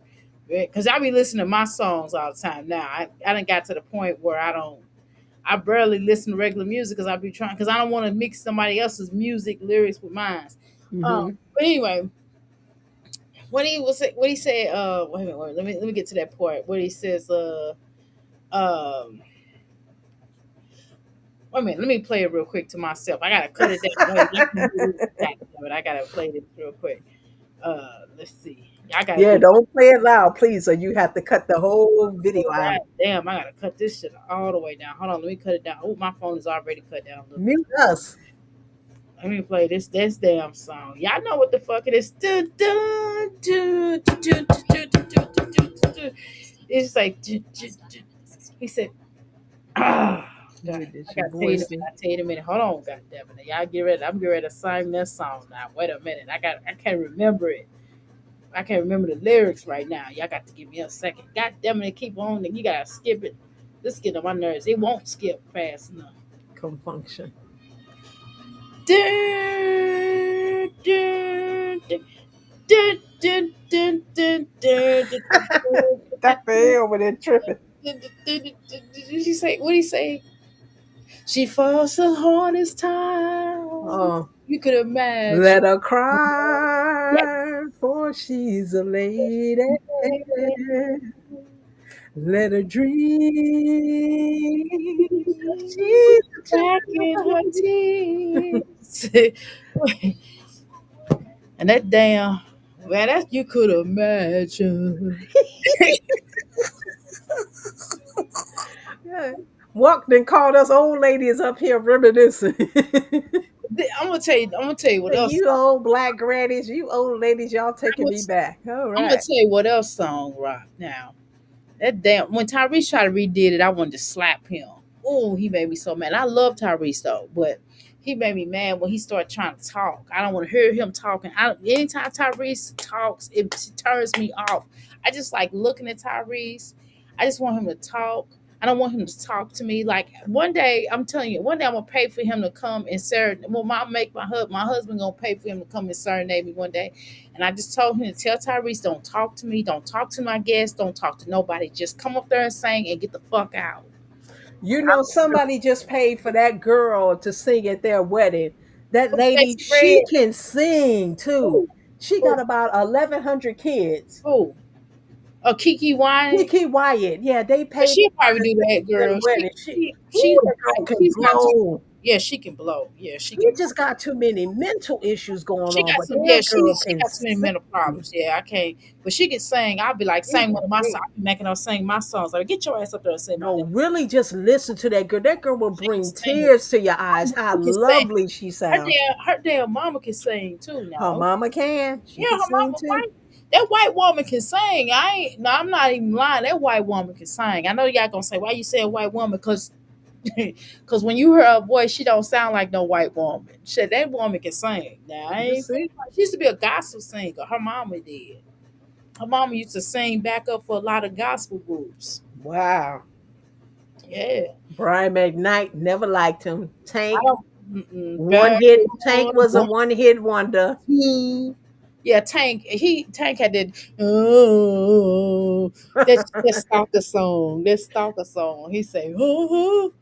because I be listening to my songs all the time now. I done got to the point where I barely listen to regular music because I be trying because I don't want to mix somebody else's music lyrics with mine. Hmm. But anyway, what he said wait a minute, let me get to that part where he says um wait a minute, let me play it real quick to myself. I gotta cut it down. Wait, I can do this. God damn it, I gotta play this real quick. Let's see. I gotta Yeah, do. don't play it loud, please, or you have to cut the whole video Oh, out. God damn, I gotta cut this shit all the way down. Hold on, let me cut it down. Oh, my phone is already cut down a little bit. Mute us. Let me play this damn song. Y'all know what the fuck it is. It's like he said, ah, God, Wait, I did your gotta tell you in a voice? minute. I tell you in a minute. Hold on, God damn it. Y'all get ready. I'm getting ready to sing that song now. Wait a minute. I can't remember it. I can't remember the lyrics right now. Y'all got to give me a second. God damn it, keep on. You gotta skip it. This get on my nerves. It won't skip fast enough. Confunction. Dun, dun, dun, dun, dun, dun, dun, dun, Dr. A over there tripping. Did she say? What did he say? She falls the hardest time. Oh, You could imagine. let her cry, for she's a lady. Let her dream. She's a Back in her child. teens. And that damn, man, that you could imagine. Yeah. Walked and called us old ladies up here reminiscing. I'm gonna tell you what Say, else. you old black grannies, you old ladies, y'all taking me back. All I'm gonna right. tell you what else song rock now. That damn when Tyrese tried to redid it, I wanted to slap him. Oh, he made me so mad. I love Tyrese though, but he made me mad when he started trying to talk. I don't want to hear him talking. Anytime Tyrese talks, it turns me off. I just like looking at Tyrese. I just want him to talk. I don't want him to talk to me. Like one day, I'm telling you, one day I'm gonna pay for him to come and serenade. Well, my husband gonna pay for him to come and serenade me one day. And I just told him to tell Tyrese, don't talk to me, don't talk to my guests, don't talk to nobody. Just come up there and sing and get the fuck out. You know, somebody just paid for that girl to sing at their wedding. That lady, Stacey she Red, can sing too. who, She who, got about 1,100 kids. who? Kiki Wine. Kiki Wyatt, yeah, they paid She'll her probably to do sing that, at their girl. wedding. She's That girl like, can she's not too. blow. Yeah, she can blow. Yeah, she She can. just got too many mental issues going She on, got but some. Yeah, that girl she can got too many sing. mental problems. Yeah, I can't. But she can sing. I'll be like, She sing can one of my songs. sing. I'll be making her sing my songs. Like, get your ass up there and sing my No, damn. really just listen to that girl. That girl will She can bring sing. tears to your Her eyes. How mama can sing. lovely she Her sounds. damn mama can sing too Her now. mama can. She Yeah, can her sing mama too. white. That white woman can sing. I'm not even lying. That white woman can sing. I know y'all gonna say, why you saying white woman? Cause when you hear her voice, she don't sound like no white woman. Shit, that woman can sing. Now I You ain't see? she used to be a gospel singer. Her mama did. Her mama used to sing back up for a lot of gospel groups. Wow. Yeah. Brian McKnight never liked him. I Tank, don't one back hit. Tank on was a one, one hit wonder. two. Yeah, Tank had that that stalker song. That stalker song. He say, oh.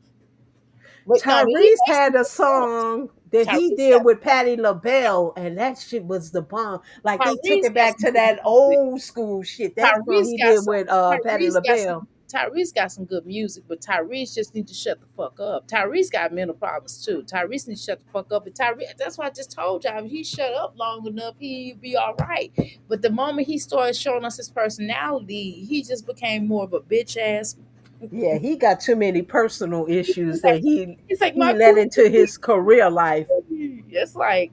But no, he Tyrese made some had a good songs. song that he Tyrese did got with Patti LaBelle, and that shit was the bomb. Like they took Tyrese it got back some to good that music. old school shit. That song he did with Patti LaBelle. Tyrese got some good music, but Tyrese just need to shut the fuck up. Tyrese got mental problems too. Tyrese needs to shut the fuck up. And Tyrese, that's why I just told y'all, if he shut up long enough, he'd be all right. But the moment he started showing us his personality, he just became more of a bitch ass. Yeah, he got too many personal issues that He's like he my let into queen. his career life. It's like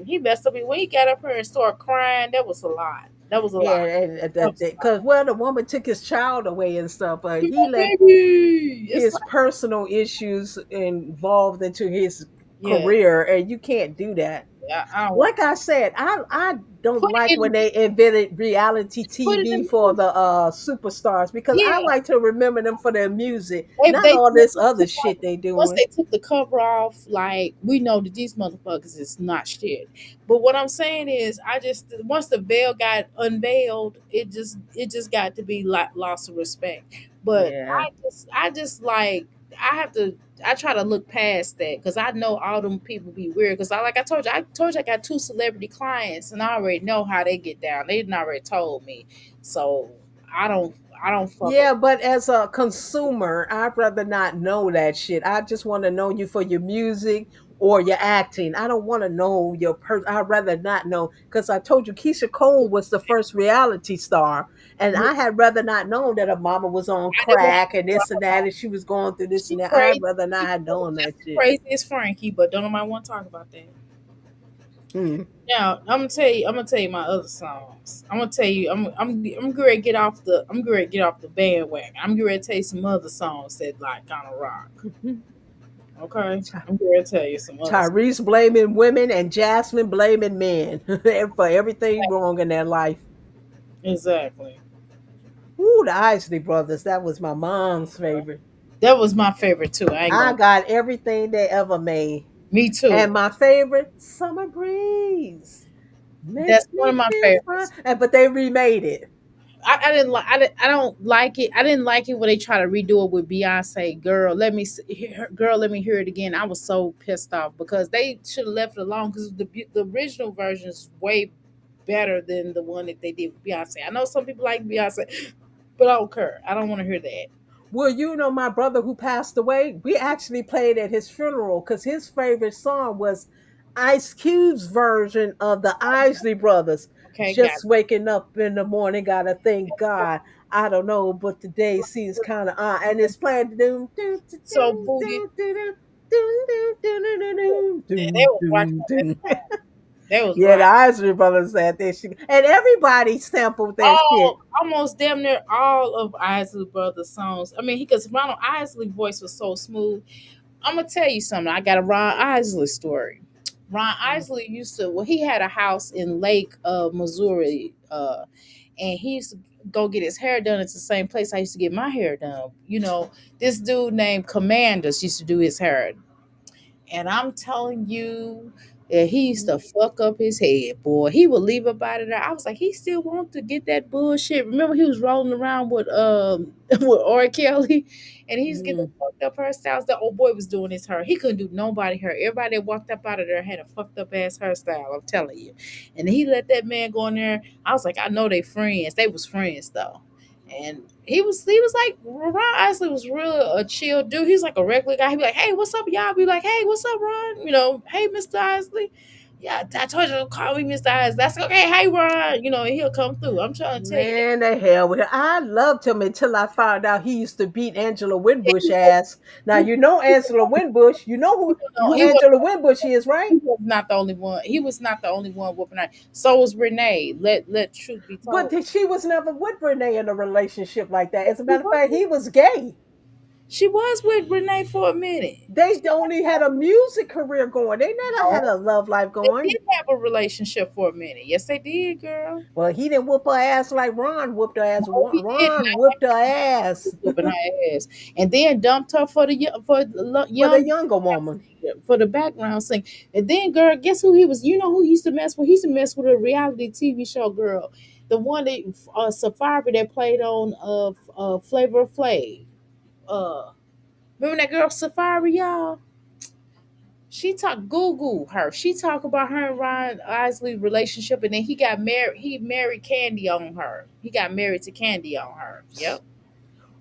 he messed up. When he got up here and started crying, that was a lot. That was a Yeah, lot. and That was a lot. because the woman took his child away and stuff, but he My let baby. It's his like personal issues involved into his yeah, career, and you can't do that. yeah. I don't Like I said, I don't put like it when in. they invented reality Put it TV in for music. the superstars because I Yeah, like to remember them for their music, they not they all once this they other took shit they once doing. they took the cover off, like we know that these motherfuckers is not shit. But what I'm saying is, I just once the veil got unveiled, it just got to be like loss of respect. But Yeah. I just like I have to. I try to look past that because I know all them people be weird. Because I told you I got two celebrity clients, and I already know how they get down. They done already told me, so I don't. I don't fuck Yeah, but as a consumer, I'd rather not know that shit. I just want to know you for your music or your acting. I don't want to know your person. I'd rather not know because I told you Keisha Cole was the first reality star, and with. I had rather not known that her mama was on I didn't want crack and to this talk and that, about. and she was going through this She and that. I'd crazy. rather not She have known that just as shit. crazy as Frankie, but don't nobody want to talk about that. Hmm. Now I'm gonna tell you my other songs. I'm gonna tell you I'm ready to get off the bandwagon. I'm ready to tell you some other songs that like kind of rock. Okay, I'm ready to tell you some other. Tyrese blaming women and Jasmine blaming men for everything wrong in their life. Exactly. Ooh, the Isley Brothers. That was my mom's favorite. That was my favorite too. I ain't I gonna. got everything they ever made. Me too. And my favorite, Summer Breeze. That's Makes one me of my feel fine. favorites. But they remade it. I didn't like. I don't like it. I didn't like it when they try to redo it with Beyonce. Girl, girl, let me hear it again. I was so pissed off because they should have left it alone because the original version is way better than the one that they did with Beyonce. I know some people like Beyonce, but I don't care. I don't want to hear that. Well, you know, my brother who passed away, we actually played at his funeral because his favorite song was Ice Cube's version of the Isley Brothers. Okay, got Just waking up in the morning, gotta thank God. I don't know, but the day seems kind of odd. And it's playing doom, doom, doom, so doom, booty. doom, doom, doom, doom, Yeah, doom, they was rocking doom, on that doom. song. They was Yeah, the right. Isley Brothers had that shit. And everybody sampled that shit. Almost damn near all of Isley Brothers songs. I mean, because Ronald Isley voice was so smooth. I'm gonna tell you something. I got a Ron Isley story. Ron Isley used to. Well, he had a house in Lake, Missouri, and he used to go get his hair done at the same place I used to get my hair done. You know, this dude named Commanders used to do his hair. And I'm telling you, that he used to fuck up his head, boy. He would leave about it. I was like, he still want to get that bullshit. Remember, he was rolling around with with R. Kelly, and he used to get the fucked up hairstyles. The old boy was doing his hair. He couldn't do nobody hair. Everybody that walked up out of there had a fucked up ass hairstyle. I'm telling you. And he let that man go in there. I was like, I know they friends. They was friends though. And he was like Ron Isley was real a chill dude. He's like a regular guy. He'd be like, "Hey, what's up, y'all?" Be like, "Hey, what's up, Ron?" You know, "Hey, Mr. Isley." Yeah, I told you to call me Mr. Isley. That's okay. Hey, Ron. You know, and he'll come through. I'm trying to tell you that. Man, the hell with it. I loved him until I found out he used to beat Angela He Winbush was, ass. Now you know Angela Winbush. You know who he was Angela Winbush is, right? he was not the only one. He was not the only one whooping her. So was Renee. Let truth be But told. she was never with Renee in a relationship like that. As a She matter of was, fact, he was gay. she was with Renee for a minute. They only had a music career going. They never had No, a love life they going. did have a relationship for a minute. Yes, they did, girl. Well, he didn't whoop her ass like Ron whooped her ass. No, he did Ron not. whooped her ass Whooping her ass, and then dumped her for the for the young younger woman. for the background sing. And then, girl, guess who he was? You know who he used to mess with? He used to mess with a reality TV show girl, the one that Safari that played on Flavor of Flav. Remember that girl Safari, y'all? She talked Google her. She talked about her and Ryan Isley relationship, and then he got married. He married Candy on her. He got married to Candy on her. Yep. Sure.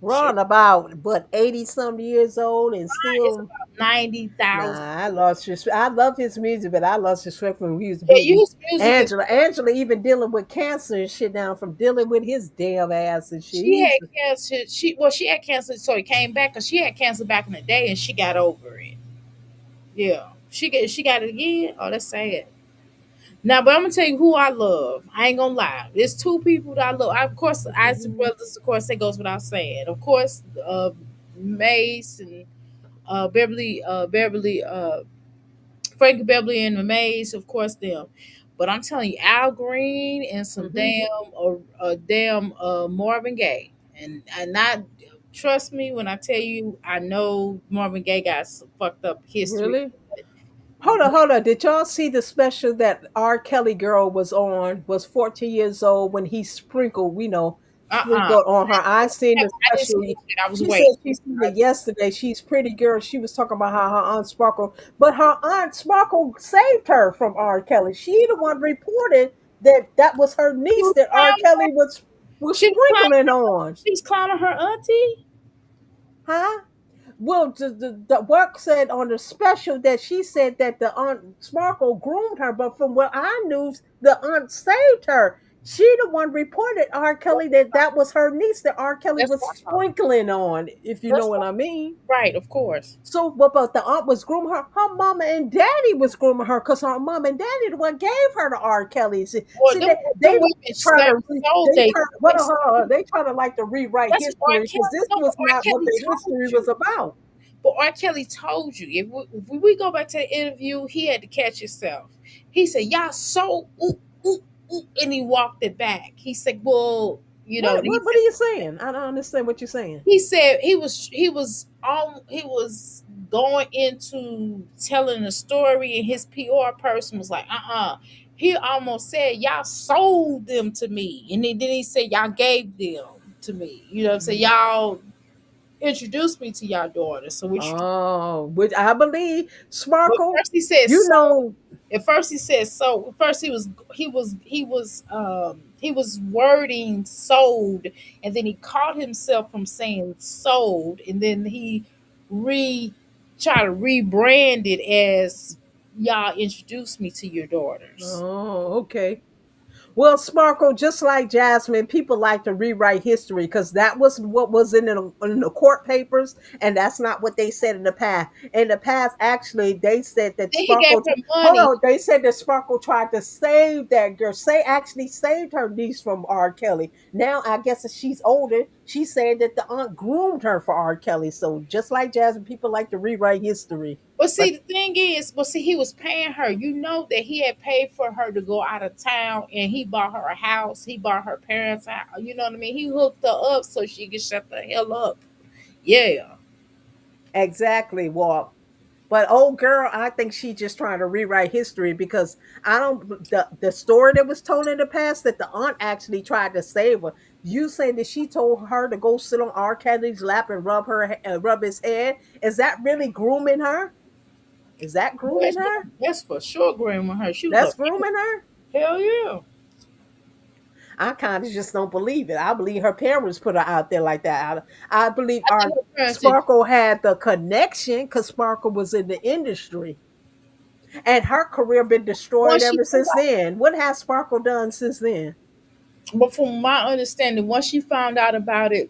Ron about what 80 some years old and It's still. about 90,000. Nah, I lost respect. I love his music, but I lost respect when we was Yeah, you beating his music is. Angela. Angela even dealing with cancer and shit now from dealing with his damn ass and shit. She had cancer. She had cancer, so it came back because she had cancer back in the day, and she got over it. Yeah, she got it again. Oh, that's sad. Now, but I'm gonna tell you who I love. I ain't gonna lie. There's two people that I love. Of course, Isaac Brothers. Of course, that goes without saying. Of course, Mace and Beverly, Frankie Beverly and the Maze, of course, them. But I'm telling you, Al Green and some damn Marvin Gaye, and not trust me when I tell you, I know Marvin Gaye got some fucked up history. Really? Hold on. Did y'all see the special that R. Kelly girl was on? Was 14 years old when he sprinkled, Uh-uh. sprinkled on her. I seen the I didn't see special. this shit. I was She said waiting. she seen it yesterday. She's pretty girl. She was talking about how her aunt Sparkle, but her aunt Sparkle saved her from R. Kelly. She the one reported that was her She niece was that R. clowning Kelly was She was sprinkling clowning. on. She was clowning her auntie. Huh? Well, the work said on the special that she said that the aunt Sparkle groomed her, but from what I knew, the aunt saved her. She the one reported R. Kelly that was her niece that R. Kelly That's was right. sprinkling on, if you know That's what right. I mean. Right, of course. So, but the aunt was grooming her. Her mama and daddy was grooming her because her mom and daddy the one gave her to R. Kelly. Well, See, them women try to sold they. they try to like to rewrite That's what R. history because Kelly. this No, but was R. not what Kelly the told history you. was about. But R. Kelly told you. If we go back to the interview, he had to catch himself. He said, "Y'all so ooh, ooh, and he walked it back. He said, "Well, you know," What are you saying? I don't understand what you're saying. he said he was going into telling the story, and his PR person was like, He almost said, "Y'all sold them to me," and then he said, "Y'all gave them to me." You know what I'm saying? Y'all introduced me to y'all daughter. So which Oh, which I believe But Sparkle. first he said You so. know, At first he said so. At first he was wording sold, and then he caught himself from saying sold, and then he re try to rebrand it as y'all introduced me to your daughters. oh, okay. Well, Sparkle, just like Jasmine, people like to rewrite history because that was what was in the court papers, and that's not what they said in the past. In the past, actually, they said that Then he gave Sparkle. her Hold money. on, they said that Sparkle tried to save that girl. Say actually saved her niece from R. Kelly. Now, I guess if she's older, she's saying that the aunt groomed her for R. Kelly. So just like Jasmine, people like to rewrite history. But But see, the thing is, he was paying her. You know that he had paid for her to go out of town, and he bought her a house. He bought her parents out. You know what I mean? He hooked her up so she could shut the hell up. Yeah. exactly, Walt. But old girl, I think she just trying to rewrite history because I don't the story that was told in the past that the aunt actually tried to save her. You say that she told her to go sit on R. Kelly's lap and rub his head. Is that really grooming her? Is that grooming her? That's for sure grandma her. She was a That's grooming her. hell yeah. I kind of just don't believe it. I believe her parents put her out there like that. I believe I our think her parents did. Sparkle had the connection because Sparkle was in the industry. And her career been destroyed Once she ever found since out, then. What has Sparkle done since then? but from my understanding, once she found out about it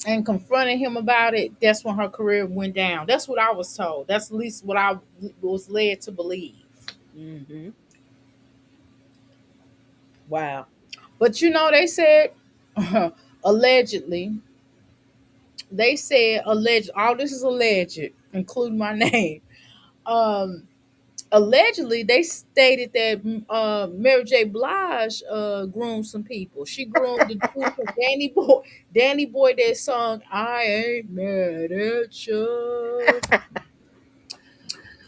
and confronted him about it, that's when her career went down. That's what I was told. That's at least what I was led to believe. Mm-hmm. Wow. But they said allegedly, alleged. All this is alleged, including my name. Um, Allegedly, they stated that Mary J. Blige groomed some people. She groomed the dude from Danny Boy that song "I Ain't Mad at You."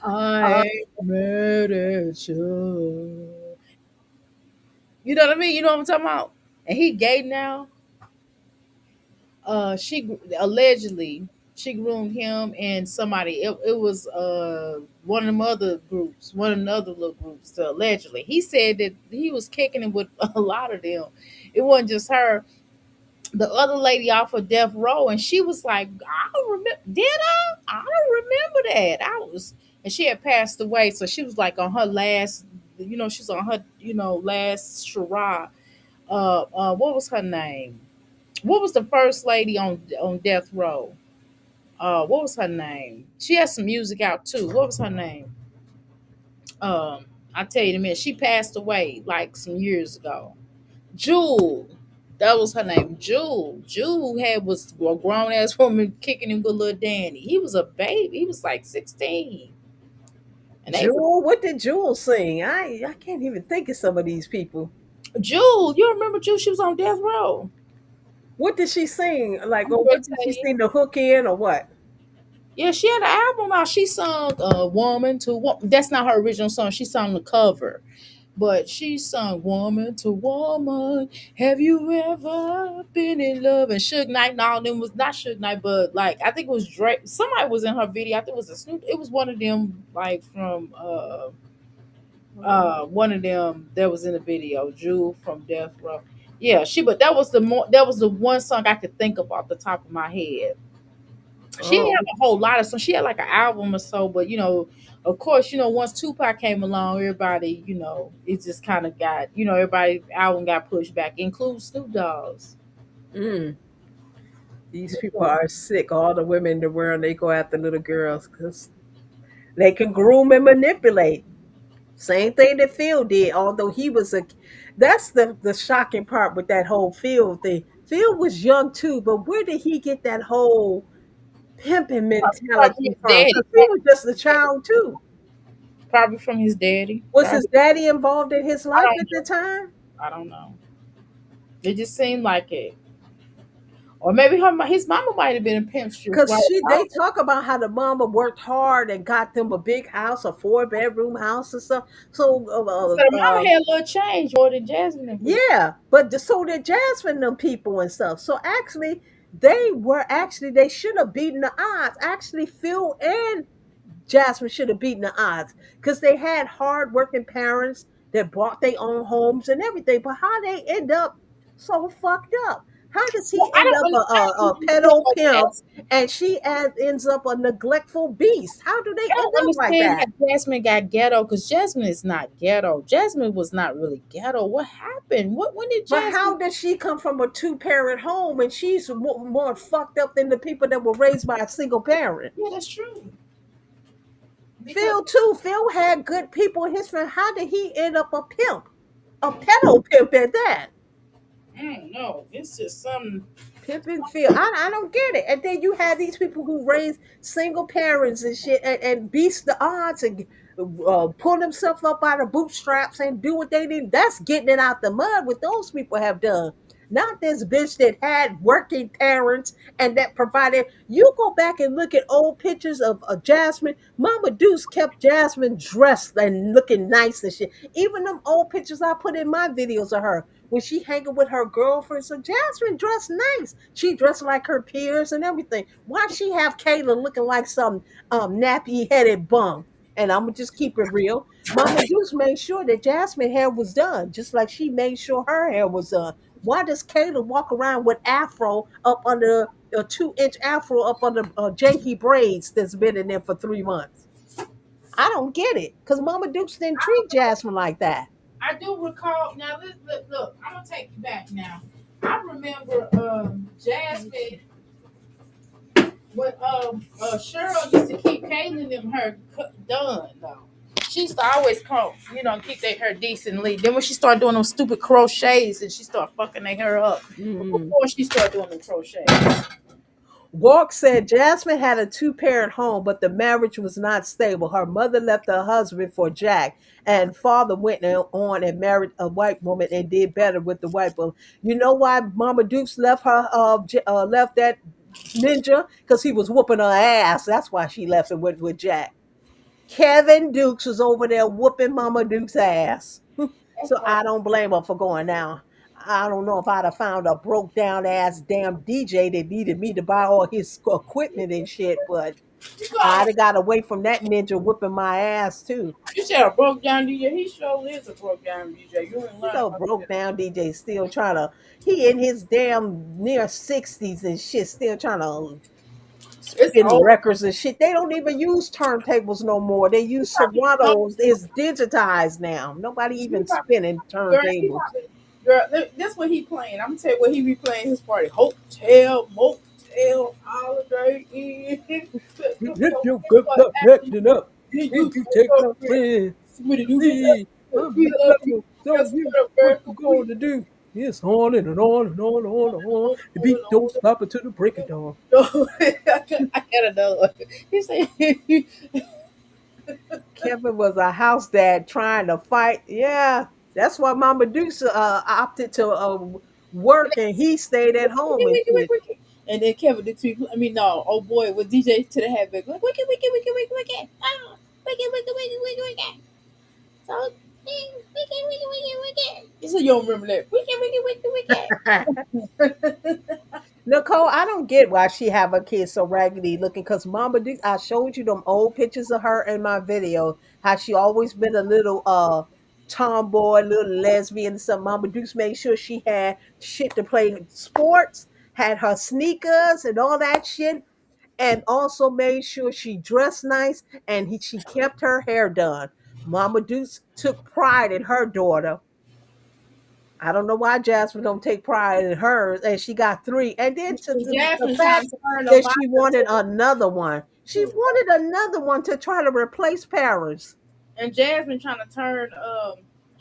I Uh, ain't mad at you. You know what I mean? You know what I'm talking about? And he gay now. She allegedly she groomed him and somebody. It was one of them other groups, one of the other little groups. So allegedly, he said that he was kicking it with a lot of them. It wasn't just her. The other lady off of death row, and she was like, "I don't remember. Did I? I don't remember that. I was." And she had passed away, so she was like on her last. She's on her last Shiraz. What was her name? What was the first lady on death row? What was her name? She had some music out too. What was her name? I tell you in a minute. She passed away like some years ago. Jewel. That was her name. Jewel. Jewel was a grown ass woman kicking him with little Danny. He was a baby. He was like 16. And they Jewel, what did Jewel sing? I can't even think of some of these people. Jewel, you remember Jewel? She was on death row. What did she sing? Like, I'm or gonna what did tell she you. sing the hook in, or what? Yeah, she had an album out. She sung "Woman to Woman." That's not her original song. She sung the cover, but she sung "Woman to Woman." Have you ever been in love? And Suge Knight, no, them was not Suge Knight, but like I think it was Drake. Somebody was in her video. I think it was a Snoop. It was one of them, like from one of them that was in the video. Jewel from Death Row. Yeah, but that was the one song I could think of off the top of my head. She didn't Oh, have a whole lot of songs. She had like an album or so, but of course, once Tupac came along, everybody, it just kind of got, everybody album got pushed back, include Snoop Dogg's. mm, these people are sick. All the women in the world, they go after little girls because they can groom and manipulate. Same thing that Phil did, although he was a. That's the shocking part with that whole Phil thing. Phil was young too, but where did he get that whole pimping Probably mentality his from? daddy. Because he was just a child too. Probably from his daddy. Was his Probably. daddy involved in his I life don't at the know. time? I don't know. It just seemed like it. Or maybe his mama might have been a pimpstress. Cause Right? they talk about how the mama worked hard and got them a big house, a 4-bedroom house and stuff. So So the mama had a little change more than Jasmine and people. yeah, but so did Jasmine them people and stuff. So actually, they should have beaten the odds. Actually, Phil and Jasmine should have beaten the odds because they had hardworking parents that bought their own homes and everything. But how they end up so fucked up? How does Well, he end up I a don't understand pedo how pimp and she ends up a neglectful beast? How do they I end don't up like understand that? how Jasmine got ghetto because Jasmine is not ghetto. Jasmine was not really ghetto. What happened? When did But Jasmine? how does she come from a two-parent home and she's more fucked up than the people that were raised by a single parent? Yeah, that's true. Because Phil too. Phil had good people in his family. How did he end up a pimp? A pedo pimp at that. I don't know. It's just some. Pimping Phil. I don't get it. And then you have these people who raise single parents and shit and beast the odds and pull themselves up out of bootstraps and do what they need. That's getting it out the mud. What those people have done. Not this bitch that had working parents and that provided. You go back and look at old pictures of Jasmine. Mama Deuce kept Jasmine dressed and looking nice and shit. Even them old pictures I put in my videos of her when she hanging with her girlfriend. So Jasmine dressed nice. She dressed like her peers and everything. Why she have Kayla looking like some nappy headed bum? And I'm gonna just keep it real. Mama Deuce made sure that Jasmine hair was done, just like she made sure her hair was done. Why does Kayla walk around with afro up under a 2-inch afro up under janky braids that's been in there for 3 months? I don't get it, because Mama Dukes didn't treat Jasmine like that. I do recall. Now, look. I'm gonna take you back. Now, I remember Jasmine when Cheryl used to keep Kaylin them her done though. She used to always come, keep their hair decently. Then when she started doing those stupid crochets and she started fucking their hair up, but before she started doing the crochets. Walk said Jasmine had a two-parent home, but the marriage was not stable. Her mother left her husband for Jack, and father went on and married a white woman and did better with the white woman. You know why Mama Dukes left her left that ninja? Because he was whooping her ass. That's why she left and went with Jack. Kevin Dukes was over there whooping Mama Dukes' ass. So I don't blame her for going down. I don't know if I'd have found a broke down ass damn DJ that needed me to buy all his equipment and shit, but I'd have got away from that ninja whipping my ass too. You said a broke down DJ. He sure is a broke down DJ. You ain't You lying know, about broke that. down DJ still trying to, he in his damn near 60s and shit, still trying to It's spin old. records and shit. They don't even use turntables no more. They use Serratos. It's digitized now. Nobody even spinning Girl, he turntables. probably, girl, this what he playing. I'm gonna tell you what he be playing his party. Hotel, motel, holiday inn. If you get the acting up, if you take my friend, see, I'm We love you. beautiful, so Guess you, what, what America? you going to do? It's on and on and on and on and on. The beat don't stop until the break of dawn. I got another one. He said, Kevin was a house dad trying to fight. Yeah, that's why Mama Dukes opted to work and he stayed at home and shit. and then Kevin Dix, I mean, no, oh boy, with DJ to the head back, like, wicked, ah, wicked. So, wicked. You said you don't remember that. Wicked. Nicole, I don't get why she have her kids so raggedy looking. Cause Mama Dukes, I showed you them old pictures of her in my video. How she always been a little tomboy, little lesbian. So Mama Dukes made sure she had shit to play sports, had her sneakers and all that shit, and also made sure she dressed nice and she kept her hair done. Mama Dukes took pride in her daughter. I don't know why Jasmine don't take pride in hers, and she got 3. And then the Jasmine fact trying to turn that Amaya she wanted to, another one. She wanted another one to try to replace Paris. and Jasmine trying to turn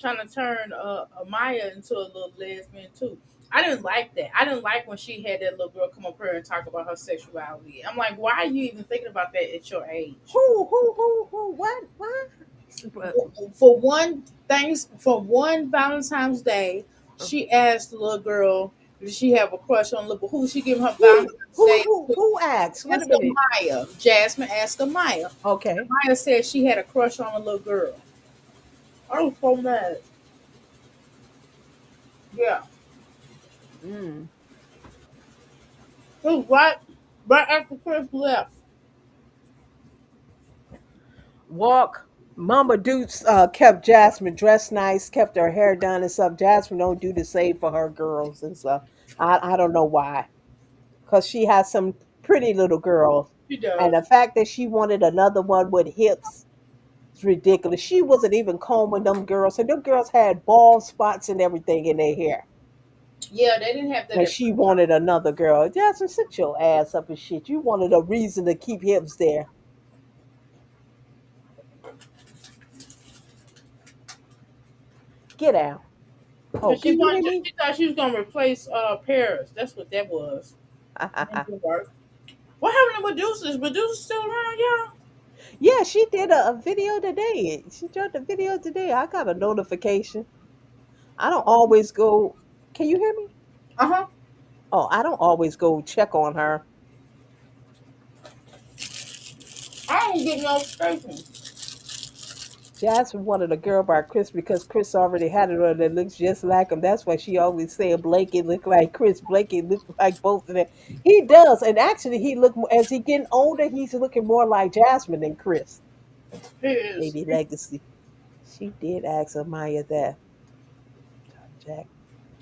Amaya into a little lesbian too. I didn't like that. I didn't like when she had that little girl come up here and talk about her sexuality. I'm like, why are you even thinking about that at your age? Who? What? But, for one Valentine's Day, she asked the little girl, did she have a crush on little who she giving her who Valentine's Day to? who asked? Wait a Asked minute. Maya. Jasmine asked Maya. Okay. Maya said she had a crush on a little girl. I was so mad. Yeah. Mm. It was right after Chris left. Walk. Mama Dukes kept Jasmine dressed nice, kept her hair done and stuff. Jasmine don't do the same for her girls and stuff. I don't know why. Because she has some pretty little girls. She And does. the fact that she wanted another one with hips is ridiculous. She wasn't even combing them girls. And them girls had bald spots and everything in their hair. Yeah, they didn't have that And at she wanted another girl. Jasmine, sit your ass up and shit. You wanted a reason to keep hips there. Get out. Oh, Cause can you hear she thought she was gonna replace Paris. That's what that was. me? It didn't work. What happened to Medusa? Is Medusa still around, y'all? Yeah, she did a video today. She dropped a video today. I got a notification. I don't always go. Can you hear me? Uh-huh. Oh, I don't always go check on her. I don't get no station. Jasmine wanted a girl by Chris because Chris already had a girl that looks just like him. That's why she always saying Blakey look like Chris. Blakey look like both of them. He does, and actually, he look as he getting older, he's looking more like Jasmine than Chris. He is. Maybe legacy. She did ask Amaya that. Jack.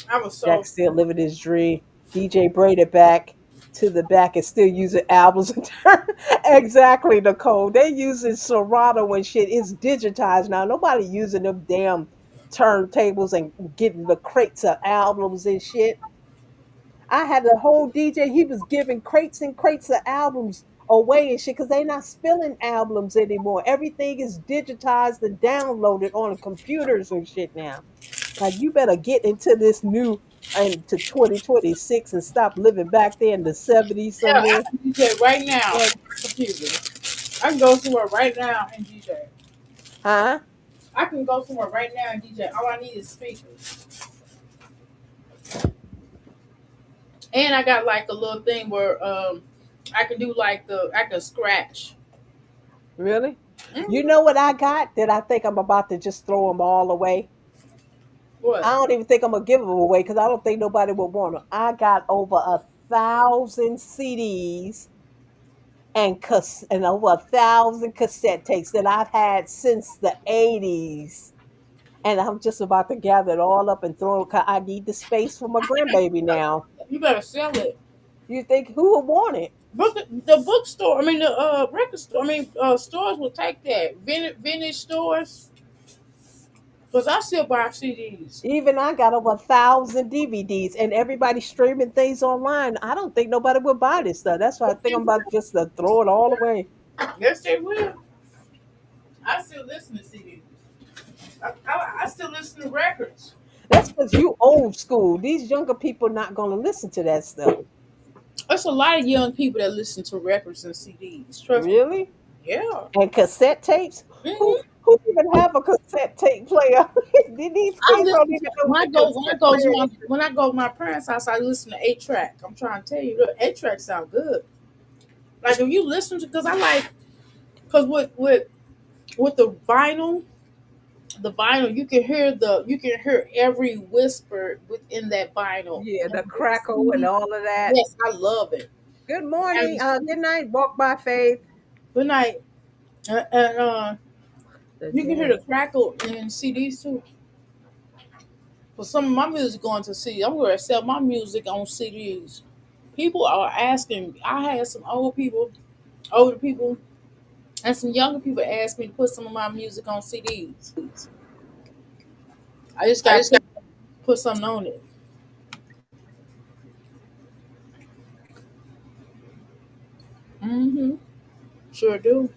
I was so Jack still living his dream. DJ braided back to the back and still using albums. Exactly, Nicole. They using Serato and shit. It's digitized now. Nobody using them damn turntables and getting the crates of albums and shit. I had the whole DJ. He was giving crates and crates of albums away and shit because they not spilling albums anymore. Everything is digitized and downloaded on computers and shit now. Like you better get into this new into 2026 and stop living back there in the 70s yeah. I somewhere. can DJ right now on Like, my computer. I can go somewhere right now and DJ. huh? I can go somewhere right now and DJ. All I need is speakers. And I got like a little thing where I can do like I can scratch. Really? You Mm-hmm. know what I got that I think I'm about to just throw them all away? I What? don't even think I'm gonna give them away because I don't think nobody would want them. I got over 1,000 CDs and over 1,000 cassette tapes that I've had since the 80s. And I'm just about to gather it all up and throw it 'cause I need the space for my grandbaby now. You better sell it. You think who would want it? The bookstore. I mean the record store. I mean stores will take that. Vintage stores. Cause I still buy CDs. Even I got over 1,000 DVDs and everybody streaming things online. I don't think nobody would buy this stuff. That's why I think I'm about just to throw it all away. Yes, they will. I still listen to CDs. I still listen to records. That's because you old school. These younger people not gonna listen to that stuff. There's a lot of young people that listen to records and CDs. Trust me. Really? Yeah. And cassette tapes? Who Hmm. who even have a cassette tape player? These I kids don't listen even to, know what a cassette player is. when I go to my parents' house, I listen to 8-track. I'm trying to tell you, look, 8-track sound good. Like if you listen to, cause I like, cause with the vinyl, you can hear every whisper within that vinyl. Yeah, And the with the crackle and CD, all of that. yes, I love it. Good And morning. Good night. Walk by faith. good night. And The you can hear damn. the crackle in CDs too. For some of my music going to CD, I'm going to sell my music on CDs. People are asking. I had some older people, and some younger people ask me to put some of my music on CDs. I just got to put something on it. Mm-hmm. Sure do.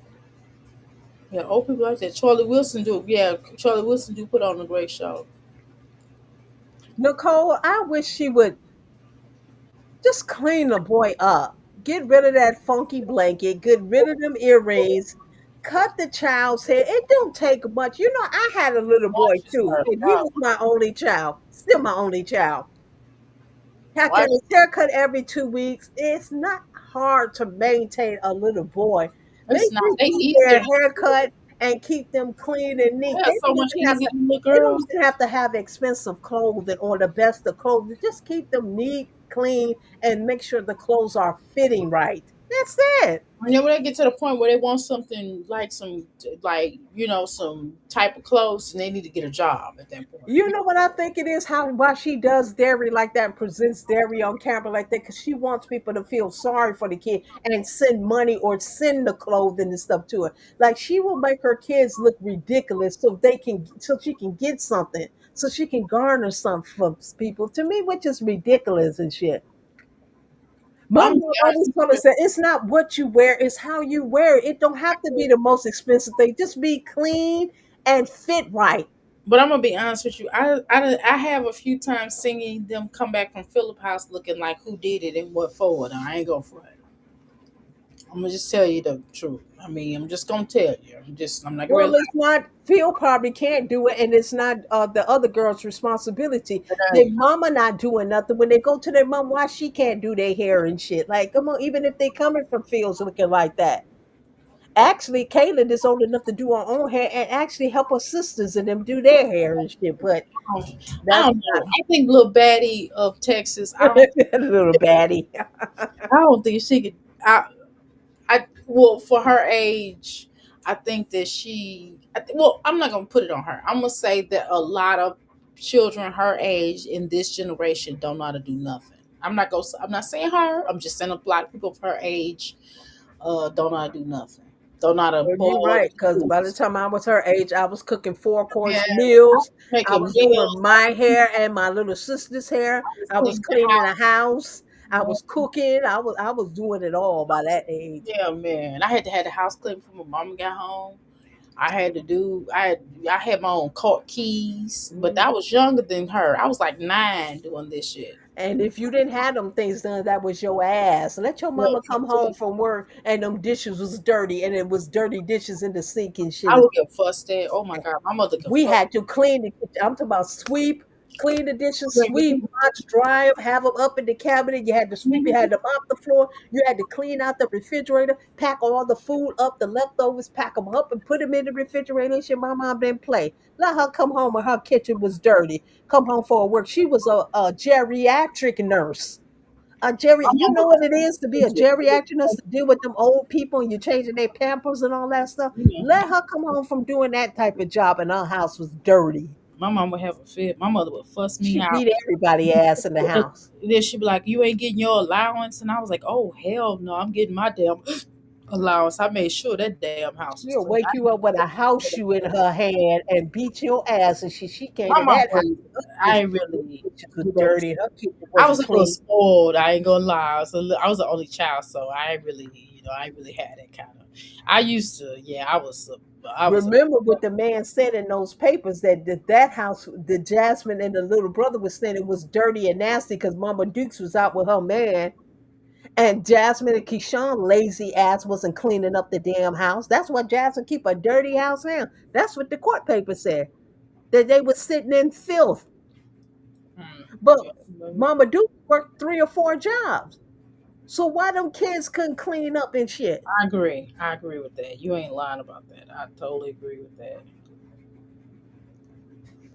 Yeah, old people like that. Charlie Wilson do. Yeah, Charlie Wilson do put on a great show. Nicole, I wish she would just clean the boy up. Get rid of that funky blanket. Get rid of them earrings. cut the child's hair. It don't take much. You know, I had a little boy Watch too, yourself. and he was my only child. Still my only child. Had to Watch. have his haircut every 2 weeks. It's not hard to maintain a little boy. Make It's not. sure They you keep easier. their haircut and keep them clean and neat. Yeah, so much easier than the They don't girls. even have to have expensive clothing or the best of clothes. Just keep them neat, clean, and make sure the clothes are fitting right. That's it. And then when they get to the point where they want something like some, like some type of clothes, and they need to get a job at that point. You know what I think it is? How why she does dairy like that and presents dairy on camera like that? Because she wants people to feel sorry for the kid and send money or send the clothing and stuff to her. Like she will make her kids look ridiculous so she can get something, so she can garner something from people. To me, which is ridiculous and shit. But I'm Mom gonna be honest always with told you. us that it's not what you wear, it's how you wear it. It don't have to be the most expensive thing. Just be clean and fit right. But I'm gonna be honest with you. I have a few times singing them come back from Philip House looking like who did it and what for. Now I ain't gonna front. I'm gonna just tell you the truth. I mean, I'm just gonna tell you. I'm not gonna Well, really it's not. Phil probably can't do it, and it's not the other girl's responsibility. Their lie. mama not doing nothing. When they go to their mom, why she can't do their hair and shit? Like, come on, even if they coming from Phil's looking like that. Actually, Kaylin is old enough to do her own hair and actually help her sisters and them do their hair and shit. But I that's don't know. I think little baddie of Texas. I don't. not a little baddie. I don't think she could. Well, for her age, I think that well, I'm not gonna put it on her. I'm gonna say that a lot of children her age in this generation don't know how to do nothing. I'm not saying her. I'm just saying a lot of people of her age don't know how to do nothing. Don't know how to Well, you're boil right, because food. by the time I was her age, I was cooking four Yeah, course I was meals. I making was doing meals. my hair and my little sister's hair. I was I was cleaning the cleaning the house. house. I Man, was cooking. I was doing it all by that age. yeah, man. I had to have the house clean before my mama got home. I had to do. I had my own court keys, but I Mhm. was younger than her. I was like 9 doing this shit. And if you didn't have them things done, that was your ass. Let your Look, mama come home from work and them dishes was dirty and it was dirty dishes in the sink and shit. I would get fussed at. Oh my god, my mother could We fuss. had to clean the kitchen. I'm talking about sweep, clean the dishes, Yeah, sweep, wash, dry them, have them up in the cabinet. You had to sweep, you had to mop the floor, you had to clean out the refrigerator, pack all the food up, the leftovers, pack them up and put them in the refrigerator. And shit, my mom didn't play. Let her come home and her kitchen was dirty. Come home for work. She was a geriatric nurse. My You mama know what it is to be a was geriatric nurse, to deal with them old people and you're changing their pampers and all that stuff. Let her come home from doing that type of job and her house was dirty. my mom would have a fit. My mother would fuss me She out. beat everybody ass in the And house. then she'd be like, "You ain't getting your allowance," and I was like, "Oh hell no, I'm getting my damn allowance." I made sure that damn house was She'll clean. wake you up with a house shoe in her hand and beat your ass. And she came My to mom that house. was. Her I ain't really. kitchen was dirty. Her kitchen I was wasn't a little clean. spoiled. I ain't gonna lie. I was the only child, so I ain't really had that kind of. I used to, yeah. I was a. Remember what the man said in those papers that house, the Jasmine and the little brother was saying it was dirty and nasty because Mama Dukes was out with her man. And Jasmine and Keyshawn lazy ass wasn't cleaning up the damn house. That's why Jasmine keep a dirty house now. That's what the court paper said. That they was sitting in filth. But Yeah, Mama Duke worked 3 or 4 jobs. So why them kids couldn't clean up and shit? I agree. I agree with that. You ain't lying about that. I totally agree with that.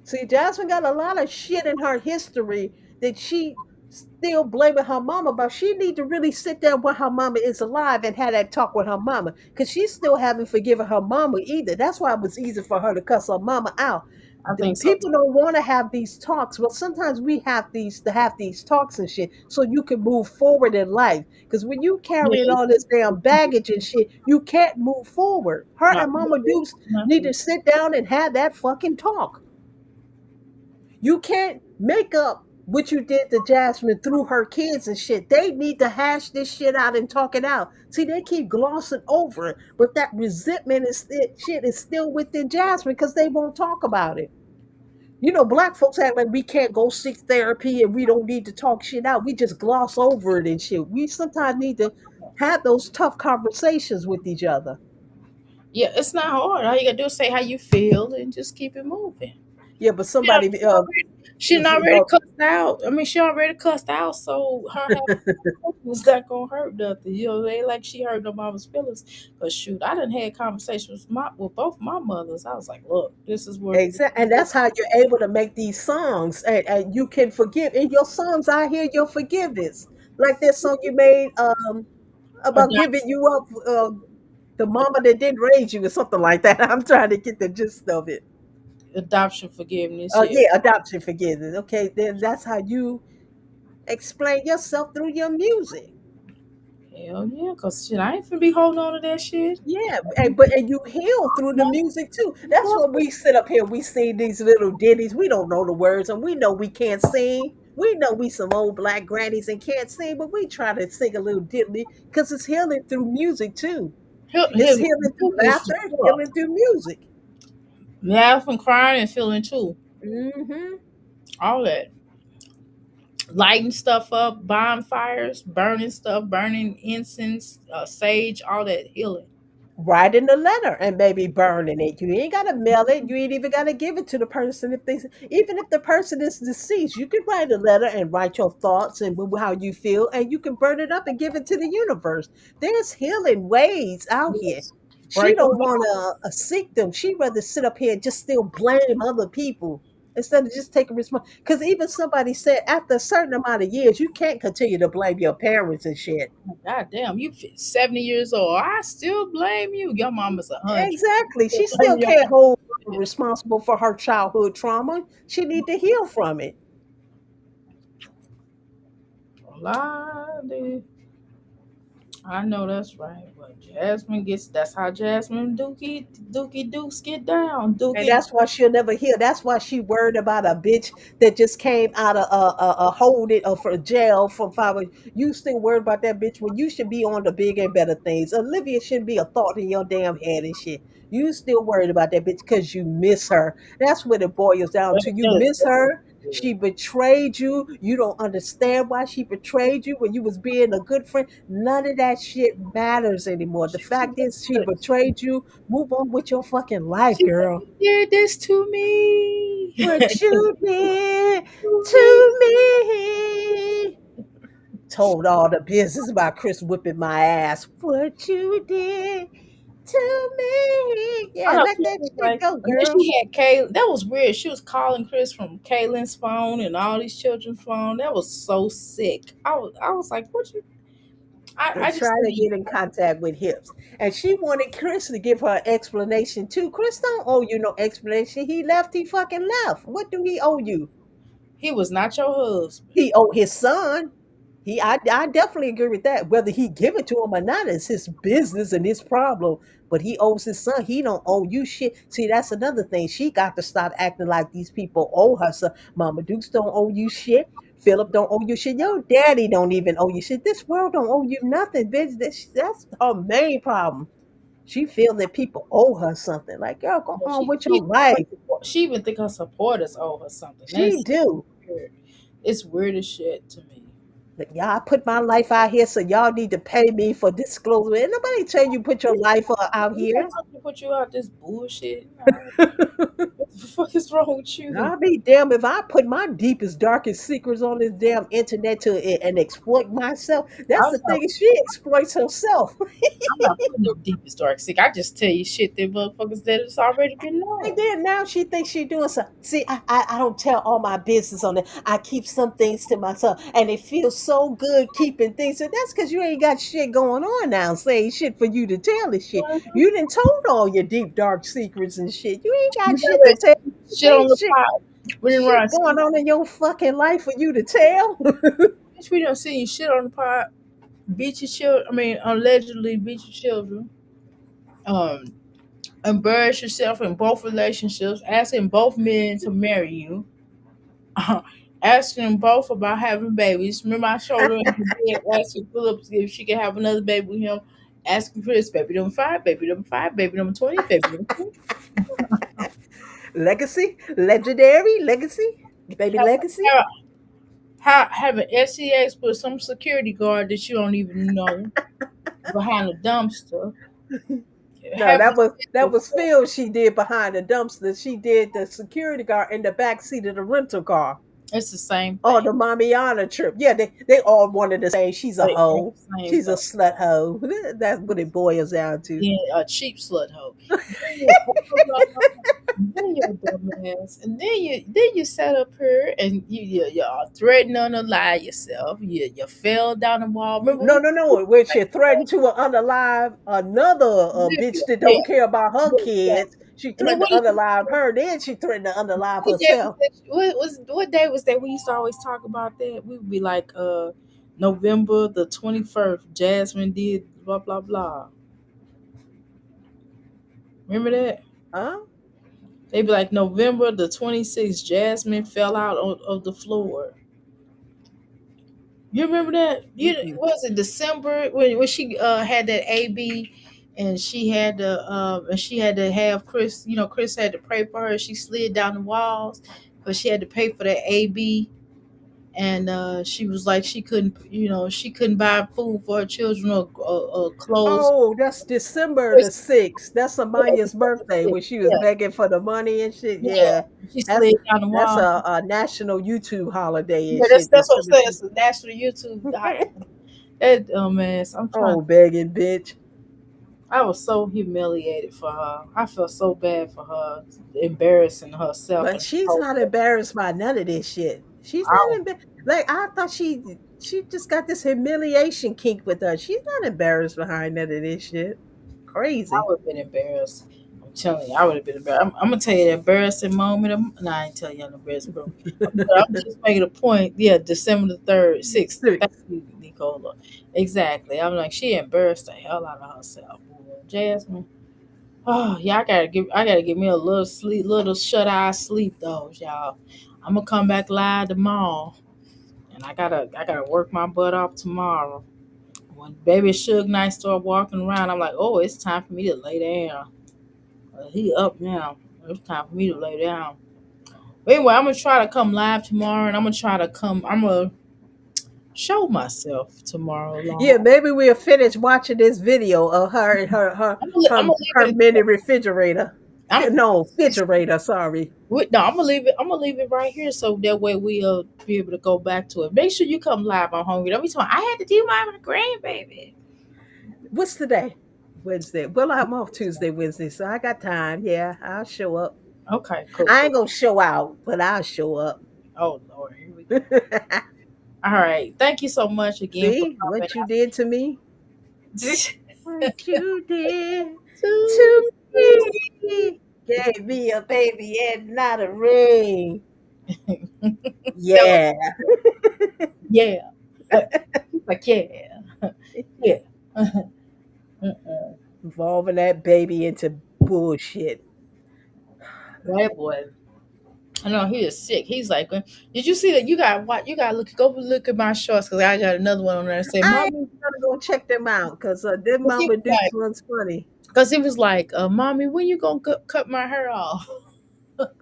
See, Jasmine got a lot of shit in her history that she still blaming her mama about. She need to really sit down when her mama is alive and have that talk with her mama. Because she still haven't forgiven her mama either. That's why it was easy for her to cuss her mama out. I think so People too. don't want to have these talks, but sometimes we have these talks and shit so you can move forward in life. Because when you carrying Yeah, all this damn baggage and shit, you can't move forward. Her no, and Mama Dukes need to nothing. sit down and have that fucking talk. You can't make up what you did to Jasmine through her kids and shit. They need to hash this shit out and talk it out. See, they keep glossing over it, but that resentment shit is still within Jasmine because they won't talk about it. You know, black folks act like we can't go seek therapy and we don't need to talk shit out. We just gloss over it and shit. We sometimes need to have those tough conversations with each other. Yeah, it's not hard. All you gotta do is say how you feel and just keep it moving. Yeah, but Yeah, somebody she already cussed out. I mean, she already cussed out, so her having was not gonna hurt nothing. You know, it ain't like she hurt no mama's feelings. But shoot, I done had conversations with both my mothers. I was like, look, this is what it exactly, and that's how you're able to make these songs, and you can forgive in your songs. I hear your forgiveness, like that song you made about giving you up, the mama that didn't raise you, or something like that. I'm trying to get the gist of it. adoption forgiveness. Yeah, Yeah, adoption forgiveness. Okay, then that's how you explain yourself through your music. hell yeah, cause shit, I ain't finna be holding on to that shit. Yeah, and you heal through the music too. That's what we sit up here. We sing these little ditties. We don't know the words, and we know we can't sing. We know we some old black grannies and can't sing, but we try to sing a little diddly because it's healing through music too. It's healing through laughter, healing through music. Laughing, crying, and feeling too. Hmm. All that. Lighting stuff up, bonfires, burning stuff, burning incense, sage, all that healing. Writing a letter and maybe burning it. You ain't gotta mail it. You ain't even gotta give it to the person. If they, even if the person is deceased, you can write a letter and write your thoughts and how you feel, and you can burn it up and give it to the universe. There's healing ways out here. Yes. She Break them don't down. want to seek them. She'd rather sit up here and just still blame other people instead of just taking responsibility. Because even somebody said after a certain amount of years, you can't continue to blame your parents and shit. God damn, you 70 years old. I still blame you. Your mama's 100. Exactly. Still She blame still your can't hold her mama. responsible for her childhood trauma. She need to heal from it. Lie, I know that's right. But Jasmine gets that's how Jasmine Dookie Dukes get down. And Dookie that's why she'll never heal. That's why she worried about a bitch that just came out of a hold it or for jail for 5 years. You still worried about that bitch when you should be on the bigger and better things. Olivia shouldn't be a thought in your damn head and shit. You still worried about that bitch because you miss her. That's what it boils down to. You miss her. She betrayed you. You don't understand why she betrayed you when you was being a good friend. None of that shit matters anymore. The fact is she betrayed you. Move on with your fucking life, she girl. did this to me. What you did To me. to me. Told all the business about Chris whipping my ass. What you did to me. I Yeah, know let she that was shit like, go, and then girl. she had Kay. That was weird. She was calling Chris from Kaylin's phone and all these children's phone. That was so sick. I was like, what you? I And just try to think get in contact with Hips. And she wanted Chris to give her an explanation too. Chris don't owe you no explanation. He left, he fucking left. What do he owe you? he was not your husband. He owe his son. I definitely agree with that. Whether he give it to him or not is his business and his problem. But he owes his son. He don't owe you shit. See, that's another thing. She got to stop acting like these people owe her son. Mama Dukes don't owe you shit. Philip don't owe you shit. Your daddy don't even owe you shit. This world don't owe you nothing, bitch. That's her main problem. She feel that people owe her something. Like, girl, go Yeah, on with your life. she even think her supporters owe her something. She That's do. weird. It's weird as shit to me. But y'all, I put my life out here, so y'all need to pay me for disclosure. Ain't nobody tell you put your life out You got here. something to put you out this bullshit. No. What the fuck is wrong with you? I'll be damn if I put my deepest, darkest secrets on this damn internet and exploit myself. That's I'm the not, thing. She exploits herself. I'm not putting no deepest dark sick. I just tell you shit that motherfuckers that it's already been And known. then now she thinks she doing something. See, I don't tell all my business on it. I keep some things to myself. And it feels so good keeping things. And that's because you ain't got shit going on now saying shit for you to tell this shit. You done told all your deep, dark secrets and shit. You ain't We got shit to already tell. shit on Ain't the shit, pot. We didn't shit run. going on in your fucking life for you to tell. Bitch, we don't see you shit on the pot. Beat your children. I mean, allegedly beat your children. Um, embarrass yourself in both relationships. Asking both men to marry you. Asking them both about having babies. Remember, I showed her in the bed asking Phillips if she could have another baby with him. Asking Chris, baby number 5, baby number 5, baby number 20, baby number 20. Legacy, legendary, legacy, baby legacy. Have an SEX with some security guard that you don't even know behind a dumpster. No, having that was before. Phil. She did behind the dumpster. She did the security guard in the back seat of the rental car. It's the same Oh, thing. the Mamiana trip. Yeah, they all wanted to say she's a They all hoe. the same She's a thing. slut hoe. That's what it boils down to. Yeah, a cheap slut hoe. Then you're a dumbass, and then you sat up here and you threatening to lie yourself. You fell down the wall. Remember No, we no, no. When she threatened to unalive another bitch that yeah, don't care about her yeah. kids, she And then threatened what to did you unalive her. Then she threatened to unalive what day was herself. that? What day was that? We used to always talk about that. We would be like November the 21st. Jasmine did blah blah blah. Remember that? Huh? They'd be like November the 26th. Jasmine fell out of the floor. You remember that? You Mm-mm. was it December when she had that AB and she had to have Chris. You know, Chris had to pray for her. She slid down the walls, but she had to pay for that AB. And she was like she couldn't buy food for her children or clothes. Oh, that's December the 6th. That's Amaya's birthday when she was Yeah, begging for the money and shit. yeah. Yeah. She That's slid down the that's wall. a national YouTube holiday and Yeah, that's shit. that's what I'm December saying. 6th. It's a national YouTube. That dumbass. I'm trying. Oh, begging bitch. I was so humiliated for her. I felt so bad for her, embarrassing herself But and she's her. not embarrassed by none of this shit. She's I, not embarrassed. Like I thought she just got this humiliation kink with her. She's not embarrassed behind none of this shit. I Crazy. would have been embarrassed. I'm telling you, I would have been embarrassed. I'm gonna tell you the embarrassing moment. No, I ain't tell you the embarrassing moment. I'm just making a point. Yeah, December the 3rd, 6th. Thank Six. you, Nicola. Exactly. I'm like, she embarrassed the hell out of herself. Jasmine. Oh yeah, I gotta give me a little sleep, little shut eye sleep though, y'all. I'm gonna come back live tomorrow, and I gotta work my butt off tomorrow. When baby Suge Knight start walking around, I'm like, oh, it's time for me to lay down. He up now. It's time for me to lay down. But anyway, I'm gonna try to come live tomorrow, and I'm gonna try to come. I'm gonna show myself tomorrow Yeah, live. maybe we'll finish watching this video of her and I'm gonna her leave it. mini refrigerator. I'm No, refrigerator, sorry. no, I'm gonna leave it. I'm gonna leave it right here, so that way we'll be able to go back to it. Make sure you come live on Hungry. Don't be talking. I had to do my grandbaby. What's today? Wednesday. Well, I'm off Tuesday, Wednesday, so I got time. Yeah, I'll show up. Okay, cool, I cool. ain't gonna show out, but I'll show up. Oh Lord, here we go. All right, thank you so much again for See coming. what you did to me? To What you did to me? Gave me a baby and not a ring. tell us, Yeah. yeah, like yeah, yeah. Involving that baby into bullshit. That boy. I know he is sick. He's like, did you see that? You got what? You got to look. Go look at my shorts because I got another one on there. Say, I ain't mommy, gonna go check them out because them because he Mama was Dukes like, one's funny. mommy, when you gonna cut my hair off?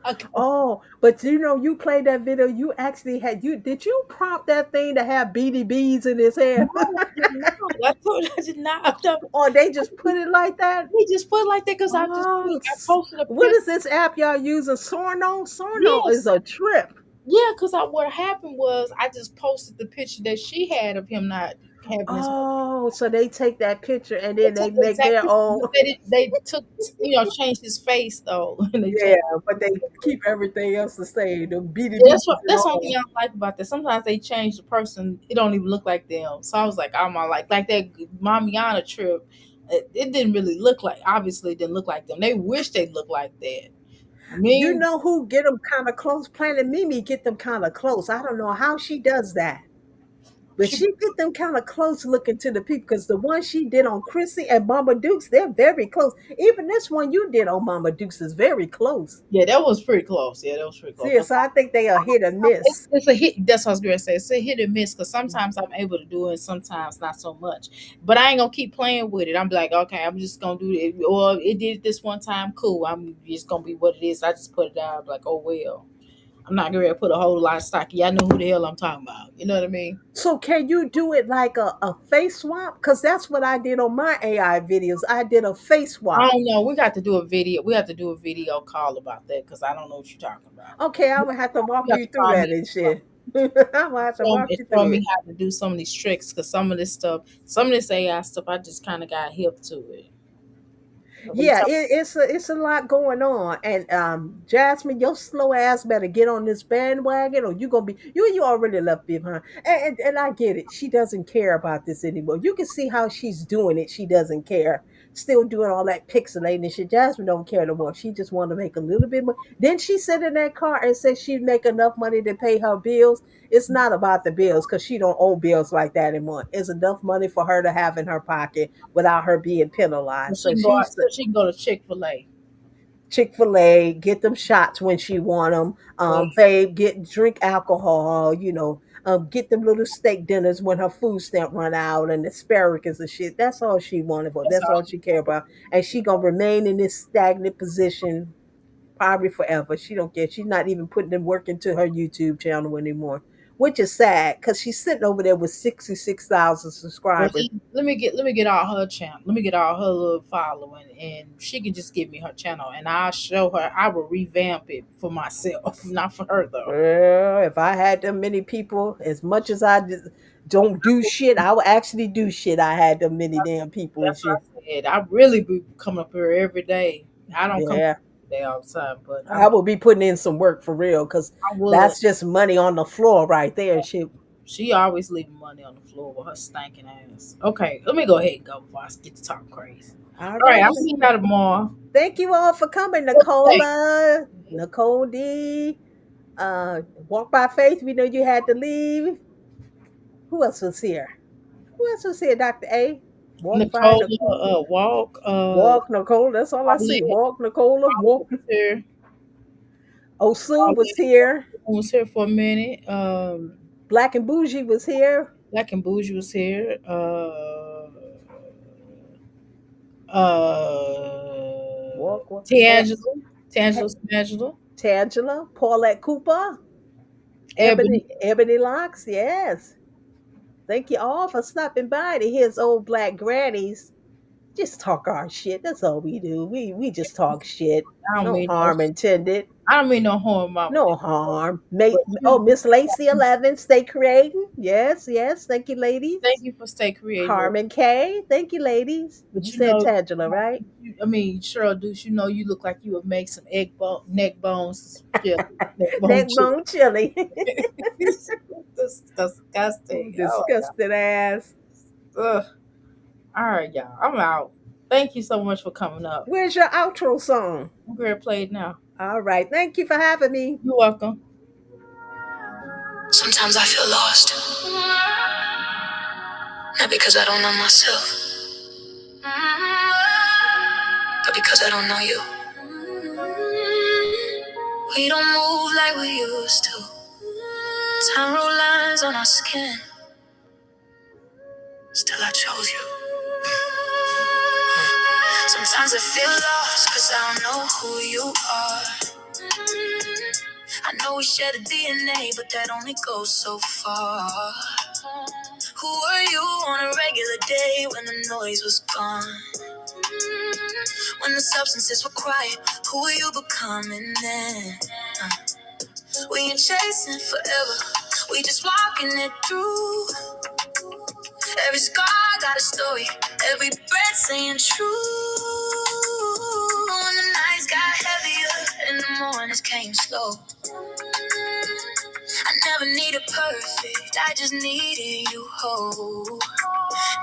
I go, Oh, but you played that video. You actually did you prompt that thing to have beady beads in his no, hair? I did not. I told you I did not. Or they just put it like that? They just put it like that because Oh, I posted a what picture. is this app y'all using? Sorno? Sorno is Yes, a trip. yeah, because what happened was I just posted the picture that she had of him not having his. Oh, so they take that picture and They then they took the make exact their picture, own. but they took changed his face though, and they Yeah, changed. but they keep everything else the same. The beady Yeah, beads and that's one thing all. I don't like about that. Sometimes they change the person; it don't even look like them. So I was like, I'm all like that Mamiana trip. It didn't really look like. Obviously, it didn't look like them. They wish they looked like that. You Me, know who get them kind of close? Planet Mimi get them kind of close. I don't know how she does that. But she she get them kind of close looking to the people because the one she did on Chrissy and Mama Dukes, they're very close. Even this one you did on Mama Dukes is very close. Yeah, that was pretty close. Yeah, that was pretty close. See, so I think they are hit or miss. It's a hit. That's what I was gonna say. It's a hit and miss because sometimes I'm able to do it, sometimes not so much. But I ain't gonna keep playing with it. I'm like, okay, I'm just gonna do it. Or it did this one time, cool. I'm just gonna be what it is. I just put it out. I'm like, oh well. I'm not gonna put a whole lot of stock. Y'all know who the hell I'm talking about. You know what I mean? So can you do it like a face swap? Because that's what I did on my AI videos. I did a face I swap. don't know. We got to do a video. We have to do a video call about that because I don't know what you're talking about. Okay, I'm gonna have to walk You have you to through call that me and shit. I'm gonna have to walk and you show through me it. how to do some of these tricks because some of this stuff, some of this AI stuff, I just kind of got hip to it. We Yeah, talk- it's a lot going on. And Jasmine, your slow ass better get on this bandwagon, or you gonna be you already left behind. And I get it. She doesn't care about this anymore. You can see how she's doing it. She doesn't care. Still doing all that pixelating and shit. Jasmine don't care no more. She just want to make a little bit more. Then she sat in that car and said she'd make enough money to pay her bills. It's not about the bills because she don't owe bills like that anymore. It's enough money for her to have in her pocket without her being so penalized. she So can go out, she's so she can go to Chick-fil-A. Chick-fil-A, get them shots when she want them. Babe, drink alcohol, get them little steak dinners when her food stamp run out and asparagus and shit. That's all she wanted for. That's That's all all she she care about. And she gonna remain in this stagnant position probably forever. She don't care. She's not even putting in work into her YouTube channel anymore, which is sad because she's sitting over there with 66,000 Well, subscribers. let me get all her channel. Let me get all her little following, and she can just give me her channel, and I'll show her. I will revamp it for myself, not for her though. Well, if I had them many people, as much as don't do shit, I would actually do shit. I had them many damn people and That's what shit. I said. I really be coming up here every day. I don't come Yeah, every day all the time, but I would be putting in some work for real because I would. that's just money on the floor right there. Shit. She always leaving money on the floor with her stinking ass. Okay, let me go ahead and go before I get to talk crazy. All All right, right. I'll see you out tomorrow. Thank you all for coming, Nicola, Nicole D. Walk by Faith. We know you had to leave. Who else was here? Who else was here? Dr. A. Walk by Nicole, Nicole. walk, Walk Nicole. That's all I see. Paulette, Walk Nicola. Walk. was here. Osun was Paulette here. was here for a minute. Black and Bougie was here. Black and Bougie was here. Walk. Tangela. Tangela. Paulette Cooper. Ebony. Ebony Locks. Yes. Thank you all for stopping by to hear old black grannies just talk our shit. That's all we do. We just talk shit. I don't No mean no. harm intended. I don't mean no harm, Mama. No harm. But Miss Lacey 11, stay creating. Yes. Thank you, ladies. thank you for stay creative. Carmen K. Thank you, ladies. But You you said know, Tangela, right? I mean, Cheryl Deuce, you know, you look like you would make some neck bones chili. Neck bone chili. Disgusting. Oh, Disgusted ass. ugh. All right, y'all. I'm out. Thank you so much for coming up. Where's your outro song? I'm going to play it now. All right. Thank you for having me. You're welcome. Sometimes I feel lost, not because I don't know myself, but because I don't know you. We don't move like we used to. Time wrote lines on our skin. Still I chose you. Sometimes I feel lost cause I don't know who you are. I know we share the DNA, but that only goes so far. Who were you on a regular day when the noise was gone? When the substances were quiet, who were you becoming then? We ain't chasing forever, we just walking it through. Every scar got a story, every breath saying true. When the nights got heavier and the mornings came slow, I never needed perfect, I just needed you whole.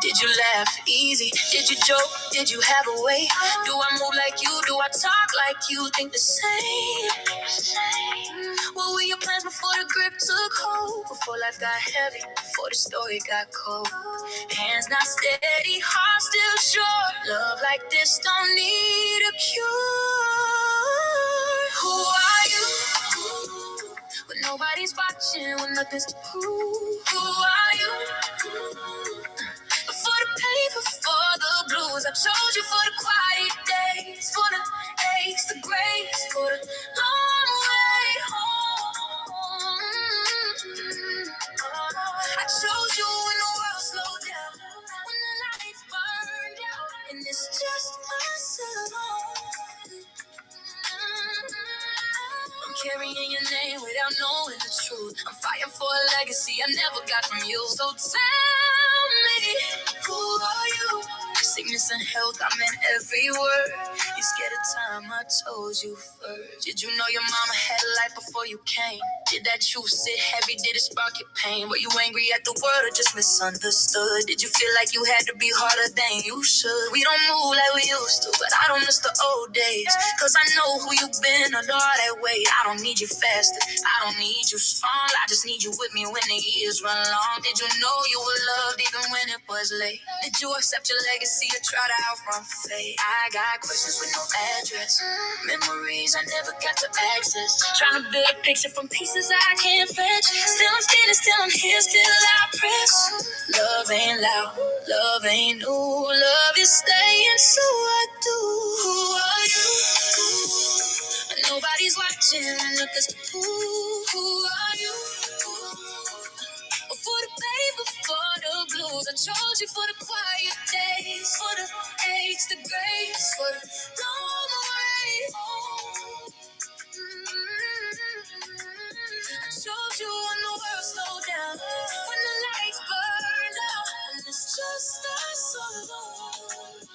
Did you laugh easy? Did you joke? Did you have a way? Do I move like you? Do I talk like you? Think the same? What were your plans before the grip took hold? Before life got heavy, before the story got cold. Hands not steady, heart still short. Love like this don't need a cure. Who are you? When nobody's watching, when nothing's to prove. Who are you? For the paper, for the blues, I chose you for the quiet days, for the aches, the grace, for the long way home. Carrying your name without knowing the truth. I'm fighting for a legacy I never got from you. So tell me, who are you? Sickness and health, I'm in every word. You scared of time, I told you first. Did you know your mama had a life before you came? Did that truth sit heavy? Did it spark your pain? Were you angry at the world or just misunderstood? Did you feel like you had to be harder than you should? We don't move like we used to, but I don't miss the old days. Cause I know who you've been under all that weight. I don't need you faster, I don't need you strong. I just need you with me when the years run long. Did you know you were loved even when it was late? Did you accept your legacy or try to outrun fate? I got questions with no address, memories I never got to access. Trying to build a picture from pieces I can't fetch. Still I'm standing, still I'm here, still I press. Love ain't loud, love ain't new. Love is staying, so I do. Who are you? Nobody's watching, look us who are you? For the paper, for the blues, I chose you for the quiet days, for the aches, the grace, for the long way home. I chose you when the world slowed down, when the lights burned out, and it's just us alone.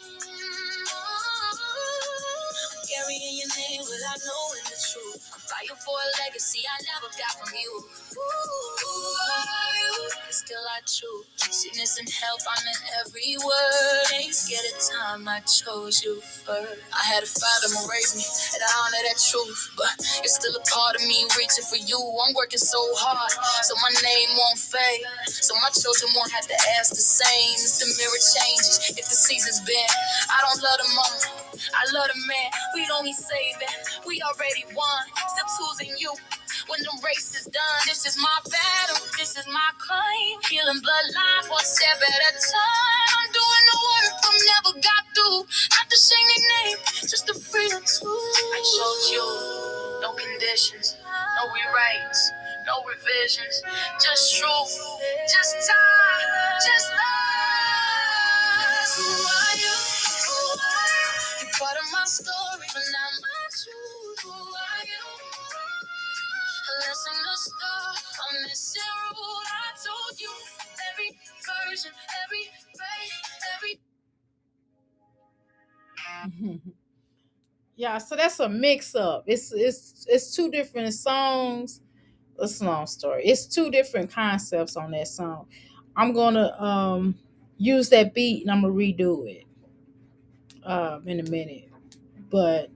Carrying your name without knowing the truth. I'm fighting for a legacy I never got from you. Who are you? It's still I choose. Sickness and health, I'm in every word. Ain't scared of time, I chose you first. I had a father to raise me, and I honor that truth. But it's still a part of me reaching for you. I'm working so hard, so my name won't fade. So my children won't have to ask the same. If the mirror changes, if the seasons bend. I don't love the moment, I love the man. We don't need saving, we already won. Still choosing you when the race is done. This is my battle, this is my claim. Healing bloodlines one step at a time. I'm doing the work I never got through. Not to shame their name, just the freedom to. I chose you, no conditions, no rewrites, no revisions. Just truth, just time, just love. Who are you? Who are you? You're part of my story, but not my truth. Who are you? A lesson to start, a missing rule. I told you every version, every way, every. Yeah, so that's a mix up. It's two different songs. It's a long story. It's two different concepts on that song. I'm gonna use that beat and I'm gonna redo it in a minute. But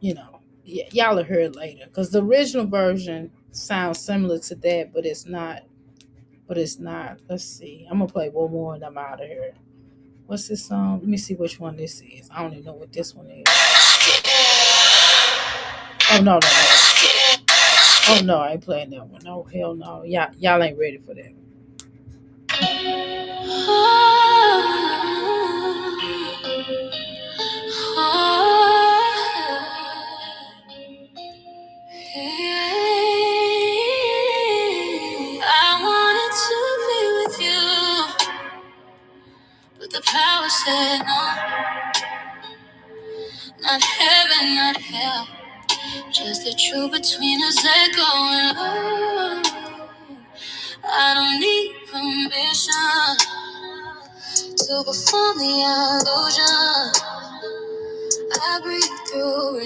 y'all will hear it later because the original version sounds similar to that, but it's not. Let's see. I'm gonna play one more and I'm out of here. What's this song? Let me see which one this is. I don't even know what this one is. Oh no. Oh no, I ain't playing that one. No, hell no. Y'all ain't ready for that. I wanted to be with you, but the power said no. Not heaven, not hell, just the truth between us echoing low. I don't need permission to perform the illusion. I breathe through